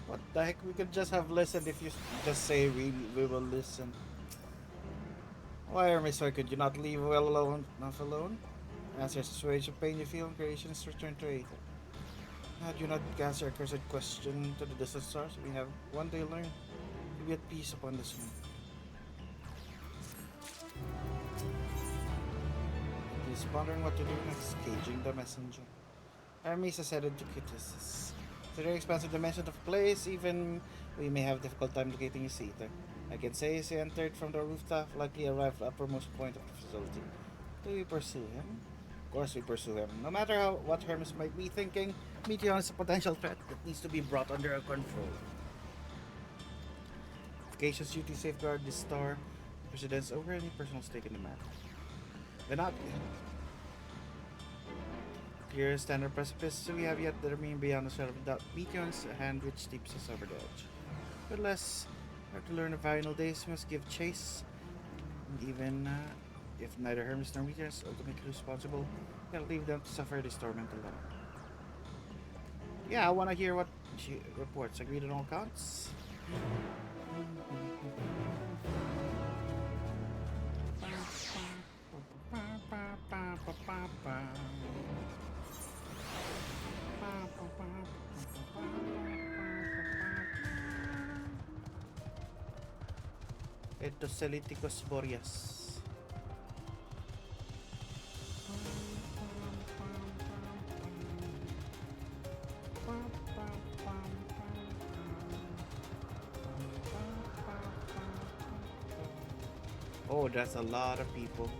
What the heck? We could just have listened if you just say we will listen. Why, Hermes, why could you not leave well alone? Enough alone? Answer the situation of pain you feel, creation is returned to Aether. Had you not answered our cursed question to the distant stars, we have one day learned to be at peace upon this moon. He's pondering what to do next, caging the messenger. Hermes is headed to Kittis. To the expansive dimension of the place, even we may have difficult time locating his Aether. I can say he entered from the rooftop, likely arrived at the uppermost point of the facility. Do we pursue him? Of course we pursue him. No matter what Hermes might be thinking, Meteion is a potential threat that needs to be brought under our control. Fortifications duty safeguard this star residents over any personal stake in the matter. They're not clear standard precipice, so we have yet to remain beyond the shadow of doubt. Meteor's a hand which steeps us over the edge. But less hard to learn of final days must give chase. And even if neither Hermes nor Meteor is ultimately responsible, we gotta leave them to suffer this torment alone. Yeah, I wanna hear what she reports. Agreed on all counts? Etoselithicus boreas. Oh, that's a lot of people.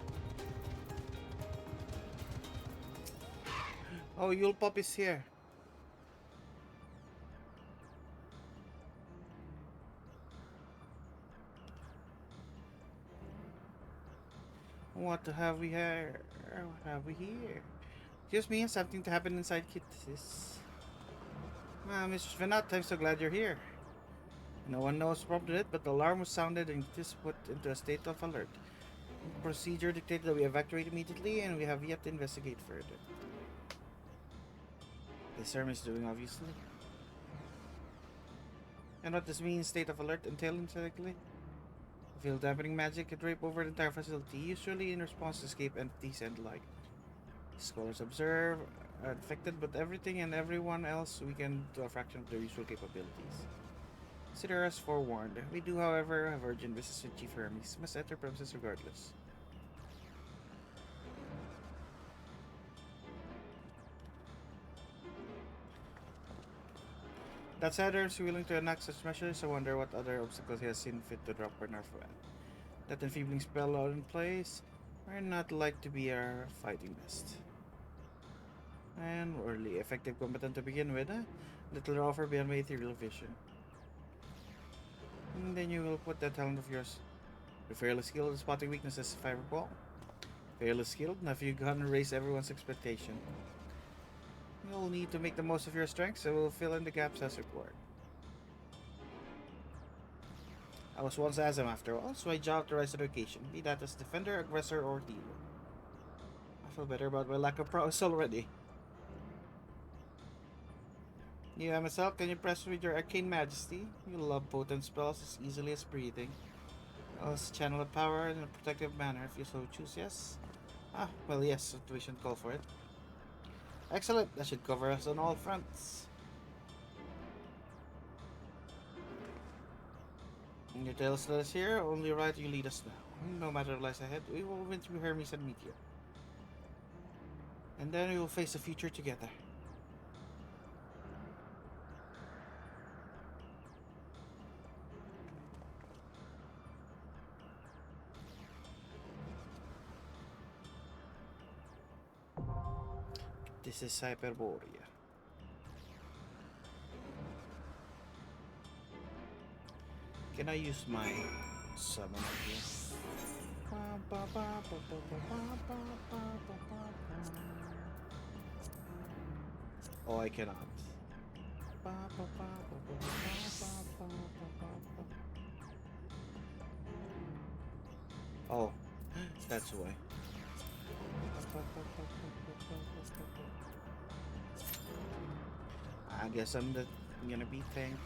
Oh, Yule Pop is here. What have we here? What have we here? Just me, something to happen inside Kitsis. Mr. Svenat, I'm so glad you're here. No one knows what prompted it, but the alarm was sounded and Kitsis put into a state of alert. Procedure dictated that we evacuate immediately, and we have yet to investigate further. The sermon is doing, obviously. And what this means, state of alert entail exactly? Field dampening magic could drape over the entire facility, usually in response to escape entities and the like. Scholars observe, are infected, but everything and everyone else weakened to a fraction of their usual capabilities. Consider us forewarned. We do, however, have urgent business with Chief Hermes. Must enter premises regardless. That said, Hermes is willing to enact such measures. I wonder what other obstacles he has seen fit to drop or nerf at. That enfeebling spell out in place, are not like to be our fighting best. And early, effective combatant to begin with, huh? Little offer beyond my ethereal vision. And then you will put that talent of yours. You're fairly skilled at spotting weaknesses, if I recall. Fairly skilled, now if you gonna raise everyone's expectation. You'll need to make the most of your strengths, so we'll fill in the gaps as required. I was once Azam after all, so I job to rise to the occasion, be that as defender, aggressor, or healer. I feel better about my lack of prowess already. You, MSL, can you press with your arcane majesty? You love potent spells as easily as breathing. I'll channel the power in a protective manner if you so choose, yes? Ah, well, yes, situation call for it. Excellent, that should cover us on all fronts. Your tales let us here, only right you lead us now. No matter what lies ahead, we will win through Hermes and Meteor. And then we will face the future together. This is Hyperborea. Can I use my summon here? Oh, I cannot. Oh, that's why. I guess I'm gonna be Tank.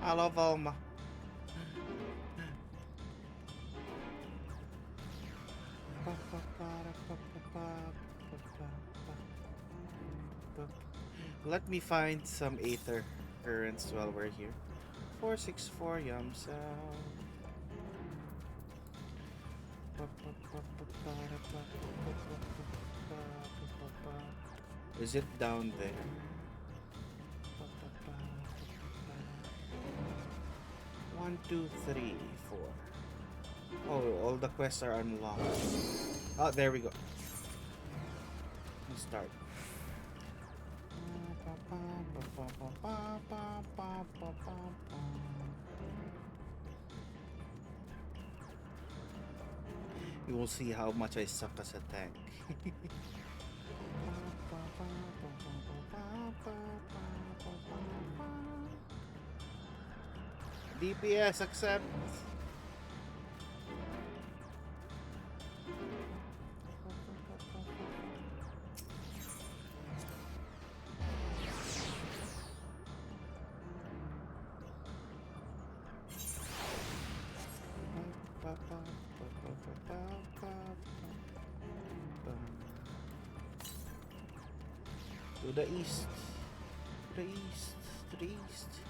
Hello, Volma. Let me find some Aether currents while we're here. 464 yums out. Is it down there? 1, 2, 3, 4. Oh, all the quests are unlocked. Oh, there we go. Let's start. You will see how much I suck as a tank. DPS accept. To the east. To the east. To the east.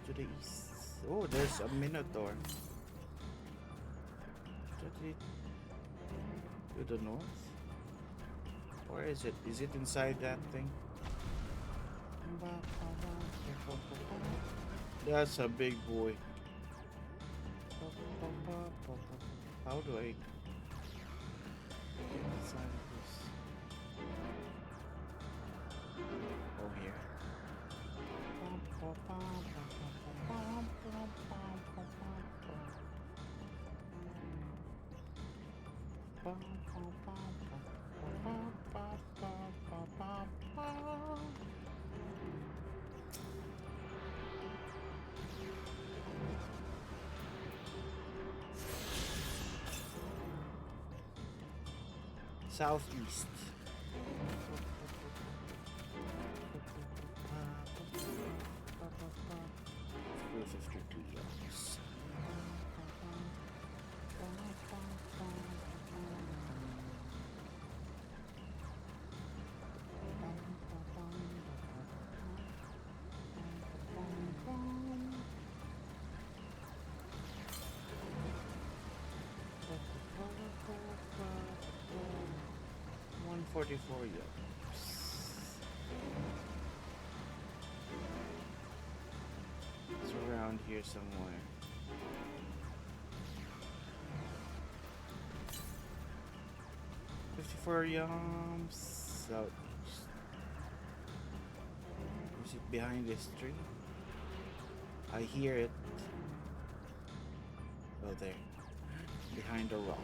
To the east. Oh, there's a Minotaur. To the north? Where is it? Is it inside that thing? That's a big boy. How do I get inside this? Oh, here. Southeast. 52 yards. $144. It's around here somewhere. $54 southeast. Is it behind this tree? I hear it. Oh, there. Behind the rock.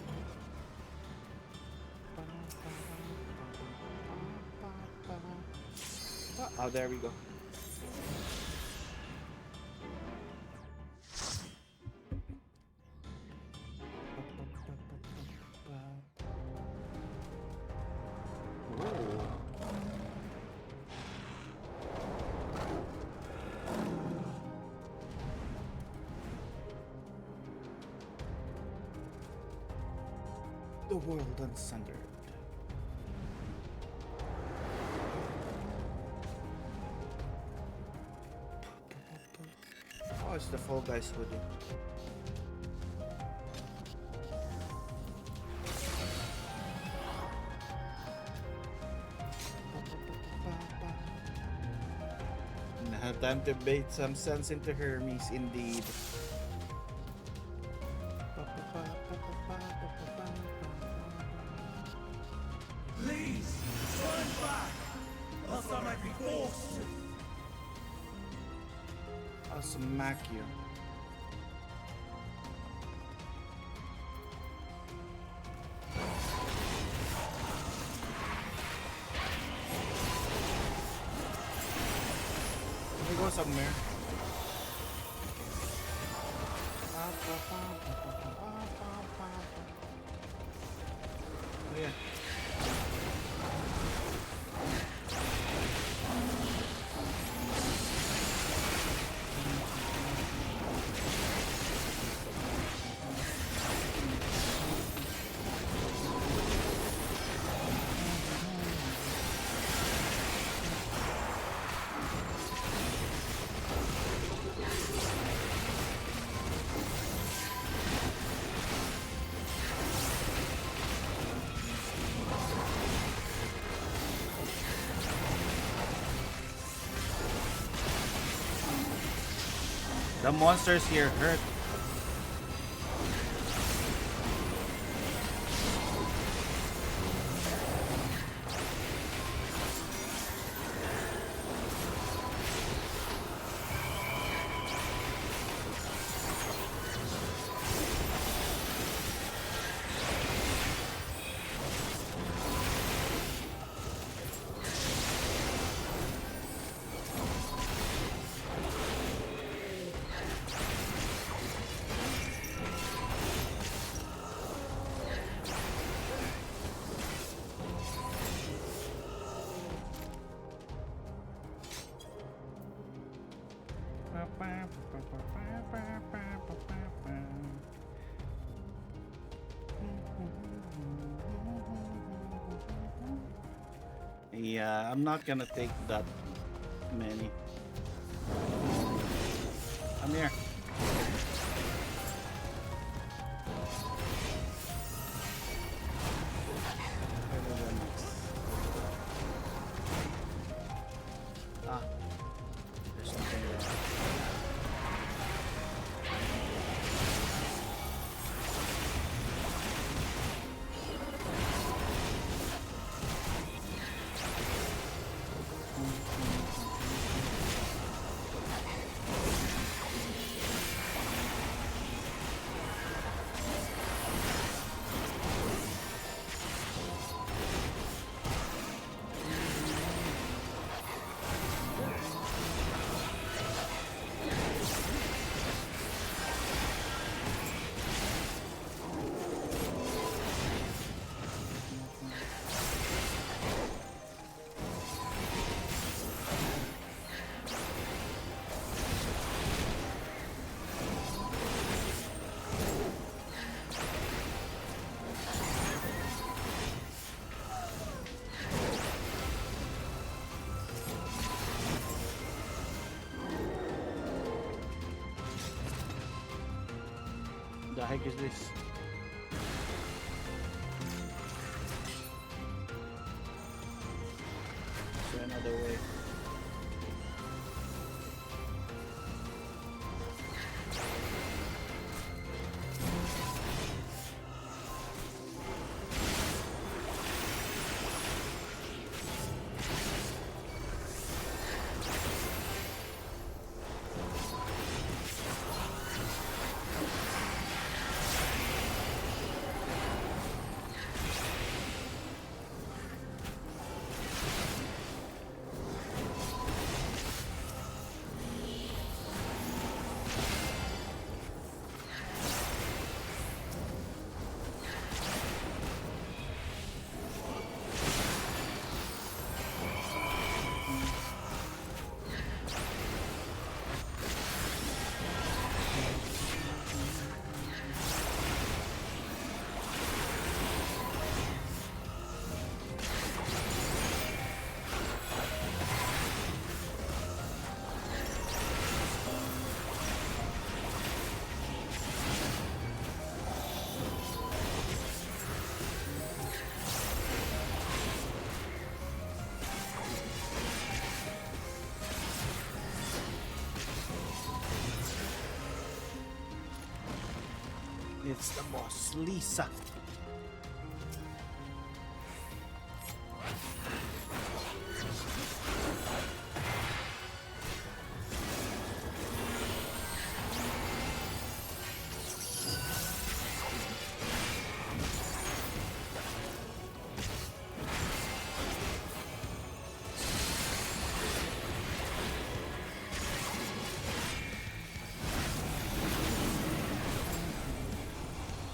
Oh, there we go. The world unsundered. Oh, it's the Fall Guys hoodie. Now time to bait some sense into Hermes, indeed. Please, turn back, else I might be forced to. I'll smack you. Let me go somewhere. Oh, yeah. The monsters here hurt. Yeah, I'm not gonna take that many. I'm here. Ah, there's nothing there. The heck is this? So another way. It's the boss, Lisa.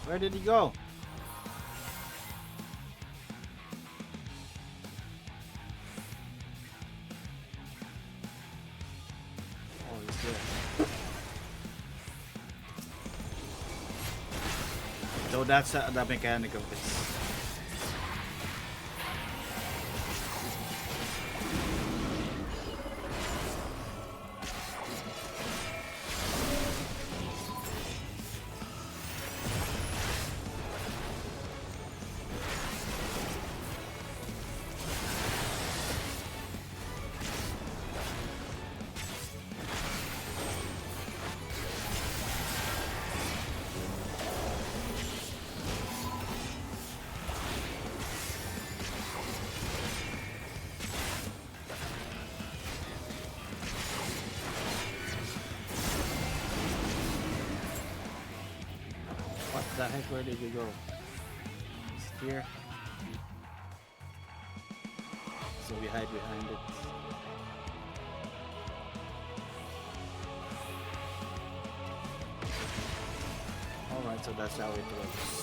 Where did he go? Oh, he's there. So that's the mechanic of this. The heck, where did you go? Is it here? So we hide behind it. Alright, so that's how it works.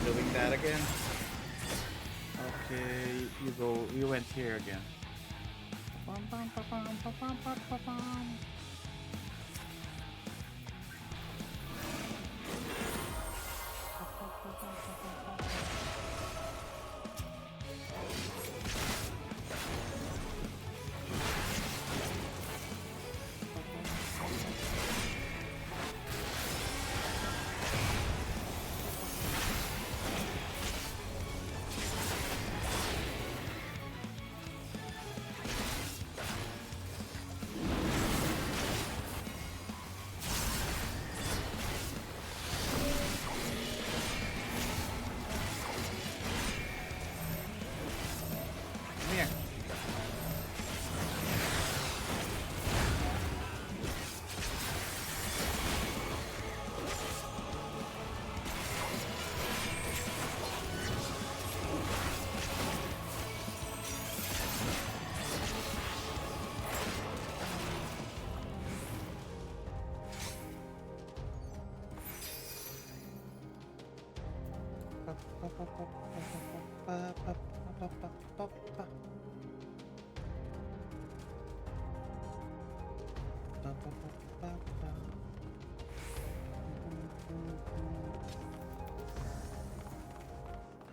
Doing that again. Okay, you went here again. Here.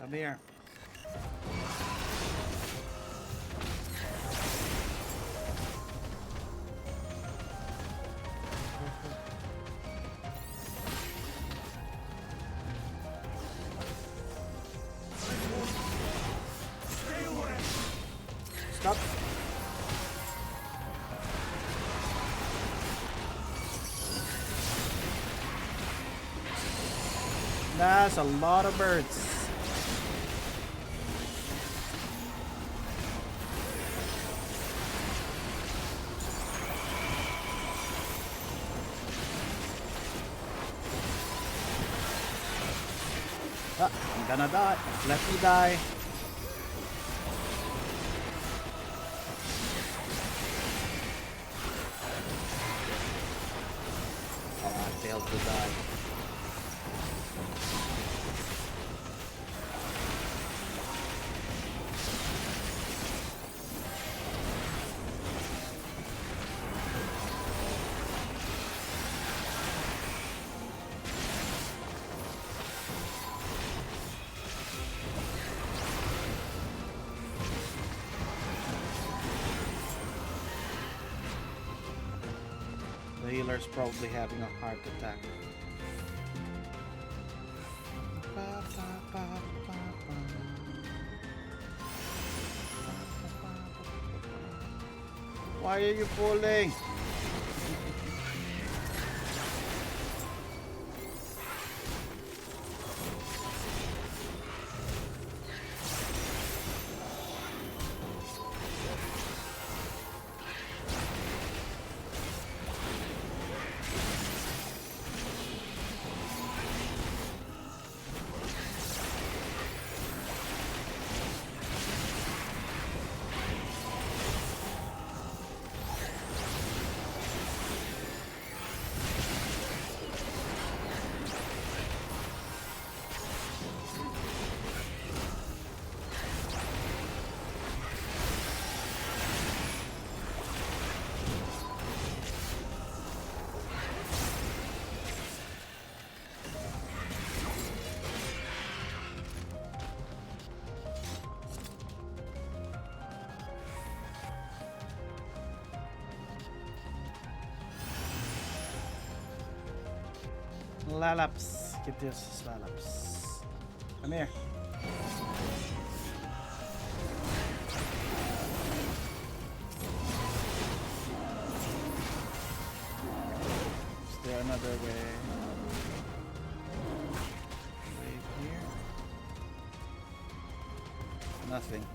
Come here. Stop. That's a lot of birds. Ah, I'm gonna die. Let me die. Oh, I failed to die. The healer's probably having a heart attack. Why are you pulling? Lalaps. Get this, Lalaps. Come here. Is there another way? Way here? Nothing.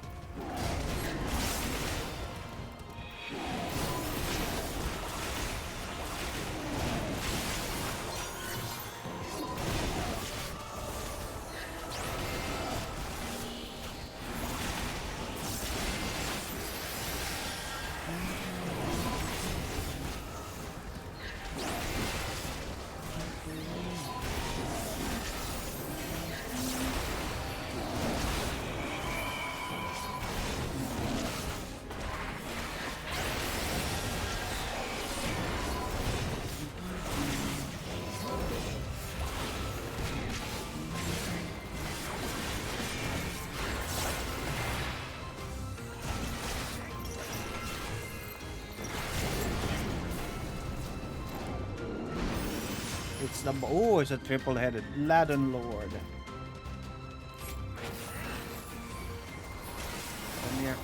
It's the it's a triple-headed Ladon Lord. Come here.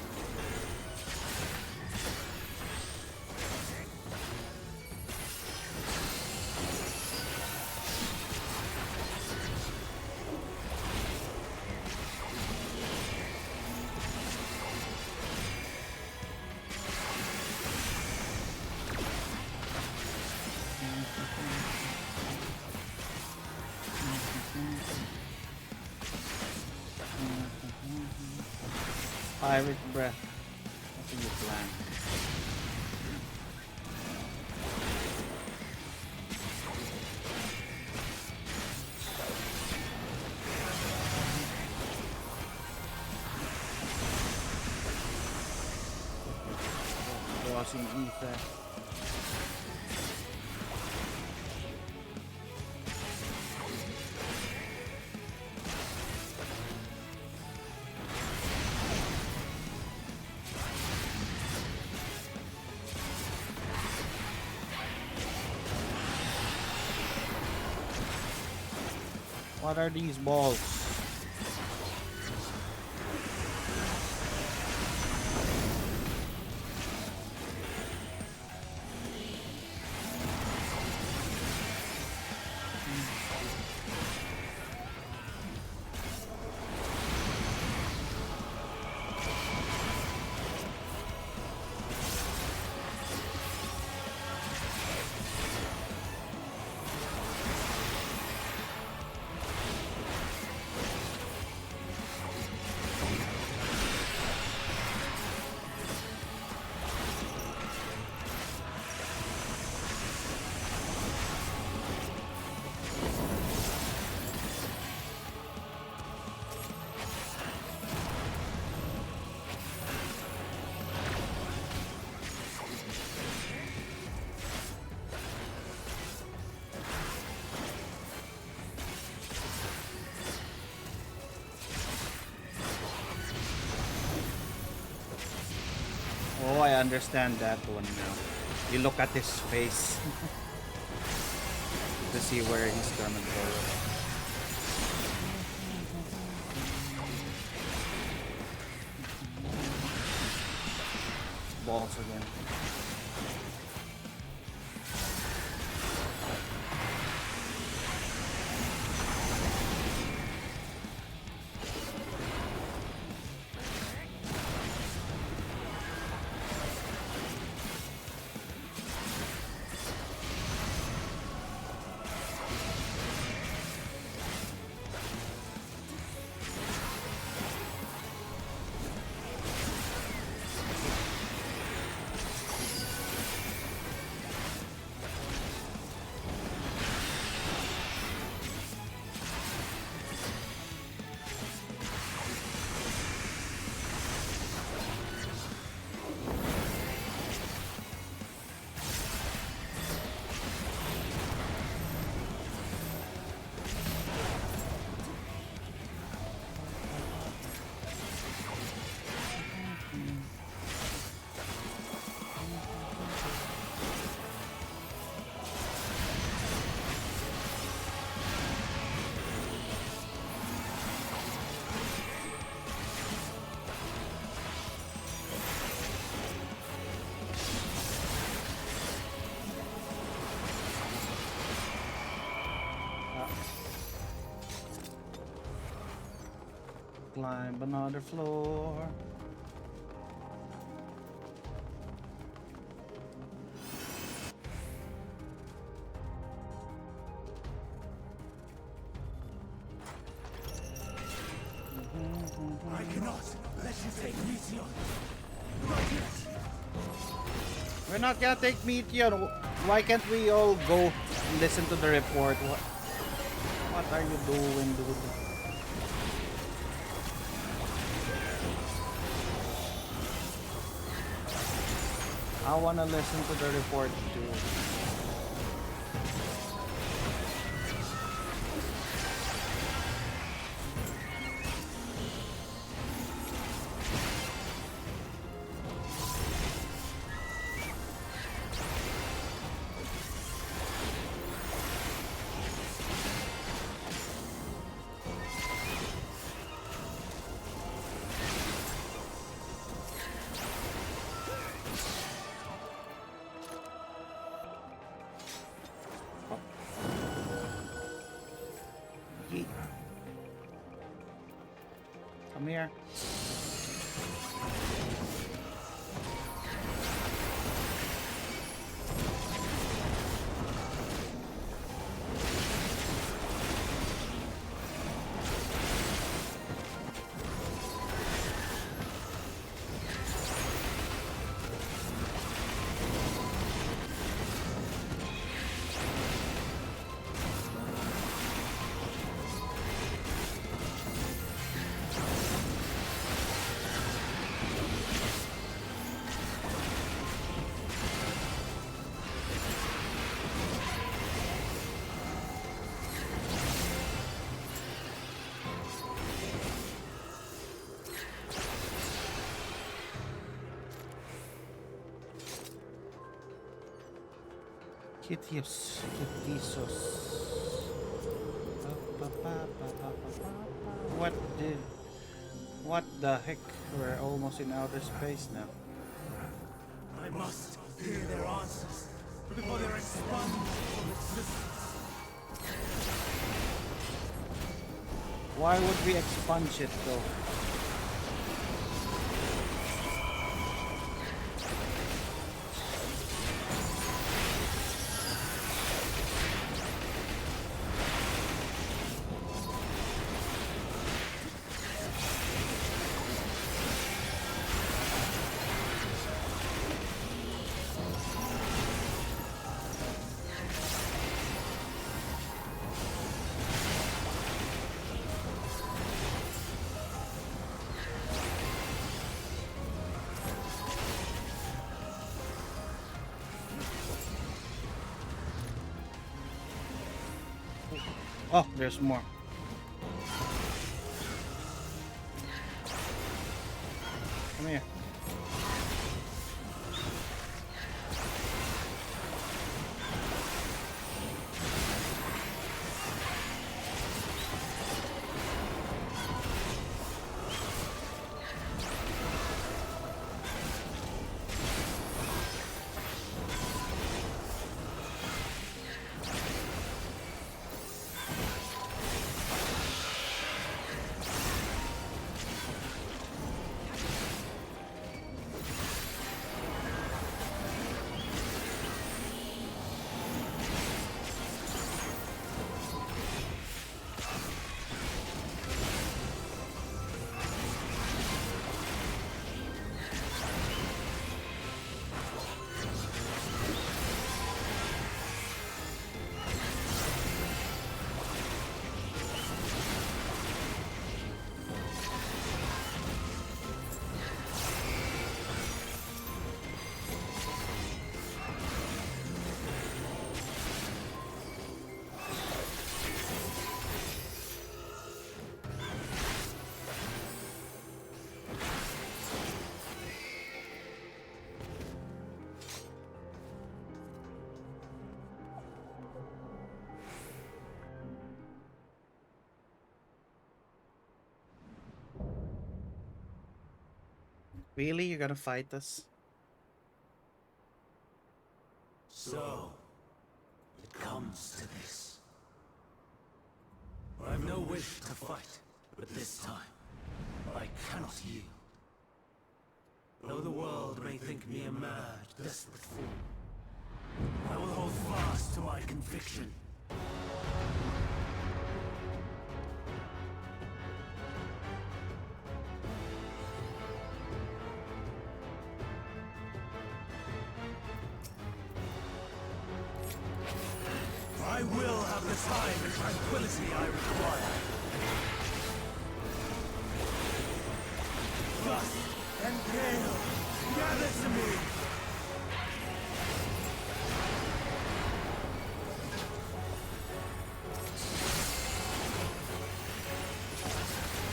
Pirate breath. What's in your plan? Crossing ether. What are these balls? Oh, I understand that one now. You look at his face to see where he's gonna go. Balls again. Climb another floor. I cannot let you take Meteor. Not yet. We're not gonna take Meteor. Why can't we all go and listen to the report? What are you doing, dude? I wanna listen to the report too. Come here. Kitios. What the heck? We're almost in outer space now. I must hear their answers before they're expunged from existence. Why would we expunge it though? Oh, there's more. Come here. Really? You're gonna fight us? So, it comes to this. I have no wish to fight, but this time, not yield. Though the world may think me a mad, desperate fool, I will hold fast to my conviction. I will have the time and tranquility I require. Dust and gale, gather to me!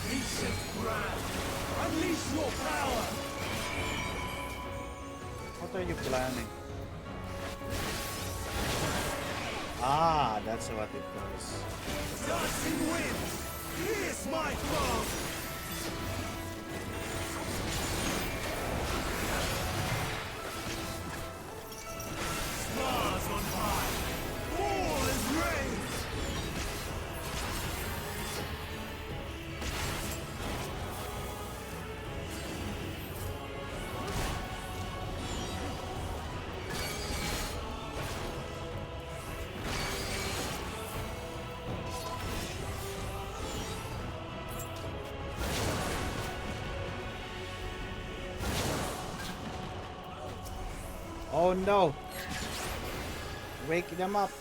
Ancient ground, unleash your power! What are you planning? Ah, that's what it does. Dancing wind, pierce my foe! Stars on high, all is raised! Oh no! Wake them up!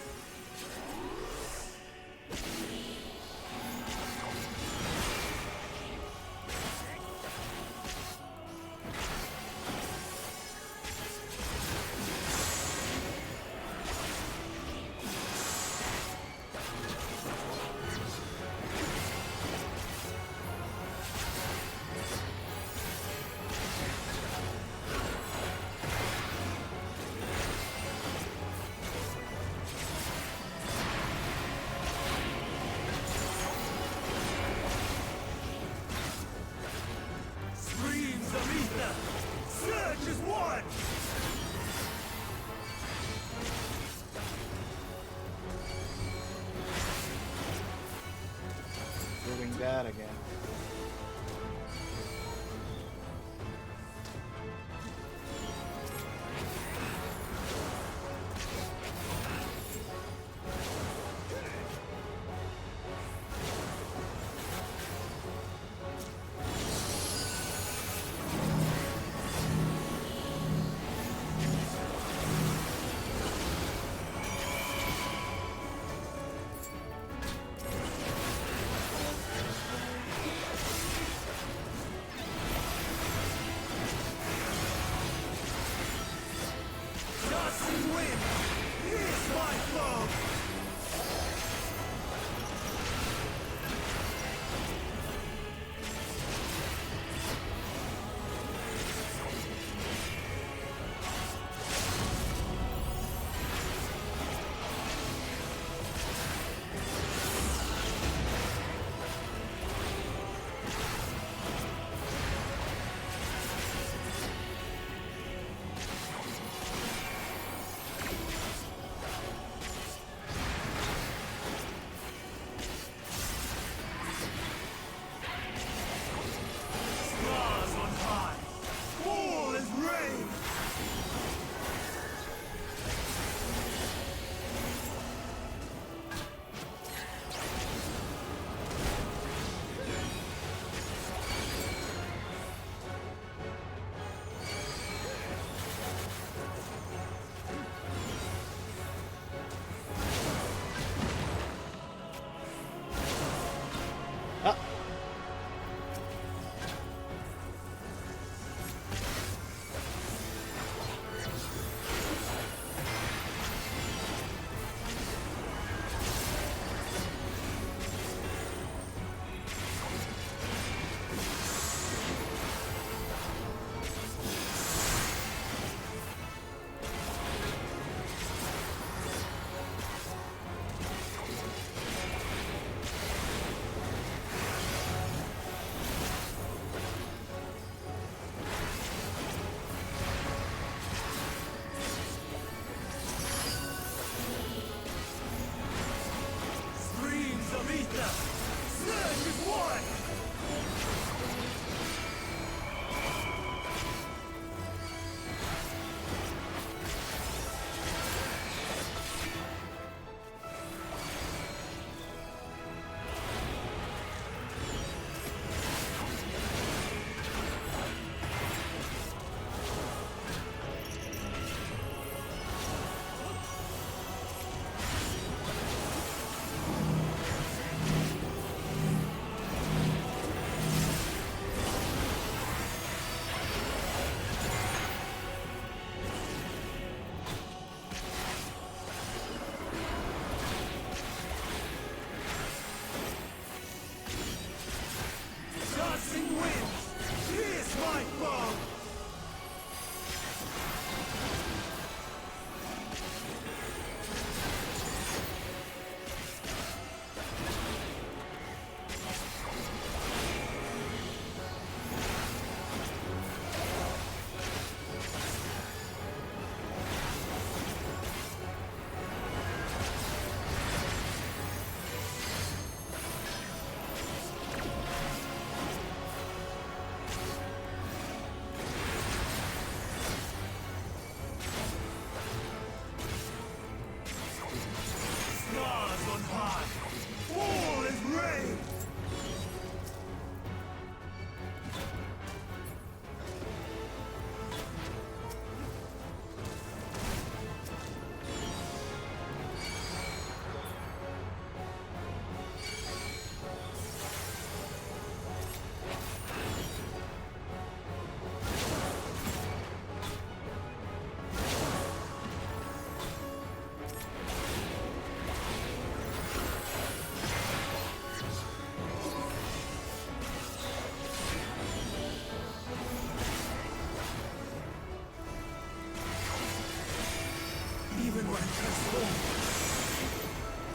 Streams of ether, surge as one! Doing that again.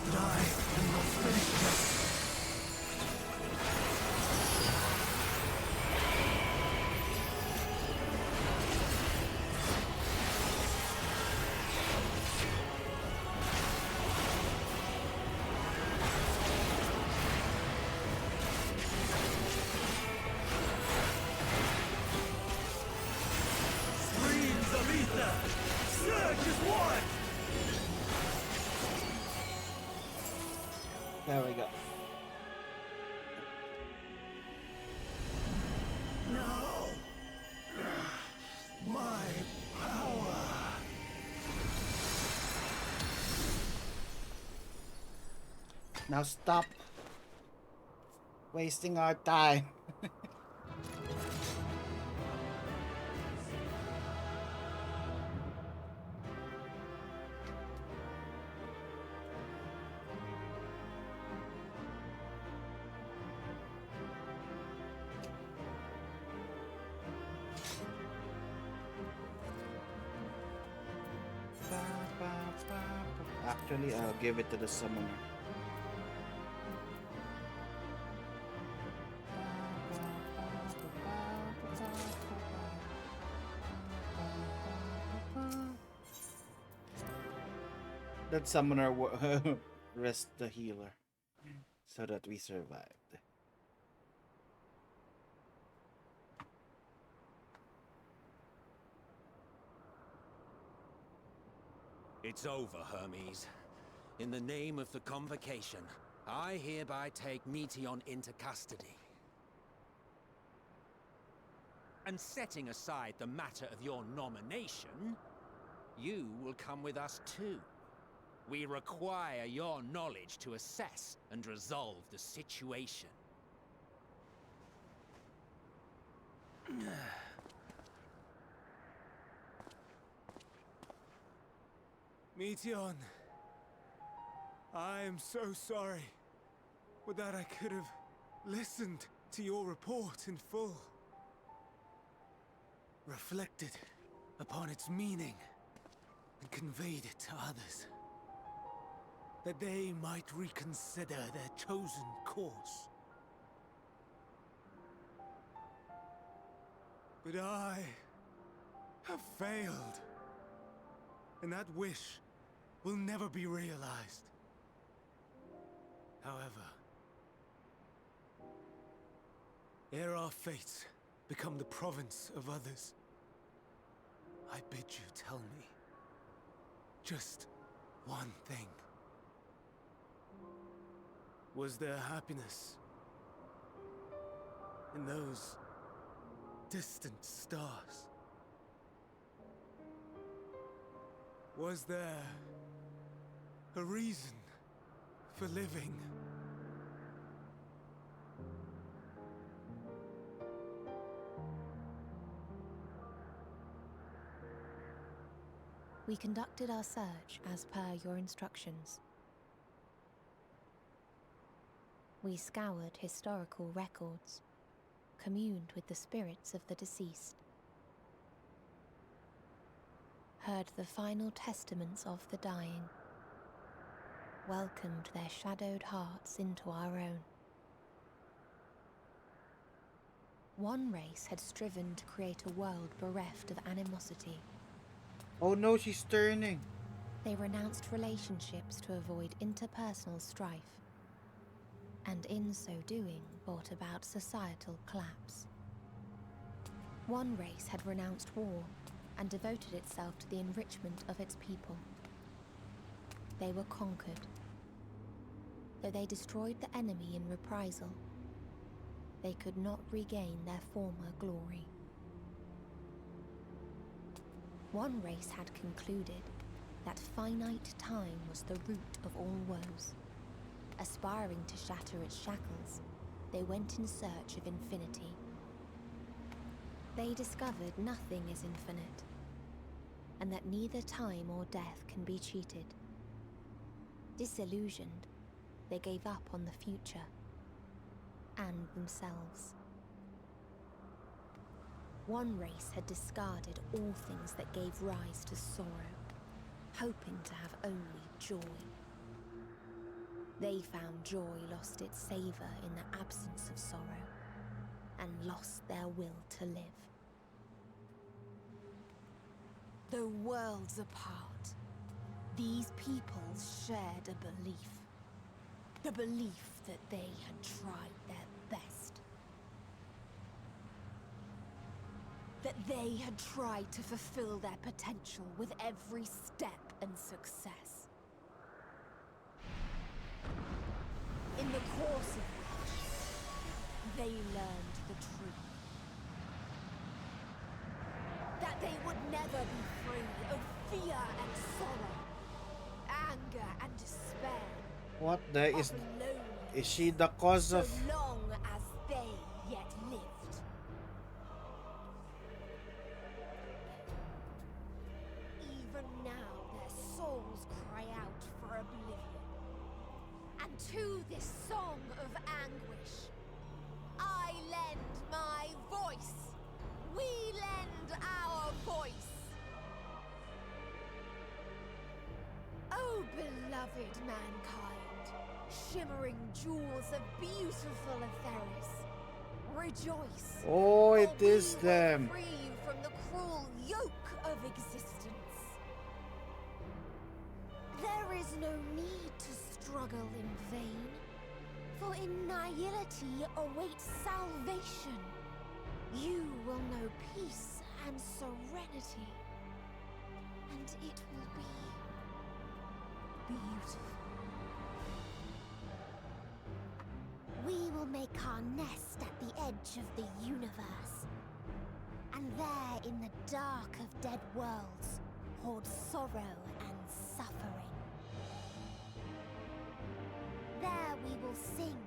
But I am not finished yet. Streams of ether! Surge is one! There we go. No! My power! Now stop wasting our time. Actually, I'll give it to the summoner. That summoner rest the healer so that we survived. It's over, Hermes. In the name of the Convocation, I hereby take Meteon into custody. And setting aside the matter of your nomination, you will come with us too. We require your knowledge to assess and resolve the situation. Meteon, I am so sorry. Would that I could have listened to your report in full. Reflected upon its meaning and conveyed it to others. That they might reconsider their chosen course. But I have failed. And that wish will never be realized. However, ere our fates become the province of others, I bid you tell me just one thing. Was there happiness in those distant stars? Was there a reason for living? We conducted our search as per your instructions. We scoured historical records, communed with the spirits of the deceased, heard the final testaments of the dying, welcomed their shadowed hearts into our own. One race had striven to create a world bereft of animosity. Oh no, she's turning. They renounced relationships to avoid interpersonal strife, and in so doing brought about societal collapse. One race had renounced war and devoted itself to the enrichment of its people. They were conquered. Though they destroyed the enemy in reprisal, they could not regain their former glory. One race had concluded that finite time was the root of all woes. Aspiring to shatter its shackles, they went in search of infinity. They discovered nothing is infinite, and that neither time or death can be cheated. Disillusioned, they gave up on the future and themselves. One race had discarded all things that gave rise to sorrow. hoping to have only joy. They found joy lost its savor in the absence of sorrow, and lost their will to live. Though worlds apart, these peoples shared a belief. The belief that they had tried their best. That they had tried to fulfill their potential with every step and success. In the course of which, they learned the truth. That they would never be free of fear and sorrow, anger and despair. What the is she the cause of? So long as they yet lived. Even now their souls cry out for oblivion. And to this song of anguish, I lend my voice. We lend our voice. Oh, beloved mankind, shimmering jewels of beautiful Atheris, rejoice. Oh, it for is we were them. free from the cruel yoke of existence. There is no need to struggle in vain, for in nihility awaits salvation. You will know peace and serenity, and it will be beautiful. We will make our nest at the edge of the universe, and there in the dark of dead worlds hoard sorrow and suffering. There we will sing,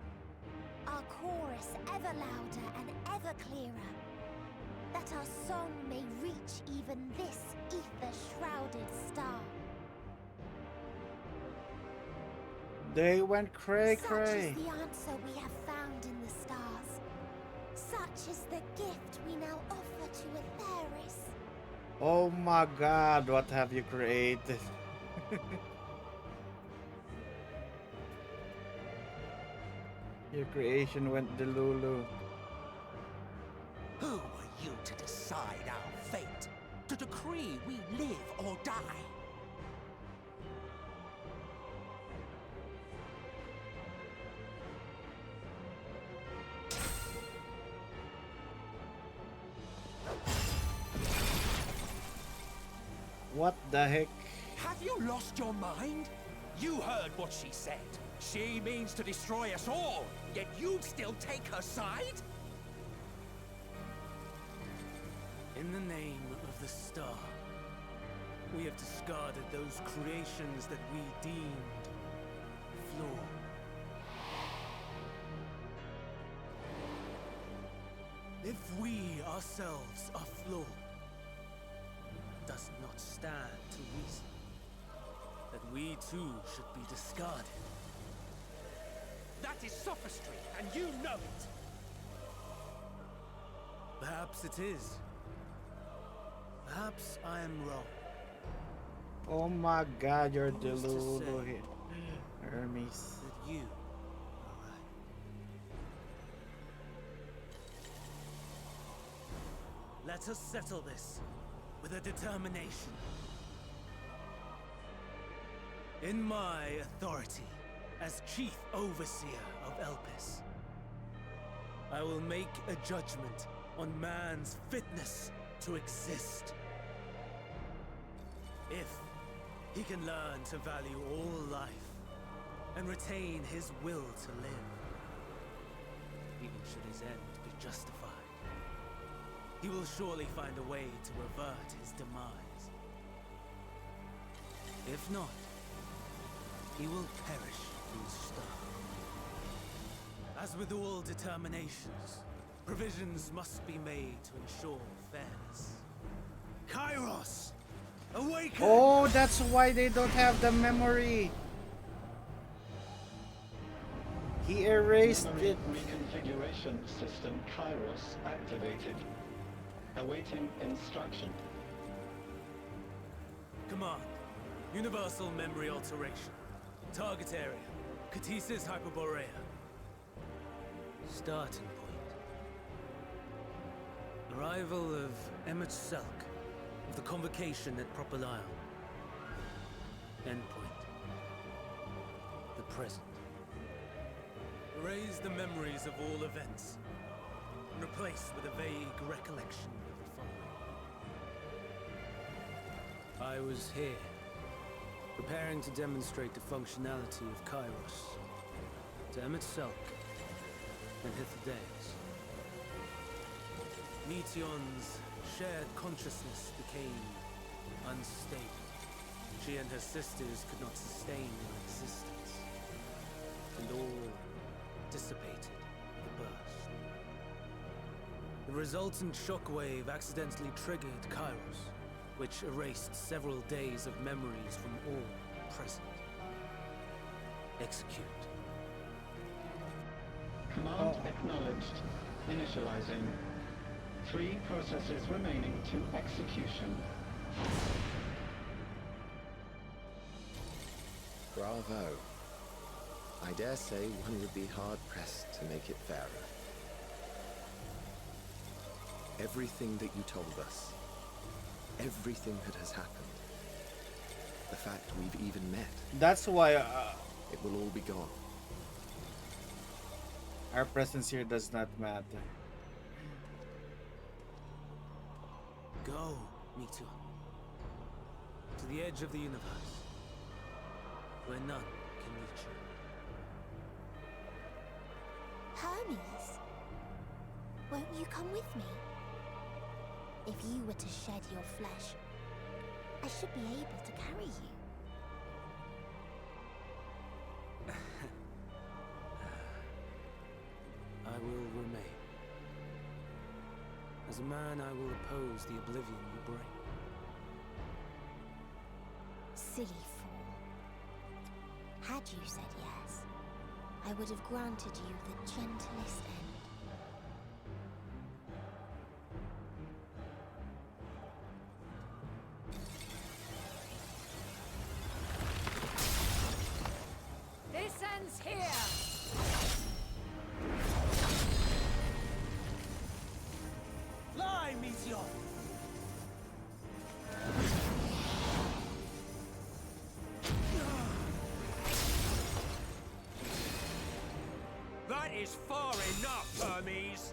our chorus ever louder and ever clearer, that our song may reach even this ether-shrouded star. They went cray Such cray. is the answer we have found in the stars. Such is the gift we now offer to Atheris. Oh my god, what have you created? Your creation went delulu. Who are you to decide our fate? To decree we live or die? What the heck? Have you lost your mind? You heard what she said. She means to destroy us all, yet you'd still take her side? In the name of the star, we have discarded those creations that we deemed flawed. If we ourselves are flawed, does not stand to reason that we too should be discarded. That is sophistry, and you know it. Perhaps it is. Perhaps I am wrong. Oh my god, you're Who's to delulu say here. Hermes. That you are right. Let us settle this with a determination. In my authority as Chief Overseer of Elpis, I will make a judgment on man's fitness to exist. If he can learn to value all life and retain his will to live, even should his end be justified, he will surely find a way to revert his demise. If not, he will perish through starve. As with all determinations, provisions must be made to ensure fairness. Kairos! Awaken! Oh, that's why they don't have the memory. He erased Memory it. reconfiguration system Kairos activated. Awaiting instruction. Command, Universal memory alteration. Target area. Catesis Hyperborea. Starting point. Arrival of Emmett Selk. Of the convocation at Propylion. Endpoint. The present. Erase the memories of all events. And replace with a vague recollection of the following. I was here. Preparing to demonstrate the functionality of Kairos to Emmett Selk and Hythlodaeus. Meteon's shared consciousness became unstable. She and her sisters could not sustain their existence, and all dissipated with the burst. The resultant shockwave accidentally triggered Kairos, which erased several days of memories from all present. Execute. Command acknowledged. Initializing. 3 processes remaining to execution. Bravo. I dare say one would be hard-pressed to make it fairer. Everything that you told us, everything that has happened, the fact we've even met, That's why it will all be gone. our presence here does not matter. Go, Meteon. To the edge of the universe, where none can reach you. Hermes, won't you come with me? If you were to shed your flesh, I should be able to carry you. I will remain. As a man, I will oppose the oblivion you bring. Silly fool. Had you said yes, I would have granted you the gentlest end. This ends here! Fly, Meteon! That is far enough, Hermes!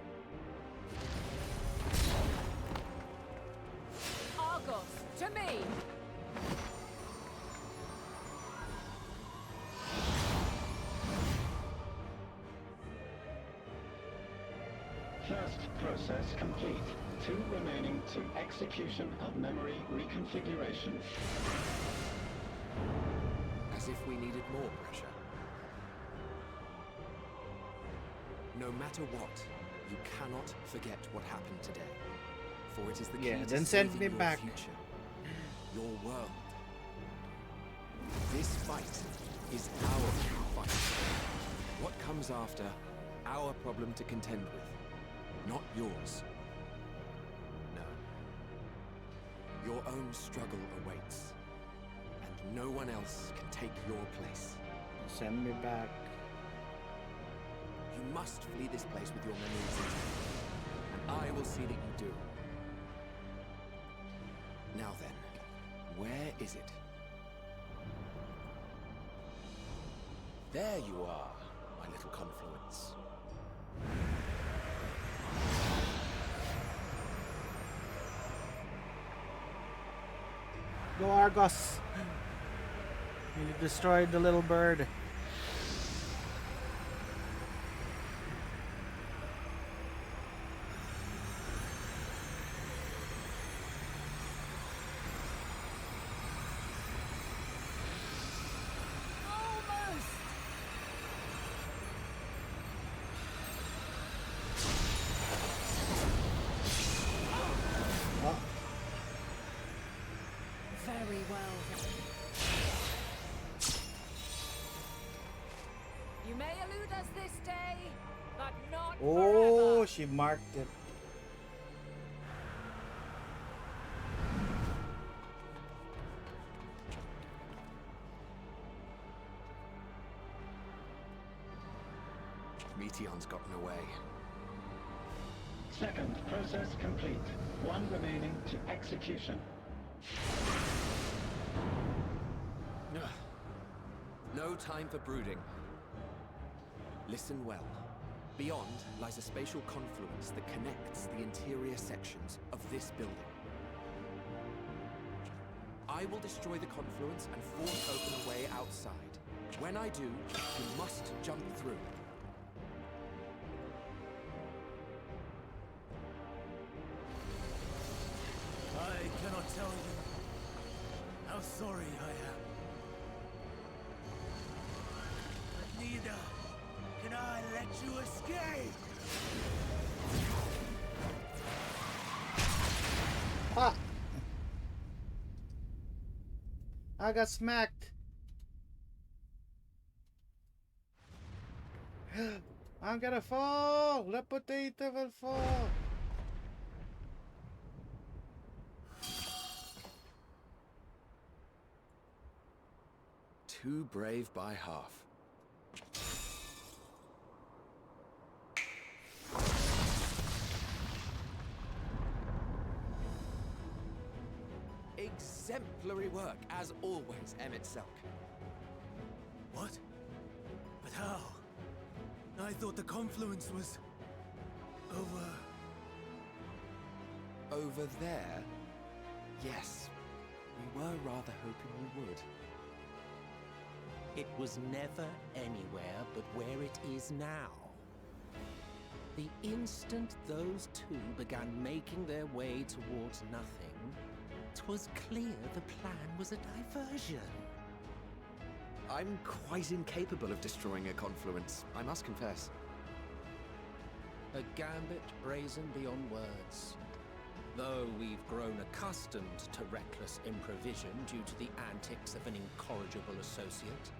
Argos, to me! First process complete. 2 remaining to execution of memory reconfiguration. As if we needed more pressure. No matter what, you cannot forget what happened today. For it is the key Yeah, to then send saving me your back. future, your world. This fight is our fight. What comes after, our problem to contend with, not yours. No. Your own struggle awaits, and no one else can take your place. Send me back. You must flee this place with your memories intact, and I will see that you do. Now then, where is it? There you are, my little confluence. Go Argos! You destroyed the little bird. Almost! Oh, Very well then. You may elude us this day, but not oh, forever. she marked it. Meteon's gotten away. Second process complete. One remaining to execution. Ugh. No time for brooding. Listen well. Beyond lies a spatial confluence that connects the interior sections of this building. I will destroy the confluence and force open a way outside. When I do, you must jump through. I cannot tell you how sorry I am. But neither can I let you escape! Ah! I got smacked. I'm gonna fall. The potato will fall. Too brave by half. Exemplary work, as always, Emmett Selk. What? But how? I thought the confluence was... Over there? Yes. We were rather hoping we would. It was never anywhere but where it is now. The instant those two began making their way towards nothing, 'twas clear the plan was a diversion. I'm quite incapable of destroying a confluence, I must confess. A gambit brazen beyond words. Though we've grown accustomed to reckless improvision due to the antics of an incorrigible associate.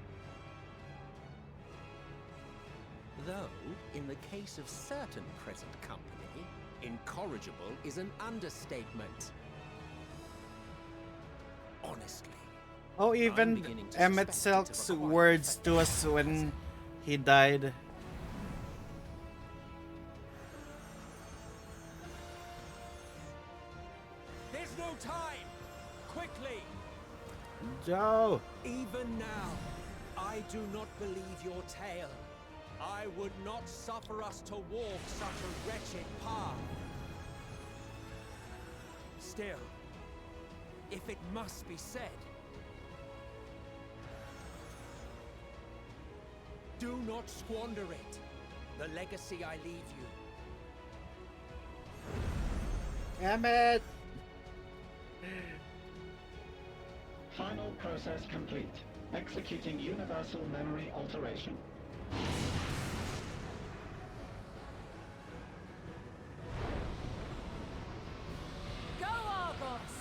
Though, in the case of certain present company, incorrigible is an understatement. Honestly. Oh, even Emmett Selk's words to us when he died. There's no time! Quickly! Joe! Even now, I do not believe your tale. I would not suffer us to walk such a wretched path. Still, if it must be said, do not squander it. The legacy I leave you. Emmett! Final process complete. Executing universal memory alteration. Go, Argos!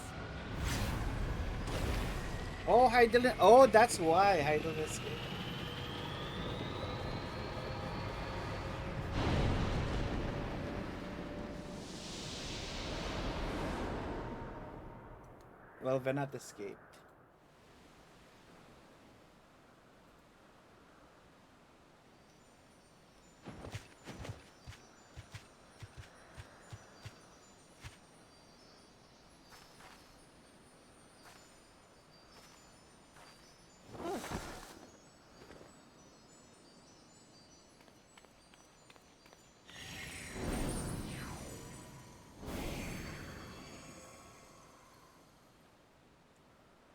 Oh, Hydralisk. Oh, that's why Hydralisk. Well, Venat escaped.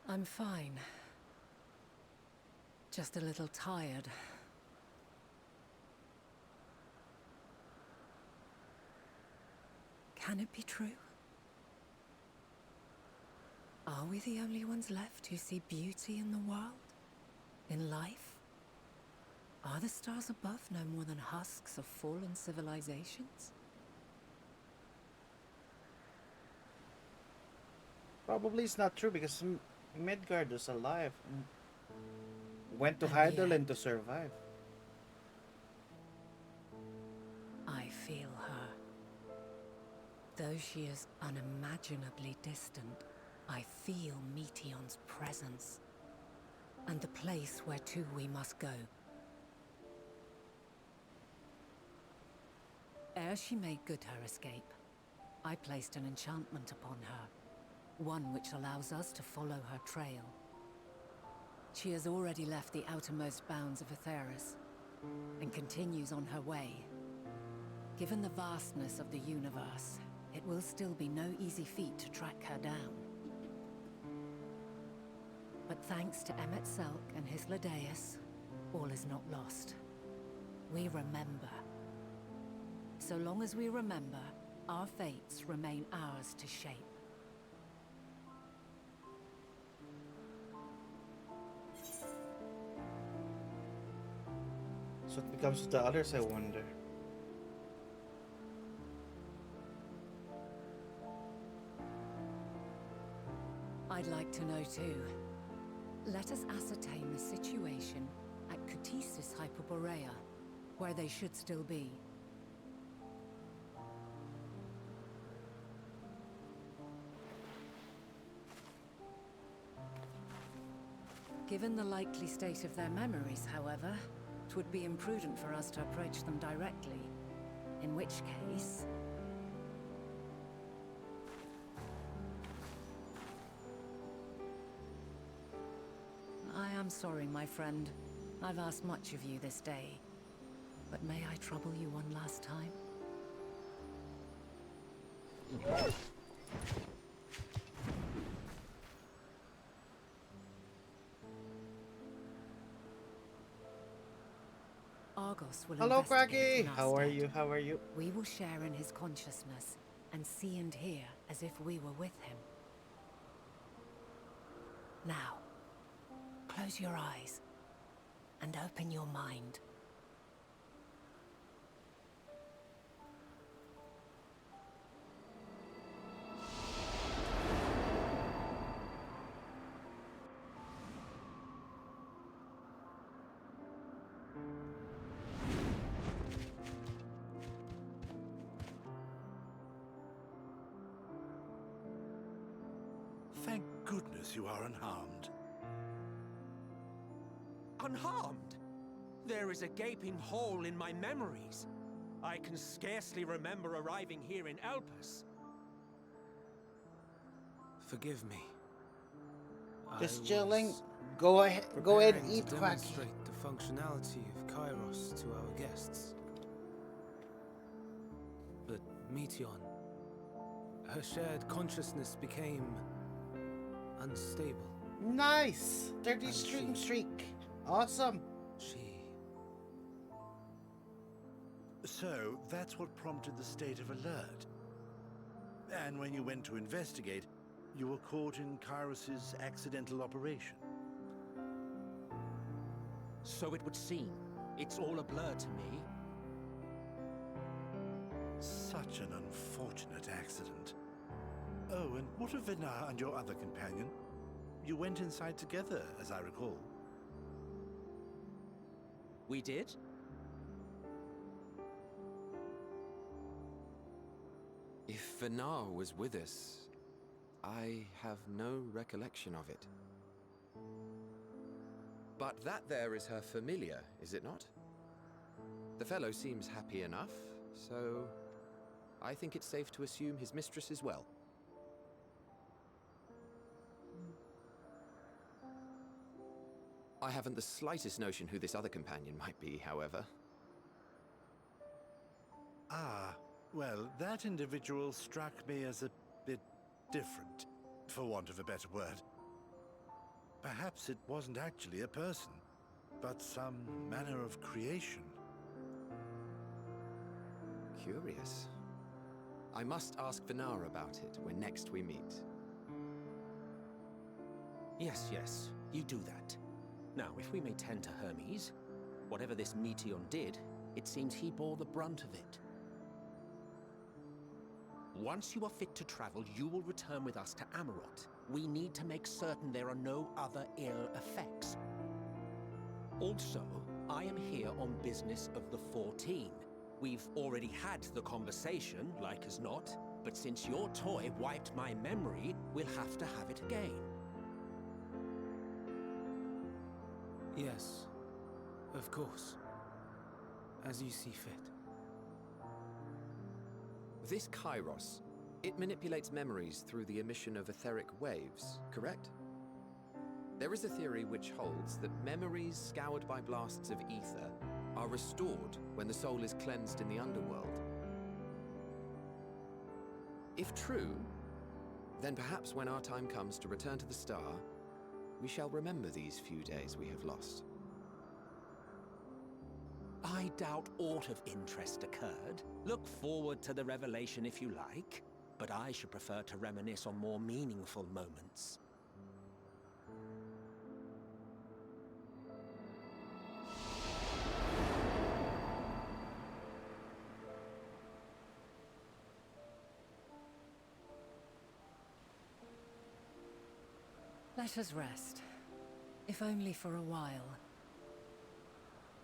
I'm fine. Just a little tired. Can it be true? Are we the only ones left who see beauty in the world? In life? Are the stars above no more than husks of fallen civilizations? Probably it's not true because Midgard was alive. Went to And Hydralisk yet- to survive. I feel her. Though she is unimaginably distant, I feel Meteon's presence. And the place where to we must go. Ere she made good her escape, I placed an enchantment upon her, one which allows us to follow her trail. She has already left the outermost bounds of Aetheris, and continues on her way. Given the vastness of the universe, it will still be no easy feat to track her down. But thanks to Emmet Selk and his Ladeus, all is not lost. We remember. So long as we remember, our fates remain ours to shape. So it becomes the others, I wonder. I'd like to know too. Let us ascertain the situation at Cutisis Hyperborea, where they should still be. Given the likely state of their memories, however, it would be imprudent for us to approach them directly. In which case... I am sorry, my friend. I've asked much of you this day. But may I trouble you one last time? Argos will Hello, investigate Craggy! in our How are stead. you? How are you? We will share in his consciousness and see and hear as if we were with him. Now, close your eyes and open your mind. Thank goodness you are unharmed. Unharmed? There is a gaping hole in my memories. I can scarcely remember arriving here in Elpis. Forgive me. Just I chilling. was Go ahead and preparing eat, to Quacky. demonstrate the functionality of Kairos to our guests. But Meteon, her shared consciousness became unstable. Nice! 30 And stream she- streak. Awesome. She... So, that's what prompted the state of alert. And when you went to investigate, you were caught in Kairos' accidental operation. So it would seem. It's all a blur to me. Such an unfortunate accident. Oh, and what of Vinar and your other companion? You went inside together, as I recall. We did? If Vinar was with us, I have no recollection of it. But that there is her familiar, is it not? The fellow seems happy enough, so I think it's safe to assume his mistress is well. I haven't the slightest notion who this other companion might be, however. Ah, well, that individual struck me as a bit different, for want of a better word. Perhaps it wasn't actually a person, but some manner of creation. Curious. I must ask Vinar about it when next we meet. Yes, yes, you do that. Now, if we may tend to Hermes, whatever this Meteon did, it seems he bore the brunt of it. Once you are fit to travel, you will return with us to Amarot. We need to make certain there are no other ill effects. Also, I am here on business of the 14. We've already had the conversation, like as not, but since your toy wiped my memory, we'll have to have it again. Yes, of course. As you see fit. This Kairos, it manipulates memories through the emission of etheric waves, correct? There is a theory which holds that memories scoured by blasts of ether are restored when the soul is cleansed in the underworld. If true, then perhaps when our time comes to return to the star, we shall remember these few days we have lost. I doubt aught of interest occurred. Look forward to the revelation if you like, but I should prefer to reminisce on more meaningful moments. Let us rest, if only for a while.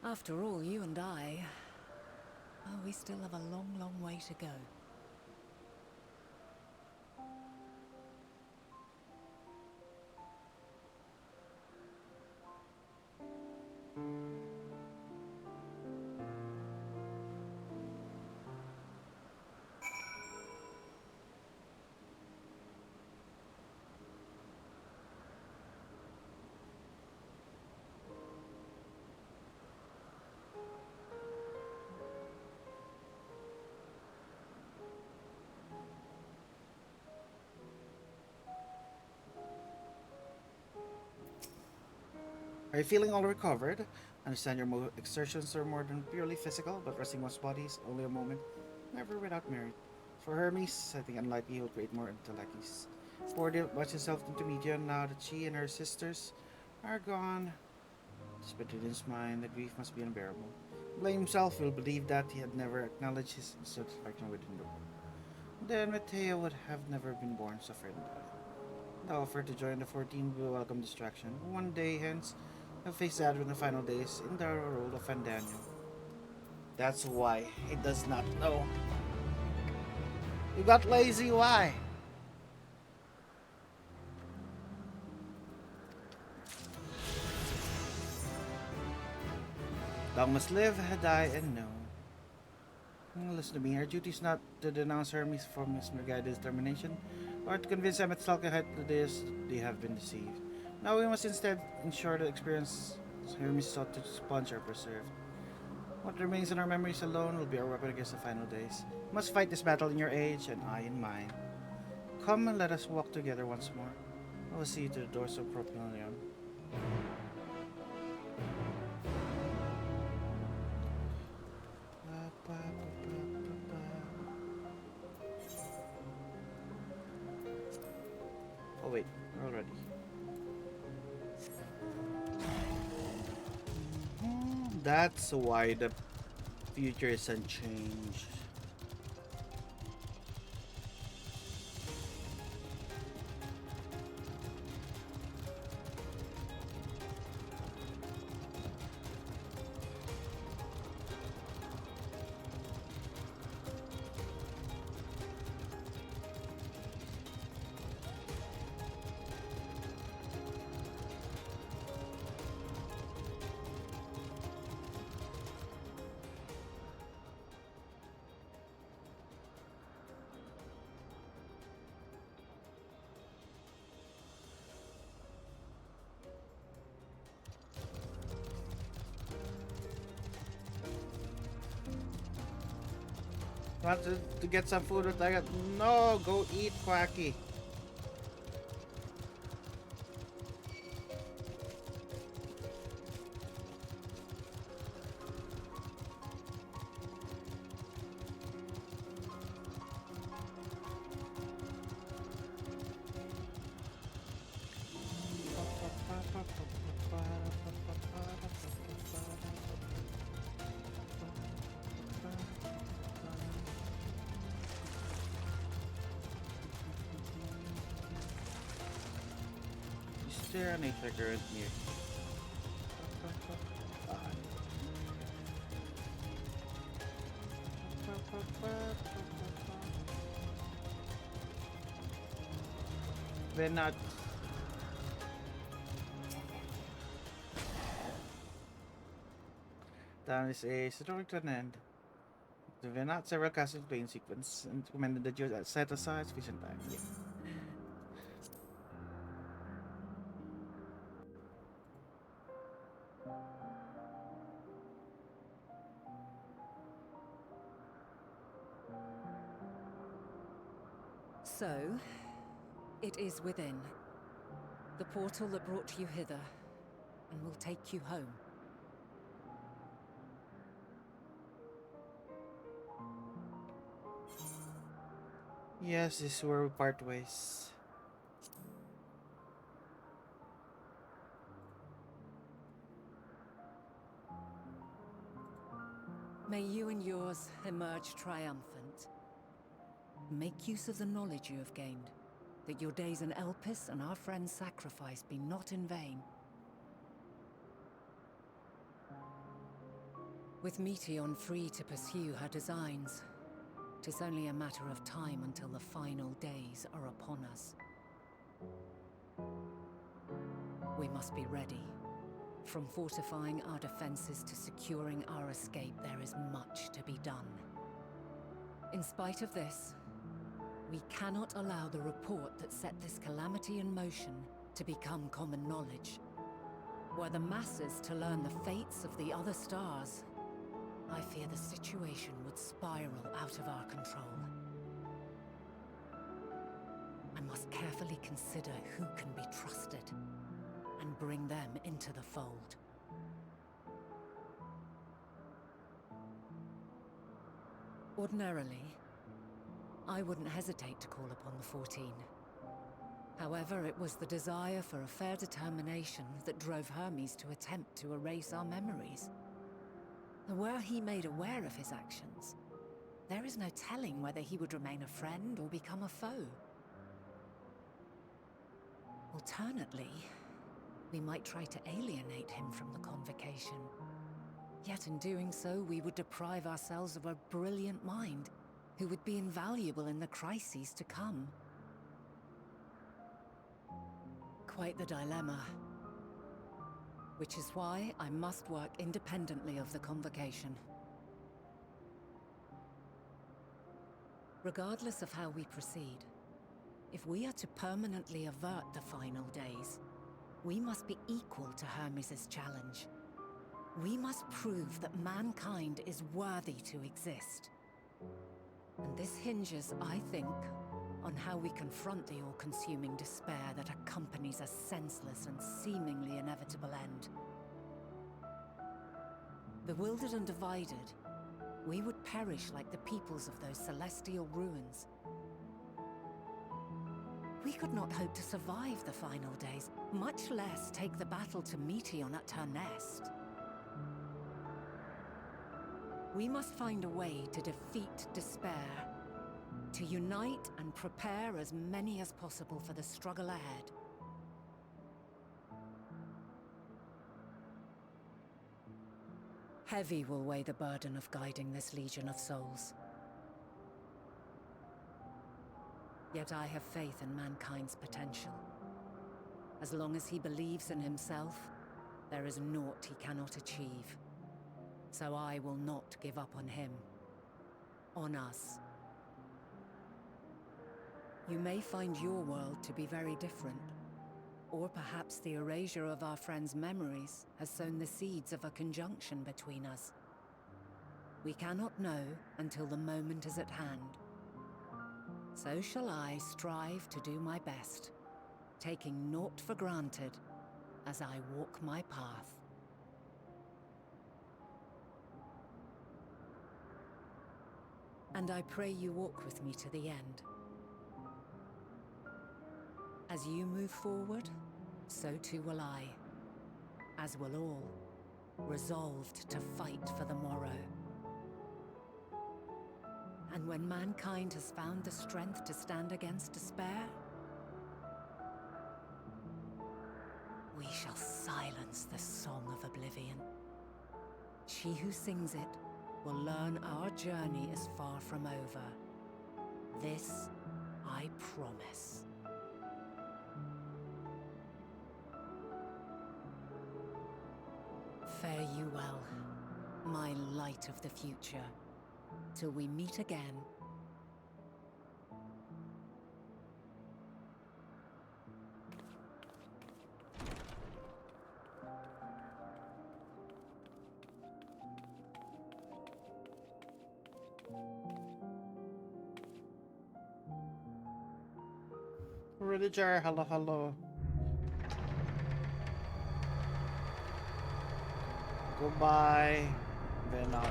After all, you and I... oh, we still have a long, long way to go. Are you feeling all recovered? Understand your exertions are more than purely physical, but resting one's body is only a moment, never without merit. For Hermes, I think unlikely he will create more intellect. He's poured much himself into media now that she and her sisters are gone. But in his mind, the grief must be unbearable. Blame himself, will believe that he had never acknowledged his satisfaction within the world. Then Mateo would have never been born, suffered and died. The offer to join the 14 will welcome distraction. One day, hence, I'll face that in the final days in the role of Daniel. That's why he does not know. You got lazy, why? Thou must live, die, and know. Listen to me, our duty is not to denounce Hermes from his misguided determination, or to convince Emmet Stalkerhead that they have been deceived. Now we must instead ensure that experience Hermes sought to sponge are preserved. What remains in our memories alone will be our weapon against the final days. We must fight this battle in your age, and I in mine. Come and let us walk together once more. I will see you to the doors of Propylion. Oh wait, we're already. That's why the future isn't changed. Want to get some food with like no, go eat, Quacky. Is there any figure near? They're not. Down this is drawing to an end. So we're not several castles play in sequence and recommended that you set aside sufficient time. Yeah. So, it is within. The portal that brought you hither, and will take you home. Yes, this is where we part ways. May you and yours emerge triumphant. Make use of the knowledge you have gained, that your days in Elpis and our friend's sacrifice be not in vain. With Meteon free to pursue her designs, 'tis only a matter of time until the final days are upon us. We must be ready. From fortifying our defenses to securing our escape, there is much to be done. In spite of this, we cannot allow the report that set this calamity in motion to become common knowledge. Were the masses to learn the fates of the other stars, I fear the situation would spiral out of our control. I must carefully consider who can be trusted and bring them into the fold. Ordinarily, I wouldn't hesitate to call upon the 14. However, it was the desire for a fair determination that drove Hermes to attempt to erase our memories. Were he made aware of his actions, there is no telling whether he would remain a friend or become a foe. Alternately, we might try to alienate him from the convocation. Yet in doing so, we would deprive ourselves of a brilliant mind who would be invaluable in the crises to come. Quite the dilemma. Which is why I must work independently of the convocation. Regardless of how we proceed, if we are to permanently avert the final days, we must be equal to Hermes' challenge. We must prove that mankind is worthy to exist. And this hinges, I think, on how we confront the all-consuming despair that accompanies a senseless and seemingly inevitable end. Bewildered and divided, we would perish like the peoples of those celestial ruins. We could not hope to survive the final days, much less take the battle to Meteon at her nest. We must find a way to defeat despair, to unite and prepare as many as possible for the struggle ahead. Heavy will weigh the burden of guiding this legion of souls. Yet I have faith in mankind's potential. As long as he believes in himself, there is naught he cannot achieve. So I will not give up on him. On us. You may find your world to be very different. Or perhaps the erasure of our friend's memories has sown the seeds of a conjunction between us. We cannot know until the moment is at hand. So shall I strive to do my best, taking naught for granted as I walk my path. And I pray you walk with me to the end. As you move forward, so too will I, as will all, resolved to fight for the morrow. And when mankind has found the strength to stand against despair, we shall silence the song of oblivion. She who sings it will learn our journey is far from over. This I promise. Fare you well, my light of the future. Till we meet again. Ridiger, hello, hello. Goodbye, Venom.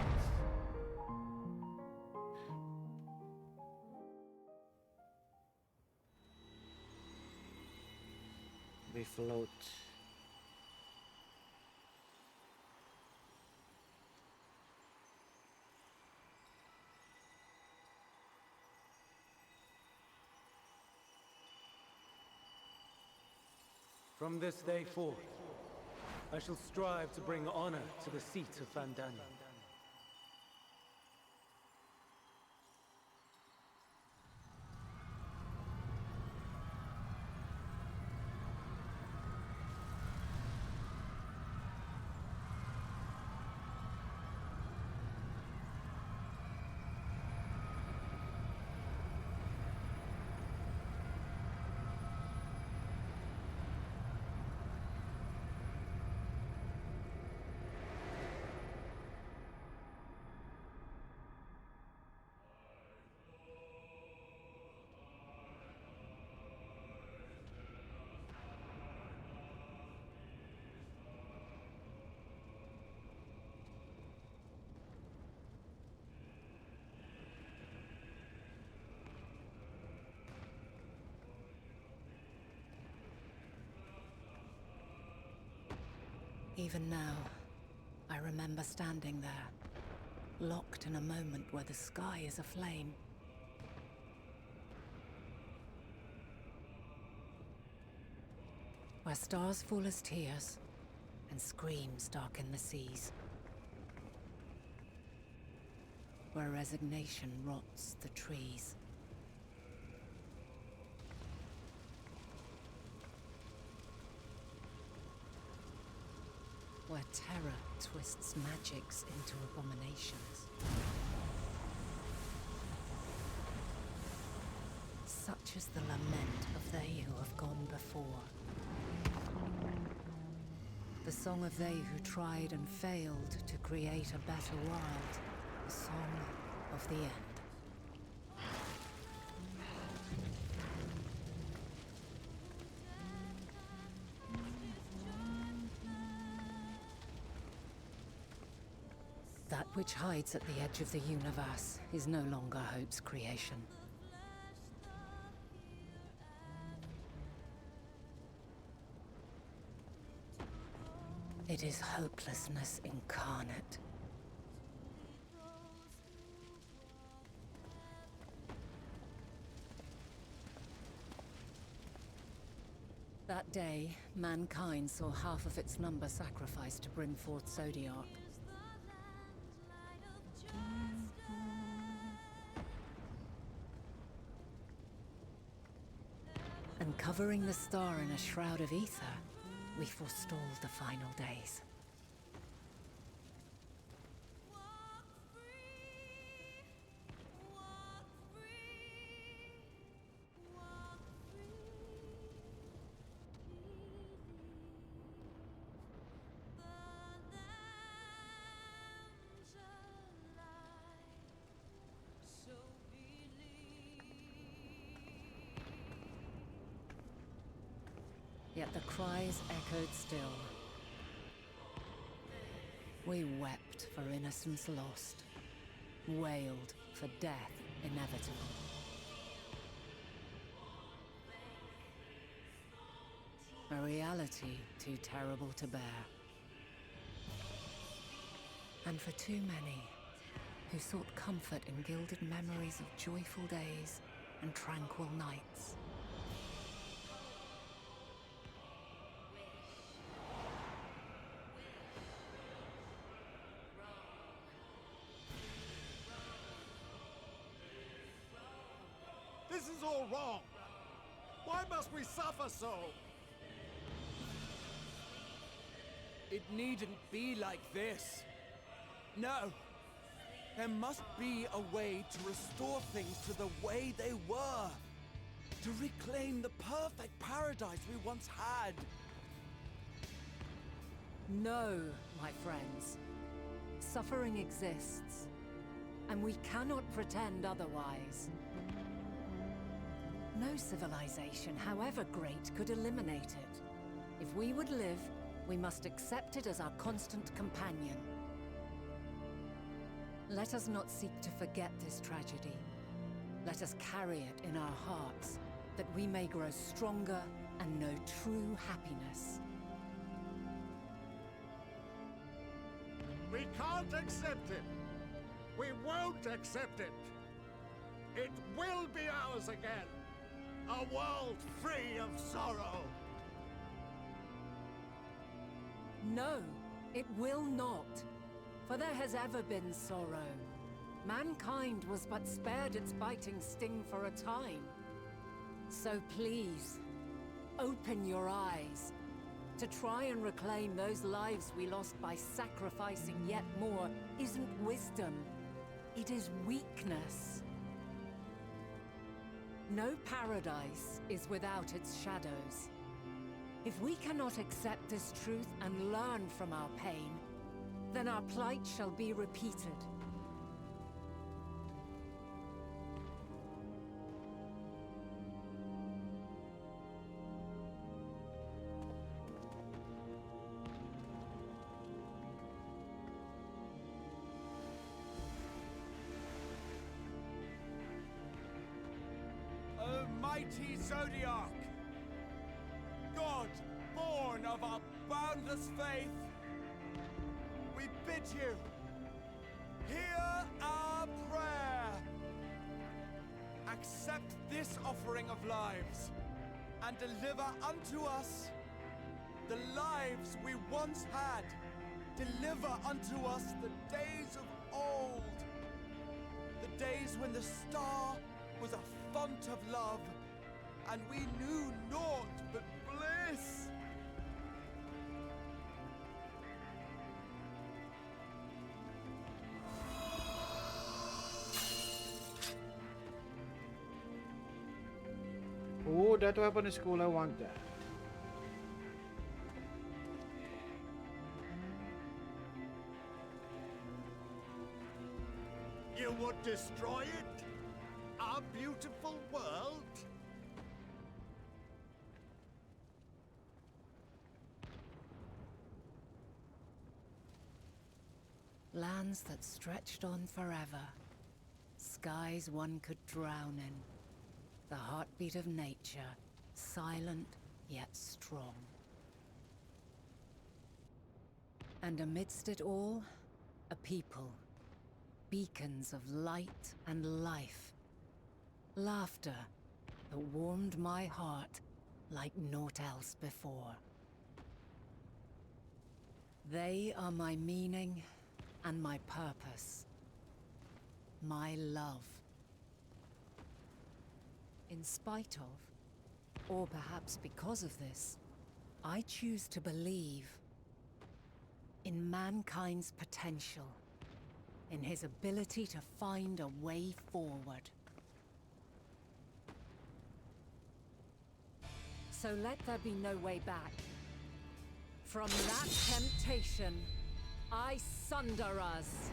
We float. From this day forth, I shall strive to bring honor to the seat of Vandania. Even now, I remember standing there, locked in a moment where the sky is aflame. Where stars fall as tears, and screams darken the seas. Where resignation rots the trees. Where terror twists magics into abominations. Such is the lament of they who have gone before. The song of they who tried and failed to create a better world. The song of the end. That which hides at the edge of the universe is no longer hope's creation. It is hopelessness incarnate. That day, mankind saw half of its number sacrificed to bring forth Zodiark. And covering the star in a shroud of ether, we forestalled the final days. Yet the cries echoed still. We wept for innocence lost, wailed for death inevitable. A reality too terrible to bear. And for too many who sought comfort in gilded memories of joyful days and tranquil nights. This is all wrong! Why must we suffer so? It needn't be like this. No! There must be a way to restore things to the way they were. To reclaim the perfect paradise we once had. No, my friends. Suffering exists, and we cannot pretend otherwise. No civilization, however great, could eliminate it. If we would live, we must accept it as our constant companion. Let us not seek to forget this tragedy. Let us carry it in our hearts, that we may grow stronger and know true happiness. We can't accept it. We won't accept it. It will be ours again. A world free of sorrow. No, it will not. For there has ever been sorrow. Mankind was but spared its biting sting for a time. So please, open your eyes. To try and reclaim those lives we lost by sacrificing yet more isn't wisdom. It is weakness. No paradise is without its shadows. If we cannot accept this truth and learn from our pain, then our plight shall be repeated. O mighty Zodiac! God, born of our boundless faith, we bid you, hear our prayer. Accept this offering of lives, and deliver unto us the lives we once had. Deliver unto us the days of old, the days when the star was a font of love, and we knew naught but bliss. Oh, that weapon is cool. I want that. You would destroy it? Our beautiful world? Lands that stretched on forever. Skies one could drown in. The heartbeat of nature, silent yet strong. And amidst it all, a people. Beacons of light and life. Laughter that warmed my heart like naught else before. They are my meaning and my purpose. My love. In spite of, or perhaps because of this, I choose to believe in mankind's potential, in his ability to find a way forward. So let there be no way back. From that temptation, I sunder us.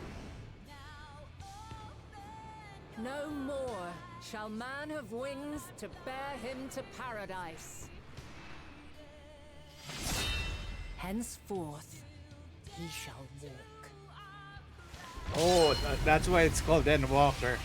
No more shall man have wings to bear him to paradise. Henceforth, he shall walk. Oh, that's why it's called Endwalker.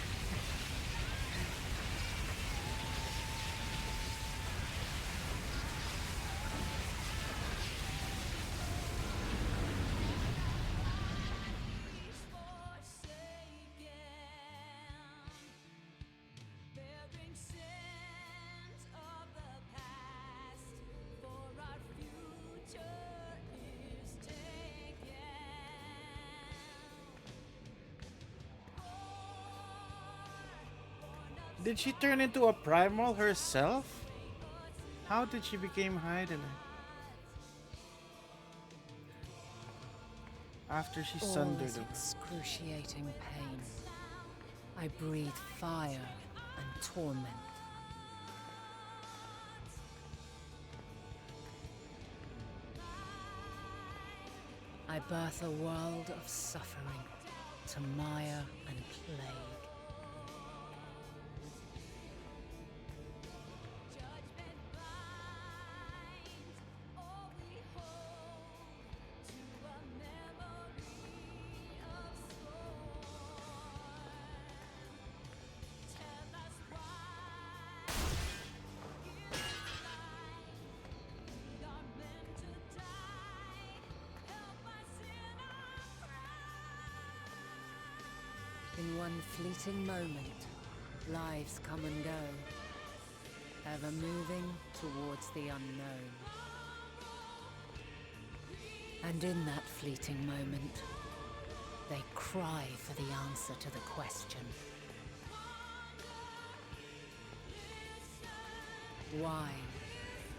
Did she turn into a primal herself? How did she become Hydaelyn? After she All sundered is him. excruciating pain. I breathe fire and torment. I birth a world of suffering to mire and plague. In one fleeting moment, lives come and go, ever moving towards the unknown. And in that fleeting moment, they cry for the answer to the question. Why,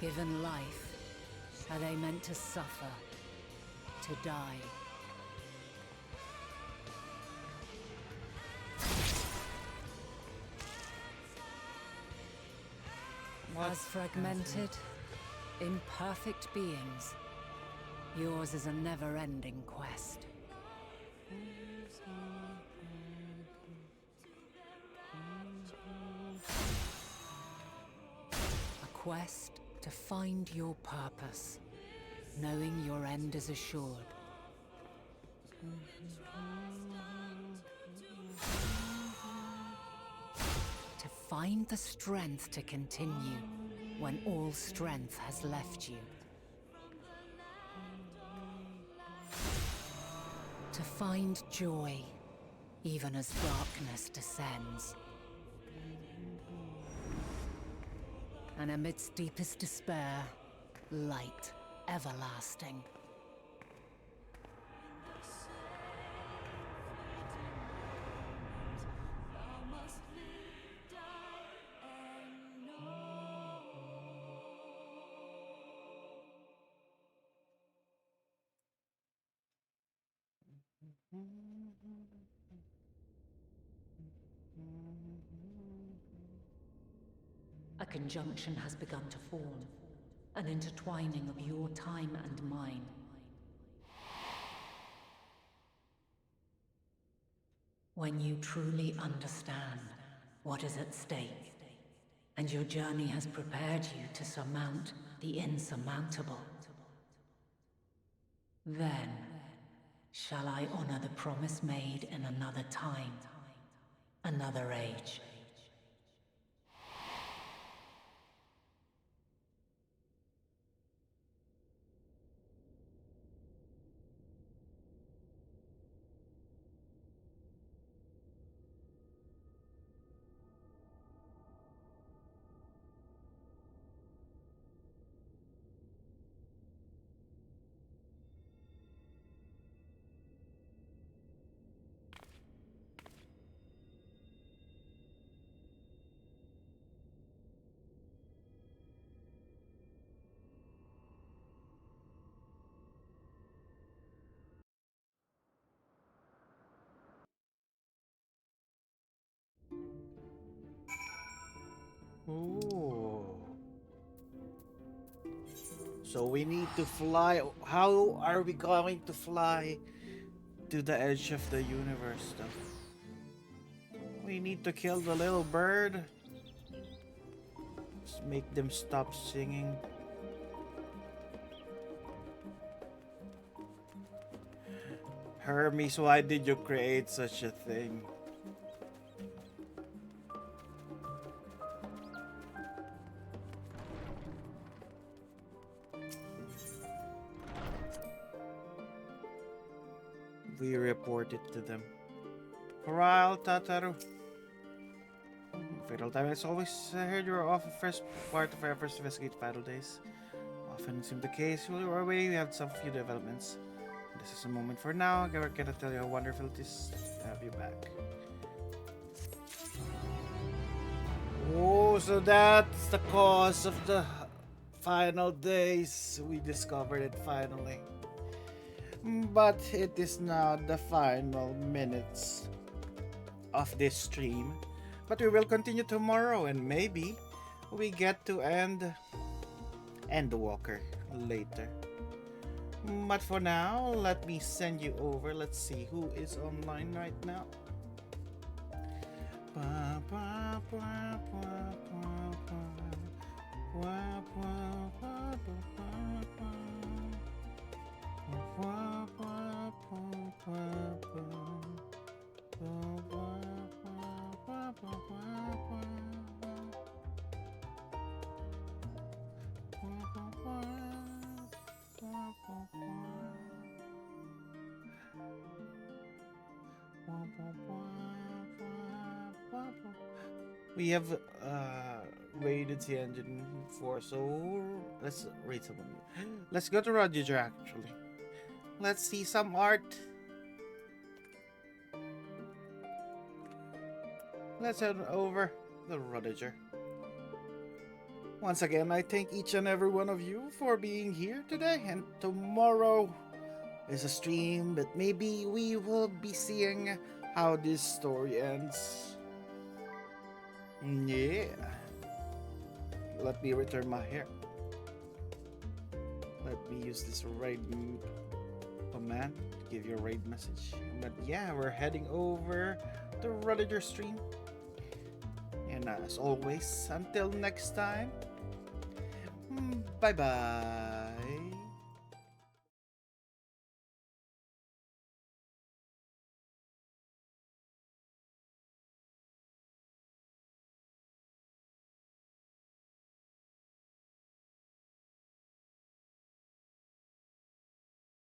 given life, are they meant to suffer, to die? As fragmented, imperfect beings, yours is a never-ending quest. A quest to find your purpose, knowing your end is assured. To find the strength to continue when all strength has left you. To find joy even as darkness descends. And amidst deepest despair, light everlasting. A conjunction has begun to form, an intertwining of your time and mine. When you truly understand what is at stake, and your journey has prepared you to surmount the insurmountable, then shall I honor the promise made in another time, another age. Ooh. So we need to fly. How are we going to fly to the edge of the universe, though? We need to kill the little bird. Just make them stop singing. Hermes, why did you create such a thing? We report it to them. Corral, Tataru. Fatal time. As always, I heard you were off the first part of our first investigate Fatal Days. Often seemed the case. While you were away, we had some few developments. This is a moment for now. I cannot tell you how wonderful it is to have you back. Oh, so that's the cause of the final days. We discovered it finally. But it is now the final minutes of this stream. But we will continue tomorrow, and maybe we get to end Endwalker later. But for now, let me send you over. Let's see who is online right now. We have raided the engine before, so let's raid someone. Let's go to Rodiger actually. Let's see some art. Let's head over the Rodiger. Once again, I thank each and every one of you for being here today, and tomorrow is a stream, but maybe we will be seeing how this story ends. Yeah. Let me return my hair. Let me use this raid command to give you a raid message. But yeah, we're heading over the Rodiger stream. And as always, until next time, bye bye.